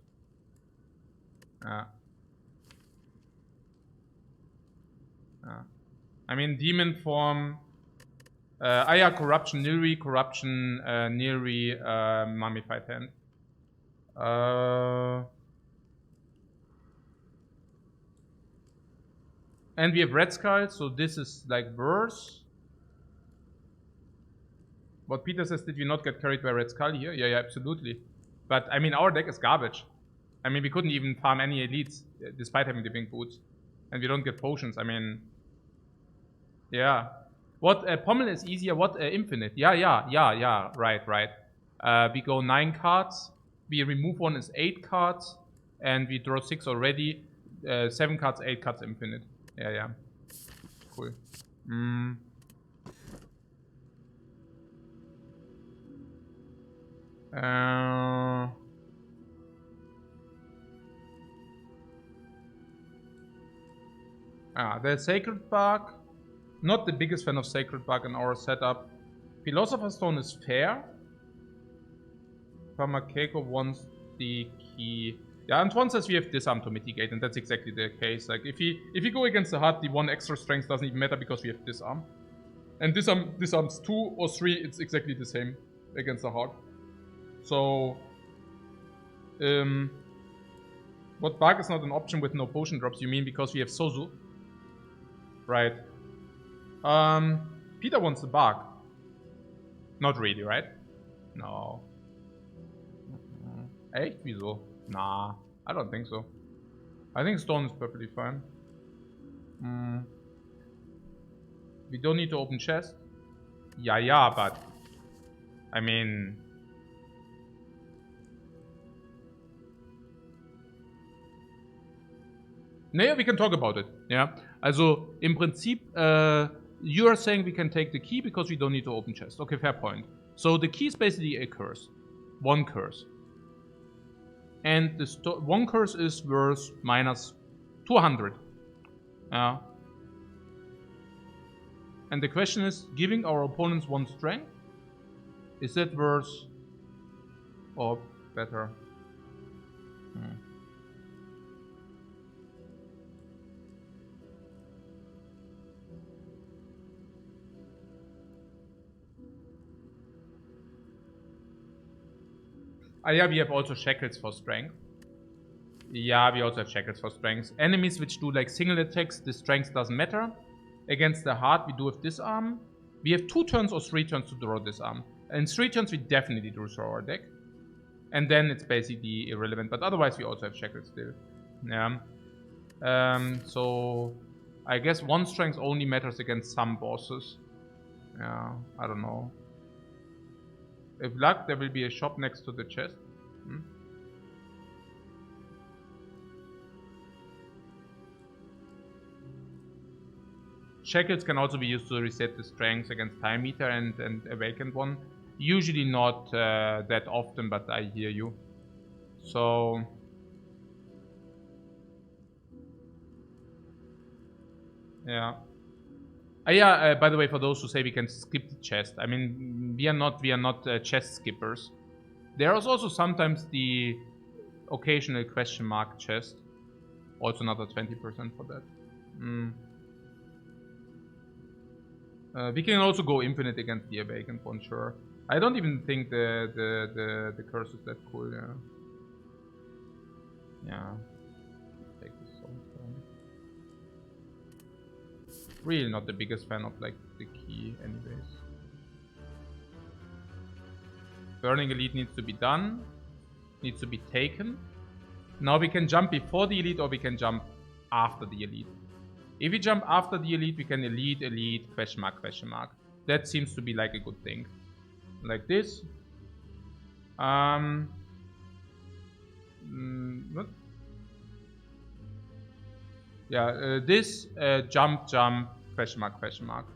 I mean, demon form. Yeah, Corruption Nilri, Corruption Nilri, Mummified Hand. And we have Red Skull, so this is like worse. What Peter says, did we not get carried by Red Skull here? Yeah, absolutely. But, I mean, our deck is garbage. I mean, we couldn't even farm any elites, despite having the pink boots. And we don't get potions, I mean... Yeah. What, Pommel is easier, what, Infinite? Yeah, right. We go 9 cards, we remove 1 is 8 cards, and we draw 6 already. 7 cards, 8 cards, Infinite. Yeah. Cool. The Sacred Bark. Not the biggest fan of Sacred Bark in our setup. Philosopher's Stone is fair. Pamakeko wants the key. Yeah, Antoine says we have Disarm to mitigate, and that's exactly the case. Like, if you go against the heart, the 1 extra strength doesn't even matter because we have Disarm. And Disarms 2 or 3, it's exactly the same against the heart. So, what Bark is not an option with no potion drops, you mean because we have Sozu? Right. Peter wants the Bark. Not really, right? No. Echt? Wieso? Nah, I don't think so. I think Stone is perfectly fine. We don't need to open chest. Yeah, but... I mean... Naja, we can talk about it. Yeah. Also, im Prinzip, you are saying we can take the key because we don't need to open chest. Okay, fair point. So the key is basically a curse. 1 curse. And the 1 curse is worth minus 200. Yeah. And the question is, giving our opponents 1 strength, is that worse or better? Yeah, we have also shackles for strength. Yeah, we also have shackles for strength. Enemies which do like single attacks, the strength doesn't matter. Against the heart, we do have Disarm. We have 2 turns or 3 turns to draw Disarm. In 3 turns, we definitely do throw our deck. And then it's basically irrelevant. But otherwise, we also have shackles still. Yeah. So I guess 1 strength only matters against some bosses. Yeah, I don't know. If luck, there will be a shop next to the chest. Shackles can also be used to reset the strength against Time Eater and Awakened One. Usually not that often, but I hear you. So... Yeah. By the way, for those who say we can skip the chest, I mean, we are not chest skippers. There is also sometimes the occasional question mark chest. Also another 20% for that. We can also go infinite against the Awakened One, sure. I don't even think the curse is that cool, yeah. Yeah. Take this Soul Stone. Really not the biggest fan of like the key anyways. Burning Elite needs to be done. Needs to be taken. Now we can jump before the Elite or we can jump after the Elite. If we jump after the Elite, we can Elite, question mark. That seems to be like a good thing. Like this. What? Yeah, this jump, question mark.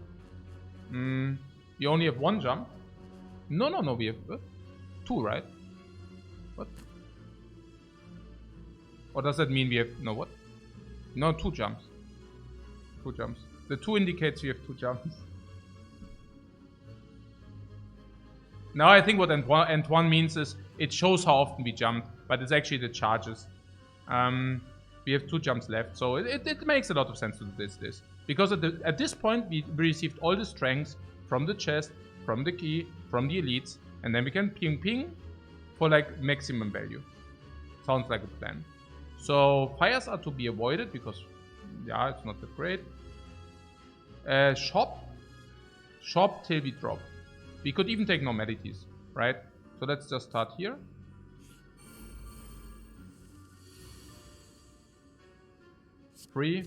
We only have one jump. No, we have two, right? What? Or does that mean we have, no, what? No, two jumps. Two jumps. The two indicates we have two jumps. Now I think what Antoine means is it shows how often we jumped, but it's actually the charges. We have two jumps left, so it makes a lot of sense to do this. Because at this point we received all the strengths from the chest, from the key, from the elites, and then we can ping for like maximum value. Sounds like a plan. So fires are to be avoided because, yeah, it's not that great. Shop till we drop. We could even take normalities, right? So let's just start here. Free.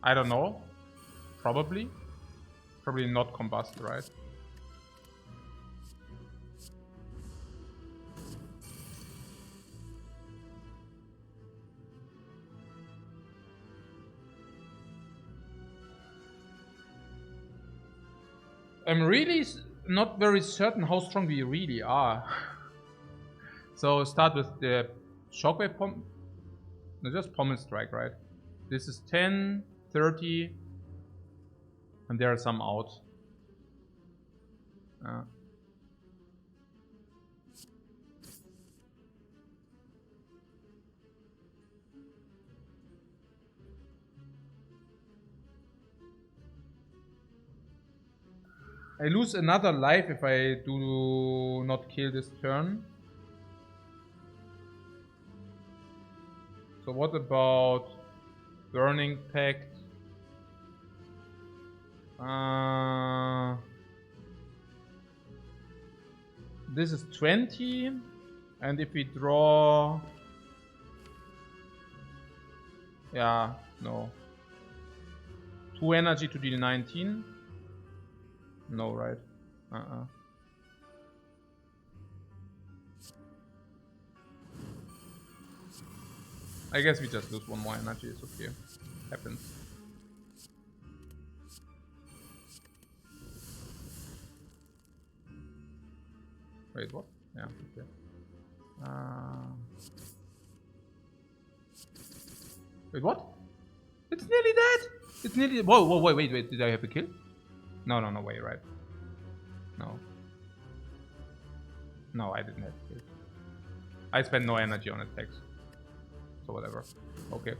I don't know. Probably not combust, right? I'm really not very certain how strong we really are. So start with the shockwave pomp. No, just pommel strike, right? This is 10, 30, and there are some out. I lose another life if I do not kill this turn. So what about Burning Pact? This is 20, and if we draw... Yeah, no. 2 energy to deal 19. No, right? I guess we just lose one more energy, it's okay. Happens. Wait, what? Yeah, okay. Wait, what? It's nearly dead! It's nearly... Whoa, wait, did I have a kill? No, way, right? No, I didn't have a kill. I spent no energy on attacks. So whatever. Okay.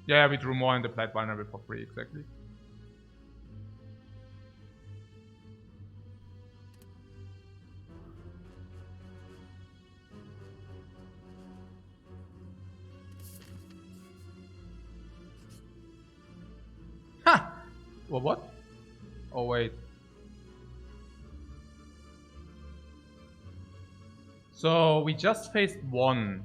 Yeah, we drew more in the Plight Vulnerable for free, exactly. Ha! Well, what? Oh, wait. So we just faced one.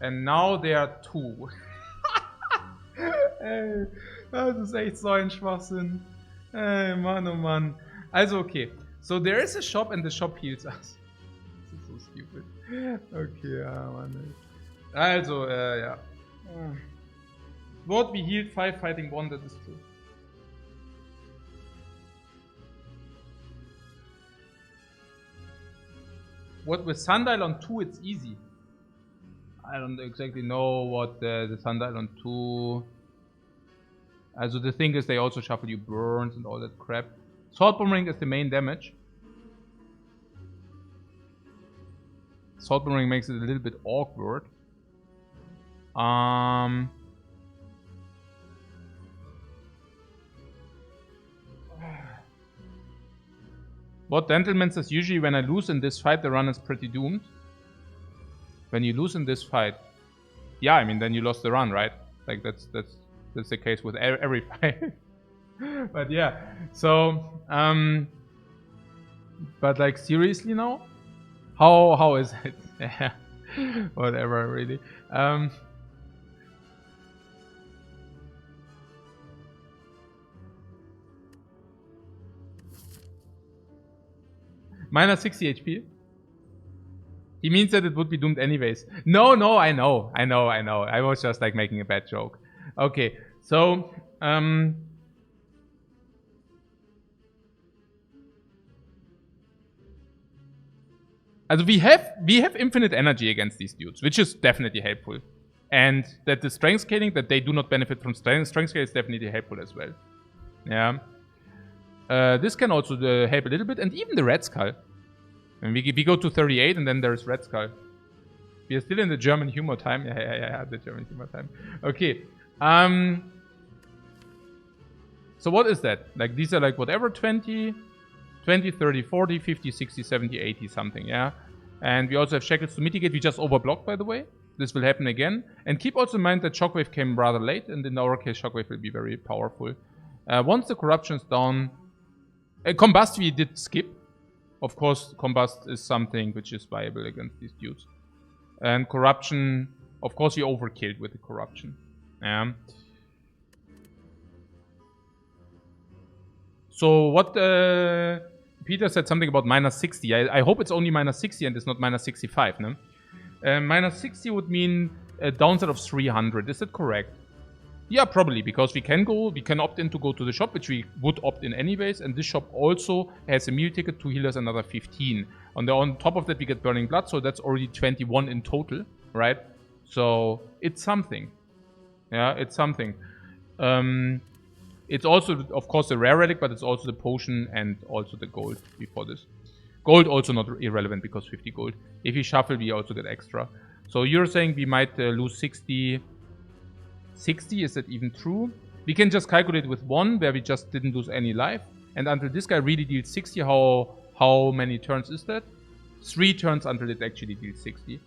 And now there are two. Ey, das ist echt so ein Schwachsinn. Ey, Mann, oh Mann. Also, okay. So there is a shop and the shop heals us. This is so stupid. Okay, ja, Mann. Also, ja. What we healed 5, fighting 1, that is true. What with Sundial on 2, it's easy. I don't exactly know what the Sundial on 2... Also the thing is they also shuffle you burns and all that crap. Sword Boomerang is the main damage. Sword Boomerang makes it a little bit awkward. What Gentleman says, usually when I lose in this fight, the run is pretty doomed. When you lose in this fight, yeah, I mean, then you lost the run, right? Like that's the case with every fight. But yeah, so but like seriously now, how is it? Whatever, really. Minus 60 HP. He means that it would be doomed anyways. No, I know. I was just like making a bad joke. Okay, so also we have infinite energy against these dudes, which is definitely helpful. And that the strength scaling, that they do not benefit from strength scale is definitely helpful as well. Yeah. This can also help a little bit, and even the Red Skull. And we go to 38, and then there's Red Skull. We are still in the German humor time. Yeah, the German humor time. Okay. So what is that? Like, these are like whatever, 20, 30, 40, 50, 60, 70, 80 something, yeah? And we also have shackles to mitigate. We just overblocked, by the way. This will happen again. And keep also in mind that Shockwave came rather late, and in our case, Shockwave will be very powerful. Once the corruption is down... Combust we did skip. Of course, Combust is something which is viable against these dudes. And Corruption, of course, we overkilled with the Corruption. Yeah. So what Peter said something about minus 60. I hope it's only minus 60 and it's not minus 65, no? Minus 60 would mean a downside of 300. Is that correct? Yeah, probably, because we can opt in to go to the shop, which we would opt in anyways, and this shop also has a meal ticket to heal us another 15. On top of that, we get Burning Blood, so that's already 21 in total, right? So it's something. Yeah, it's something. It's also, of course, the rare relic, but it's also the potion and also the gold before this. Gold also not irrelevant because 50 gold. If you shuffle, we also get extra. So you're saying we might lose 60... 60, is that even true? We can just calculate with 1, where we just didn't lose any life. And until this guy really deals 60, how many turns is that? 3 turns until it actually deals 60.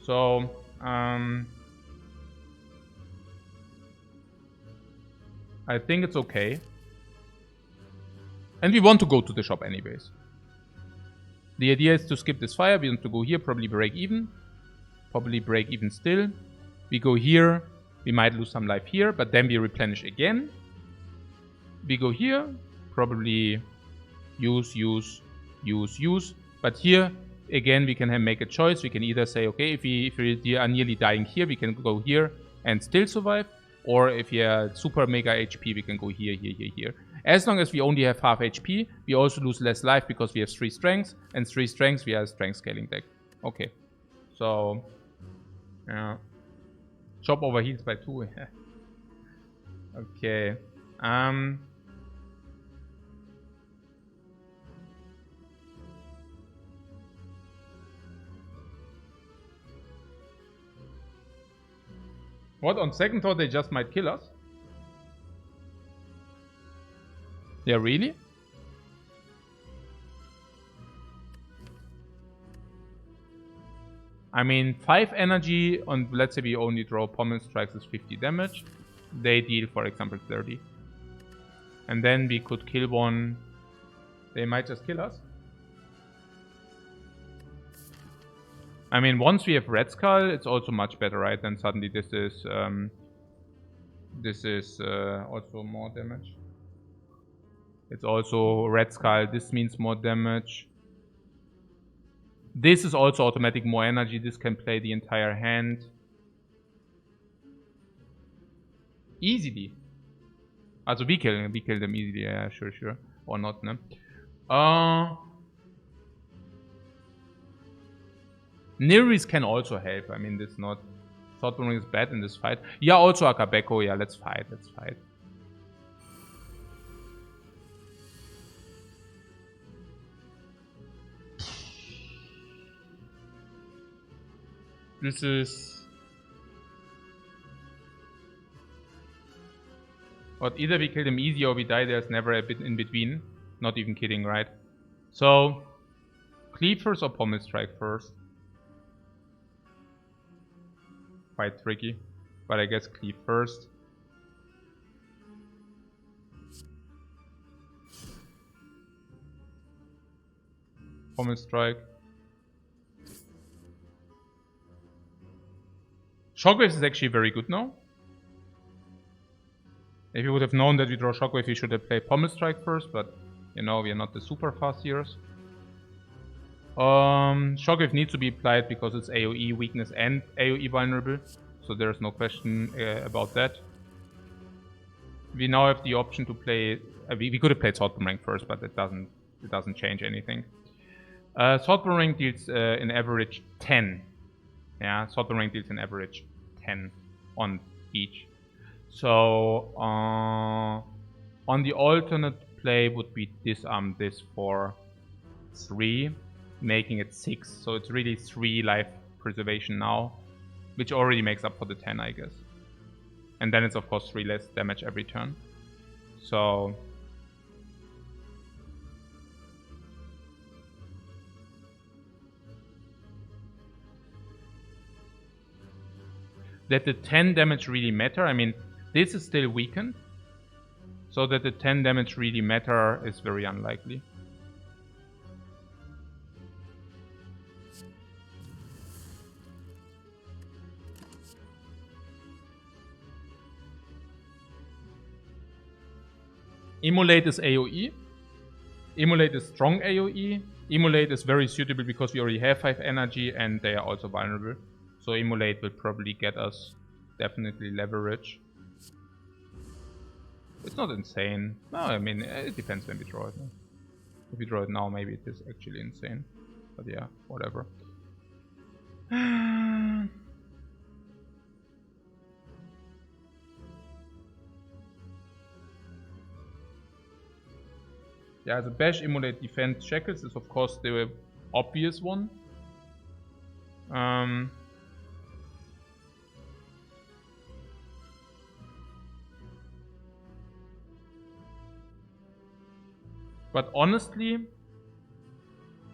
So, I think it's okay. And we want to go to the shop anyways. The idea is to skip this fire. We want to go here, probably break even. Probably break even still. We go here. We might lose some life here, but then we replenish again. We go here, probably use. But here, again, we can make a choice. We can either say, okay, if we are nearly dying here, we can go here and still survive. Or if you are super mega HP, we can go here. As long as we only have half HP, we also lose less life because we have 3 strengths. And 3 strengths, we have a strength scaling deck. Okay. So, yeah. Shop overheals by 2. Okay. What? On second thought, they just might kill us? Yeah, really? I mean, 5 energy on, let's say we only draw Pommel Strikes is 50 damage. They deal, for example, 30. And then we could kill one. They might just kill us. I mean, once we have Red Skull, it's also much better, right? Then suddenly this is also more damage. It's also Red Skull. This means more damage. This is also automatic more energy. This can play the entire hand. Easily. Also we kill them easily, yeah, sure. Or not, ne? Nilris can also help. I mean, this not... Thoughtbone is bad in this fight. Yeah, also Akabeko. Yeah, let's fight. This is... But either we kill them easy or we die. There's never a bit in between. Not even kidding, right? So, cleave first or pommel strike first? Quite tricky, but I guess cleave first. Pommel strike. Shockwaves is actually very good now. If you would have known that we draw Shockwave, we should have played Pommel Strike first, but you know, we are not the super fast heroes. Shockwave needs to be applied because it's AoE weakness and AoE vulnerable, so there's no question about that. We now have the option to play. We could have played Sword Boomerang first, but it doesn't change anything. Sword Boomerang deals in average 10. Yeah, Sword Boomerang deals in average 10 on each. So on the alternate play would be disarm this for 3, making it 6. So it's really 3 life preservation now, which already makes up for the 10, I guess. And then it's of course 3 less damage every turn. So that the 10 damage really matter. I mean, this is still weakened, so that the 10 damage really matter is very unlikely. Immolate is AoE. Immolate is strong AoE. Immolate is very suitable because we already have 5 energy and they are also vulnerable. So Immolate will probably get us definitely leverage. It's not insane. No, I mean, it depends when we draw it. If we draw it now, maybe it is actually insane. But yeah, whatever. Yeah, the Bash, Immolate, Defend, Shackles is of course the obvious one. But honestly,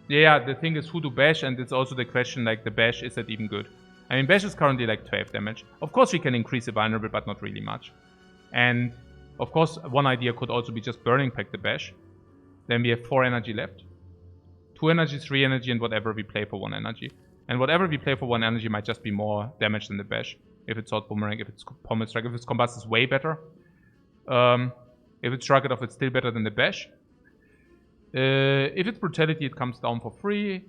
yeah, the thing is who to bash, and it's also the question, like, the bash, is that even good? I mean, bash is currently like 12 damage. Of course we can increase the vulnerable, but not really much. And of course one idea could also be just burning pack the bash. Then we have 4 energy left. 2 energy, 3 energy, and whatever we play for 1 energy. And whatever we play for 1 energy might just be more damage than the bash. If it's Sword Boomerang, if it's Pommel Strike, if it's Combust, it's way better. If it's Shrug It Off, it's still better than the bash. If it's Brutality, it comes down for 3.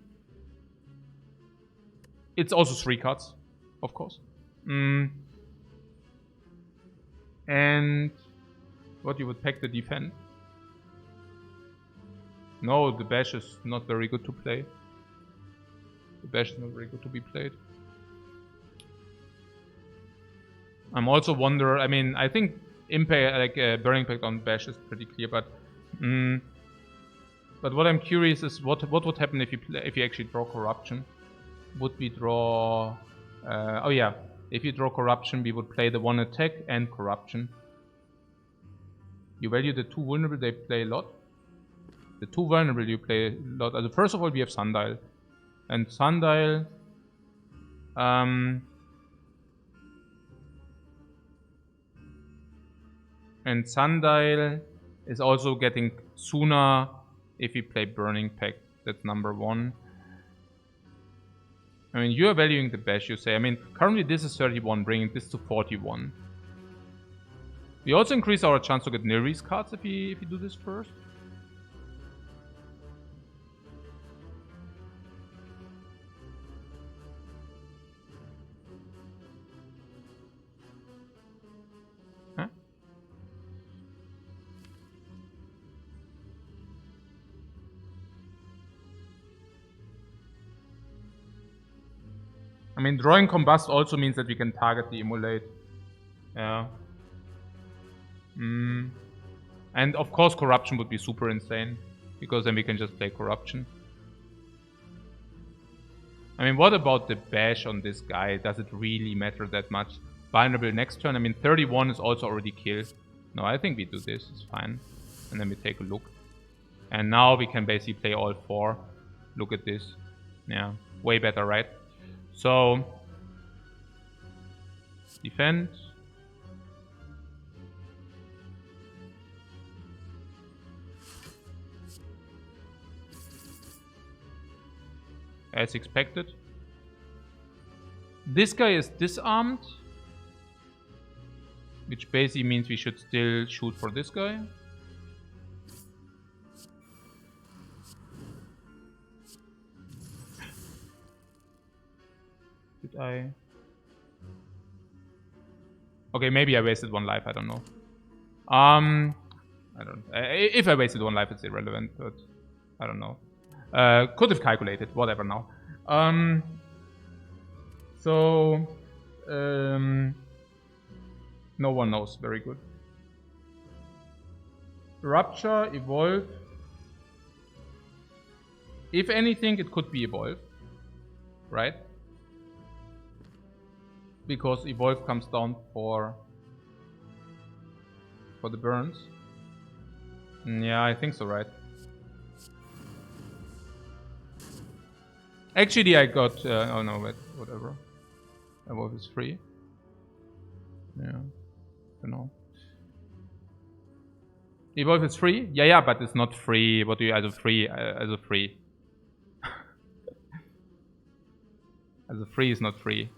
It's also 3 cards, of course. And what you would pack the defend? No, the bash is not very good to play. The bash is not very good to be played. I'm also wondering. I mean, I think impact, like burning pact on bash is pretty clear, but what I'm curious is what would happen if you actually draw corruption. Would we draw? Oh yeah, if you draw corruption, we would play the 1 attack and corruption. You value the 2 vulnerable, they play a lot. The 2 vulnerable you play a lot. First of all, we have Sundial, and Sundial. And Sundial is also getting sooner if we play Burning Pact. That's number 1. I mean, you are valuing the bash, you say. I mean, currently this is 31, bringing this to 41. We also increase our chance to get Nilri's cards if we do this first. Huh? I mean, drawing Combust also means that we can target the Immolate. Yeah. And of course Corruption would be super insane, because then we can just play Corruption. I mean, what about the bash on this guy? Does it really matter that much? Vulnerable next turn? I mean, 31 is also already killed. No, I think we do this, it's fine. And then we take a look. And now we can basically play all 4. Look at this. Yeah, way better, right? So, defend. As expected. This guy is disarmed, which basically means we should still shoot for this guy. Did I? Okay, maybe I wasted 1 life, I don't know. I don't. If I wasted 1 life, it's irrelevant, but I don't know. Could have calculated, whatever now. No one knows. Very good. Rupture, evolve. If anything, it could be evolve, right? Because evolve comes down for the burns. Yeah, I think so, right? Actually, I got... oh no, wait, whatever. Evolve is free. Yeah, I don't know. Evolve is free? Yeah, but it's not free. What do you... as a free? As a free. As a free is not free.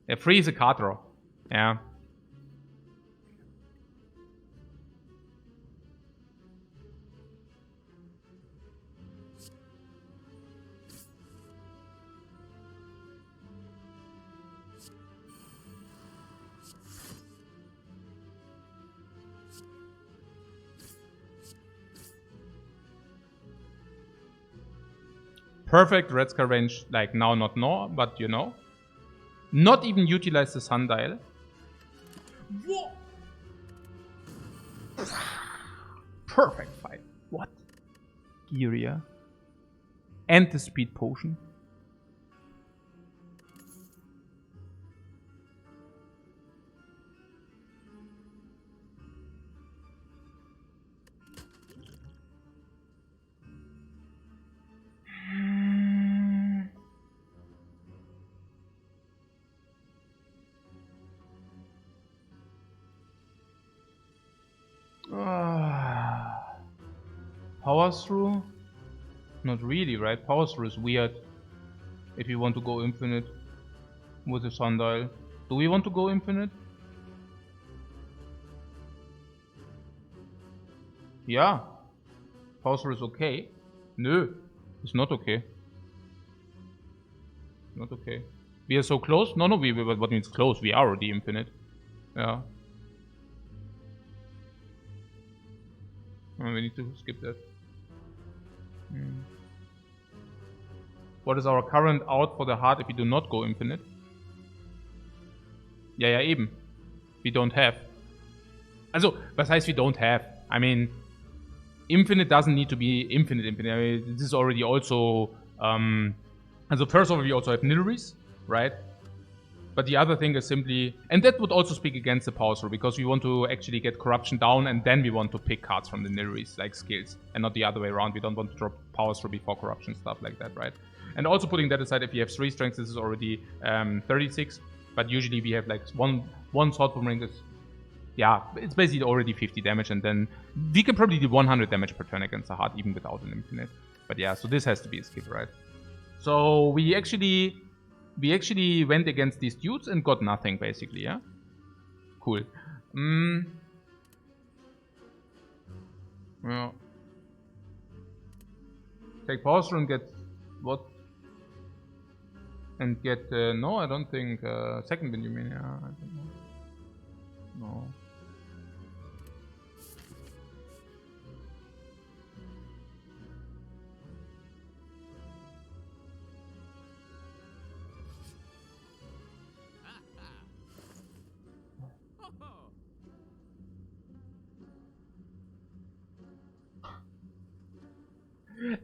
Yeah, free is a card draw. Yeah. Perfect red scar range, like now, not now, but you know. Not even utilize the sundial. What? Perfect fight. What? Giria. And the speed potion. Power through? Not really, right? Power through is weird. If you want to go infinite with the sundial. Do we want to go infinite? Yeah. Power through is okay. No, it's not okay. Not okay. We are so close? No, what means close? We are already infinite. Yeah. Oh, we need to skip that. What is our current out for the heart if we do not go infinite? Ja, eben. We don't have. Also, was heißt we don't have? I mean, infinite doesn't need to be infinite. I mean, this is already also... also, first of all, we also have nilries, right? But the other thing is simply... And that would also speak against the power through, because we want to actually get corruption down, and then we want to pick cards from the nilries, like skills, and not the other way around. We don't want to drop power through before corruption, stuff like that, right? And also putting that aside, if you have 3 strengths, this is already 36. But usually we have like one sword boomerang is... Yeah, it's basically already 50 damage, and then we can probably do 100 damage per turn against the heart, even without an infinite. But yeah, so this has to be a skip, right? So we actually went against these dudes and got nothing, basically, yeah? Cool. Yeah. Take pause and get... What? And get... no, I don't think... second wind, you mean? Yeah, I don't know. No.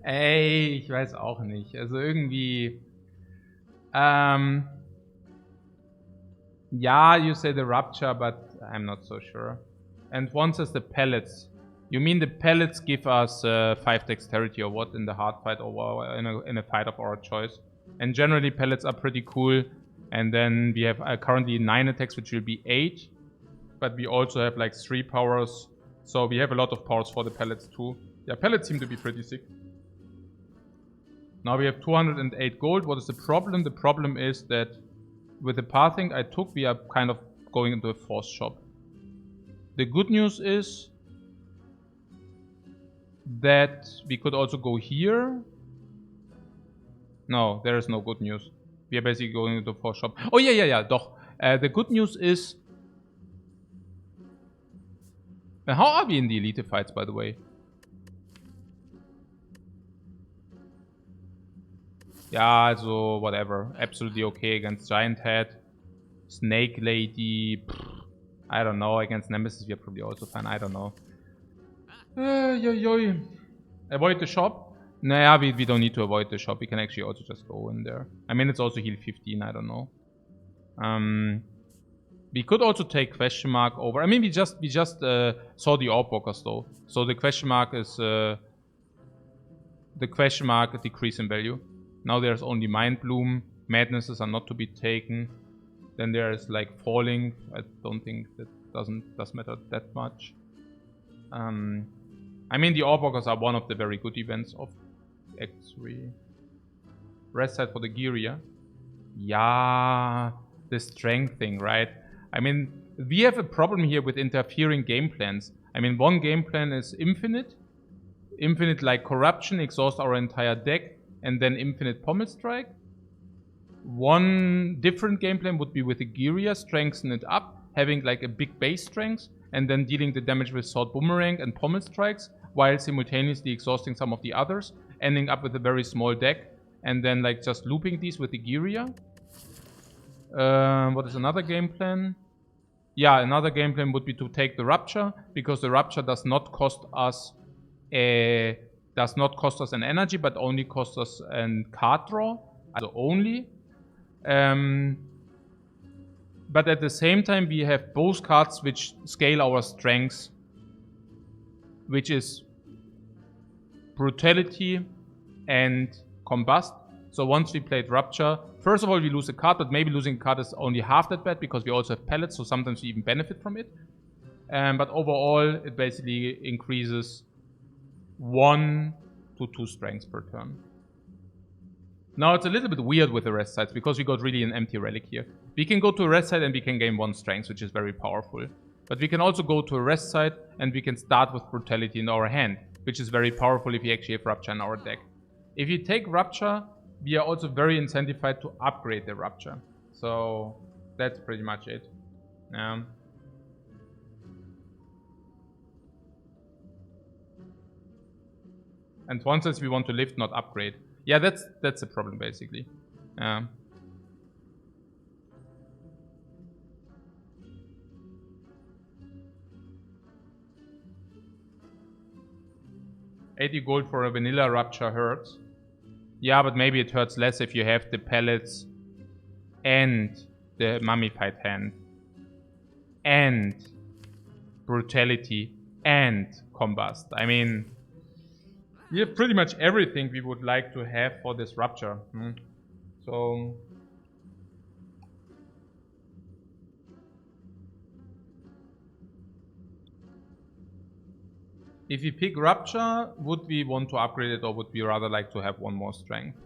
Ey, ich weiß auch nicht. Also irgendwie... yeah, you say the rupture, but I'm not so sure. And one says the pellets. You mean the pellets give us 5 dexterity or what in the hard fight or in a fight of our choice? And generally pellets are pretty cool. And then we have currently 9 attacks, which will be 8. But we also have like 3 powers. So we have a lot of powers for the pellets too. Yeah, pellets seem to be pretty sick. Now we have 208 gold. What is the problem? The problem is that with the pathing I took, we are kind of going into a force shop. The good news is that we could also go here. No, there is no good news. We are basically going into a force shop. Oh yeah, doch. The good news is... how are we in the elite fights, by the way? Yeah, also whatever. Absolutely okay against Giant Head. Snake Lady. Pff, I don't know. Against Nemesis, we are probably also fine. I don't know. Avoid the shop? Nah, we don't need to avoid the shop. We can actually also just go in there. I mean, it's also heal 15. I don't know. We could also take question mark over. I mean, we just saw the orb walkers though. So the question mark is the question mark decrease in value. Now there's only Mind Bloom. Madnesses are not to be taken. Then there's like falling. I don't think that does matter that much. I mean, the orb walkers are one of the very good events of X3. Rest side for the Giria. Yeah, the strength thing, right? I mean, we have a problem here with interfering game plans. I mean, one game plan is infinite. Infinite like corruption, exhaust our entire deck, and then infinite pommel strike. One different game plan would be with the Giria, strengthen it up, having like a big base strength, and then dealing the damage with sword boomerang and pommel strikes, while simultaneously exhausting some of the others, ending up with a very small deck, and then like just looping these with the Giria. What is another game plan? Yeah, another game plan would be to take the Rupture, because the Rupture does not cost us an energy, but only costs us a card draw, also only. But at the same time, we have both cards which scale our strengths, which is Brutality and Combust. So once we played Rupture, first of all we lose a card, but maybe losing a card is only half that bad because we also have pellets, so sometimes we even benefit from it. But overall, it basically increases 1 to 2 strengths per turn. Now it's a little bit weird with the rest sides because we got really an empty relic here. We can go to a rest side and we can gain 1 strength, which is very powerful. But we can also go to a rest side and we can start with Brutality in our hand, which is very powerful if we actually have Rupture in our deck. If you take Rupture, we are also very incentivized to upgrade the Rupture. So that's pretty much it. And one says we want to lift, not upgrade. Yeah, that's the problem basically. 80 gold for a vanilla Rupture hurts. Yeah, but maybe it hurts less if you have the pellets and the mummified hand and Brutality and Combust. I mean, we have pretty much everything we would like to have for this Rupture. So if we pick Rupture, would we want to upgrade it or would we rather like to have 1 more strength?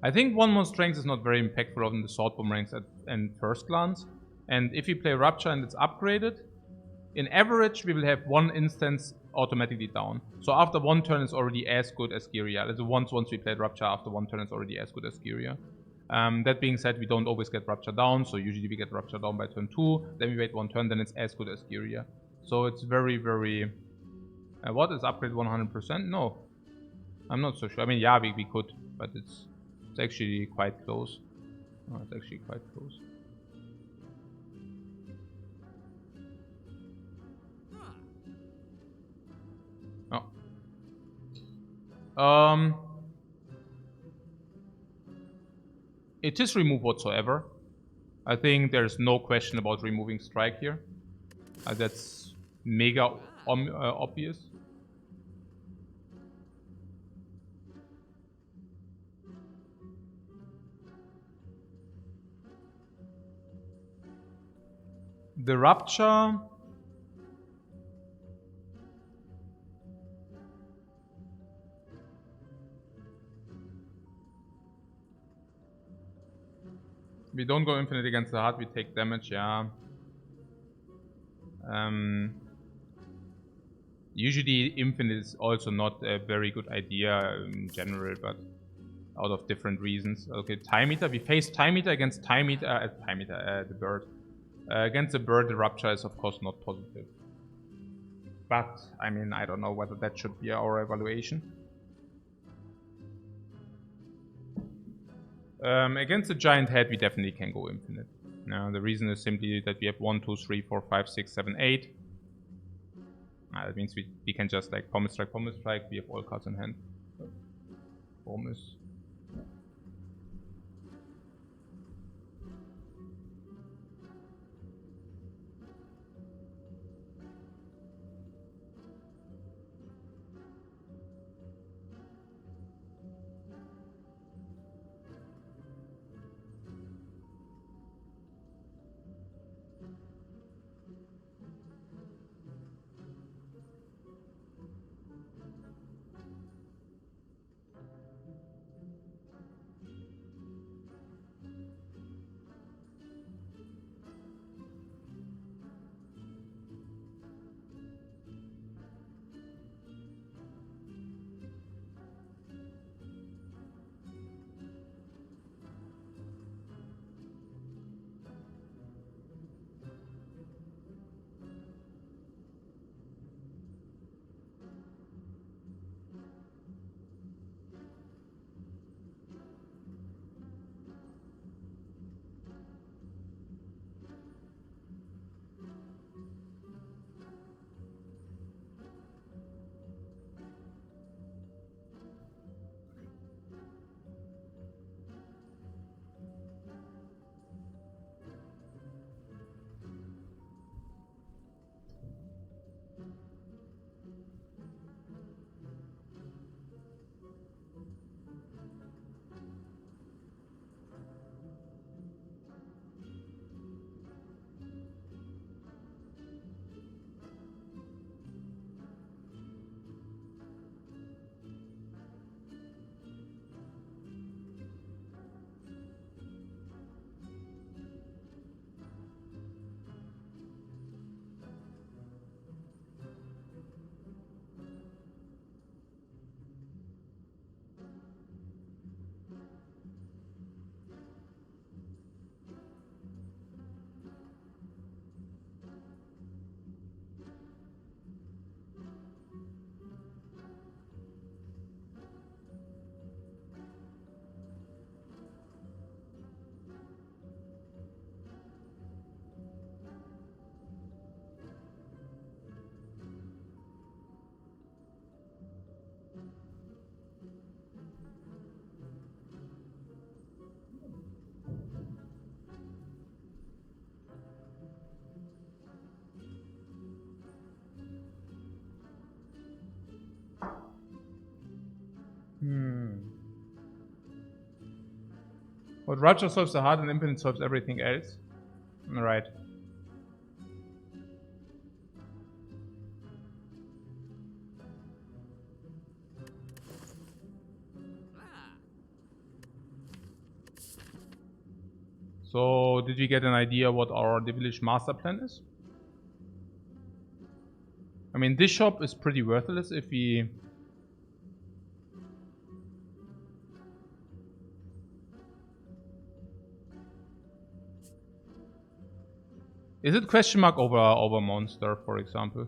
I think 1 more strength is not very impactful on the sword boomerangs at first glance. And if we play Rupture and it's upgraded, in average we will have 1 instance automatically down. So after 1 turn it's already as good as Giria. So once we played Rupture, after 1 turn it's already as good as Giria. That being said, we don't always get Rupture down, so usually we get Rupture down by turn 2, then we wait 1 turn, then it's as good as Giria. So it's very, very... what is upgrade 100%? No. I'm not so sure. I mean, yeah, we could, but it's actually quite close. Oh, it's actually quite close. Oh. It is remove whatsoever. I think there's no question about removing strike here. That's mega obvious. The Rupture... We don't go infinite against the heart, we take damage, yeah. Usually infinite is also not a very good idea in general, but out of different reasons. Okay, Time Eater. We face Time Eater against Time Eater, the bird. Against the bird, the Rupture is of course not positive. But, I mean, I don't know whether that should be our evaluation. Against the giant head, we definitely can go infinite. The reason is simply that we have 1, 2, 3, 4, 5, 6, 7, 8. That means we can just like Pommel Strike, we have all cards in hand. Promise. What Rupture solves the heart and infinite solves everything else. Alright. So, did we get an idea what our devilish master plan is? I mean, this shop is pretty worthless if we... Is it question mark over monster, for example?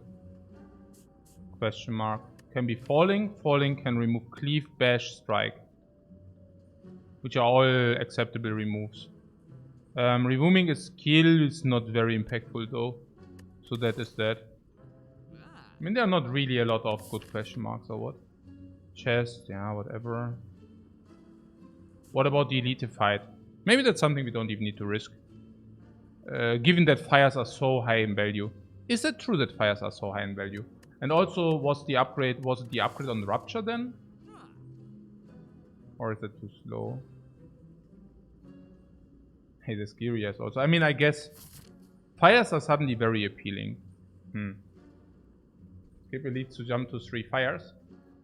Question mark. Can be falling. Falling can remove cleave, bash, strike. Which are all acceptable removes. Removing a skill is not very impactful though. So that is that. I mean, there are not really a lot of good question marks or what. Chest, yeah, whatever. What about the elite fight? Maybe that's something we don't even need to risk. Given that fires are so high in value. Is it true that fires are so high in value? And also, was it the upgrade on the Rupture then? Or is it too slow? Hey, the Scary also. I mean, I guess Fires are suddenly very appealing. Skip elites to jump to 3 fires.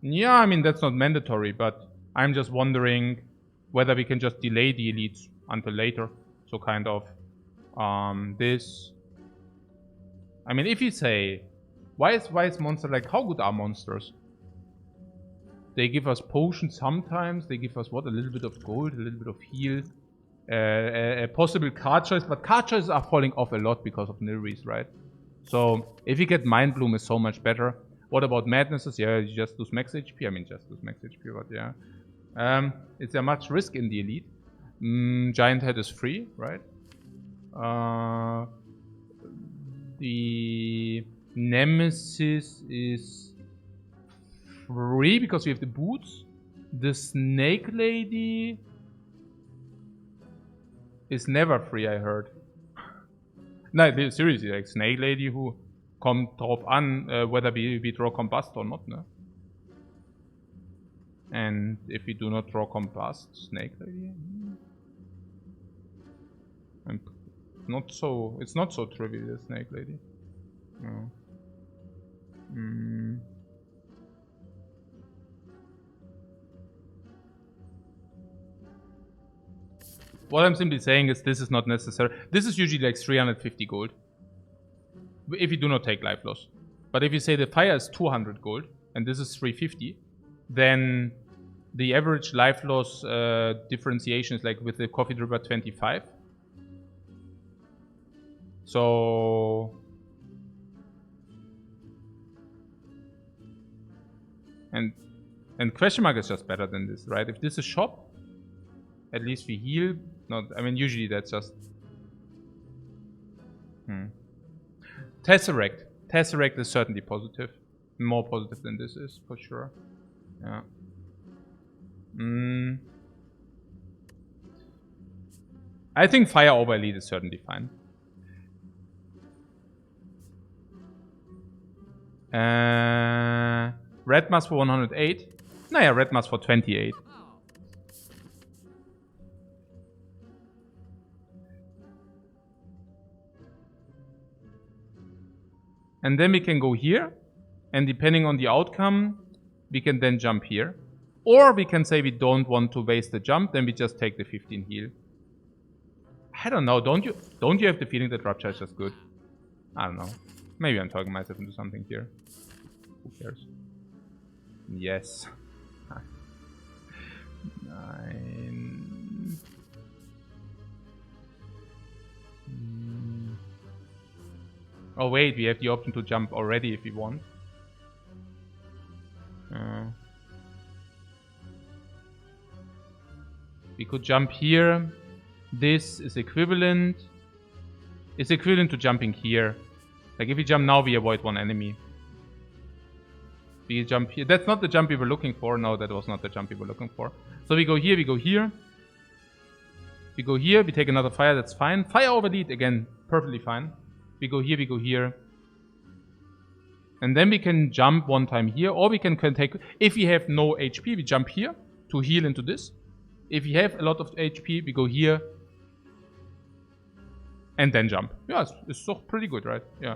Yeah, I mean, that's not mandatory, but I'm just wondering whether we can just delay the elites until later. So kind of this. I mean, if you say, why is monster like, how good are monsters? They give us potions sometimes. They give us what? A little bit of gold, a little bit of heal. A possible card choice, but card choices are falling off a lot because of Nilris, right? So if you get Mind Bloom is so much better. What about Madnesses? Yeah, you just lose max HP. I mean, just lose max HP, but yeah. Is there much risk in the elite? Giant Head is free, right? The Nemesis is free because we have the boots. The Snake Lady is never free, I heard. No, seriously, like Snake Lady who kommt drauf an, whether we draw Combust or not, no? And if we do not draw Combust, Snake Lady? And it's not so trivial, the Snake Lady. No. What I'm simply saying is this is not necessary. This is usually like 350 gold. If you do not take life loss. But if you say the fire is 200 gold, and this is 350, then the average life loss differentiation is like with the Coffee Dripper 25. So... And question mark is just better than this, right? If this is shop, at least we heal. Not, I mean, usually that's just... Tesseract. Tesseract is certainly positive. More positive than this is, for sure. Yeah. I think Fire over Elite is certainly fine. Red Mask for 108. Naja, Red Mask for 28. And then we can go here. And depending on the outcome, we can then jump here. Or we can say we don't want to waste the jump, then we just take the 15 heal. I don't know, don't you have the feeling that Rupture is just good? I don't know. Maybe I'm talking myself into something here. Who cares? Yes. 9. Oh wait, we have the option to jump already if we want. We could jump here. This is equivalent. It's equivalent to jumping here. Like if we jump now, we avoid one enemy. We jump here. That's not the jump we were looking for. No, that was not the jump we were looking for. So we go here, we go here. We go here, we take another fire, that's fine. Fire over lead, again, perfectly fine. We go here, we go here. And then we can jump one time here, or we can take... If we have no HP, we jump here to heal into this. If we have a lot of HP, we go here. And then jump. Yeah, it's so pretty good, right? Yeah.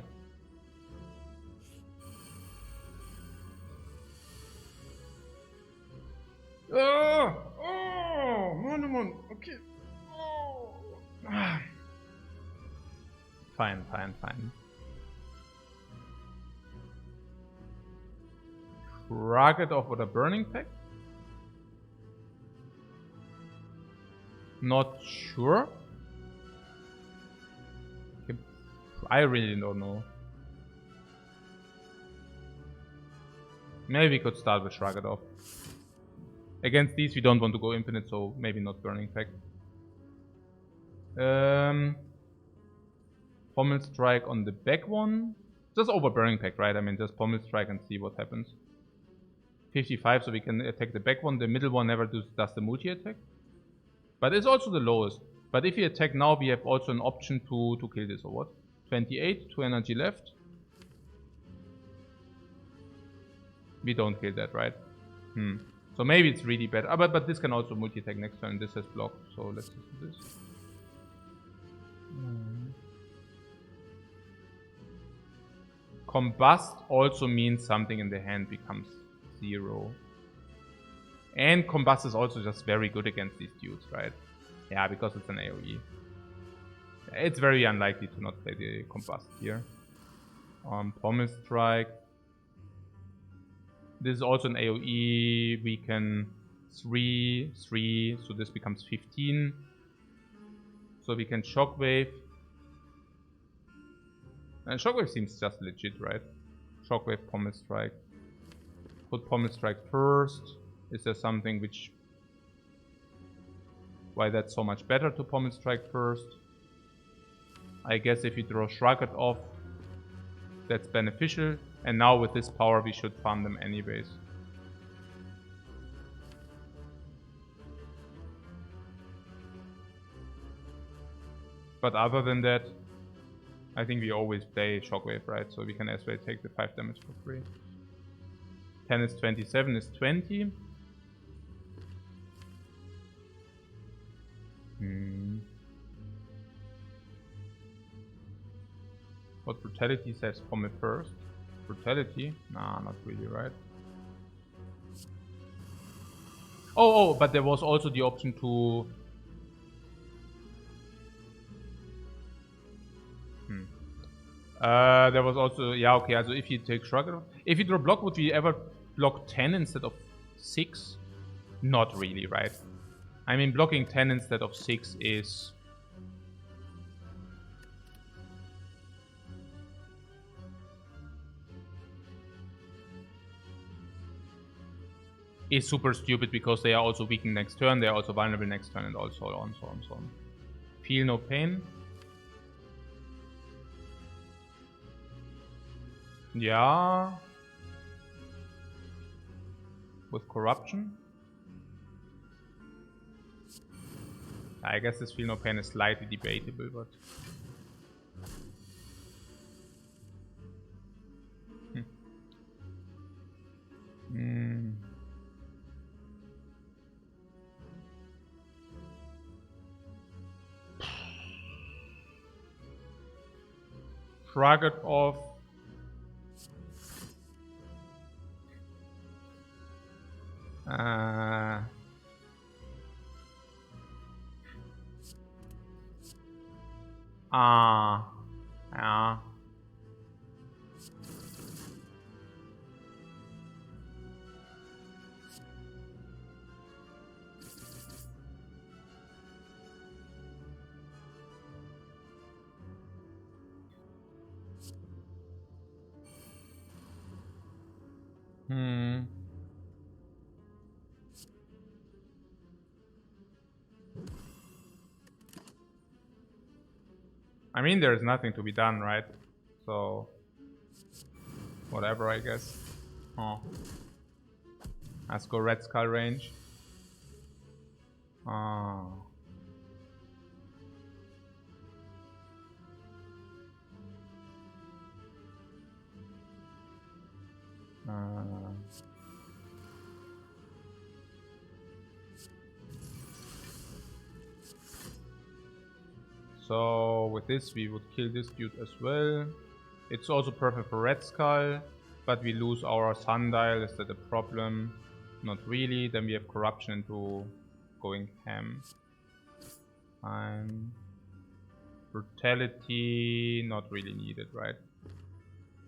Oh, man, okay. Oh. Fine. Shrug it off with a burning pack? Not sure. Okay. I really don't know. Maybe we could start with Shrug it off. Against these we don't want to go infinite, so maybe not burning pack. Pommel strike on the back one. Just over burning pack, right? I mean, just pommel strike and see what happens. 55, so we can attack the back one. The middle one never does the multi attack. But it's also the lowest. But if we attack now, we have also an option to kill this, or what? 28, 2 energy left. We don't kill that, right? So maybe it's really bad. But this can also multi-attack next turn. This has blocked, so let's just do this. Combust also means something in the hand becomes 0. And Combust is also just very good against these dudes, right? Yeah, because it's an AoE. It's very unlikely to not play the Combust here. Pommel Strike. This is also an AoE. We can 3, 3, so this becomes 15. So we can Shockwave. And Shockwave seems just legit, right? Shockwave, Pommel Strike. Put Pommel Strike first. Is there something which... why that's so much better to Pommel Strike first? I guess if you draw Shrug It off, that's beneficial. And now with this power we should farm them anyways. But other than that, I think we always play Shockwave, right? So we can as well take the 5 damage for free. 10 is 27 is 20. What Brutality says Pommel first? Brutality? Nah, not really, right? Oh, but there was also the option to... there was also... yeah, okay, also if you take Shrug It off... if you draw block, would we ever block 10 instead of 6? Not really, right? I mean, blocking 10 instead of 6 is... is super stupid because they are also weakened next turn, they are also vulnerable next turn, and also on, so on, so on. Feel no pain. Yeah. With corruption. I guess this feel no pain is slightly debatable, but... Shrug It off. Yeah. I mean, there's nothing to be done, right? So... whatever, I guess. Oh. Let's go Red Skull range. So with this we would kill this dude as well. It's also perfect for Red Skull, but we lose our Sundial. Is that a problem? Not really. Then we have corruption into going ham. Brutality, not really needed, right?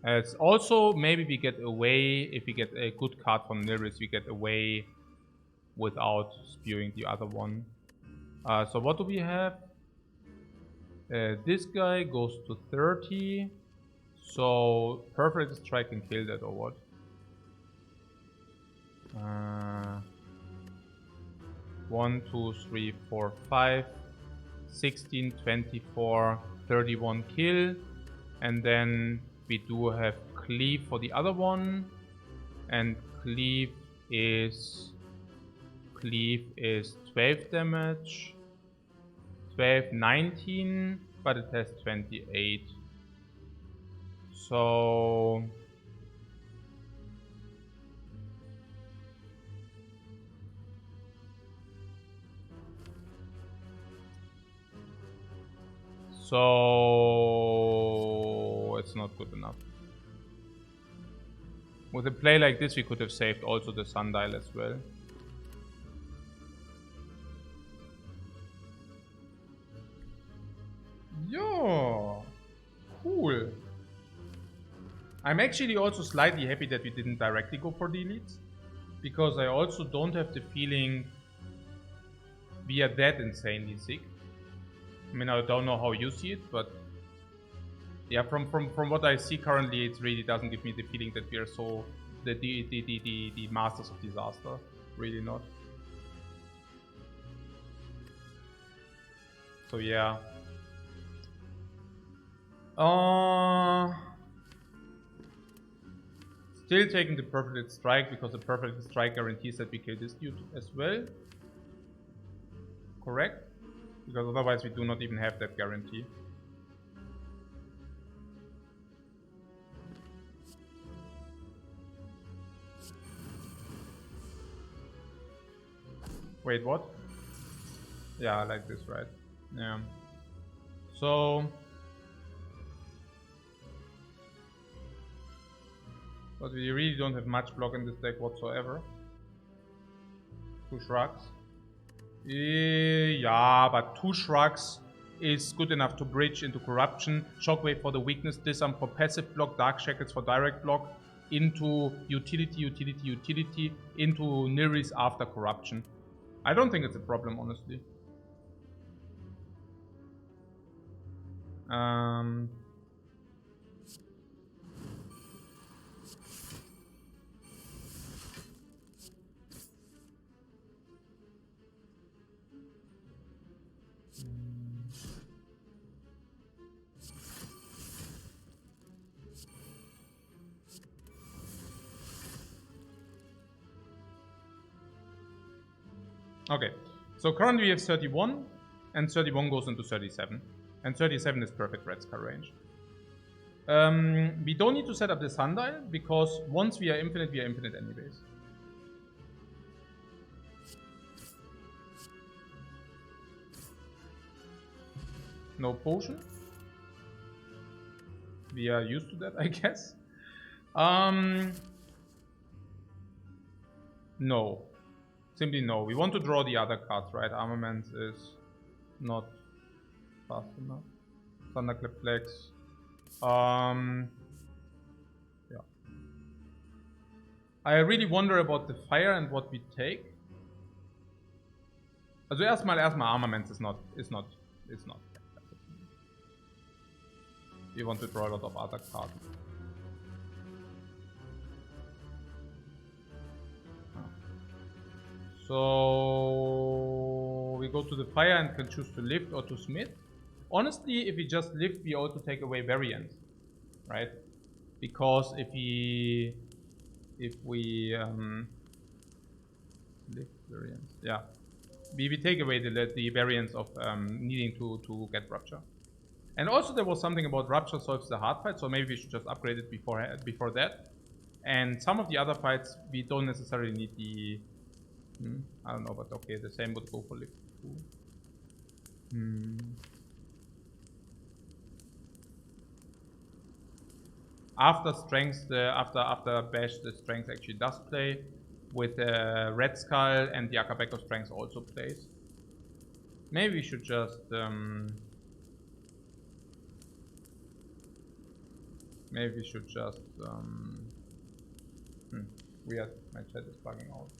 It's also maybe we get away, if we get a good card from Nilris, we get away without spewing the other one. So what do we have? This guy goes to 30. So Perfect Strike can kill that or what? 1, 2, 3, 4, 5, 16, 24, 31 kill. And then we do have Cleave for the other one. And Cleave is 12 damage. 12, 19, but it has 28. So... it's not good enough. With a play like this, we could have saved also the Sundial as well. Yeah, cool. I'm actually also slightly happy that we didn't directly go for the elites, because I also don't have the feeling we are that insanely sick. I mean, I don't know how you see it, but yeah, from what I see currently, it really doesn't give me the feeling that we are so the masters of disaster. Really not. So yeah. Still taking the perfect strike, because the perfect strike guarantees that we kill this dude as well. Correct? Because otherwise we do not even have that guarantee. Wait, what? Yeah, I like this, right? Yeah. So... but we really don't have much block in this deck whatsoever. 2 shrugs. Yeah, but 2 shrugs is good enough to bridge into corruption. Shockwave for the weakness, disarm for passive block, dark shackles for direct block, into utility, into Nilris after corruption. I don't think it's a problem, honestly. Okay, so currently we have 31, and 31 goes into 37. And 37 is perfect Red Skull range. We don't need to set up the Sundial, because once we are infinite anyways. No potion. We are used to that, I guess. No. Simply no. We want to draw the other cards, right? Armament is not fast enough. Thunderclap Flex. Yeah. I really wonder about the fire and what we take. Also erstmal Armament is not. We want to draw a lot of other cards. So we go to the fire and can choose to lift or to smith. Honestly, if we just lift, we also take away variance, right? Because if we lift variance, yeah, we take away the variance of needing to get rupture. And also there was something about rupture solves the hard fight, so maybe we should just upgrade it before that. And some of the other fights we don't necessarily need the I don't know, but okay, the same would go for lift too. After strength, after bash, the strength actually does play. With Red Skull and the Akabeko strength also plays. Maybe we should just weird, my chat is bugging out.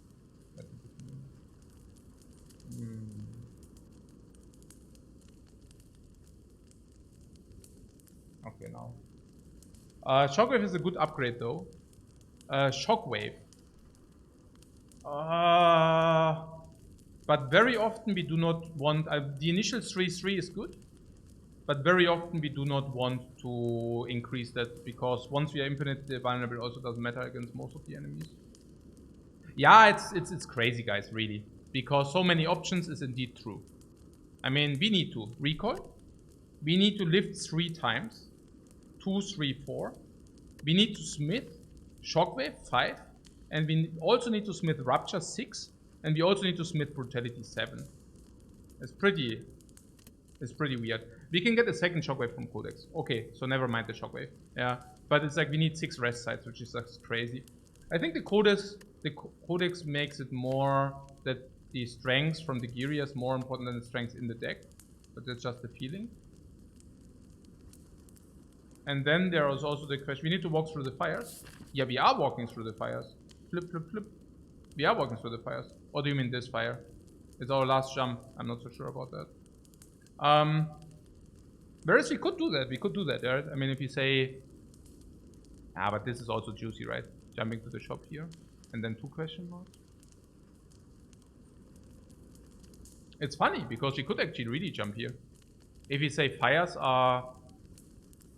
Okay, now. Shockwave is a good upgrade though. Shockwave. But very often we do not want... the initial 3/3 is good. But very often we do not want to increase that, because once we are infinite, the vulnerable also doesn't matter against most of the enemies. Yeah, it's crazy, guys, really. Because so many options is indeed true. I mean, we need to recoil. We need to lift 3 times. 2, 3, 4. We need to smith. Shockwave 5. And we also need to smith Rupture 6. And we also need to smith Brutality 7. It's pretty weird. We can get a second Shockwave from Codex. Okay, so never mind the Shockwave. Yeah, but it's like we need 6 rest sites, which is just crazy. I think the codex makes it more that the strengths from the Giria is more important than the strengths in the deck. But that's just the feeling. And then there is also the question, we need to walk through the fires. Yeah, we are walking through the fires. Flip, flip, flip. We are walking through the fires. Or do you mean this fire? It's our last jump. I'm not so sure about that. Whereas we could do that. We could do that, right? I mean, if you say... Ah, but this is also juicy, right? Jumping to the shop here. And then 2 question marks. It's funny, because we could actually really jump here. If we say fires are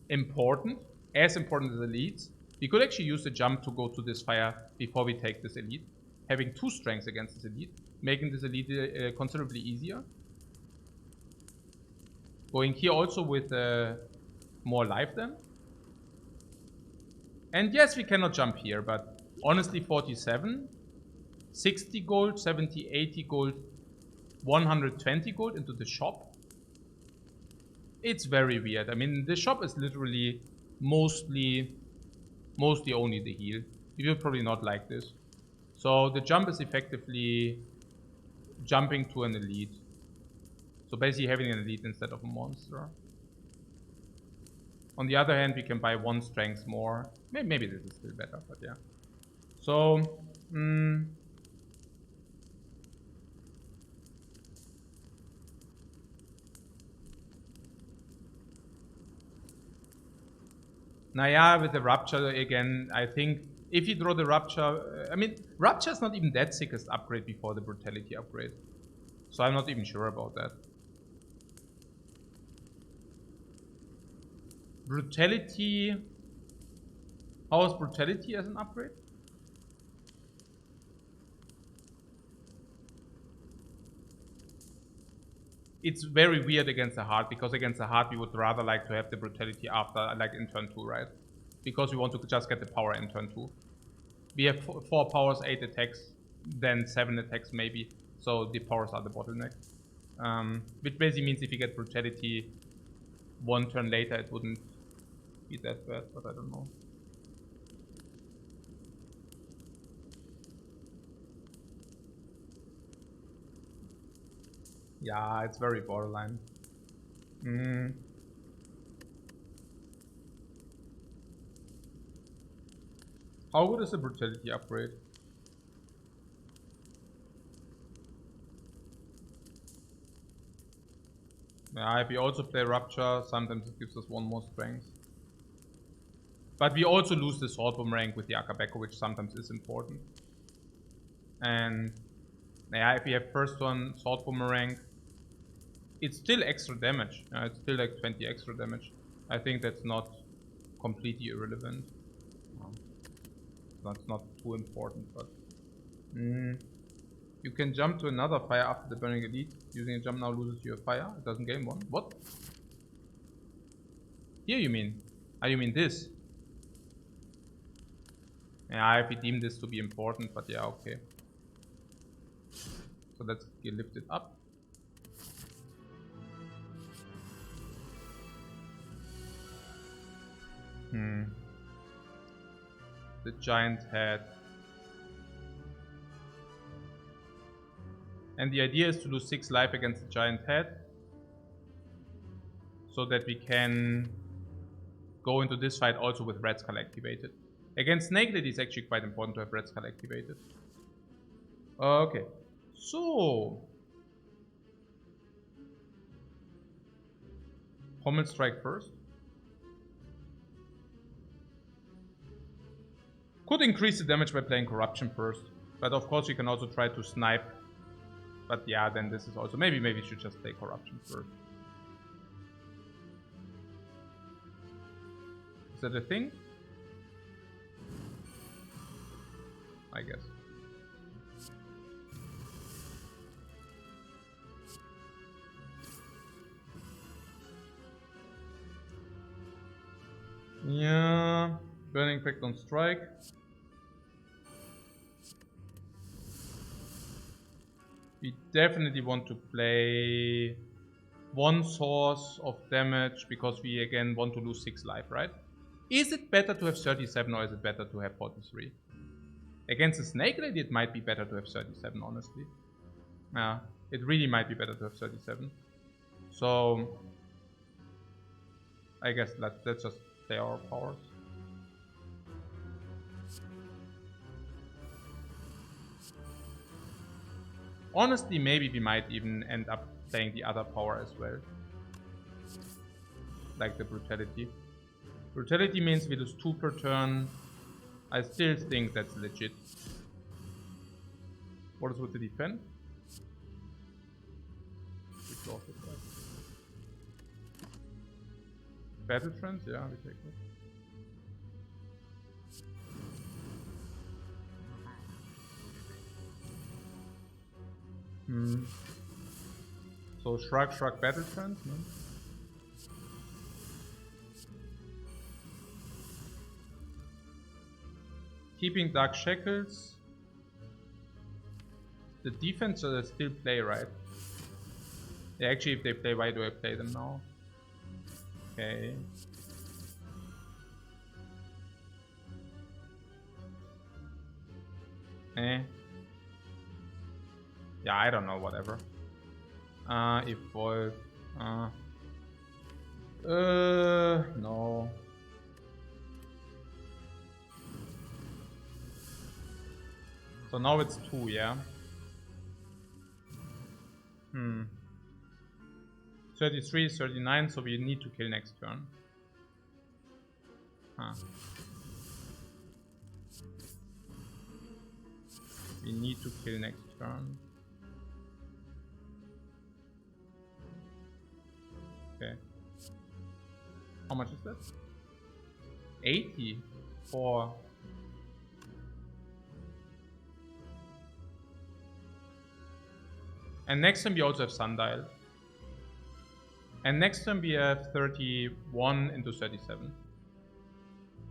important, as important as elites, we could actually use the jump to go to this fire before we take this elite. Having 2 strengths against this elite, making this elite considerably easier. Going here also with more life then. And yes, we cannot jump here, but honestly 47, 60 gold, 70, 80 gold, 120 gold into the shop. It's very weird. I mean, the shop is literally mostly only the heal. You will probably not like this. So the jump is effectively jumping to an elite. So basically having an elite instead of a monster. On the other hand, we can buy 1 strength more. Maybe this is still better, but yeah. So, Naya with the Rupture again, I think if you draw the Rupture, I mean, Rupture is not even that sickest upgrade before the Brutality upgrade. So I'm not even sure about that. Brutality, how is Brutality as an upgrade? It's very weird against the heart, because against the heart we would rather like to have the Brutality after, like in turn 2, right? Because we want to just get the power in turn 2. We have 4 powers, 8 attacks, then 7 attacks maybe. So the powers are the bottleneck. Which basically means if you get Brutality 1 turn later, it wouldn't be that bad, but I don't know. Yeah, it's very borderline. How good is the Brutality upgrade? Yeah, if we also play Rupture, sometimes it gives us 1 more strength. But we also lose the Sword Boomerang with the Akabeko, which sometimes is important. And yeah, if we have first one Sword Boomerang, it's still extra damage. It's still like 20 extra damage. I think that's not completely irrelevant. That's not too important, but... You can jump to another fire after the Burning Elite. Using a jump now loses your fire. It doesn't gain 1. What? Here you mean? Ah, you mean this? Yeah, I deem this to be important, but yeah, okay. So let's get lifted up. The giant head. And the idea is to lose 6 life against the giant head, so that we can go into this fight also with Red Skull activated. Against Snake Lady, it's actually quite important to have Red Skull activated. Okay, so... Pommel Strike first. Could increase the damage by playing Corruption first. But of course you can also try to snipe. But yeah, then this is also... Maybe we should just play Corruption first. Is that a thing? I guess. Yeah... Burning effect on strike. We definitely want to play 1 source of damage because we again want to lose 6 life, right? Is it better to have 37 or is it better to have 43? Against a Snake Lady, it might be better to have 37, honestly. Yeah, it really might be better to have 37. So, I guess let's just play our powers. Honestly, maybe we might even end up playing the other power as well. Like the Brutality. Brutality means we lose 2 per turn. I still think that's legit. What is with the defense? Battle Trance? Yeah, we take that. So shrug, Battle Trance, no? Keeping Dark Shackles. The defense still play, right? Yeah, actually, if they play, why do I play them now? Okay. Yeah, I don't know, whatever. Evolve. No. So now it's 2, yeah? 33, 39, so we need to kill next turn. We need to kill next turn. Okay. How much is that? 80 for... And next time we also have Sundial. And next time we have 31 into 37.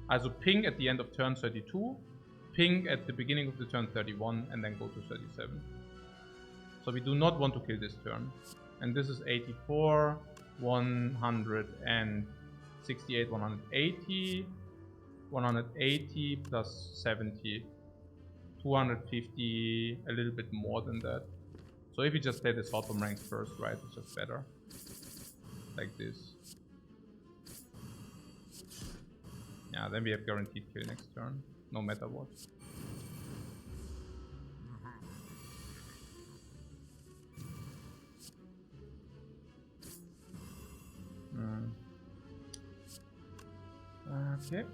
Also ping at the end of turn 32, ping at the beginning of the turn 31, and then go to 37. So we do not want to kill this turn. And this is 84, 168, 180, 180 plus 70, 250, a little bit more than that. So if you just play the Sword Bomb rank first, right, it's just better. Like this. Yeah, then we have guaranteed kill next turn, no matter what. Okay.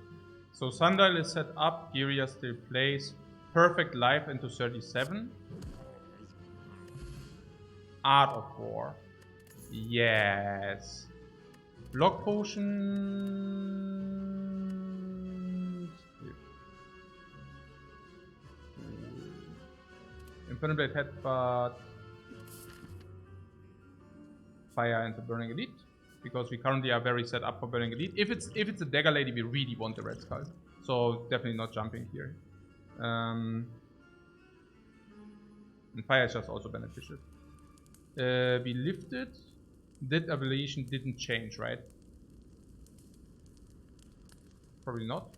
So Sundial is set up, Giria still plays. Perfect life into 37. Art of War. Yes. Block Potion. Infernal Blade Headbutt. Fire into Burning Elite. Because we currently are very set up for Burning Elite. If it's a Dagger Lady, we really want the Red Skull. So definitely not jumping here. And Fire is just also beneficial. We lifted. That evaluation didn't change, right? Probably not.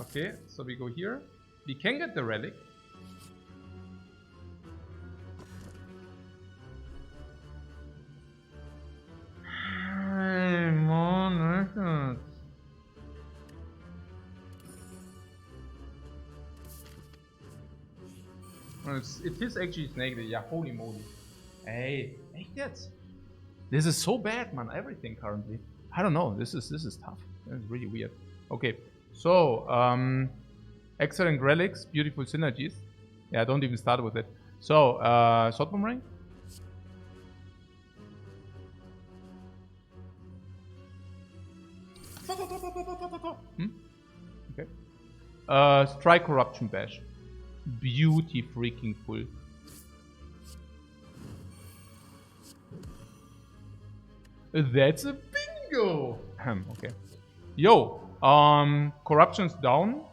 Okay, so we go here. We can get the relic. It is actually Snake Lady, yeah, holy moly. Hey, that's... This is so bad, man, everything currently. I don't know, this is tough. It's really weird. Okay, so, excellent relics, beautiful synergies. Yeah, don't even start with it. So, Sword Bomb rank? Okay. Strike Corruption Bash. Beauty freaking full. That's a bingo! Okay. Yo, Corruption's down,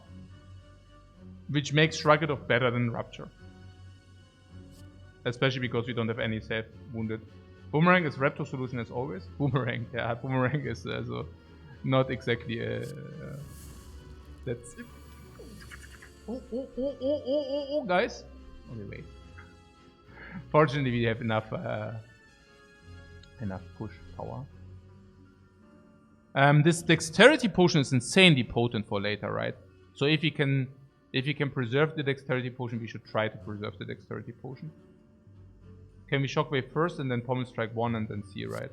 which makes Shrug It Off better than Rupture. Especially because we don't have any safe wounded. Boomerang is Raptor solution as always. Boomerang, yeah, Boomerang is also not exactly a That's it. Oh, guys. Okay, wait. Fortunately, we have enough push power. This dexterity potion is insanely potent for later, right? So if you can preserve the dexterity potion, we should try to preserve the dexterity potion. Can we shockwave first and then pommel strike 1 and then see, right?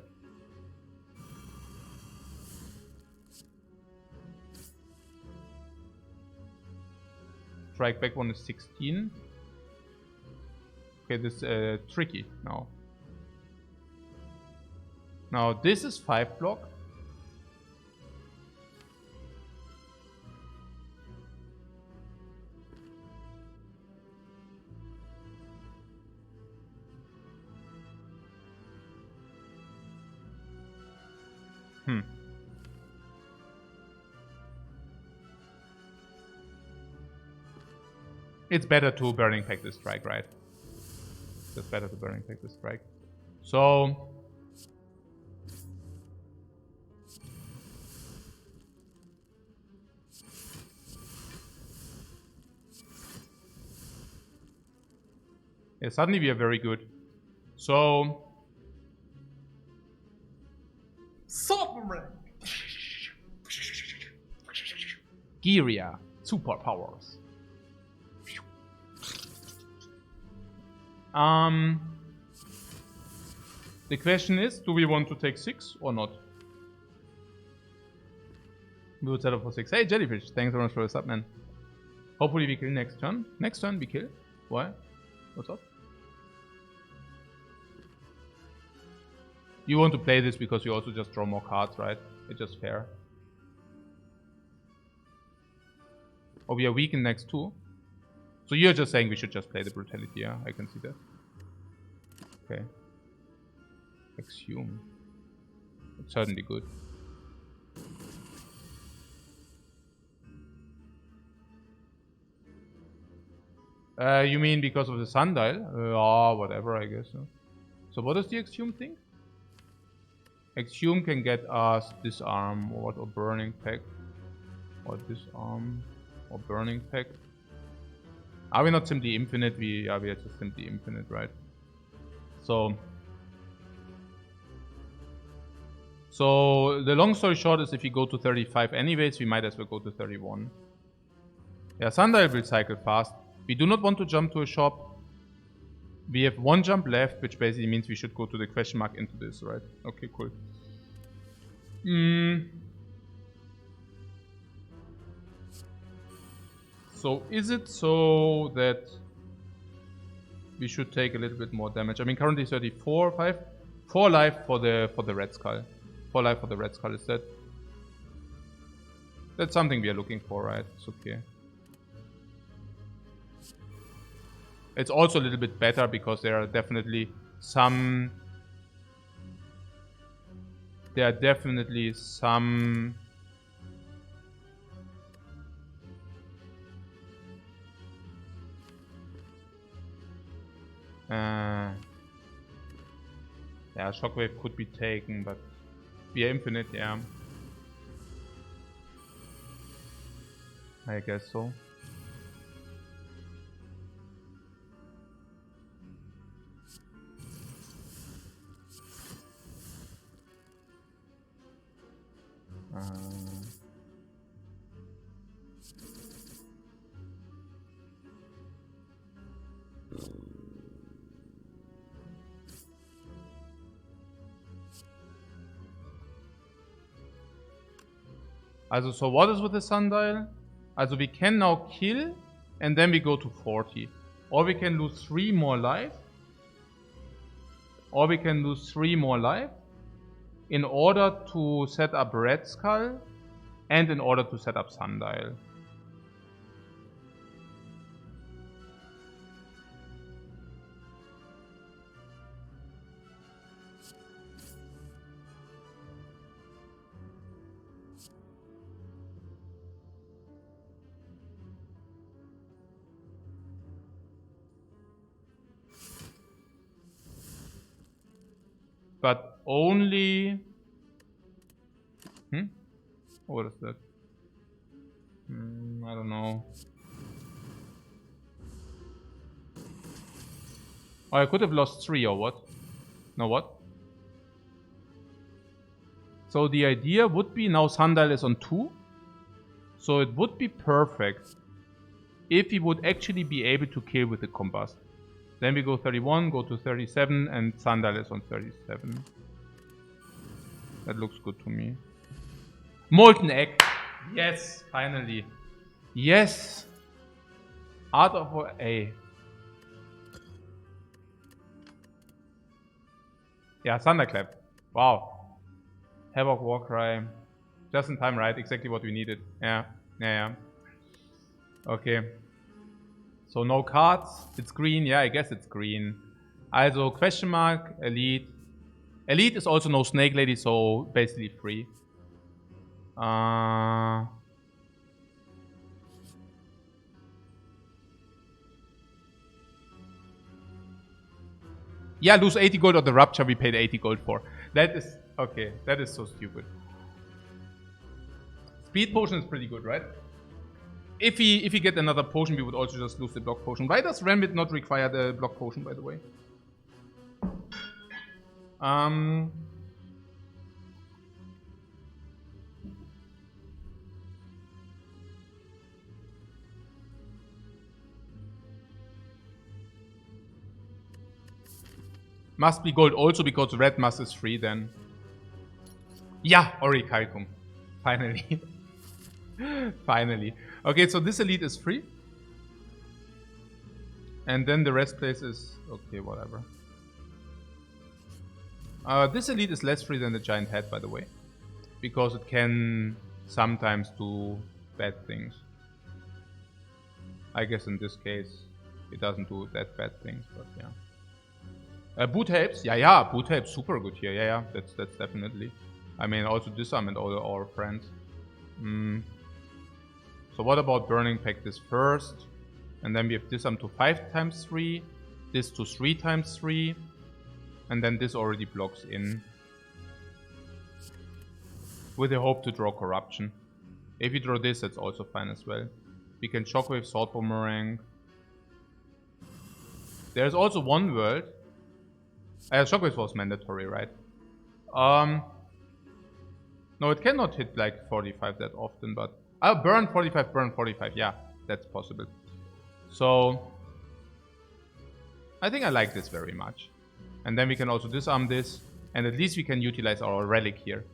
Strike back 1 is 16. Okay, this is tricky now. Now this is 5 block. It's better to Burning Pact this strike, right? It's better to Burning Pact this strike. So... yeah, suddenly we are very good. So... Giria. Superpowers. The question is, do we want to take 6 or not? We would settle for 6. Hey, Jellyfish, thanks so much for the sub, man. Hopefully we kill next turn. Next turn we kill. Why? What's up? You want to play this because you also just draw more cards, right? It's just fair. Oh, we are weak in next 2. So you're just saying we should just play the brutality, yeah? I can see that. Okay. Exhume. It's certainly good. You mean because of the sundial? Whatever, I guess. So what does the Exhume thing? Exhume can get us Disarm or Burning Pact. Or Disarm or Burning Pact. Are we not simply infinite? We are just simply infinite, right? So the long story short is if we go to 35 anyways, we might as well go to 31. Yeah, Sundial will cycle fast. We do not want to jump to a shop. We have 1 jump left, which basically means we should go to the question mark into this, right? Okay, cool. So is it so that we should take a little bit more damage? I mean, currently 34, 5, 4 life for the Red Skull. 4 life for the Red Skull. Is that's something we are looking for, right? It's okay. It's also a little bit better because there are definitely some. Yeah, Shockwave could be taken, but we are infinite, yeah. I guess so. Also, so what is with the sundial? Also, we can now kill and then we go to 40. Or we can lose 3 more life. Or we can lose 3 more life in order to set up Red Skull and in order to set up Sundial. But only... What is that? I don't know. Oh, I could have lost 3 or what? No, what? So the idea would be now Sundial is on 2. So it would be perfect if he would actually be able to kill with the Combust. Then we go 31, go to 37, and Sundial is on 37. That looks good to me. Molten Egg. Yes, finally. Yes. Art of A. Yeah, Thunderclap. Wow. Havoc Warcry. Just in time, right? Exactly what we needed. Yeah. Okay. So no cards. It's green. Yeah, I guess it's green. Also, question mark, Elite. Elite is also no Snake Lady, so basically free. Yeah, lose 80 gold on the Rupture we paid 80 gold for. That is... Okay, that is so stupid. Speed Potion is pretty good, right? If we get another potion, we would also just lose the Block Potion. Why does Rambit not require the Block Potion, by the way? Must be gold also because red must is free then. Yeah, Orichalcum. Finally. Finally. Okay, so this elite is free. And then the rest place is... Okay, whatever. This elite is less free than the giant head, by the way. Because it can sometimes do bad things. I guess in this case, it doesn't do that bad things, but yeah. Boot helps. Yeah, boot helps super good here. Yeah, that's definitely. I mean, also disarm and all our friends. So what about Burning Pact this first? And then we have disarm to 5 times 3. This to 3 times 3. And then this already blocks in. With the hope to draw Corruption. If you draw this, that's also fine as well. We can Shockwave, Sword Boomerang. There's also one world. Shockwave was mandatory, right? No, it cannot hit like 45 that often, but... burn 45, yeah, that's possible. So... I think I like this very much. And then we can also disarm this, and at least we can utilize our relic here.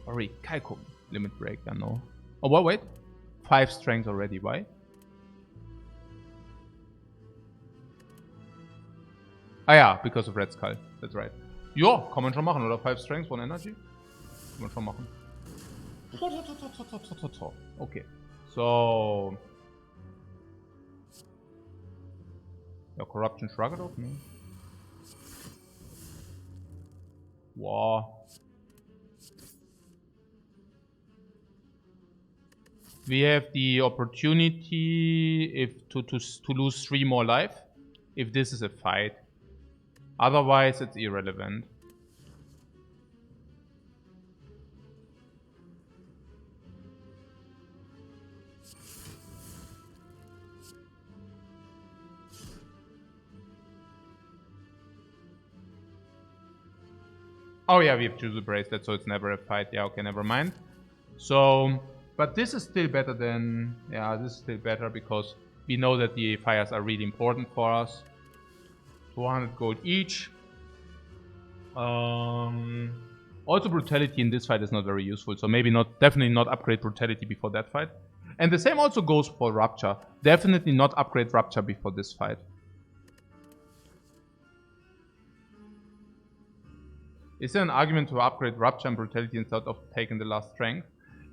Orichalcum. Limit break, yeah, no. Oh, wait. 5 strength already, why? Ah ja, because of Red Skull. That's right. Ja, kann man schon machen, oder? 5 Strength, 1 Energy. Kann man schon machen. Okay. So. Ja, Corruption Shrug it off, ne? Wow. We have the opportunity to lose 3 more life if this is a fight. Otherwise, it's irrelevant. Oh yeah, we have choose the bracelet, so it's never a fight. Yeah, okay, never mind. So, but this is still better than... Yeah, this is still better because we know that the fires are really important for us. 200 gold each. Also brutality in this fight is not very useful, so maybe not, definitely not upgrade brutality before that fight. And the same also goes for Rupture. Definitely not upgrade Rupture before this fight. Is there an argument to upgrade Rupture and brutality instead of taking the last strength?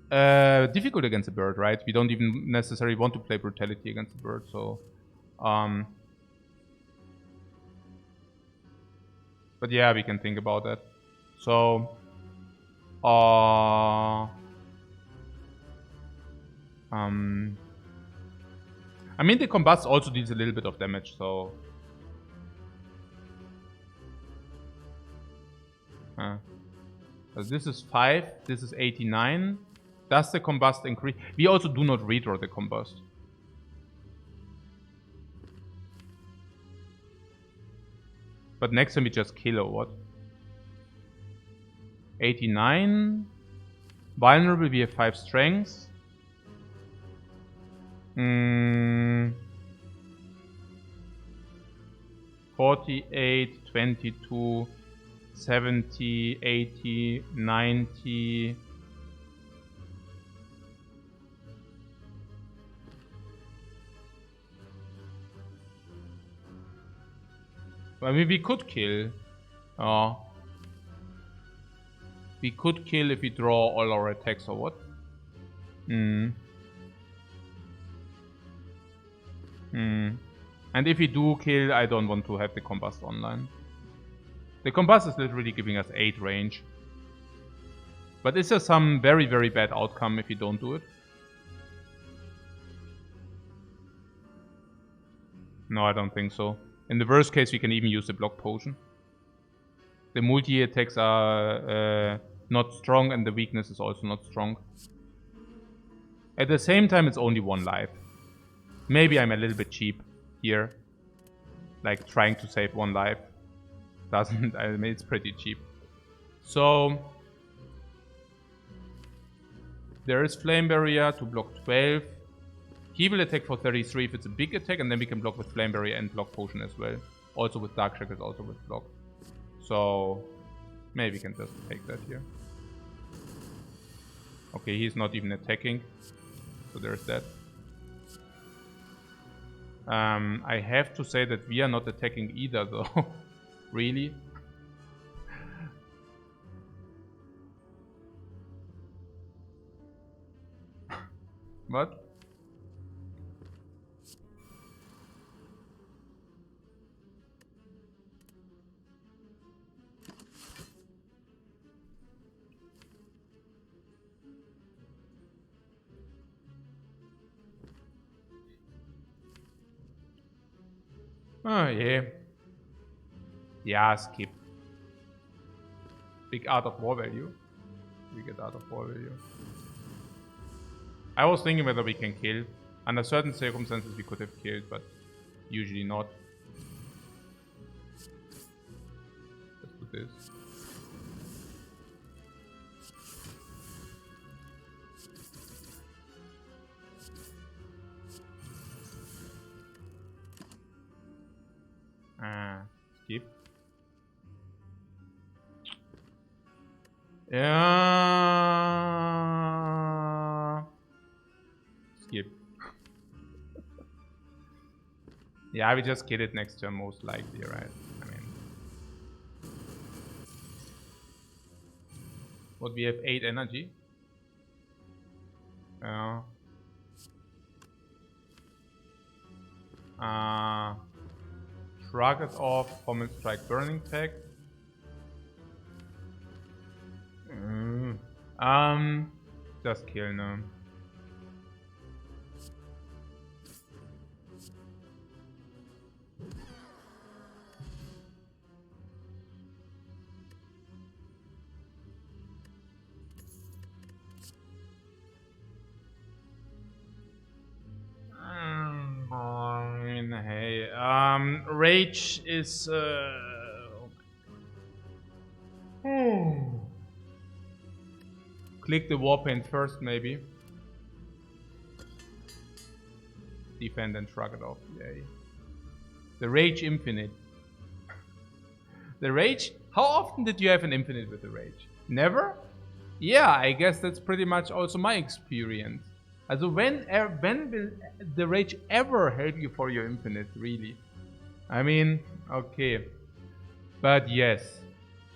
Difficult against a bird, right? We don't even necessarily want to play brutality against a bird, so... But yeah, we can think about that. So... I mean, the Combust also deals a little bit of damage, so... So this is 5, this is 89. Does the combust increase? We also do not redraw the combust. But next time we just kill or what? 89. Vulnerable, we have 5 strengths. 48, 22, 70, 80, 90. I mean, we could kill. We could kill if we draw all our attacks or what? And if we do kill, I don't want to have the combust online. The combust is literally giving us 8 range. But is there some very, very bad outcome if you don't do it? No, I don't think so. In the worst case, we can even use the block potion. The multi-attacks are not strong, and the weakness is also not strong. At the same time, it's only 1 life. Maybe I'm a little bit cheap here. Like, trying to save 1 life. Doesn't, I mean, it's pretty cheap. So, there is Flame Barrier to block 12. He will attack for 33 if it's a big attack, and then we can block with Flame Barrier and block potion as well. Also with Dark Shackles, also with block. So, maybe we can just take that here. Okay, he's not even attacking. So there's that. I have to say that we are not attacking either though. Really? What? Oh yeah. Yeah, skip. Big Art of War value. We get Art of War value. I was thinking whether we can kill. Under certain circumstances we could have killed, but usually not. Let's do this. Skip. Yeah. Skip. Yeah, we just kill it next turn most likely, right? I mean, what, we have 8 energy? Yeah. Shrug it off, Pommel Strike, Burning Tag. Just kill now. Hey, Rage is click the Warpaint first, maybe. Defend and shrug it off. Yay. The Rage Infinite. The Rage? How often did you have an Infinite with the Rage? Never? Yeah, I guess that's pretty much also my experience. Also when will the Rage ever help you for your Infinite, really? I mean, okay. But yes.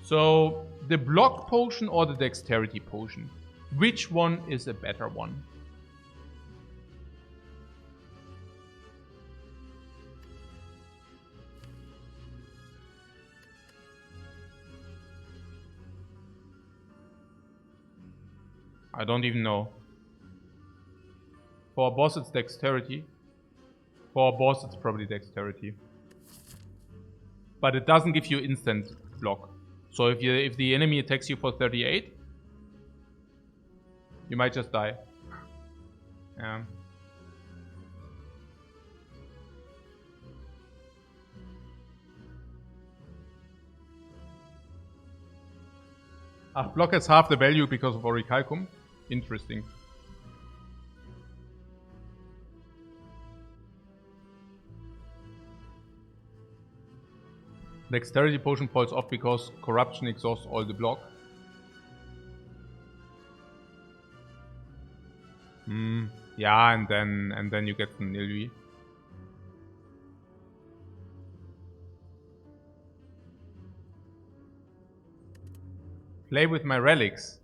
So, the Block Potion or the Dexterity Potion? Which one is a better one? I don't even know. For a boss it's Dexterity. For a boss it's probably Dexterity. But it doesn't give you instant block. So if the enemy attacks you for 38, you might just die. Yeah. Block has half the value because of Orichalcum. Interesting. Dexterity potion falls off because corruption exhausts all the block. Yeah, and then you get an Nilvi. Play with my relics.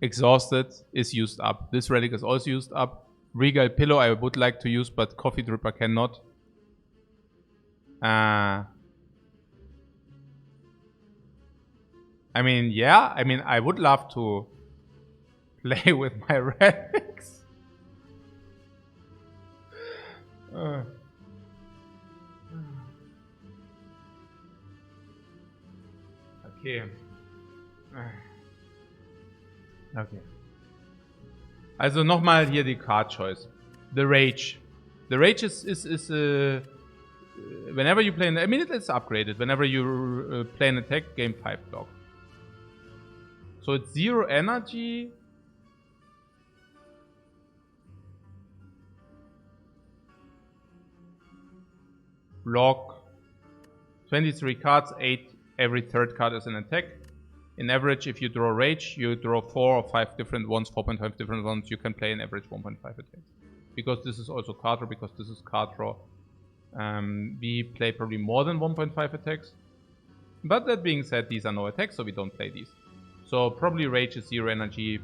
Exhausted is used up. This relic is also used up. Regal Pillow I would like to use, but Coffee Dripper cannot. I mean, yeah. I mean, I would love to play with my relics. Okay. Okay. Also nochmal hier die Card Choice. The Rage. The Rage is whenever you play an... I mean, it's upgraded. Whenever you play an attack, game 5 block. So it's 0 energy. Block. 23 cards, 8 every third card is an attack. In average, if you draw Rage, you draw 4 or 5 different ones, 4.5 different ones. You can play an average 1.5 attacks. Because this is also card draw, because this is card draw. We play probably more than 1.5 attacks. But that being said, these are no attacks, so we don't play these. So probably Rage is 0 energy,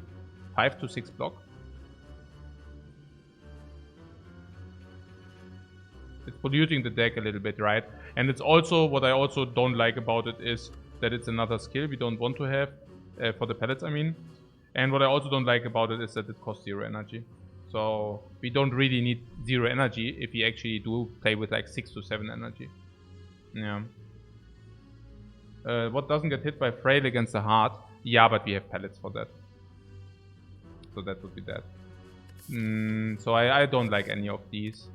5 to 6 block. It's polluting the deck a little bit, right? And it's also, what I also don't like about it is that it's another skill we don't want to have, for the pellets I mean. And what I also don't like about it is that it costs 0 energy. So we don't really need 0 energy if we actually do play with like 6 to 7 energy. Yeah. What doesn't get hit by Frail against the Heart? Yeah, but we have pellets for that. So that would be that. So I don't like any of these.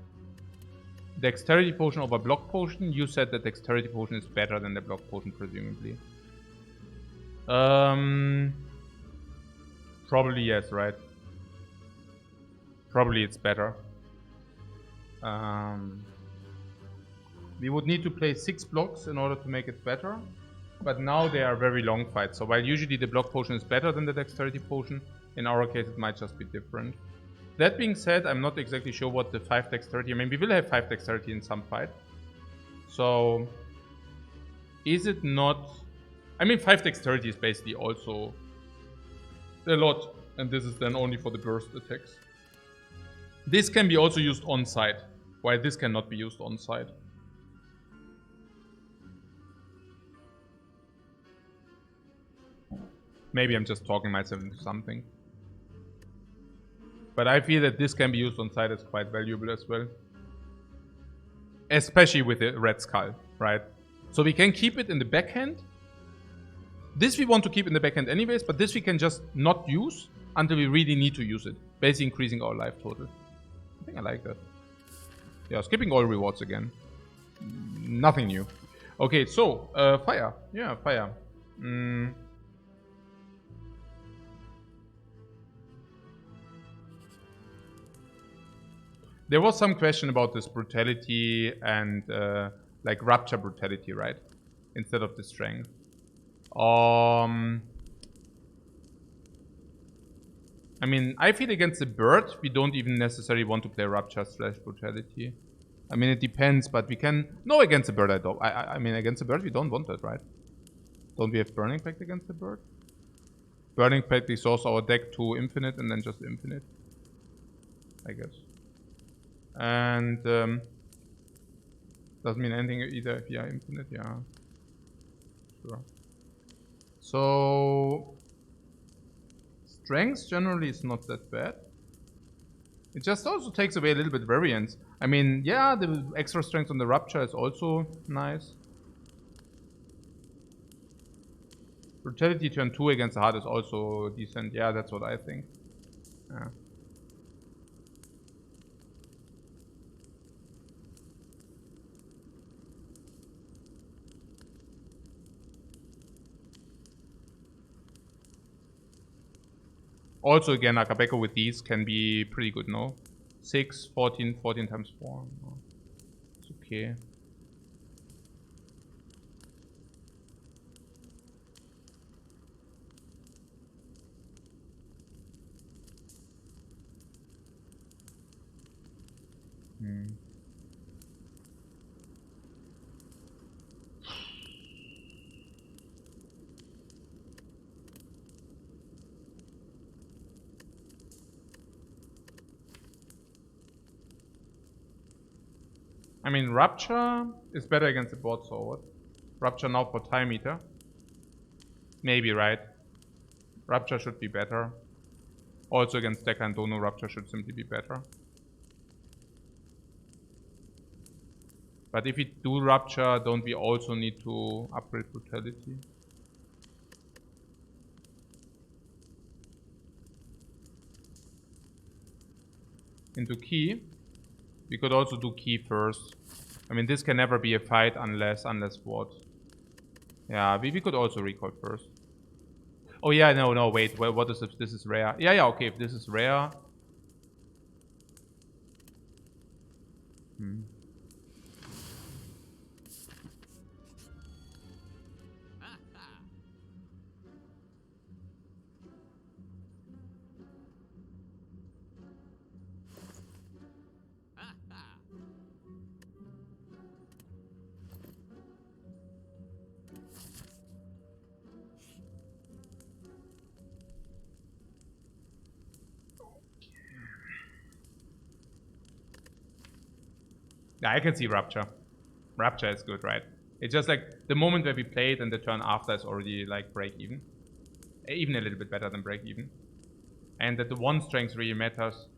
Dexterity Potion over Block Potion. You said that Dexterity Potion is better than the Block Potion, presumably. Probably yes, right? Probably it's better. We would need to play 6 blocks in order to make it better. But now they are very long fights. So while usually the Block Potion is better than the Dexterity Potion, in our case it might just be different. That being said, I'm not exactly sure what the 5 Dexterity... I mean, we will have 5 Dexterity in some fight. So... is it not... I mean, 5 Dexterity is basically also a lot. And this is then only for the burst attacks. This can be also used on-site, while this cannot be used on-site. Maybe I'm just talking myself into something. But I feel that this can be used on-site as quite valuable as well. Especially with the Red Skull, right? So we can keep it in the backhand. This we want to keep in the backhand anyways, but this we can just not use until we really need to use it. Basically increasing our life total. I think I like that. Yeah, skipping all rewards again. Nothing new. Okay, so, fire. Yeah, fire. There was some question about this brutality and like rapture brutality, right? Instead of the strength. I mean, I feel against the bird, we don't even necessarily want to play rapture / brutality. I mean, it depends, but we can... No, against the bird I don't. I mean, against the bird we don't want that, right? Don't we have Burning Pact against the bird? Burning Pact exhausts our deck to infinite and then just infinite. I guess. And doesn't mean anything either if you are infinite, yeah. Sure. So strength generally is not that bad. It just also takes away a little bit variance. I mean, yeah, the extra strength on the Rupture is also nice. Brutality turn 2 against the heart is also decent. Yeah, that's what I think. Yeah. Also, again, Akabeko with these can be pretty good, no? 6, 14, 14 times 4. No. It's okay. I mean, Rupture is better against the board sword. Rupture now for time meter. Maybe, right? Rupture should be better. Also against Decker and Dono, Rupture should simply be better. But if we do Rupture, don't we also need to upgrade Brutality? Into Key. We could also do Key first. I mean, this can never be a fight unless what? Yeah, we could also recoil first. Oh yeah, no, wait, what is if this is rare? Yeah, okay, if this is rare. Yeah, I can see Rupture. Rupture is good, right? It's just like the moment where we play it and the turn after is already like break even. Even a little bit better than break even. And that the one strength really matters.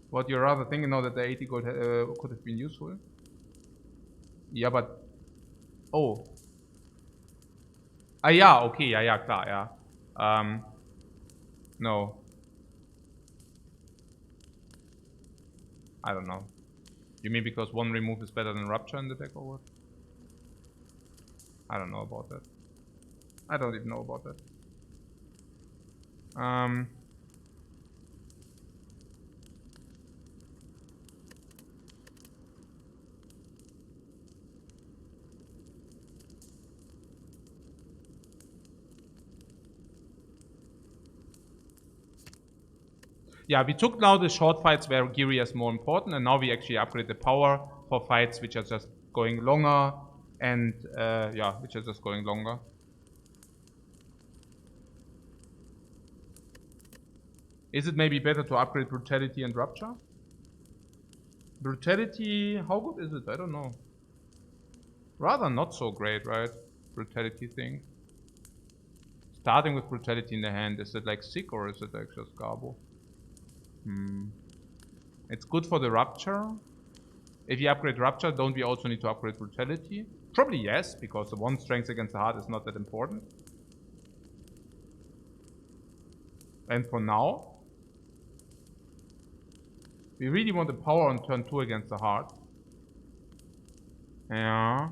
What you're rather thinking now that the 80 gold could have been useful? Yeah, but... Oh. Ah, yeah, okay, ja, klar, yeah. No. I don't know. You mean because one remove is better than Rupture in the deck or what? I don't know about that. I don't even know about that. Yeah, we took now the short fights where Giri is more important, and now we actually upgrade the power for fights which are just going longer, and yeah, which are just going longer. Is it maybe better to upgrade Brutality and Rupture? Brutality, how good is it? I don't know. Rather not so great, right? Brutality thing. Starting with Brutality in the hand, is it like sick or is it like just garbo? It's good for the Rupture. If you upgrade Rupture, don't we also need to upgrade Brutality? Probably yes, because the one strength against the heart is not that important. And for now, we really want the power on turn 2 against the heart. Yeah.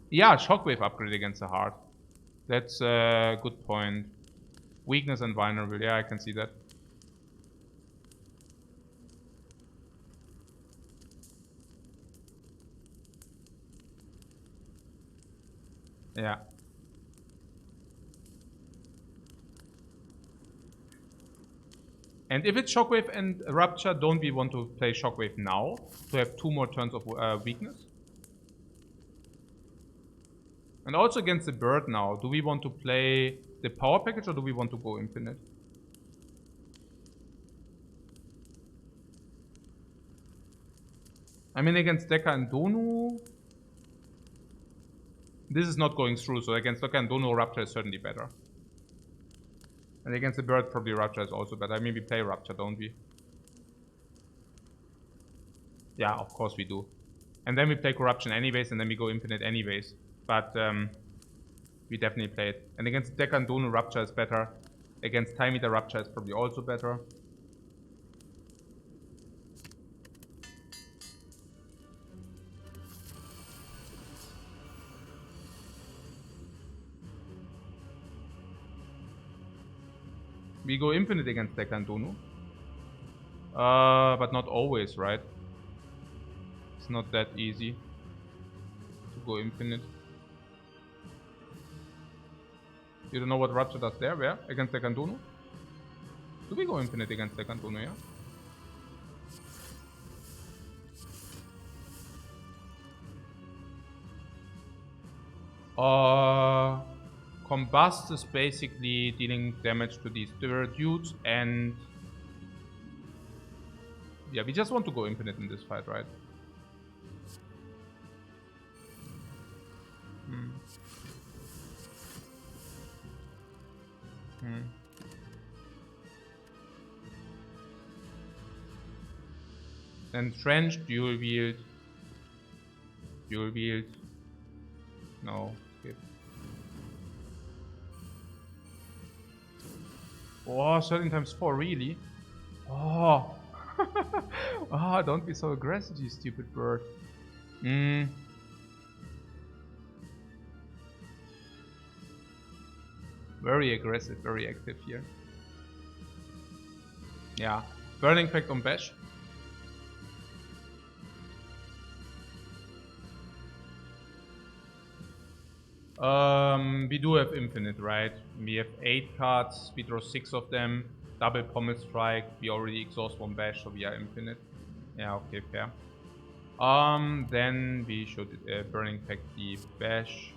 Yeah, Shockwave upgrade against the heart. That's a good point. Weakness and vulnerable. Yeah, I can see that. Yeah. And if it's Shockwave and Rupture, don't we want to play Shockwave now to have 2 more turns of weakness? And also against the bird now, do we want to play the power package or do we want to go infinite? I mean, against Decker and Donu, this is not going through, so against Decker and Donu, Rupture is certainly better. And against the bird, probably Rupture is also better. I mean, we play Rupture, don't we? Yeah, of course we do. And then we play Corruption anyways, and then we go Infinite anyways. But we definitely play it. And against Dekan Donu, Rupture is better. Against Time Eater, Rupture is probably also better. We go Infinite against Dekan Donu. But not always, right? It's not that easy to go Infinite. You don't know what Rupture does there? Where? Against Dekan Donu? Do we go Infinite against Dekan Donu, yeah? Combust is basically dealing damage to these dudes, and yeah, we just want to go Infinite in this fight, right? Then Trench, dual wield. Dual wield. No, skip. Oh, 13 times 4, really? Oh. Oh, don't be so aggressive, you stupid bird. Very aggressive, very active here. Yeah. Burning Pact on Bash. We do have Infinite, right? We have 8 cards, we draw 6 of them. Double Pommel Strike, we already exhaust 1 Bash, so we are Infinite. Yeah, okay, fair. Then we should Burning Pact the Bash.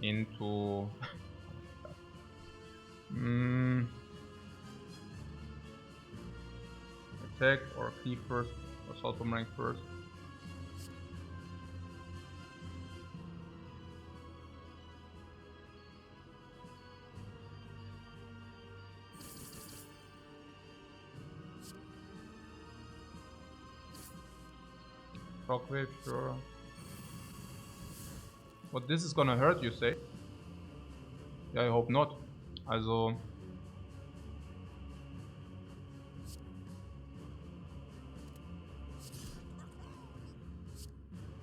Into... attack or cleave first, or Assault Boomerang first. Shockwave, sure. What, this is gonna hurt, you say? Yeah, I hope not. Also...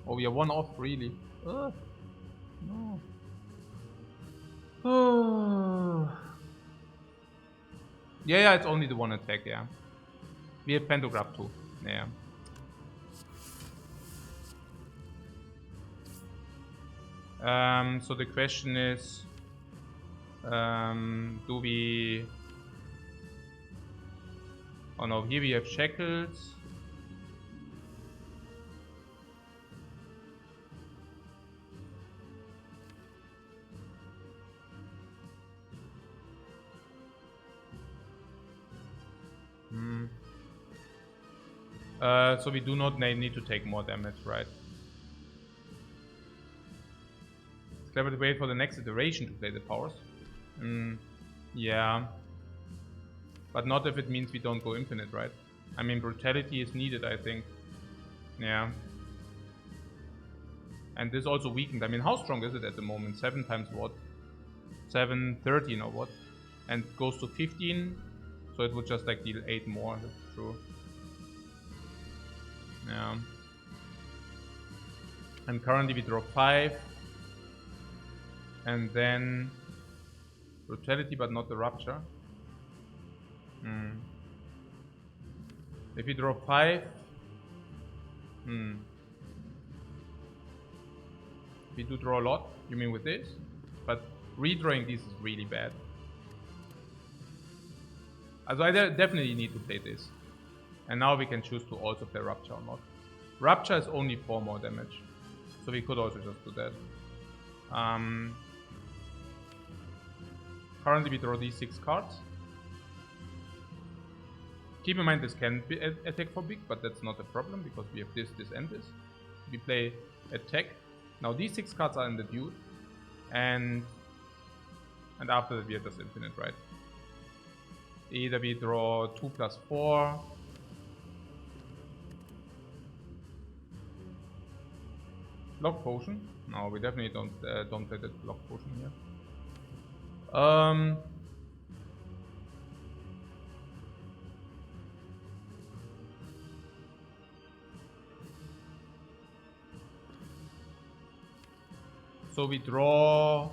Oh, we are 1 off, really? No. Yeah, it's only the 1 attack, yeah. We have Pantograph too, yeah. So the question is, do we... Oh no, here we have Shackles. So we do not need to take more damage, right? It's clever to wait for the next iteration to play the powers. Yeah. But not if it means we don't go Infinite, right? I mean, Brutality is needed, I think. Yeah. And this also weakened. I mean, how strong is it at the moment? 7 times what? 7, 13 or what? And goes to 15. So it would just like deal 8 more, that's true. Yeah. And currently we draw 5. And then Brutality, but not the Rupture. If we draw 5, we do draw a lot, you mean with this? But redrawing these is really bad. Also I definitely need to play this. And now we can choose to also play Rupture or not. Rupture is only 4 more damage. So we could also just do that. Currently we draw these 6 cards. Keep in mind this can be attack for big, but that's not a problem because we have this, and this. We play attack. Now these 6 cards are in the dude. And after that we are just Infinite, right? Either we draw 2+4. Lock potion? No, we definitely don't play the lock potion here. So we draw.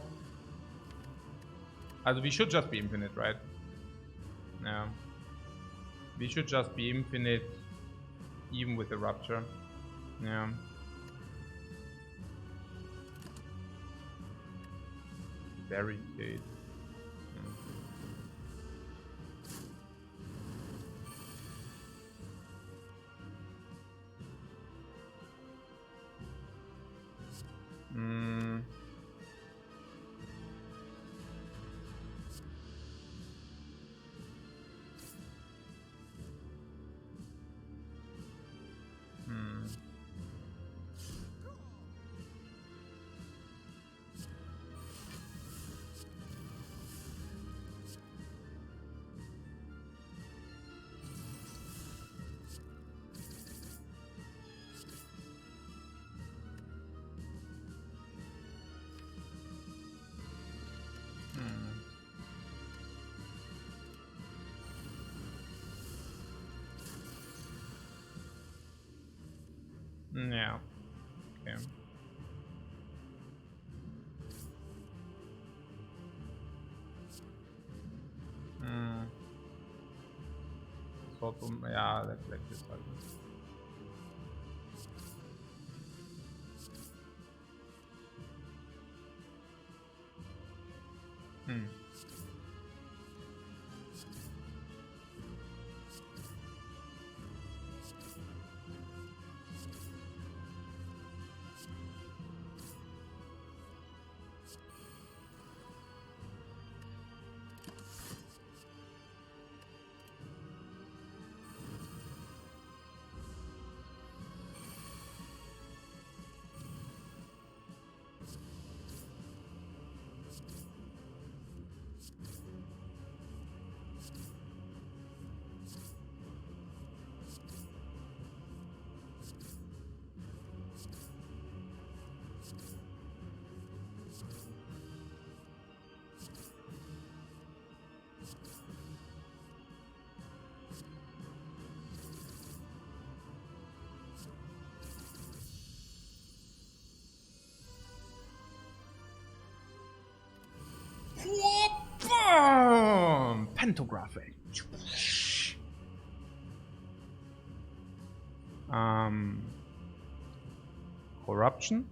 We should just be infinite, right? Yeah. We should just be infinite, even with the rupture. Yeah. Barricade. Yeah. Okay. Yeah, let's like this one. Pantographic. Corruption.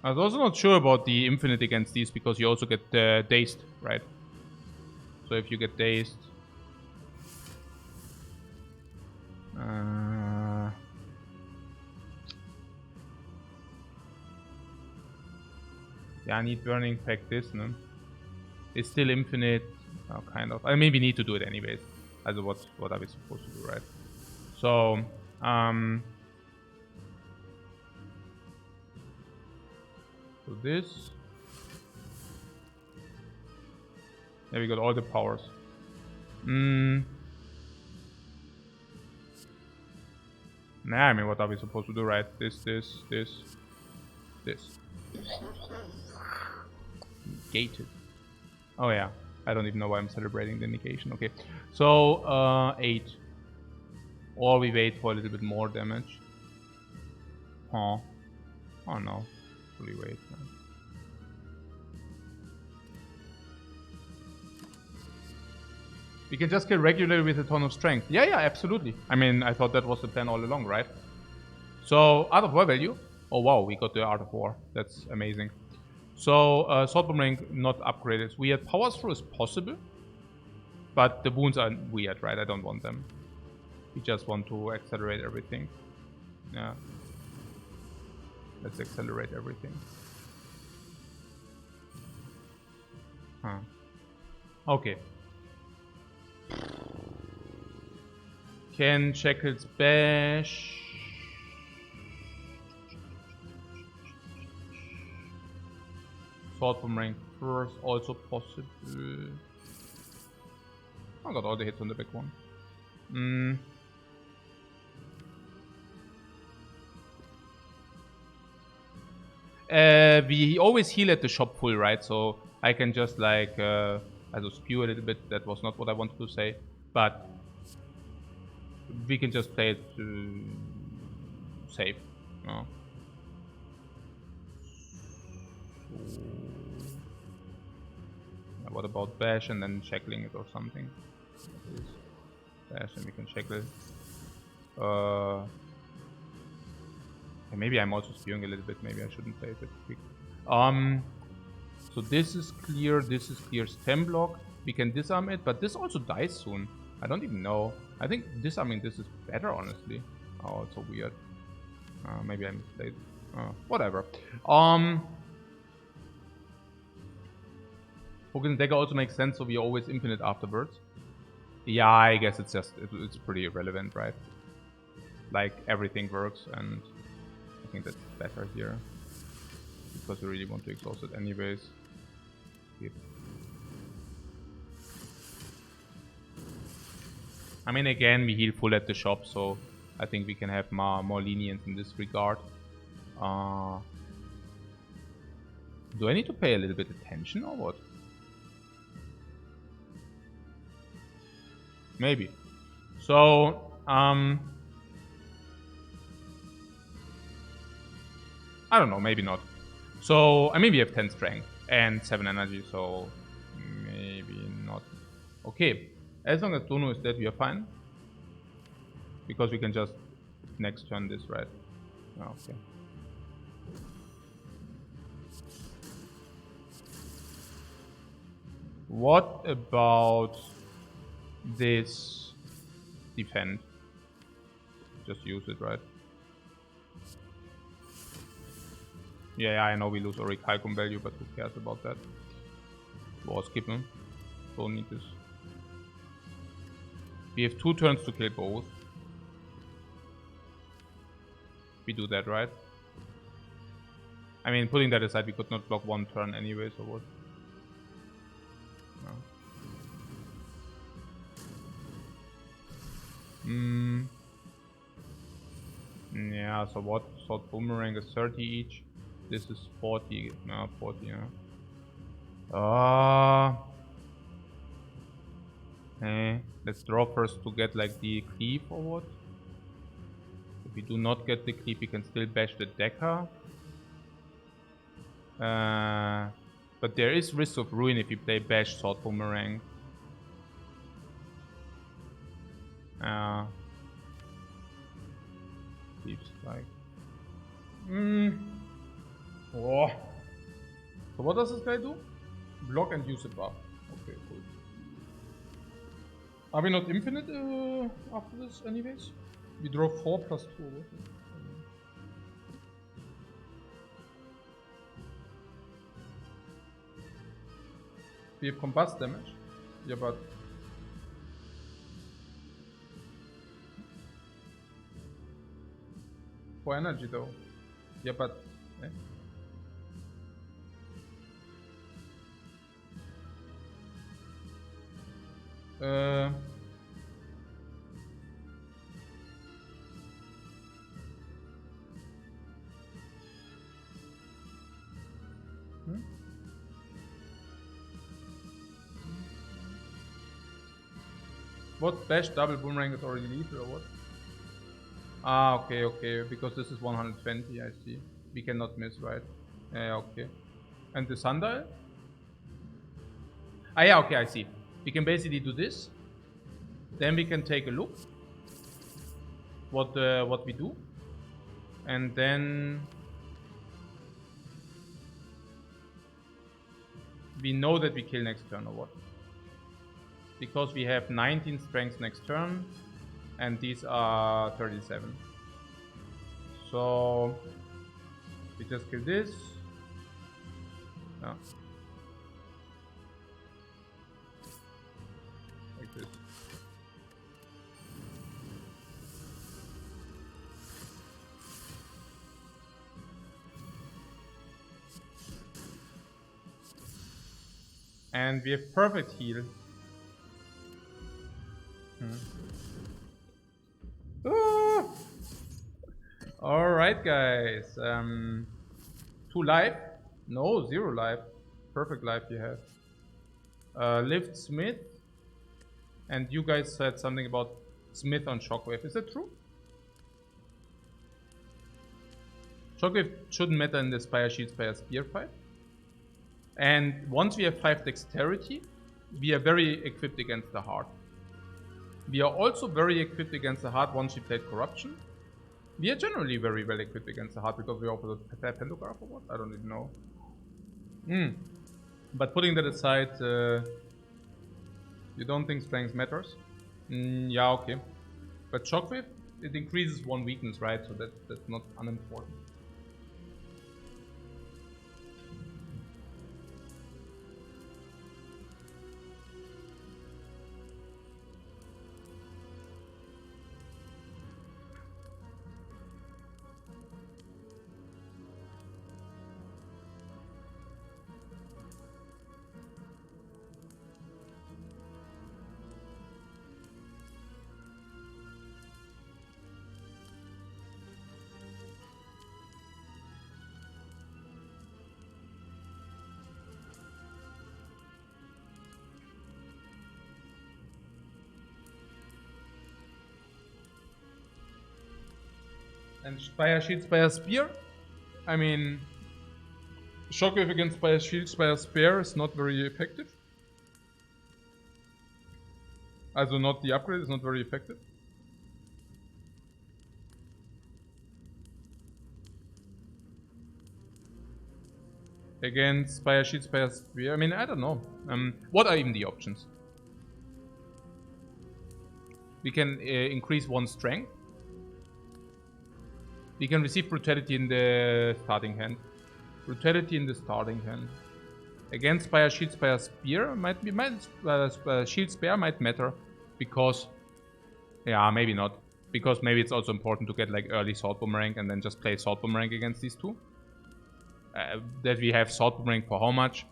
I was also not sure about the infinite against these because you also get dazed, right? So if you get dazed, yeah, I need burning pack this, no? It's still infinite, kind of. I mean, we need to do it anyways. As what are we supposed to do, right? So, so this. There we got all the powers. Nah, I mean, what are we supposed to do, right? This. Gated. Oh yeah, I don't even know why I'm celebrating the negation. Okay, so 8. Or we wait for a little bit more damage. Oh no, fully wait. We can just kill regularly with a ton of strength. Yeah, absolutely. I mean, I thought that was the plan all along, right? So, Art of War value. Oh wow, we got the Art of War. That's amazing. So, Sword Boomerang not upgraded. Weird. Power Throw is possible. But the wounds are weird, right? I don't want them. We just want to accelerate everything. Yeah. Let's accelerate everything. Huh. Okay. Can Shackles bash? Sword boomerang first, also possible. I got all the hits on the back one. We always heal at the shop full, right? So I can just like also spew a little bit. That was not what I wanted to say, but we can just play it safe. No. What about bash and then shackling it or something? Bash and we can shackle. Maybe I'm also spewing a little bit. Maybe I shouldn't play it that quick. So this is clear. This is clear. Stem block. We can disarm it, but this also dies soon. I don't even know. I think disarming this is better, honestly. Oh, it's so weird. Maybe I misplayed. Whatever. Focus dagger also makes sense, so we always infinite afterwards. Yeah, I guess it's just it's pretty irrelevant, right? Like everything works, and I think that's better here because we really want to exhaust it anyways. Yep. I mean, again, we heal full at the shop, so I think we can have more lenience in this regard. Do I need to pay a little bit attention or what? Maybe. So, I don't know, maybe not. So, I mean, we have 10 strength and 7 energy, so maybe not. Okay, as long as Dono is dead, we are fine. Because we can just next turn this, right? Okay. What about this defend? Just use it, right? Yeah, I know we lose already Calcum value, but who cares about that? War skippen. Don't need this. We have 2 turns to kill both. We do that, right? I mean, putting that aside, we could not block 1 turn anyway, so what? No. Yeah, so what? Sword boomerang is 30 each. This is 40. No, 40, yeah. Let's draw first to get like the cleave or what? If we do not get the cleave, we can still bash the Decker. But there is risk of ruin if you play bash sword boomerang. Deep strike. Oh. So what does this guy do? Block and use a buff. Okay, cool. Are we not infinite after this anyways? We draw 4 plus 2. We have combust damage. Yeah, but... For energy though. Yeah, but... What? Bash double boomerang is already lethal or what? Ah, okay, because this is 120, I see. We cannot miss, right? Yeah, okay. And the sundial? Ah, yeah, okay, I see. We can basically do this. Then we can take a look what we do. And then we know that we kill next turn or what? Because we have 19 strength next turn, and these are 37. So we just kill this. No. Like this. And we have perfect heal. Alright, guys. 2 life? No, 0 life. Perfect life you have. Lift Smith. And you guys said something about Smith on Shockwave. Is that true? Shockwave shouldn't matter in the Spire Shield, Spire Spear fight. And once we have 5 dexterity, we are very equipped against the heart. We are also very equipped against the heart once we played Corruption. We are generally very well equipped against the heart because we offer the Pentagraph or what? I don't even know. But putting that aside, you don't think strength matters? Yeah, okay. But Shockwave, it increases 1 weakness, right? So that's not unimportant. And Spire Shield, Spire Spear? I mean, Shockwave against Spire Shield, Spire Spear is not very effective. Also not the upgrade is not very effective. Against Spire Shield, Spire Spear, I mean, I don't know. What are even the options? We can increase 1 strength. We can receive Brutality in the starting hand. Brutality in the starting hand. Against Spire Shield, Spire Spear Shield Spear might matter. Because... yeah, maybe not. Because maybe it's also important to get like early Sword Boomerang and then just play Sword Boomerang against these two. That we have Sword Boomerang for how much?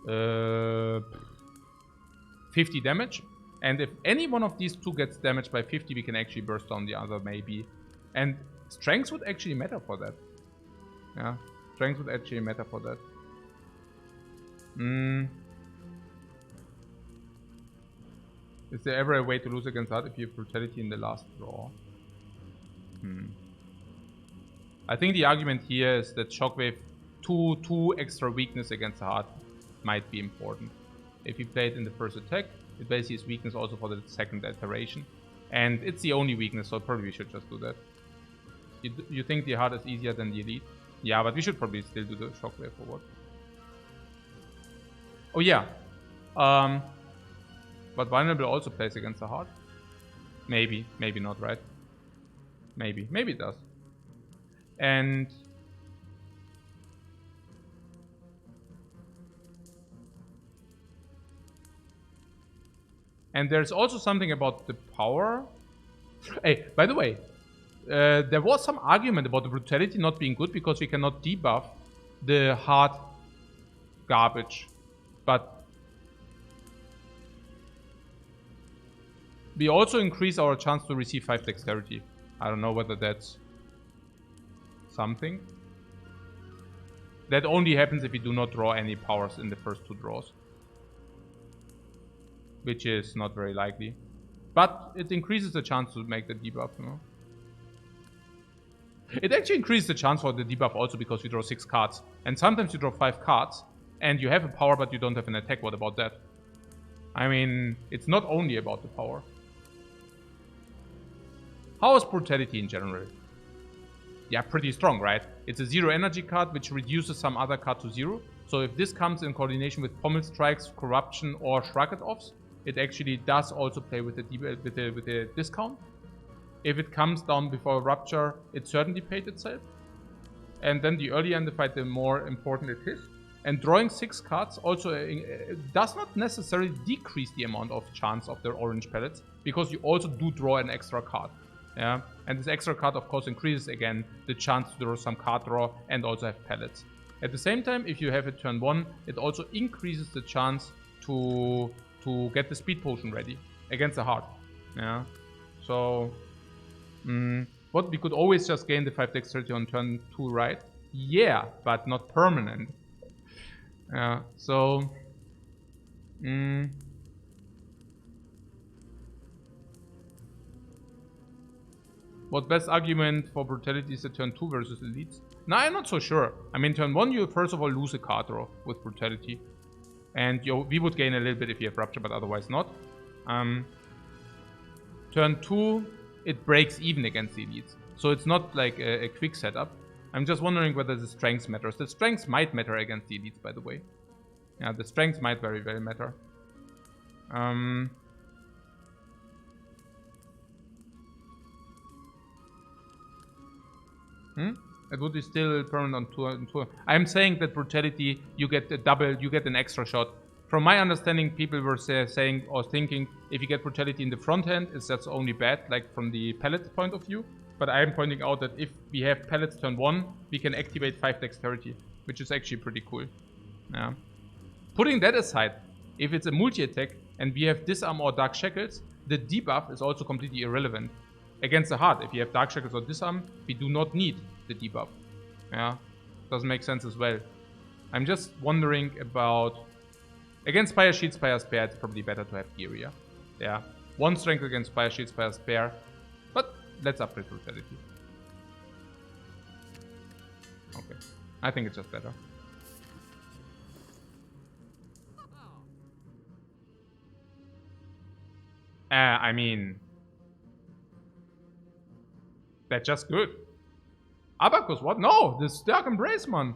50 damage. And if any one of these two gets damaged by 50, we can actually burst down the other maybe. And strength would actually matter for that. Yeah, strength would actually matter for that. Is there ever a way to lose against that if you have Brutality in the last draw? I think the argument here is that Shockwave 2 extra weakness against the heart might be important. If you play it in the first attack, it basically is weakness also for the second iteration. And it's the only weakness, so probably we should just do that. You think the heart is easier than the elite? Yeah, but we should probably still do the Shockwave or what? Oh yeah. But Vulnerable also plays against the heart. Maybe, maybe not, right? Maybe it does. And there's also something about the power. Hey, by the way, there was some argument about the Brutality not being good because we cannot debuff the hard garbage. But we also increase our chance to receive 5 dexterity. I don't know whether that's something. That only happens if we do not draw any powers in the first 2 draws. Which is not very likely. But it increases the chance to make the debuff, you know. It actually increases the chance for the debuff also because you draw 6 cards. And sometimes you draw 5 cards and you have a power but you don't have an attack. What about that? I mean, it's not only about the power. How is Brutality in general? Yeah, pretty strong, right? It's a 0 energy card which reduces some other card to 0. So if this comes in coordination with Pommel Strikes, Corruption or Shrug-It-Offs, it actually does also play with the discount. If it comes down before Rupture, it certainly paid itself. And then the earlier in the fight, the more important it is. And drawing 6 cards also does not necessarily decrease the amount of chance of the orange pellets, because you also do draw an extra card. Yeah, and this extra card of course increases again the chance to draw some card draw and also have pellets. At the same time, if you have it turn 1, it also increases the chance to get the speed potion ready against the heart. Yeah. So, what we could always just gain the 5 dexterity on turn 2, right? Yeah, but not permanent. Yeah. So, what best argument for brutality is the turn 2 versus elites? No, I'm not so sure. I mean, turn 1 you first of all lose a card draw with brutality. And we would gain a little bit if you have Rupture, but otherwise not. Turn 2, it breaks even against the elites. So it's not like a quick setup. I'm just wondering whether the strength matters. The strength might matter against the elites, by the way. Yeah, the strength might very, very matter. It would be still permanent on 2. I'm saying that brutality, you get a double, you get an extra shot. From my understanding, people were saying or thinking, if you get brutality in the front hand, that's only bad, like from the pallet point of view. But I am pointing out that if we have pallets turn 1, we can activate 5 dexterity, which is actually pretty cool. Yeah. Putting that aside, if it's a multi-attack and we have disarm or dark shackles, the debuff is also completely irrelevant. Against the heart, if you have dark shackles or disarm, we do not need the debuff. Yeah, doesn't make sense as well. I'm just wondering about... Against Spire Shield, Spire Spare, it's probably better to have Gear. Yeah, 1 strength against Spire Shield, Spire Spare. But let's upgrade brutality. Okay, I think it's just better. I mean... That's just good. Abacus, what? No, this Dark Embrace, man.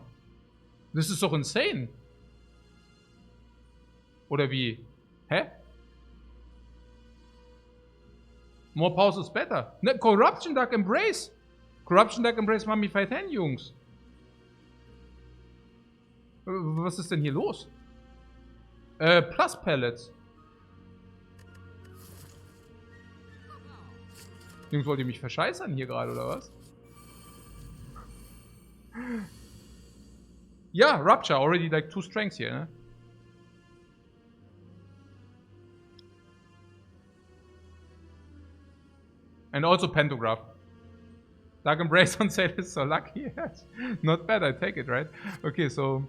Das ist doch insane. Oder wie? Hä? More pause is better. Ne, Corruption Dark Embrace. Corruption Dark Embrace Mami Fight Hand, Jungs. Was ist denn hier los? Plus Pellets. Jungs, wollt ihr mich verscheißern hier gerade, oder was? Ja, Rupture, already like 2 strengths here, ne? And also Pantograph. Dark Embrace on sale is so lucky. Yes. Not bad, I take it, right? Okay, so...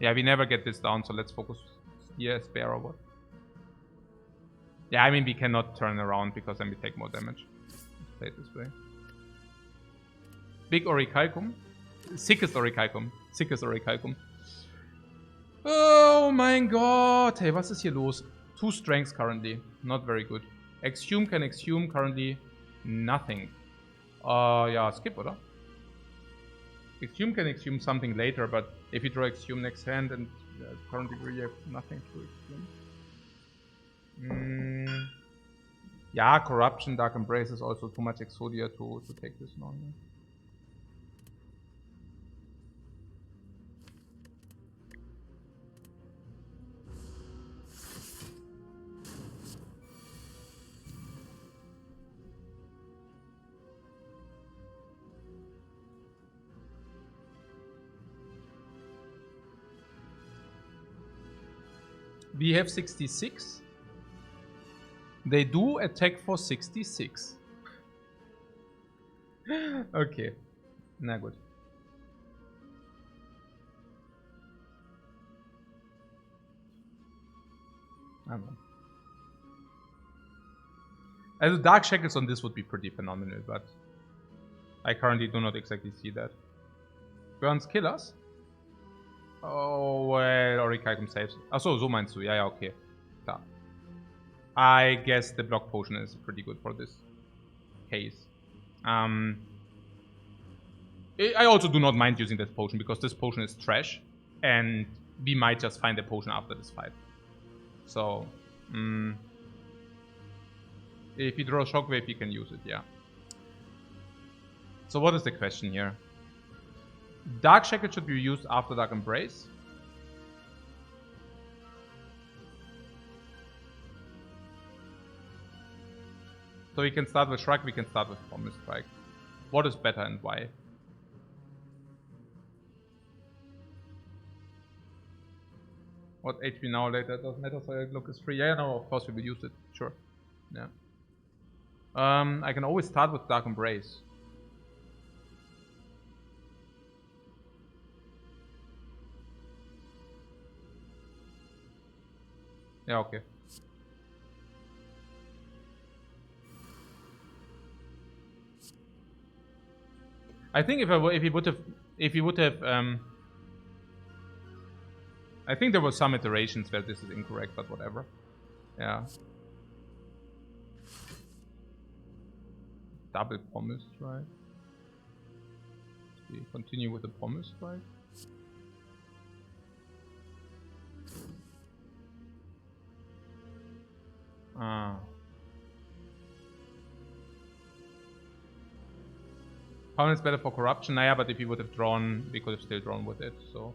Yeah, we never get this down, so let's focus here, Spare or what? Yeah, I mean, we cannot turn around because then we take more damage. Let's play it this way. Big Orichalcum. Sickest Orichalcum. Sickest Orichalcum. Oh mein Gott! Hey, was ist hier los? 2 strengths currently. Not very good. Exhume can exhume currently. Nothing. Yeah, skip, oder? Exhume can exhume something later, but if you draw exhume next hand and currently we have nothing to exhume. Yeah, Corruption, Dark Embrace is also too much Exodia to take this on. We have 66. They do attack for 66. Okay. Na gut. Also Dark Shackles on this would be pretty phenomenal, but I currently do not exactly see that. Burns kill us? Oh, well, Orichalcum saves. Achso, so meinst du. Ja, ja, okay. Klar. I guess the block potion is pretty good for this case. I also do not mind using that potion because this potion is trash. And we might just find a potion after this fight. So, if you draw Shockwave, you can use it, yeah. So what is the question here? Dark Shackle should be used after Dark Embrace. So we can start with Shrug, we can start with Promise Strike. What is better and why? What HP now later doesn't matter, so look is free. Yeah, no, of course we will use it. Sure. Yeah. I can always start with Dark Embrace. Yeah, okay. I think if he would have I think there were some iterations where this is incorrect, but whatever. Yeah. Double Promise Strike. We continue with the Promise Strike. Pound is better for corruption. Naja, but if he would have drawn, we could have still drawn with it, so.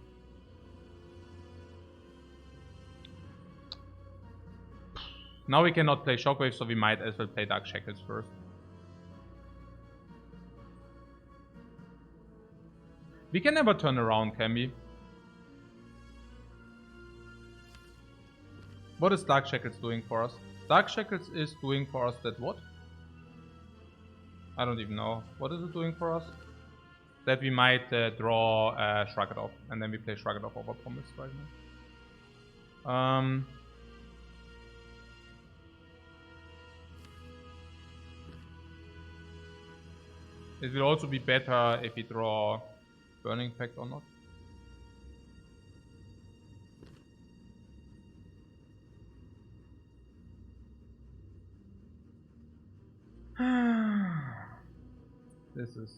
Now we cannot play Shockwave, so we might as well play Dark Shackles first. We can never turn around, can we? What is Dark Shackles doing for us? Dark Shackles is doing for us that what? I don't even know. What is it doing for us? That we might draw Shrug It Off, and then we play Shrug It Off over Promise right now. It will also be better if we draw Burning Pact or not. This is...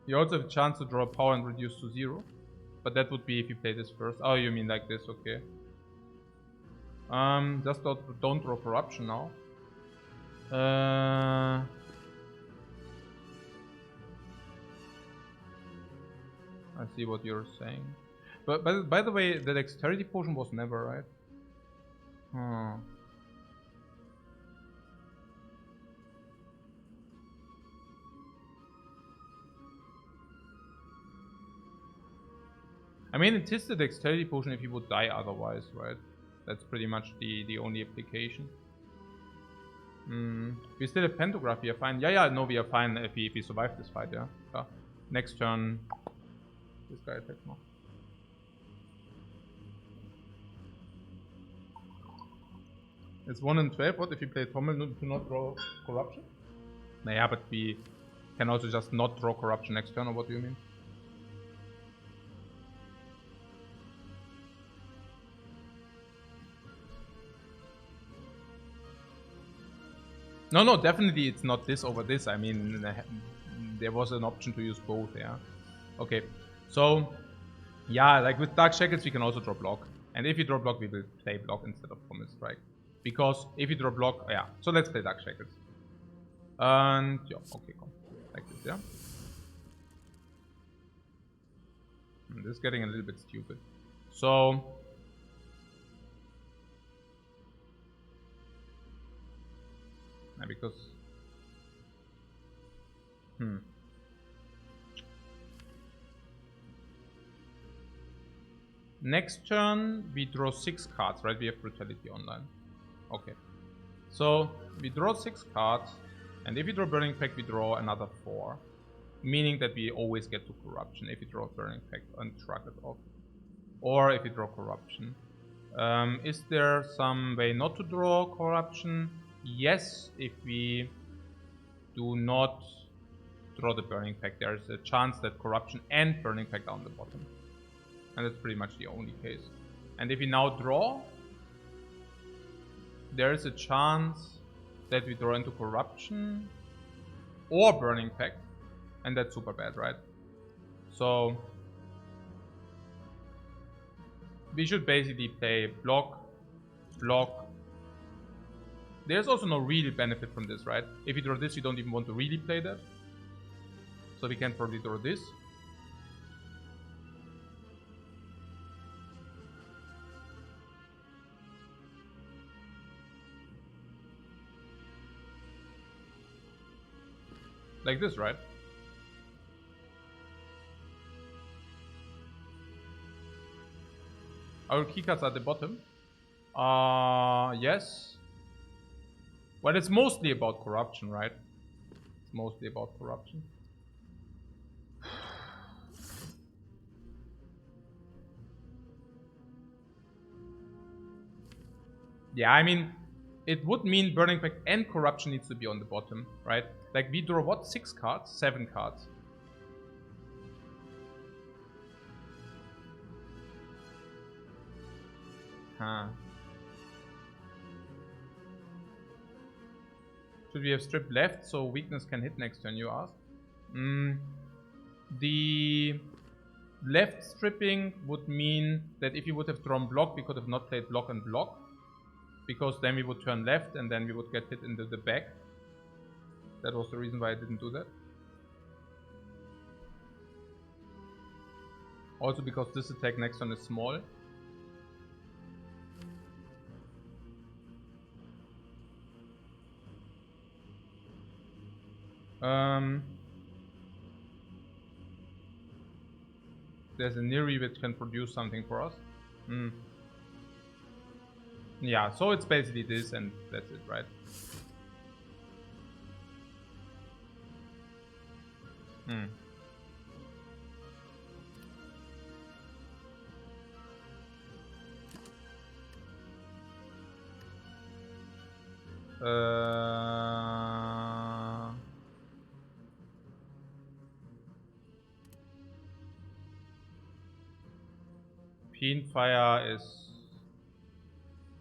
You also have a chance to draw power and reduce to 0. But that would be if you play this first. Oh, you mean like this, okay. Just don't draw corruption now. I see what you're saying. But by the way, the dexterity potion was never, right? I mean, it is the dexterity potion if he would die otherwise, right? That's pretty much the only application. We still have Pantograph, we are fine. Yeah, no, we are fine if we survive this fight, yeah. Next turn, this guy attacks more. It's 1 in 12. What if you play Tommel to not draw corruption? Naja, but we can also just not draw corruption next turn, or what do you mean? No, definitely it's not this over this. I mean, there was an option to use both, yeah. Okay, so, yeah, like with Dark Shackles, we can also draw block. And if you draw block, we will play block instead of Promise Strike. Because if you draw block, yeah. So let's play Dark Shackles. And, yeah, okay, come. Like this, yeah. This is getting a little bit stupid. So... because next turn we draw 6 cards, right? We have Brutality online. Okay, so we draw 6 cards, and if we draw Burning Pact, we draw another 4, meaning that we always get to Corruption if we draw Burning Pact and Shrug It Off, or if we draw Corruption. Is there some way not to draw Corruption? Yes, if we do not draw the Burning Pact, there is a chance that Corruption and Burning Pact are on the bottom. And that's pretty much the only case. And if we now draw, there is a chance that we draw into Corruption or Burning Pact. And that's super bad, right? So we should basically play block, block. There's also no real benefit from this, right? If you draw this, you don't even want to really play that. So we can probably draw this. Like this, right? Our keycards are at the bottom. Yes. Well, it's mostly about corruption, right? It's mostly about corruption. Yeah, I mean, it would mean Burning Pact and corruption needs to be on the bottom, right? Like, we draw what? 6 cards? 7 cards. Huh. Should we have strip left so weakness can hit next turn, you ask? The left stripping would mean that if you would have drawn block, we could have not played block and block. Because then we would turn left and then we would get hit into the back. That was the reason why I didn't do that. Also because this attack next turn is small. There's a Neri which can produce something for us. Yeah, so it's basically this and that's it, right? Fiend Fire is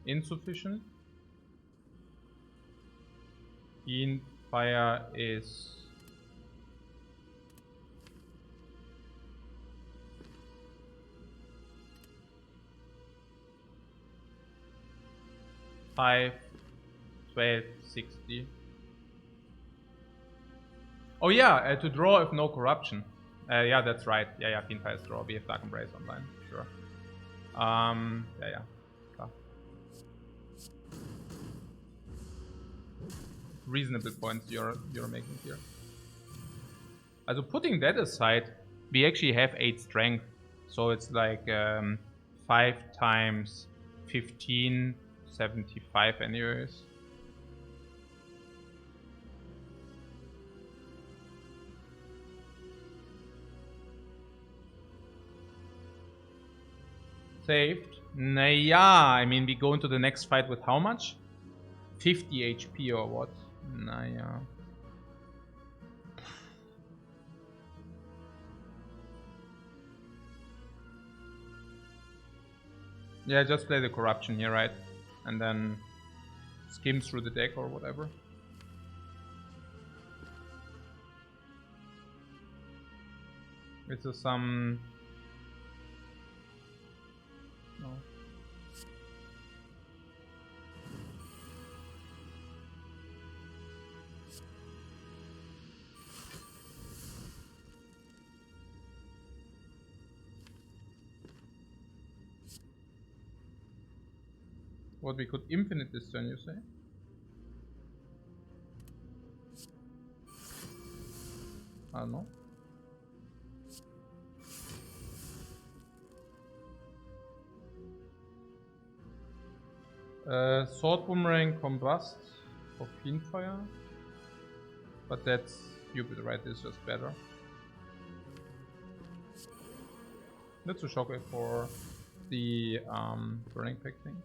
insufficient. Fiend Fire is $5, $12, $60. Oh yeah, to draw if no corruption. Yeah, that's right. Yeah, Fiend Fire is draw. We have Dark Embrace online, sure. Yeah. Klar. Reasonable points you're making here. Also putting that aside, we actually have 8 strength. So it's like 5 times 15, 75 anyways. Saved. Naya, I mean, we go into the next fight with how much? 50 HP or what? Naya. Yeah, just play the corruption here, right? And then skim through the deck or whatever. It's some... No. What, we could infinite this turn, you say? I don't know. Sword Boomerang Combust for Fiend Fire. But that's stupid, right? It's just better. Let's do Shockwave for the Burning Pact thing.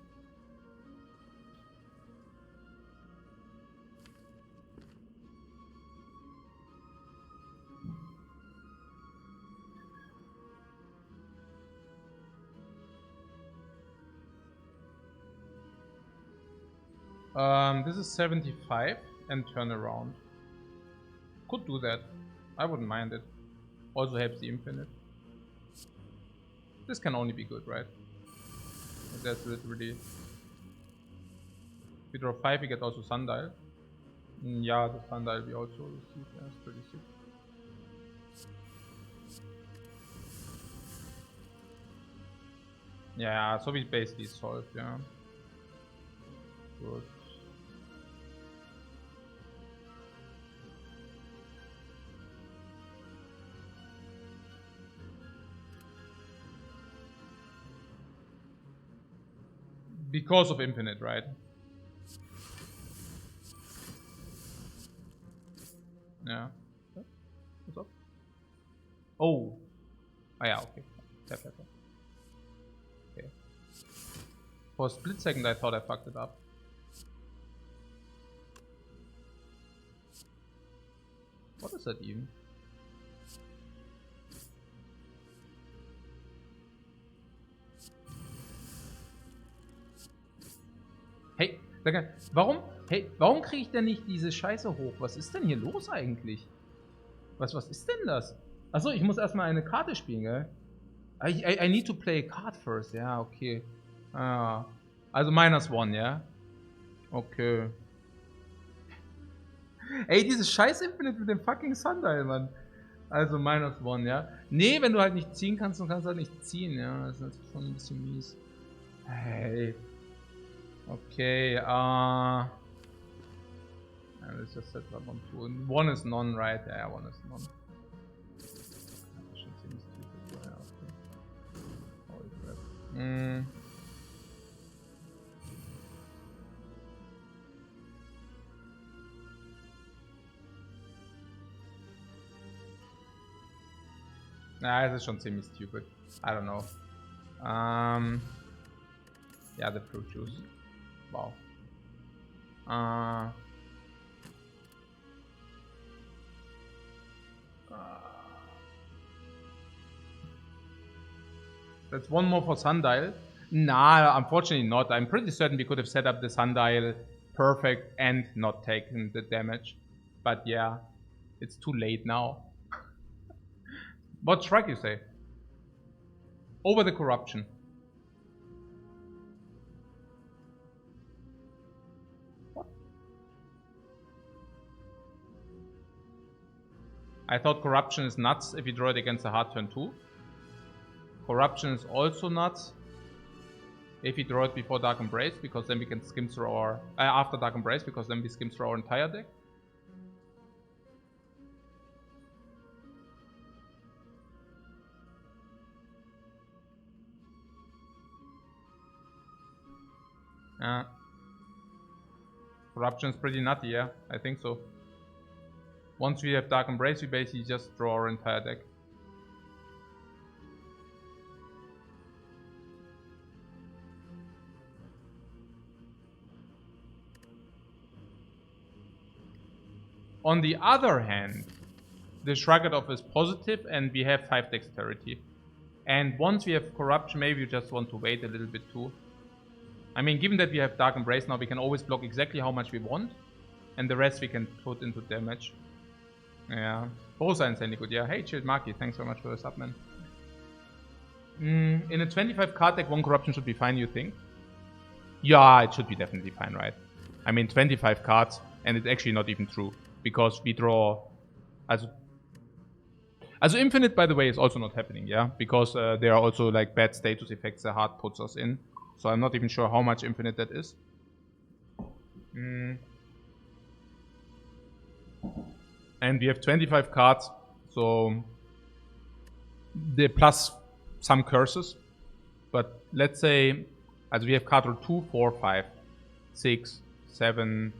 This is 75 and turn around. Could do that. I wouldn't mind it. Also helps the infinite. This can only be good, right? That's literally... If we draw 5, we get also Sundial. Yeah, the Sundial we also receive. That's pretty sick. Yeah, so we basically solved, yeah. Good. Because of infinite, right? Yeah. What's up? Oh. Ah, yeah, okay. Tap. Okay. For a split second, I thought I fucked it up. What is that even? Hey, warum kriege ich denn nicht diese Scheiße hoch? Was ist denn hier los eigentlich? Was ist denn das? Achso, ich muss erstmal eine Karte spielen, gell? I need to play a card first, ja, okay. Ah, also -1, ja? Okay. Ey, dieses scheiß Infinite mit dem fucking Sundial, Mann. Also -1, ja? Nee, wenn du halt nicht ziehen kannst, dann kannst du halt nicht ziehen, ja? Das ist halt schon ein bisschen mies. Hey. Okay, let's just set that on 2. 1 is none, right? Yeah, 1 is none. Should seem stupid, yeah, okay. Holy crap. Nah, das ist schon ziemlich stupid. I don't know. Yeah, the fruit juice. Wow. That's one more for Sundial. Nah, unfortunately not. I'm pretty certain we could have set up the Sundial perfect and not taken the damage. But yeah, it's too late now. What strike you say? Over the corruption. What? I thought corruption is nuts if you draw it against a hard turn 2. Corruption is also nuts if we draw it before Dark Embrace, because then we can skim through our... after Dark Embrace, because then we skim through our entire deck. Corruption is pretty nutty, yeah, I think so. Once we have Dark Embrace, we basically just draw our entire deck. On the other hand, the Shrug It Off is positive and we have 5 dexterity. And once we have corruption, maybe you just want to wait a little bit too. I mean, given that we have Dark Embrace now, we can always block exactly how much we want. And the rest we can put into damage. Yeah. Both are insanely good. Yeah. Hey, Chilled Marky, thanks so much for the sub, man. In a 25 card deck, 1 corruption should be fine, you think? Yeah, it should be definitely fine, right? I mean, 25 cards, and it's actually not even true. Because we draw... Also infinite, by the way, is also not happening, yeah? Because there are also like bad status effects the heart puts us in. So I'm not even sure how much infinite that is. And we have 25 cards, so they plus some curses. But let's say, as we have card roll 2, 4, 5, 6, 7,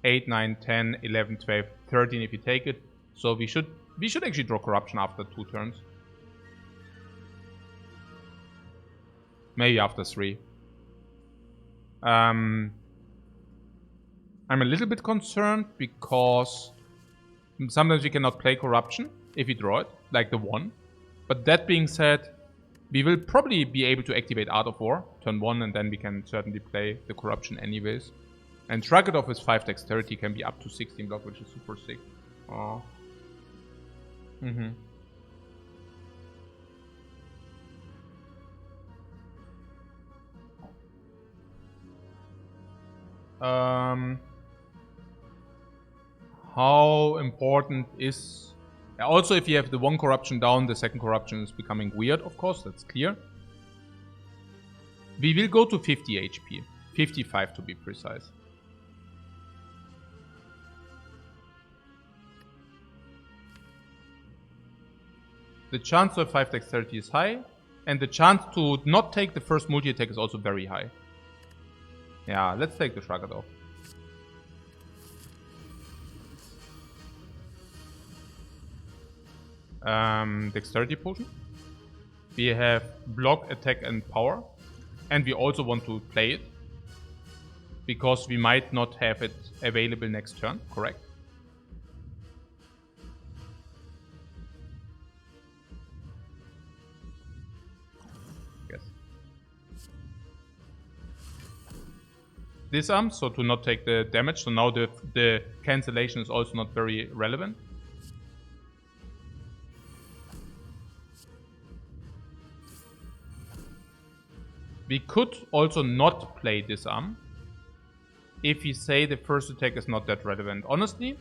8, 9, 10, 11, 12, 13 if you take it. So we should actually draw corruption after 2 turns. Maybe after 3. I'm a little bit concerned because sometimes we cannot play corruption if we draw it, like the 1. But that being said, we will probably be able to activate Art of War, turn 1, and then we can certainly play the corruption anyways. And Shrug It Off with 5 dexterity can be up to 16 block, which is super sick. Oh. How important is... Also, if you have the 1 corruption down, the 2nd corruption is becoming weird, of course, that's clear. We will go to 50 HP. 55 to be precise. The chance of 5 dexterity is high. And the chance to not take the first multi-attack is also very high. Yeah, let's take the Shrugger though. Dexterity potion. We have block, attack, and power. And we also want to play it. Because we might not have it available next turn, correct? Yes. Disarm, so to not take the damage. So now the cancellation is also not very relevant. We could also not play Disarm if we say the first attack is not that relevant. Honestly,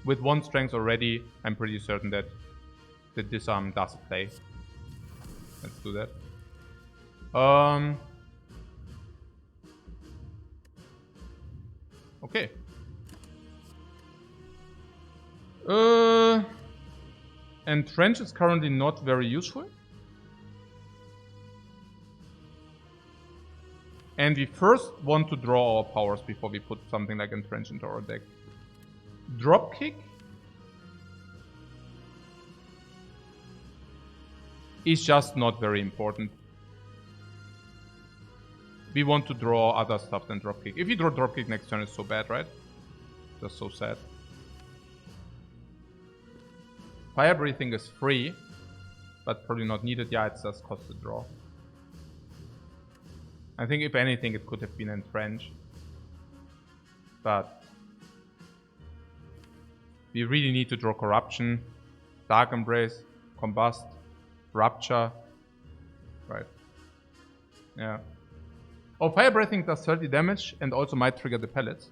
with 1 strength already, I'm pretty certain that the Disarm does play. Let's do that. Okay. And Trench is currently not very useful. And we first want to draw our powers before we put something like Entrench into our deck. Dropkick is just not very important. We want to draw other stuff than Dropkick. If you draw Dropkick next turn, it's so bad, right? Just so sad. Fire Breathing is free, but probably not needed. Yeah, it does cost a draw. I think if anything it could have been Entrench. But we really need to draw Corruption, Dark Embrace, Combust, Rupture. Right. Yeah. Oh, Fire Breathing does 30 damage and also might trigger the pellets.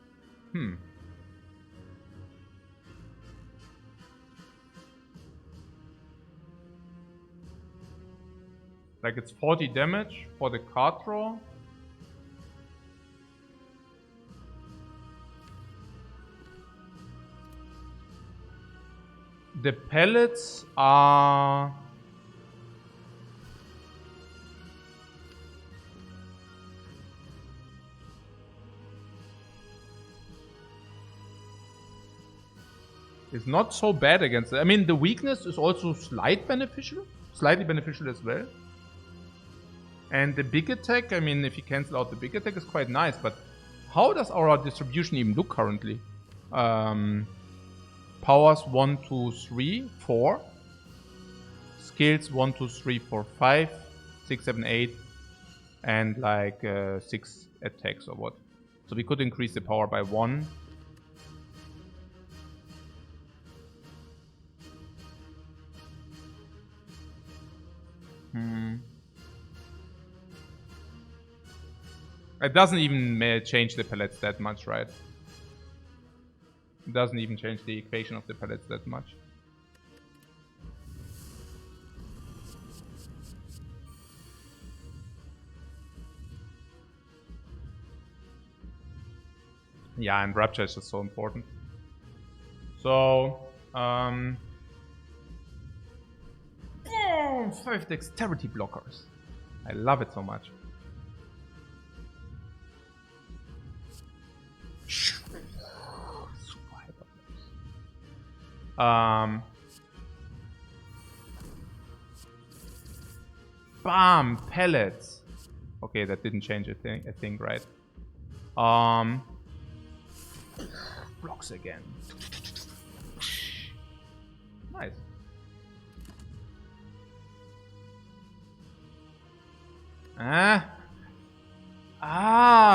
Like it's 40 damage for the card draw. The pellets are... It's not so bad against it. I mean, the weakness is also slightly beneficial as well. And the big attack, I mean, if you cancel out the big attack, is quite nice. But how does our distribution even look currently? Powers 1, 2, 3, 4. Skills 1, 2, 3, 4, 5, 6, 7, 8. And like 6 attacks or what. So we could increase the power by 1. It doesn't even change the pellets that much, right? It doesn't even change the equation of the pellets that much. Yeah, and Rupture is just so important. So, 5 dexterity blockers. I love it so much. Super hyper. Bam! Pellets. Okay, that didn't change a thing, I think, right? Blocks again. Nice.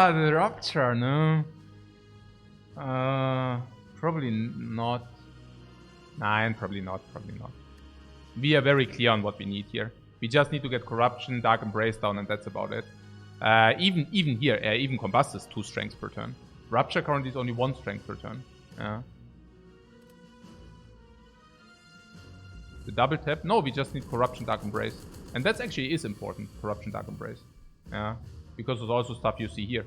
The Rupture, no. Probably not. Nah, probably not. We are very clear on what we need here. We just need to get Corruption, Dark Embrace down, and that's about it. Even here, even Combust is 2 strengths per turn. Rupture currently is only 1 strength per turn. Yeah. The double tap? No, we just need Corruption, Dark Embrace. And that actually is important, Corruption, Dark Embrace. Yeah. Because there's also stuff you see here.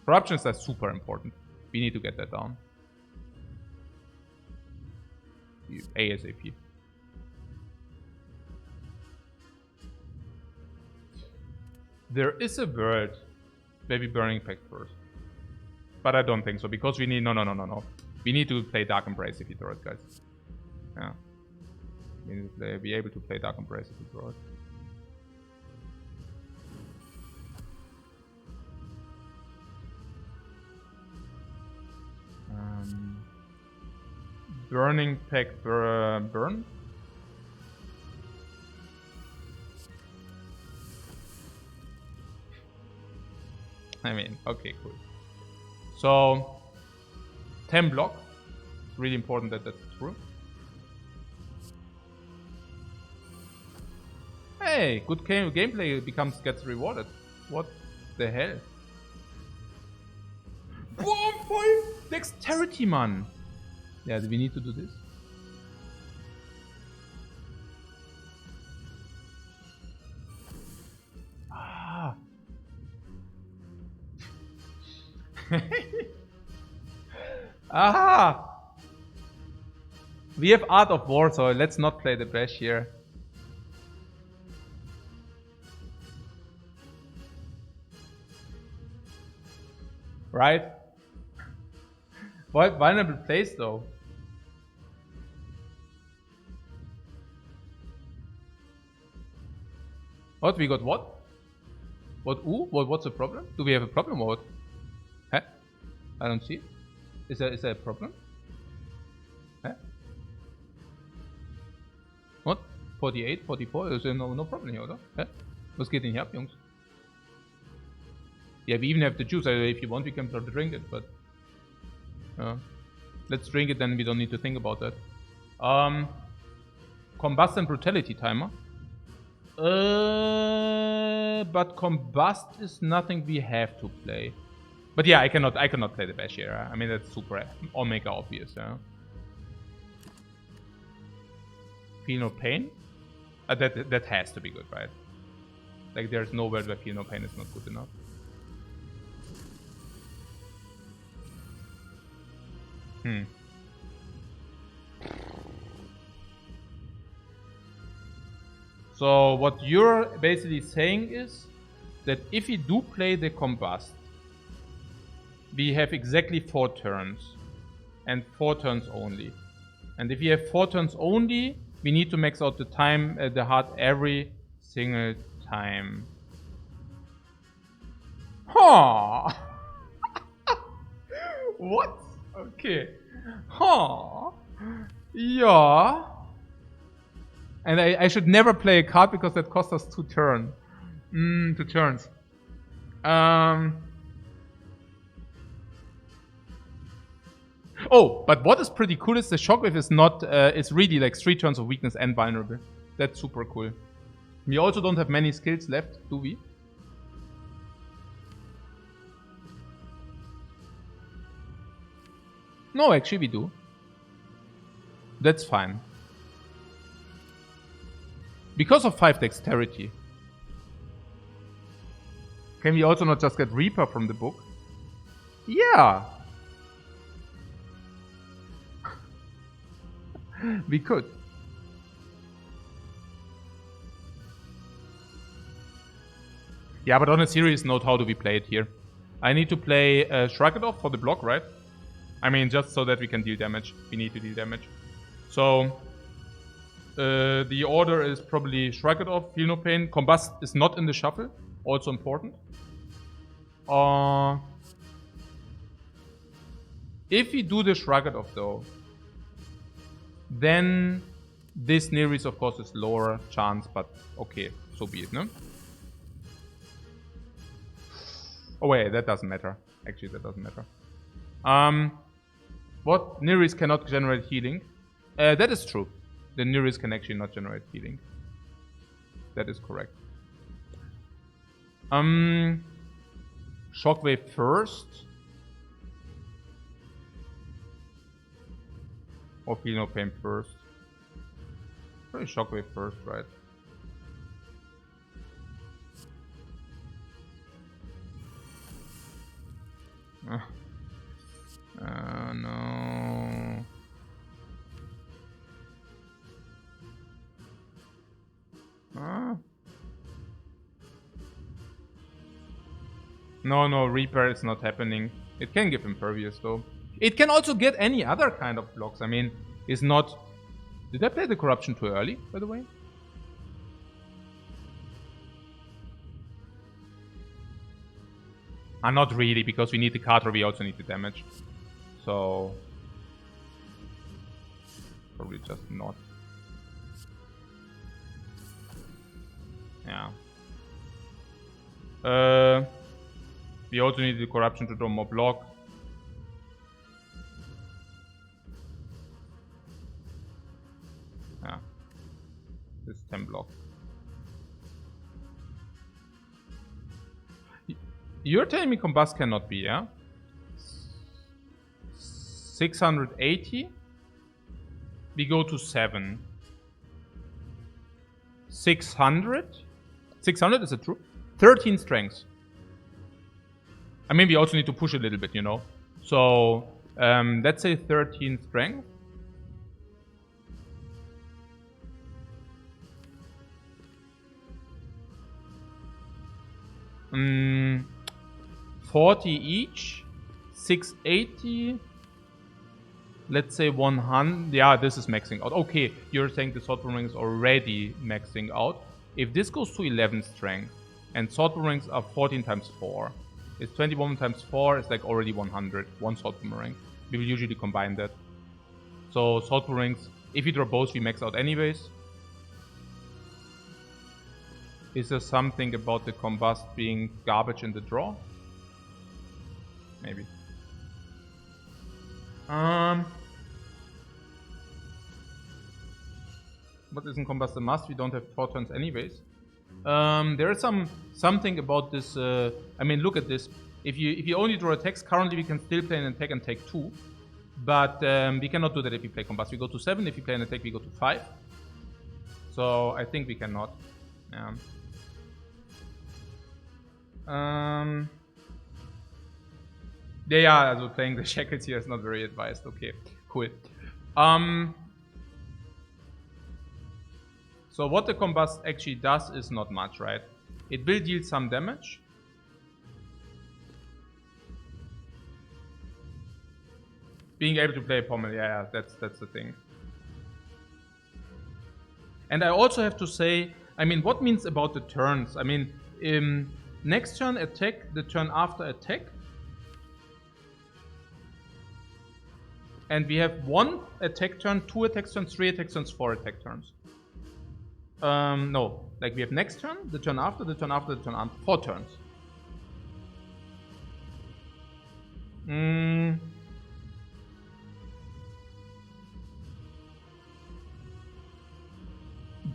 Corruption is that's super important. We need to get that down. ASAP. There is a word. Maybe Burning Pact first. But I don't think so, because we need... No. We need to play Dark Embrace if you draw it, guys. Yeah. We need to be able to play Dark Embrace if you draw it. Burning Pact burn? I mean, okay, cool. So, 10 block. It's really important that that's true. Hey, good gameplay gets rewarded. What the hell? Boom, boy! Dexterity, man! Yeah, do we need to do this? Ah! Aha! We have Art of War, so let's not play the bash here. Right? What vulnerable place though? What? We got what? What? Ooh? What's the problem? Do we have a problem or what? Huh? I don't see it. Is there a problem? Huh? What? 48, 44? Is there no problem here, oder? Hä? Was geht denn hier ab, Jungs? Yeah, we even have the juice. If you want, we can try to drink it, but... let's drink it, then we don't need to think about that. Combust and Brutality timer. But Combust is nothing we have to play. But yeah, I cannot play the bash here. I mean, that's super Omega obvious. Feel no pain? That has to be good, right? Like, there's no word where Feel no pain is not good enough. So what you're basically saying is that if we do play the Combust, we have exactly 4 turns. And 4 turns only. And if we have 4 turns only, we need to max out the time, the heart every single time. Huh. What? Okay. Huh. Yeah. And I should never play a card because that costs us 2 turns. 2 turns. Oh, but what is pretty cool is the Shockwave is not, it's really like 3 turns of weakness and vulnerable. That's super cool. We also don't have many skills left, do we? No, actually we do. That's fine. Because of 5 dexterity. Can we also not just get Reaper from the book? Yeah. We could. Yeah, but on a serious note, how do we play it here? I need to play Shrug It Off for the block, right? I mean, just so that we can deal damage. We need to deal damage. So, the order is probably Shrug It Off, Feel No Pain. Combust is not in the shuffle. Also important. If we do the Shrug It Off though, then this Nereis of course is lower chance, but okay, so be it, no? Oh wait, that doesn't matter. Actually, that doesn't matter. What? Nereis cannot generate healing. That is true. The Nereis can actually not generate healing. That is correct. Shockwave first. Or Feel No Pain first. Probably Shockwave first, right? No. No, Reaper is not happening. It can give Impervious though. It can also get any other kind of blocks. I mean, it's not... Did I play the Corruption too early, by the way? Not really, because we need the card or we also need the damage. So... Probably just not. Yeah. We also need the Corruption to draw more block. Yeah. This is 10 block. You're telling me Combust cannot be, yeah? 680. We go to 7. 600. 600, is it true? 13 strengths. I mean, we also need to push a little bit, you know. So, let's say 13 strength. Mm, 40 each. 680. Let's say 100. Yeah, this is maxing out. Okay, you're saying the Sword Boomerang is already maxing out. If this goes to 11 strength, and Sword Boomerangs are 14 times 4, it's 21 times 4, it's like already 100. One Sword Boomerang. We will usually combine that. So Sword Boomerangs, if you draw both, we max out anyways. Is there something about the Combust being garbage in the draw? Maybe. But isn't Combust a must? We don't have 4 turns anyways. There is something about this. I mean, look at this. If you only draw attacks, currently we can still play an attack and take 2. But we cannot do that if we play Combust. We go to 7. If we play an attack, we go to 5. So I think we cannot. Yeah. Yeah, also playing the Shackles here is not very advised. Okay, cool. So what the Combust actually does is not much, right? It will deal some damage. Being able to play Pommel, yeah, that's the thing. And I also have to say, I mean, what means about the turns? I mean, next turn attack, the turn after attack. And we have 1 attack turn, 2 attack turns, 3 attack turns, 4 attack turns. No. Like we have next turn, the turn after, the turn after, the turn after. 4 turns.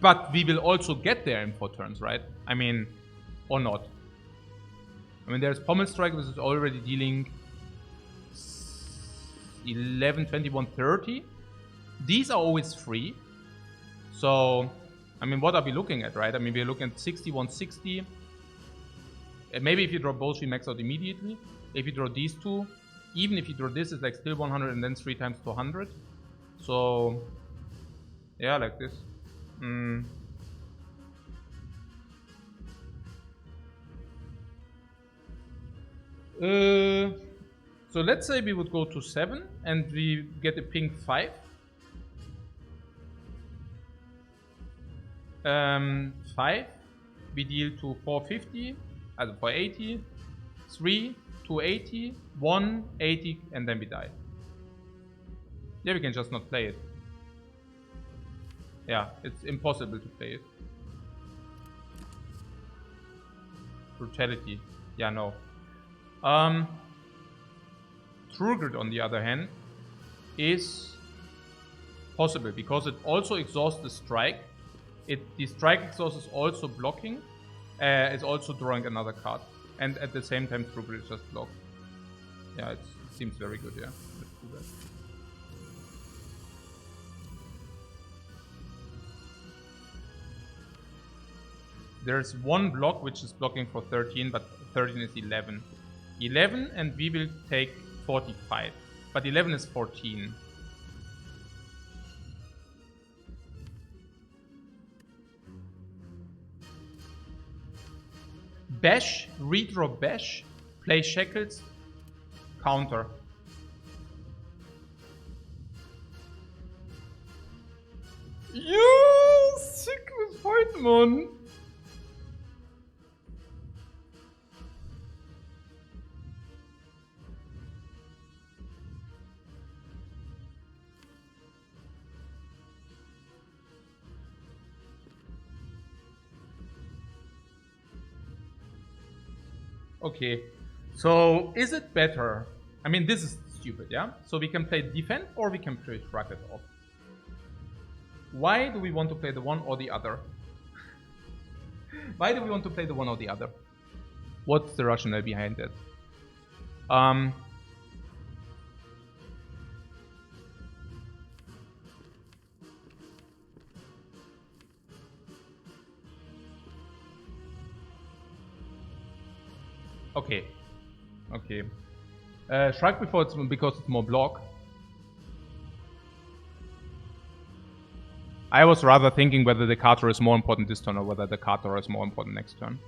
But we will also get there in 4 turns, right? I mean, or not. I mean, there's Pommel Strike, which is already dealing 11, 21, 30. These are always free. So, I mean, what are we looking at, right? I mean, we're looking at 60, 160. And maybe if you draw both, we max out immediately. If you draw these 2, even if you draw this, it's like still 100 and then 3 times 200. So, yeah, like this. So let's say we would go to 7 and we get a pink 5. 5, we deal to 450, also 480, 3, 280, 180, and then we die. Yeah, we can just not play it. Yeah, it's impossible to play it. Brutality. Yeah, no. True Grit, on the other hand, is possible because it also exhausts the strike. The strike exhaust is also blocking. It's also drawing another card. And at the same time, True Grit is just blocked. Yeah, it seems very good, yeah. Let's do that. There's one block which is blocking for 13, but 13 is 11. 11 and we will take 45. But 11 is 14. Bash, redraw Bash. Play shackles. Counter. You sick with fight, man. Okay, so is it better? I mean, this is stupid, yeah? So we can play defend or we can play shrug it off. Why do we want to play the one or the other? Why do we want to play the one or the other? What's the rationale behind that? Okay. Okay. Shrug before it's because it's more block. I was rather thinking whether the Carter is more important this turn or whether the Carter is more important next turn.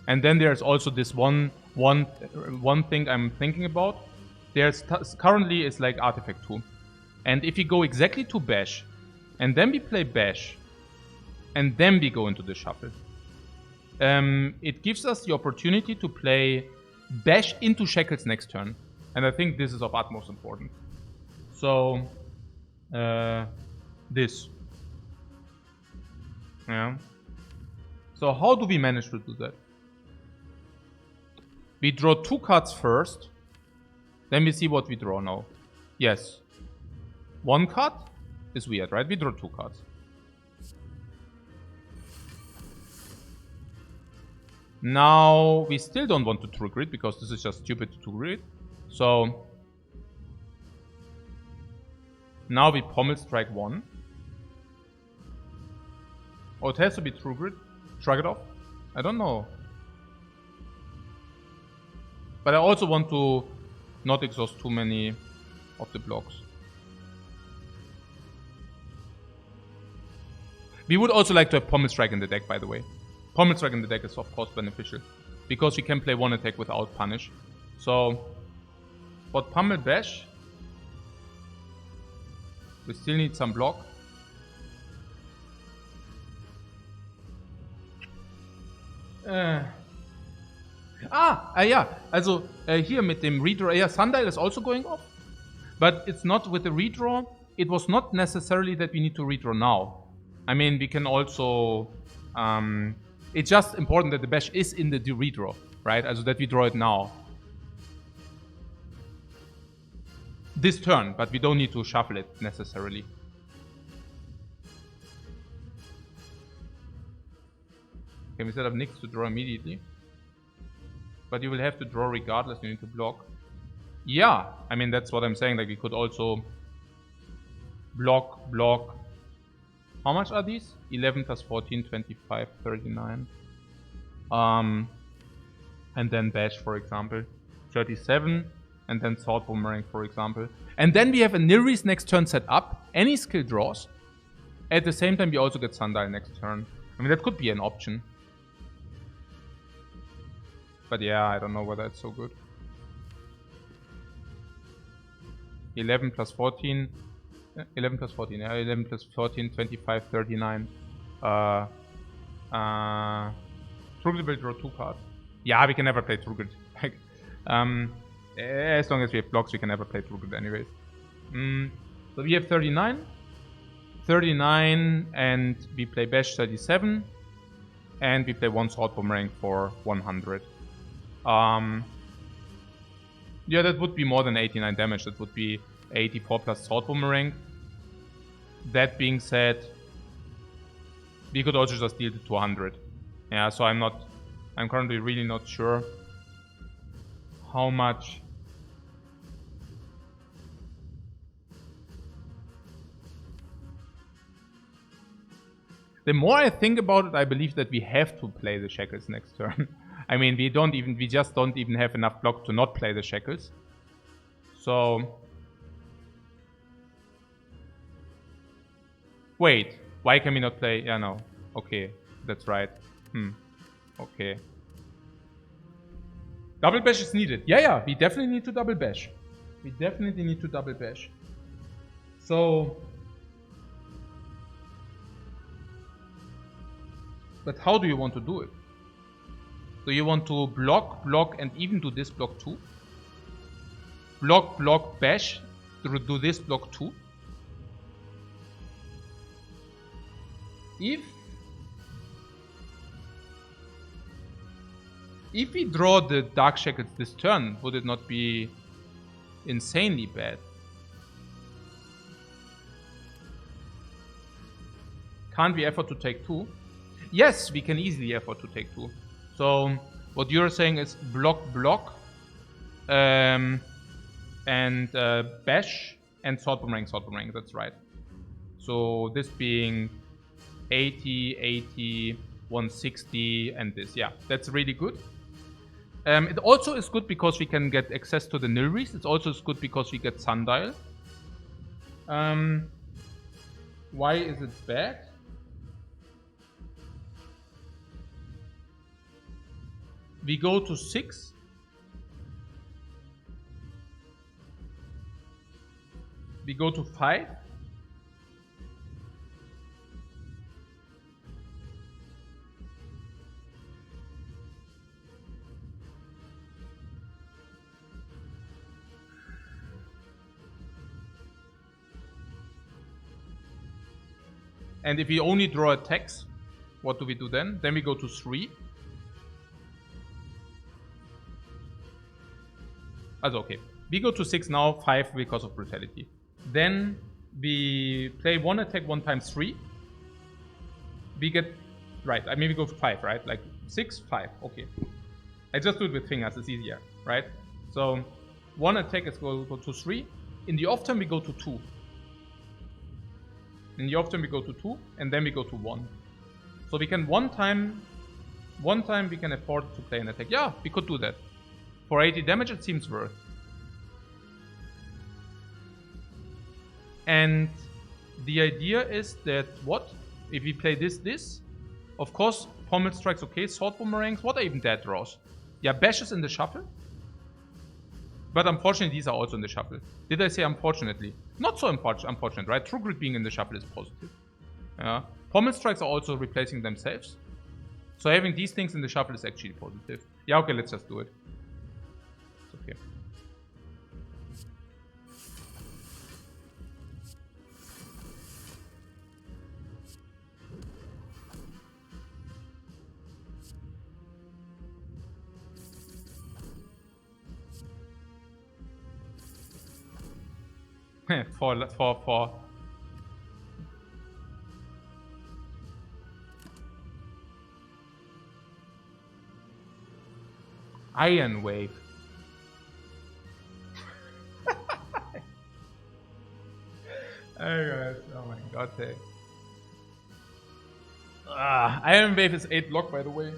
And then there's also this one thing I'm thinking about. There's currently is like Artifact 2. And if we go exactly to Bash, and then we play Bash, and then we go into the shuffle, it gives us the opportunity to play Bash into Shackles next turn. And I think this is of utmost importance. So, this. Yeah. So how do we manage to do that? We draw 2 cards first. Then we see what we draw now. Yes. 1 card is weird, right? We draw 2 cards. Now, we still don't want to trigger it because this is just stupid to trigger it. So, now we pommel strike 1. Oh, it has to be triggered. Shrug it off. I don't know. But I also want to not exhaust too many of the blocks. We would also like to have Pommel Strike in the deck, by the way. Pommel Strike in the deck is of course beneficial, because we can play one attack without punish. So, but Pummel Bash, we still need some block. Yeah, also hier mit dem Redraw, yeah, Sundial is also going off, but it's not with the redraw. It was not necessarily that we need to redraw now. I mean, we can also, it's just important that the Bash is in the redraw, right? Also that we draw it now. This turn, but we don't need to shuffle it necessarily. Okay, we set up Nix to draw immediately. But you will have to draw regardless, you need to block. Yeah, I mean, that's what I'm saying, like we could also block. How much are these? 11 plus 14, 25, 39. And then Bash, for example. 37. And then Sword Boomerang, for example. And then we have a Nilris next turn set up. Any skill draws. At the same time, we also get Sundial next turn. I mean, that could be an option. But yeah, I don't know whether it's so good. 11 plus 14. 11 plus 14, yeah, 11 plus 14, 25, 39. Trugrid will draw 2 cards. Yeah, we can never play Trugrid. Like, as long as we have blocks, we can never play Trugrid anyways. So we have 39. 39, and we play Bash 37. And we play 1 Sword Boomerang for 100. Yeah, that would be more than 89 damage. That would be 84 plus Sword Boomerang. That being said, we could also just deal to 200. Yeah, so I'm currently really not sure how much. The more I think about it, I believe that we have to play the Shackles next turn. I mean, we just don't even have enough block to not play the Shackles. So, wait, why can we not play? Yeah, no. Okay, that's right. Okay. Double bash is needed. Yeah, we definitely need to double bash. We definitely need to double bash. So... But how do you want to do it? Do you want to block, and even do this block too? Block, bash, do this block too? If we draw the Dark Shackles this turn, would it not be insanely bad? Can't we afford to take 2? Yes, we can easily afford to take 2. So what you're saying is block, and bash and sword boomerang. That's right. So this being 80, 160, and this. Yeah, that's really good. It also is good because we can get access to the Nilris. It's also good because we get Sundial. Why is it bad? We go to 6. We go to 5. And if we only draw attacks, what do we do then? Then we go to 3. Also, okay. We go to 6 now, 5 because of brutality. Then we play 1 attack 1 times 3. We get... Right, I mean we go for 5, right? Like 6, 5, okay. I just do it with fingers, it's easier, right? So 1 attack is go to 3. In the off turn we go to 2. In the off turn we go to 2, and then we go to 1. So we can one time we can afford to play an attack. Yeah, we could do that. For 80 damage it seems worth. And the idea is that what? If we play this, of course, pommel strikes, okay, sword boomerangs, what are even dead draws? Yeah, bashes in the shuffle. But unfortunately, these are also in the shuffle. Did I say unfortunately? Not so unfortunate, right? True Grit being in the shuffle is positive. Pommel strikes are also replacing themselves. So having these things in the shuffle is actually positive. Yeah, okay, let's just do it. It's okay. for Iron Wave. Oh my god, hey. Iron Wave is 8 block, by the way.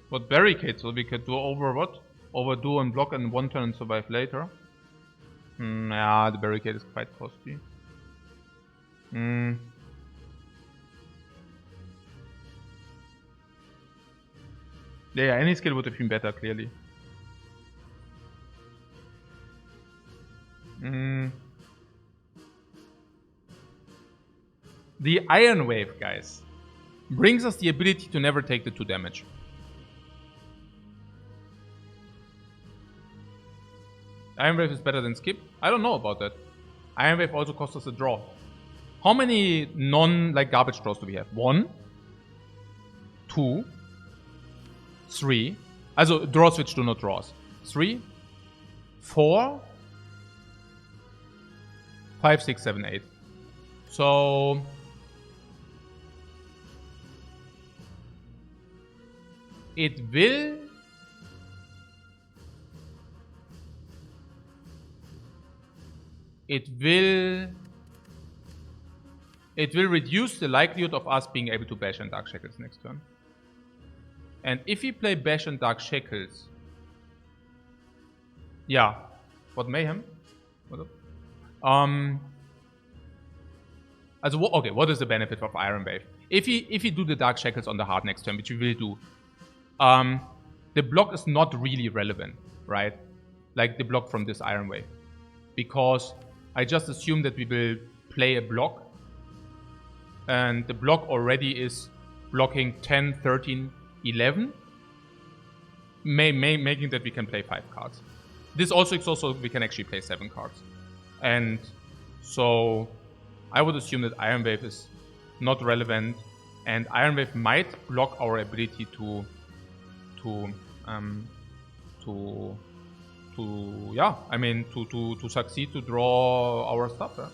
What barricade? So we could do over what? Overdo and block in 1 turn and survive later. Yeah, the barricade is quite costly. Yeah, any skill would have been better, clearly. The Iron Wave, guys, brings us the ability to never take the 2 damage. Iron Wave is better than Skip? I don't know about that. Iron Wave also costs us a draw. How many garbage draws do we have? 1, 2, 3. Also draws which do not draws. 3, 4, 5, 6, 7, 8. So it will reduce the likelihood of us being able to bash and Dark Shackles next turn. And if we play bash and Dark Shackles, yeah, what mayhem? What up? Okay, what is the benefit of Iron Wave? If we do the Dark Shackles on the hard next turn, which we will do, the block is not really relevant, right? Like the block from this Iron Wave. Because I just assume that we will play a block, and the block already is blocking 10, 13, 11, making that we can play 5 cards. This also is also we can actually play 7 cards. And so I would assume that Iron Wave is not relevant, and Iron Wave might block our ability to succeed to draw our stuff. Yeah?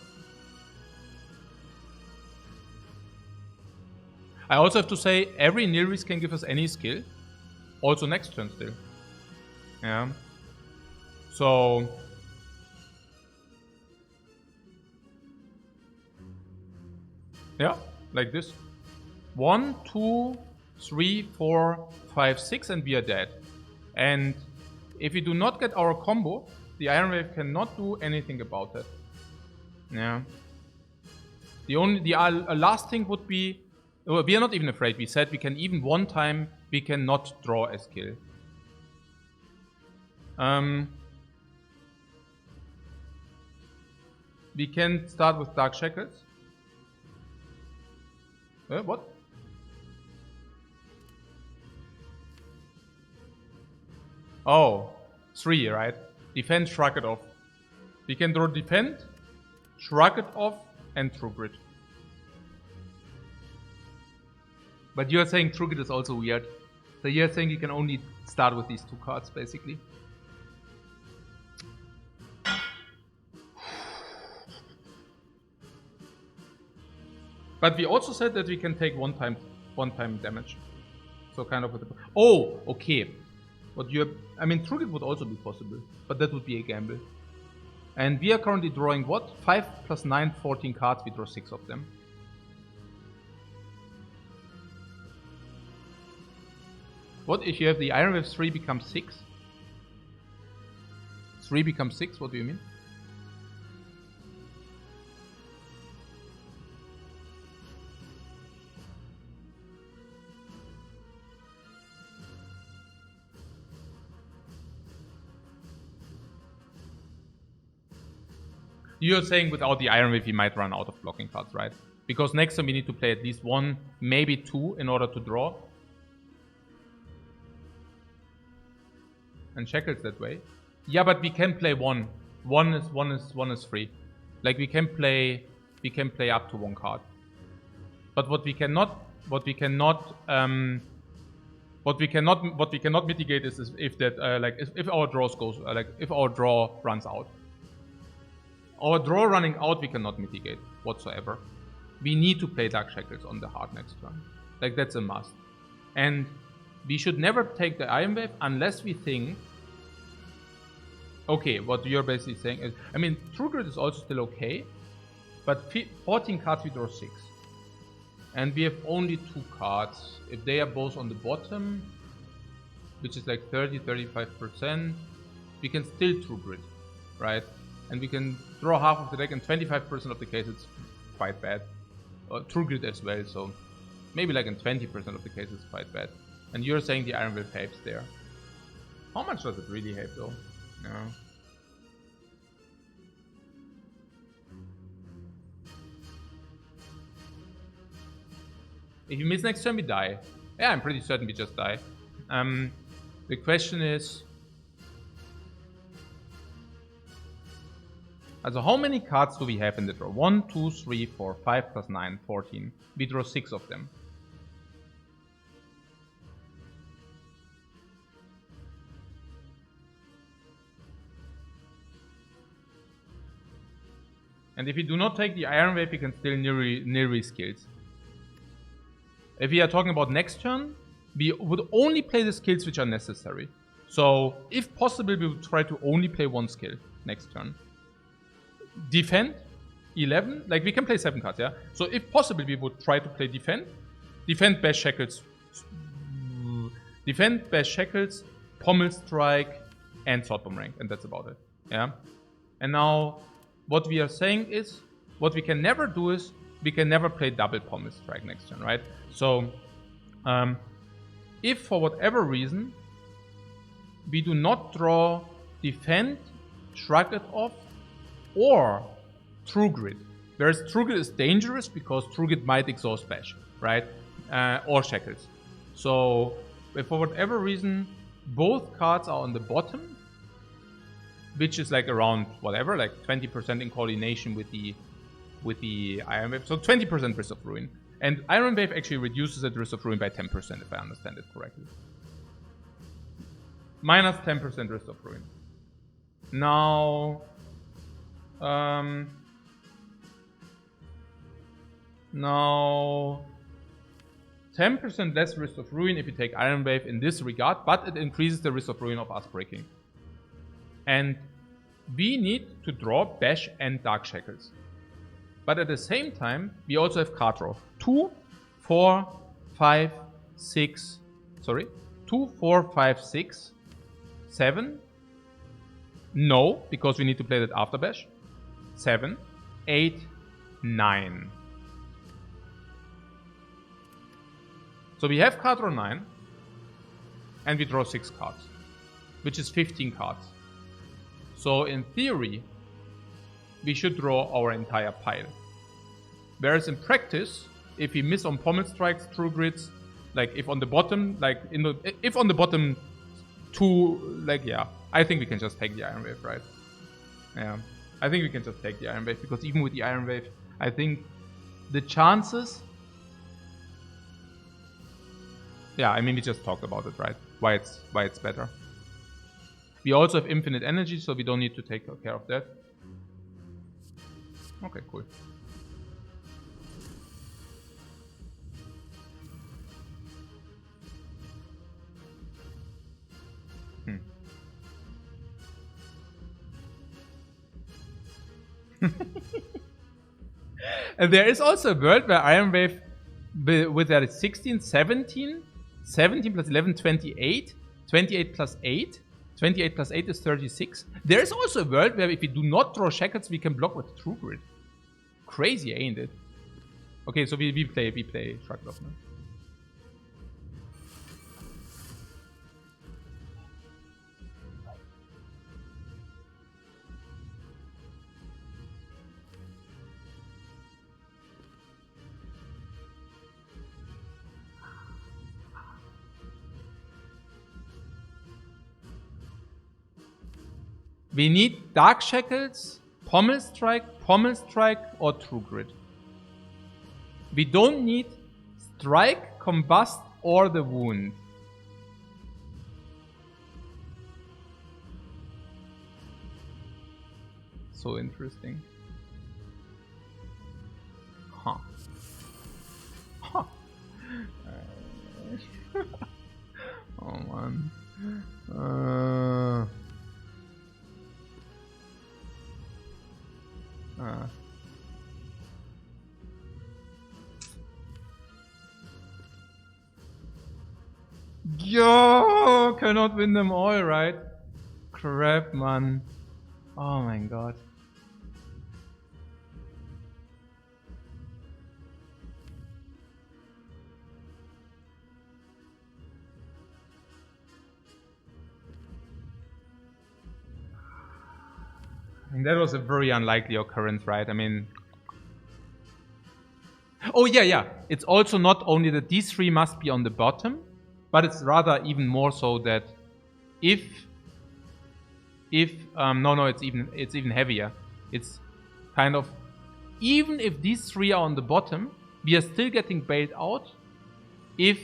I also have to say every nil risk can give us any skill, also next turn still. Yeah. So yeah, like this. 1, 2, 3, 4, 5, 6, and we are dead. And if we do not get our combo, the Iron Wave cannot do anything about it. Yeah. The last thing would be, we are not even afraid. We said we can even one time we cannot draw a skill. We can start with Dark Shackles. What? Oh, 3, right? Defend, shrug it off. We can draw defend, shrug it off, and True Grit. But you're saying True Grit is also weird. So you're saying you can only start with these 2 cards, basically. But we also said that we can take one time damage. So kind of with the... Oh, okay. I mean, True Grit would also be possible, but that would be a gamble. And we are currently drawing what? 5 plus 9, 14 cards. We draw 6 of them. What if you have the Iron Wave 3 becomes 6? 3 becomes 6? What do you mean? You're saying without the Iron Wave, we might run out of blocking cards, right? Because next time we need to play at least 1, maybe 2 in order to draw. And Shackles that way. Yeah, but we can play 1. 1 is free. Like we can play up to 1 card. But what we cannot mitigate is if that if our draws goes if our draw runs out. Our draw running out, we cannot mitigate whatsoever. We need to play Dark Shackles on the hard next turn. Like, that's a must. And we should never take the Iron Wave unless we think... Okay, what you're basically saying is... I mean, True Grit is also still okay. But 14 cards, we draw 6. And we have only 2 cards. If they are both on the bottom, which is like 30-35%, we can still True Grit, right? And we can draw half of the deck, and 25% of the case it's quite bad. True Grit as well, so maybe like in 20% of the case it's quite bad. And you're saying the Iron Wave helps there. How much does it really help though? No. If you miss next turn, we die. Yeah, I'm pretty certain we just die. The question is... Also, how many cards do we have in the draw? 1, 2, 3, 4, 5 plus 9, 14. We draw 6 of them. And if we do not take the Iron Wave, we can still nearly skills. If we are talking about next turn, we would only play the skills which are necessary. So, if possible, we would try to only play one skill next turn. Defend, 11. Like, we can play 7 cards, yeah? So, if possible, we would try to play defend. Defend, bash, shackles. Defend, bash, shackles, pommel strike, and sword bomb rank. And that's about it, yeah? And now, what we are saying is, what we can never do is, we can never play double pommel strike next turn, right? So, if for whatever reason, we do not draw defend, shrug it off, or true grit. Whereas true grit is dangerous because true grit might exhaust bash, right? Or shackles. So, if for whatever reason, both cards are on the bottom, which is like around whatever, like 20% in coordination with the Iron Wave. So 20% Risk of Ruin. And Iron Wave actually reduces the Risk of Ruin by 10%, if I understand it correctly. Minus 10% Risk of Ruin. Now, now 10% less Risk of Ruin if you take Iron Wave in this regard, but it increases the Risk of Ruin of us breaking. And we need to draw Bash and Dark Shackles. But at the same time, we also have card draw. 2, 4, 5, 6. Sorry. 2, 4, 5, 6. 7. No, because we need to play that after Bash. 7, 8, 9. So we have card draw 9. And we draw 6 cards. Which is 15 cards. So in theory, we should draw our entire pile. Whereas in practice, if we miss on pommel strikes, true grits, like if on the bottom, like if on the bottom 2, like yeah, I think we can just take the Iron Wave, right? Yeah, I think we can just take the Iron Wave because even with the Iron Wave, I think the chances. Yeah, I mean we just talked about it, right? Why it's better. We also have infinite energy, so we don't need to take care of that. Okay, cool. And there is also a world where Iron Wave with that 16, 17, 17 plus 11, 28, 28 plus 8. 28 plus 8 is 36. There is also a world where if we do not draw shackles, we can block with True Grit. Crazy, ain't it? Okay, so we play Shrug Off now. We need Dark Shackles, Pommel Strike, or True Grit. We don't need Strike, Combust, or the Wound. So interesting. Huh. Huh. Oh man. Yo, cannot win them all, right? Crap, man. Oh my god. And that was a very unlikely occurrence, right? I mean... Oh, yeah. It's also not only that these three must be on the bottom, but it's rather even more so that if... No, it's even heavier. It's kind of, even if these 3 are on the bottom, we are still getting bailed out if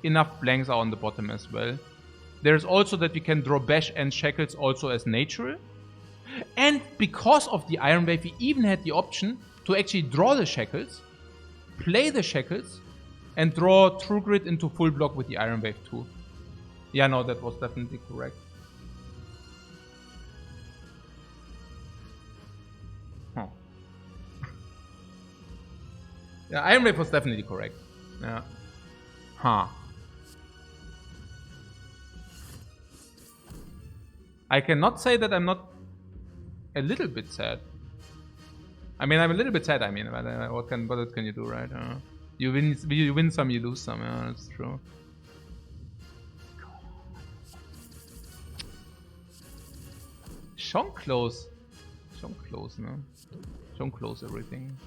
enough blanks are on the bottom as well. There's also that we can draw Bash and Shackles also as natural. And because of the Iron Wave, we even had the option to actually draw the Shackles, play the Shackles, and draw True Grit into full block with the Iron Wave too. Yeah, no, that was definitely correct. Huh. Yeah, Iron Wave was definitely correct. Yeah. Huh. I cannot say that I'm not a little bit sad. I mean, I'm a little bit sad. I mean, what can you do, right? You win some, you lose some. Yeah, that's true. Shonk close, no? Shonk close everything.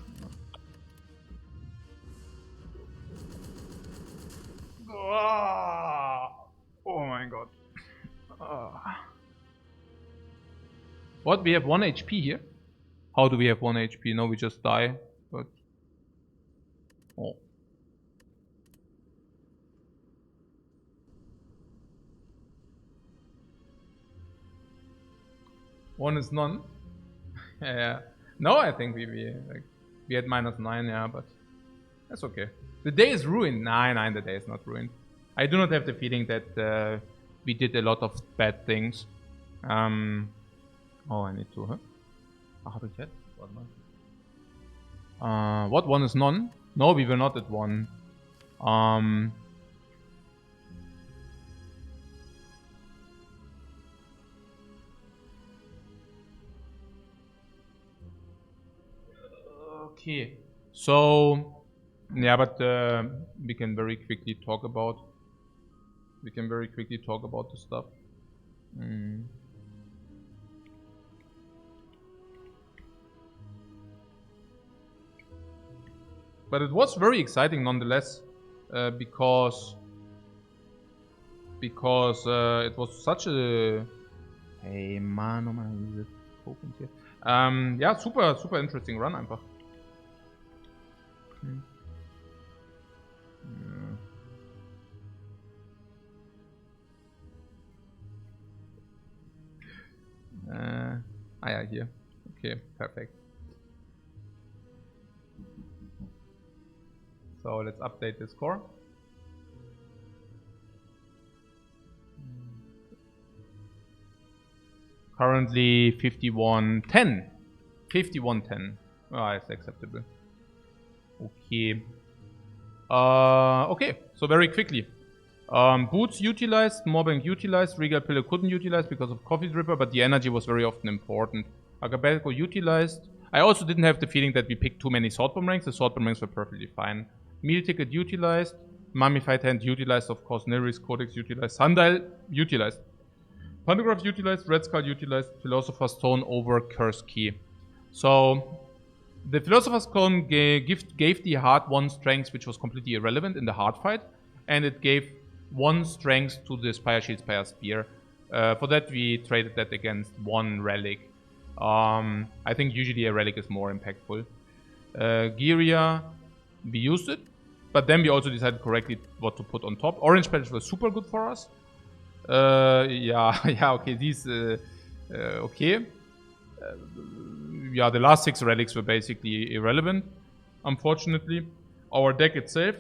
Oh my god. What? We have 1 HP here? How do we have 1 HP? No, we just die. But oh. One is none. Yeah. No, I think we had -9, yeah, but that's okay. The day is ruined. Nah, the day is not ruined. I do not have the feeling that we did a lot of bad things. Oh, I need to, huh? Habe ich jetzt? Warte mal. What? 1 is none? No, we were not at 1. Okay. So, yeah, but we can very quickly talk about. The stuff. But it was very exciting nonetheless, because it was such a... Hey man, oh man, diese Tokens hier. Ja, super interesting run einfach. Ja, hier. Okay, perfekt. So let's update the score. Currently 51-10. 51-10. Oh, it's acceptable. Okay. Okay, so very quickly. Boots utilized, Mobank utilized, Regal Pillow couldn't utilize because of Coffee Dripper, but the energy was very often important. Agabelko utilized. I also didn't have the feeling that we picked too many Sword Bomb ranks. The Sword Bomb ranks were perfectly fine. Meal Ticket utilized. Mummified Hand utilized, of course. Neris Codex utilized. Sundial utilized. Pantograph utilized. Red Skull utilized. Philosopher's Stone over Curse Key. So, the Philosopher's Stone gave the hard 1 strength, which was completely irrelevant in the hard fight. And it gave 1 strength to the Spire Shield, Spire Spear. For that, we traded that against 1 relic. I think usually a relic is more impactful. Giria, we used it, but then we also decided correctly what to put on top. Orange Patch was super good for us. Yeah, okay, these, okay. Yeah, the last 6 relics were basically irrelevant, unfortunately. Our deck itself,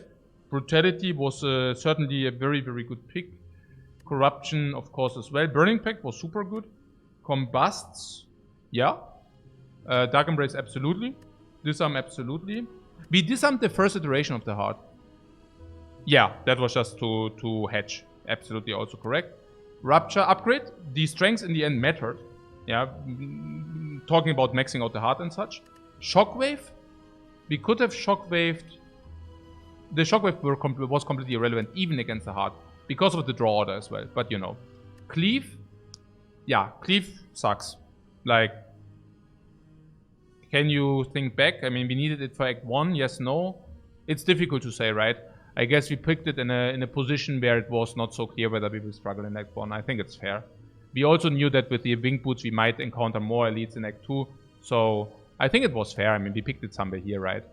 Brutality was certainly a very, very good pick. Corruption, of course, as well. Burning Pact was super good. Combusts, yeah. Dark Embrace, absolutely. Disarm, absolutely. We disarmed the first iteration of the heart. Yeah, that was just to hedge. Absolutely also correct. Rupture, upgrade. The strengths in the end mattered. Yeah, talking about maxing out the heart and such. Shockwave. We could have shockwaved. The shockwave was completely irrelevant even against the heart. Because of the draw order as well. But you know. Cleave. Yeah, Cleave sucks. Like, can you think back? I mean, we needed it for Act 1, yes, no. It's difficult to say, right? I guess we picked it in a position where it was not so clear whether we will struggle in Act 1. I think it's fair. We also knew that with the Wing Boots we might encounter more elites in Act 2. So I think it was fair. I mean, we picked it somewhere here, right?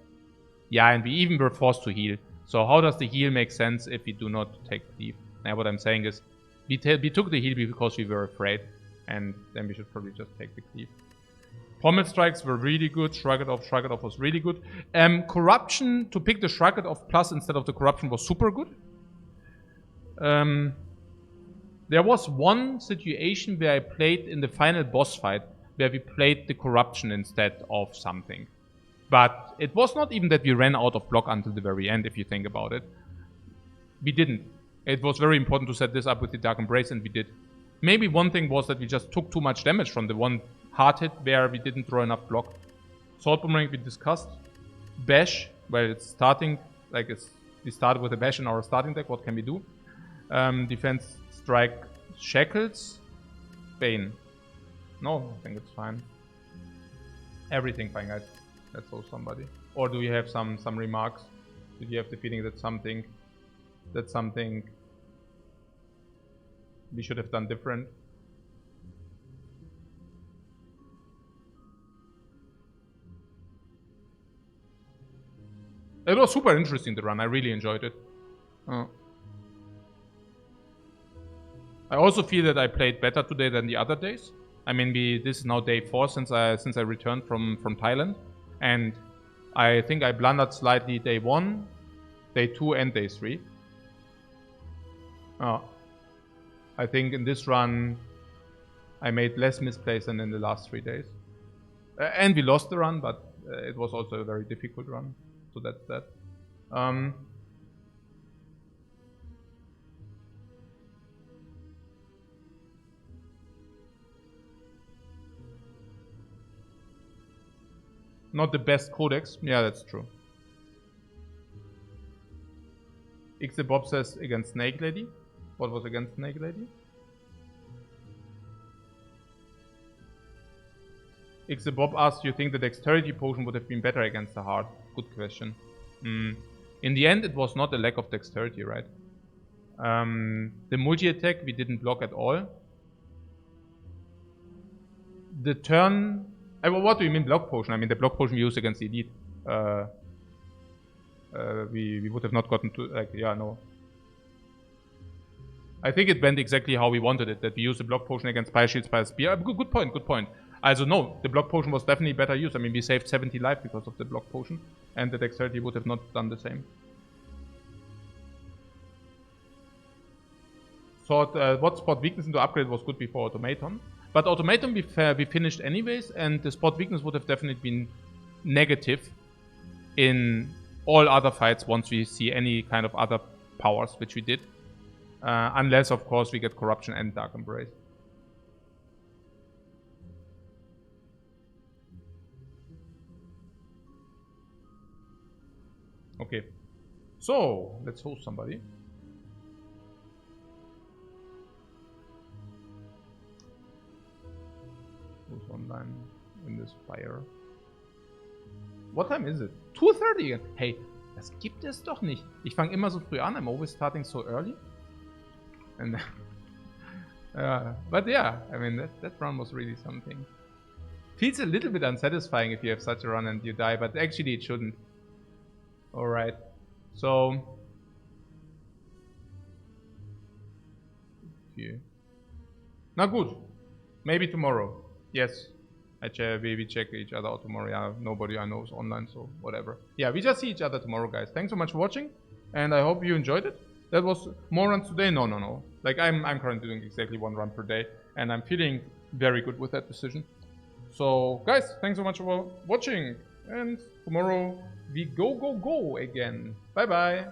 Yeah, and we even were forced to heal. So how does the heal make sense if we do not take cleave? Now what I'm saying is, we took the heal because we were afraid, and then we should probably just take the cleave. Pommel strikes were really good. Shrug it off was really good. Corruption, to pick the shrug it off plus instead of the corruption was super good. There was one situation where I played in the final boss fight where we played the corruption instead of something. But it was not even that we ran out of block until the very end, if you think about it. We didn't. It was very important to set this up with the Dark Embrace, and we did. Maybe one thing was that we just took too much damage from the one hard hit where we didn't throw enough block. Sword Boomerang we discussed. Bash, well, it's starting, like we started with a bash in our starting deck, what can we do? Defense, strike, shackles, Bane. No, I think it's fine. Everything fine, guys. Let's host somebody. Or do you have some remarks? Did you have the feeling that something we should have done different? It was super interesting to run. I really enjoyed it. I also feel that I played better today than the other days. I mean, this is now day 4 since I returned from Thailand, and I think I blundered slightly day 1, day 2, and day 3. I think in this run I made less misplays than in the last 3 days, and we lost the run, but it was also a very difficult run. So that's that. Not the best codex. Yeah, that's true. Bob says against Snake Lady. What was against Snake Lady? Bob asked, do you think the dexterity potion would have been better against the heart? Good question. In the end, it was not a lack of dexterity, right? The multi-attack, we didn't block at all. The turn... what do you mean block potion? I mean the block potion we used against the elite. We would have not gotten to... like, yeah, no. I think it went exactly how we wanted it. That we used the block potion against Spire Shield, Spire Spear. Good point, good point. Also no, the block potion was definitely better used. I mean, we saved 70 life because of the block potion. And the dexterity would have not done the same. Thought what spot weakness into upgrade was good before Automaton. But Automaton we finished anyways, and the spot weakness would have definitely been negative in all other fights once we see any kind of other powers, which we did. Unless, of course, we get Corruption and Dark Embrace. Okay. So, let's host somebody. Who's online in this Spire? What time is it? 2:30 again. Hey, das gibt es doch nicht. Ich fange immer so früh an. I'm always starting so early. And but yeah, I mean that run was really something. Feels a little bit unsatisfying if you have such a run and you die, but actually it shouldn't. Alright. So okay. Na gut. Maybe tomorrow. Yes. We check each other out tomorrow. Yeah, nobody I know is online, so whatever. Yeah, we just see each other tomorrow, guys. Thanks so much for watching, and I hope you enjoyed it. That was more runs today? No. Like, I'm currently doing exactly 1 run per day, and I'm feeling very good with that decision. So, guys, thanks so much for watching, and tomorrow we go again. Bye-bye.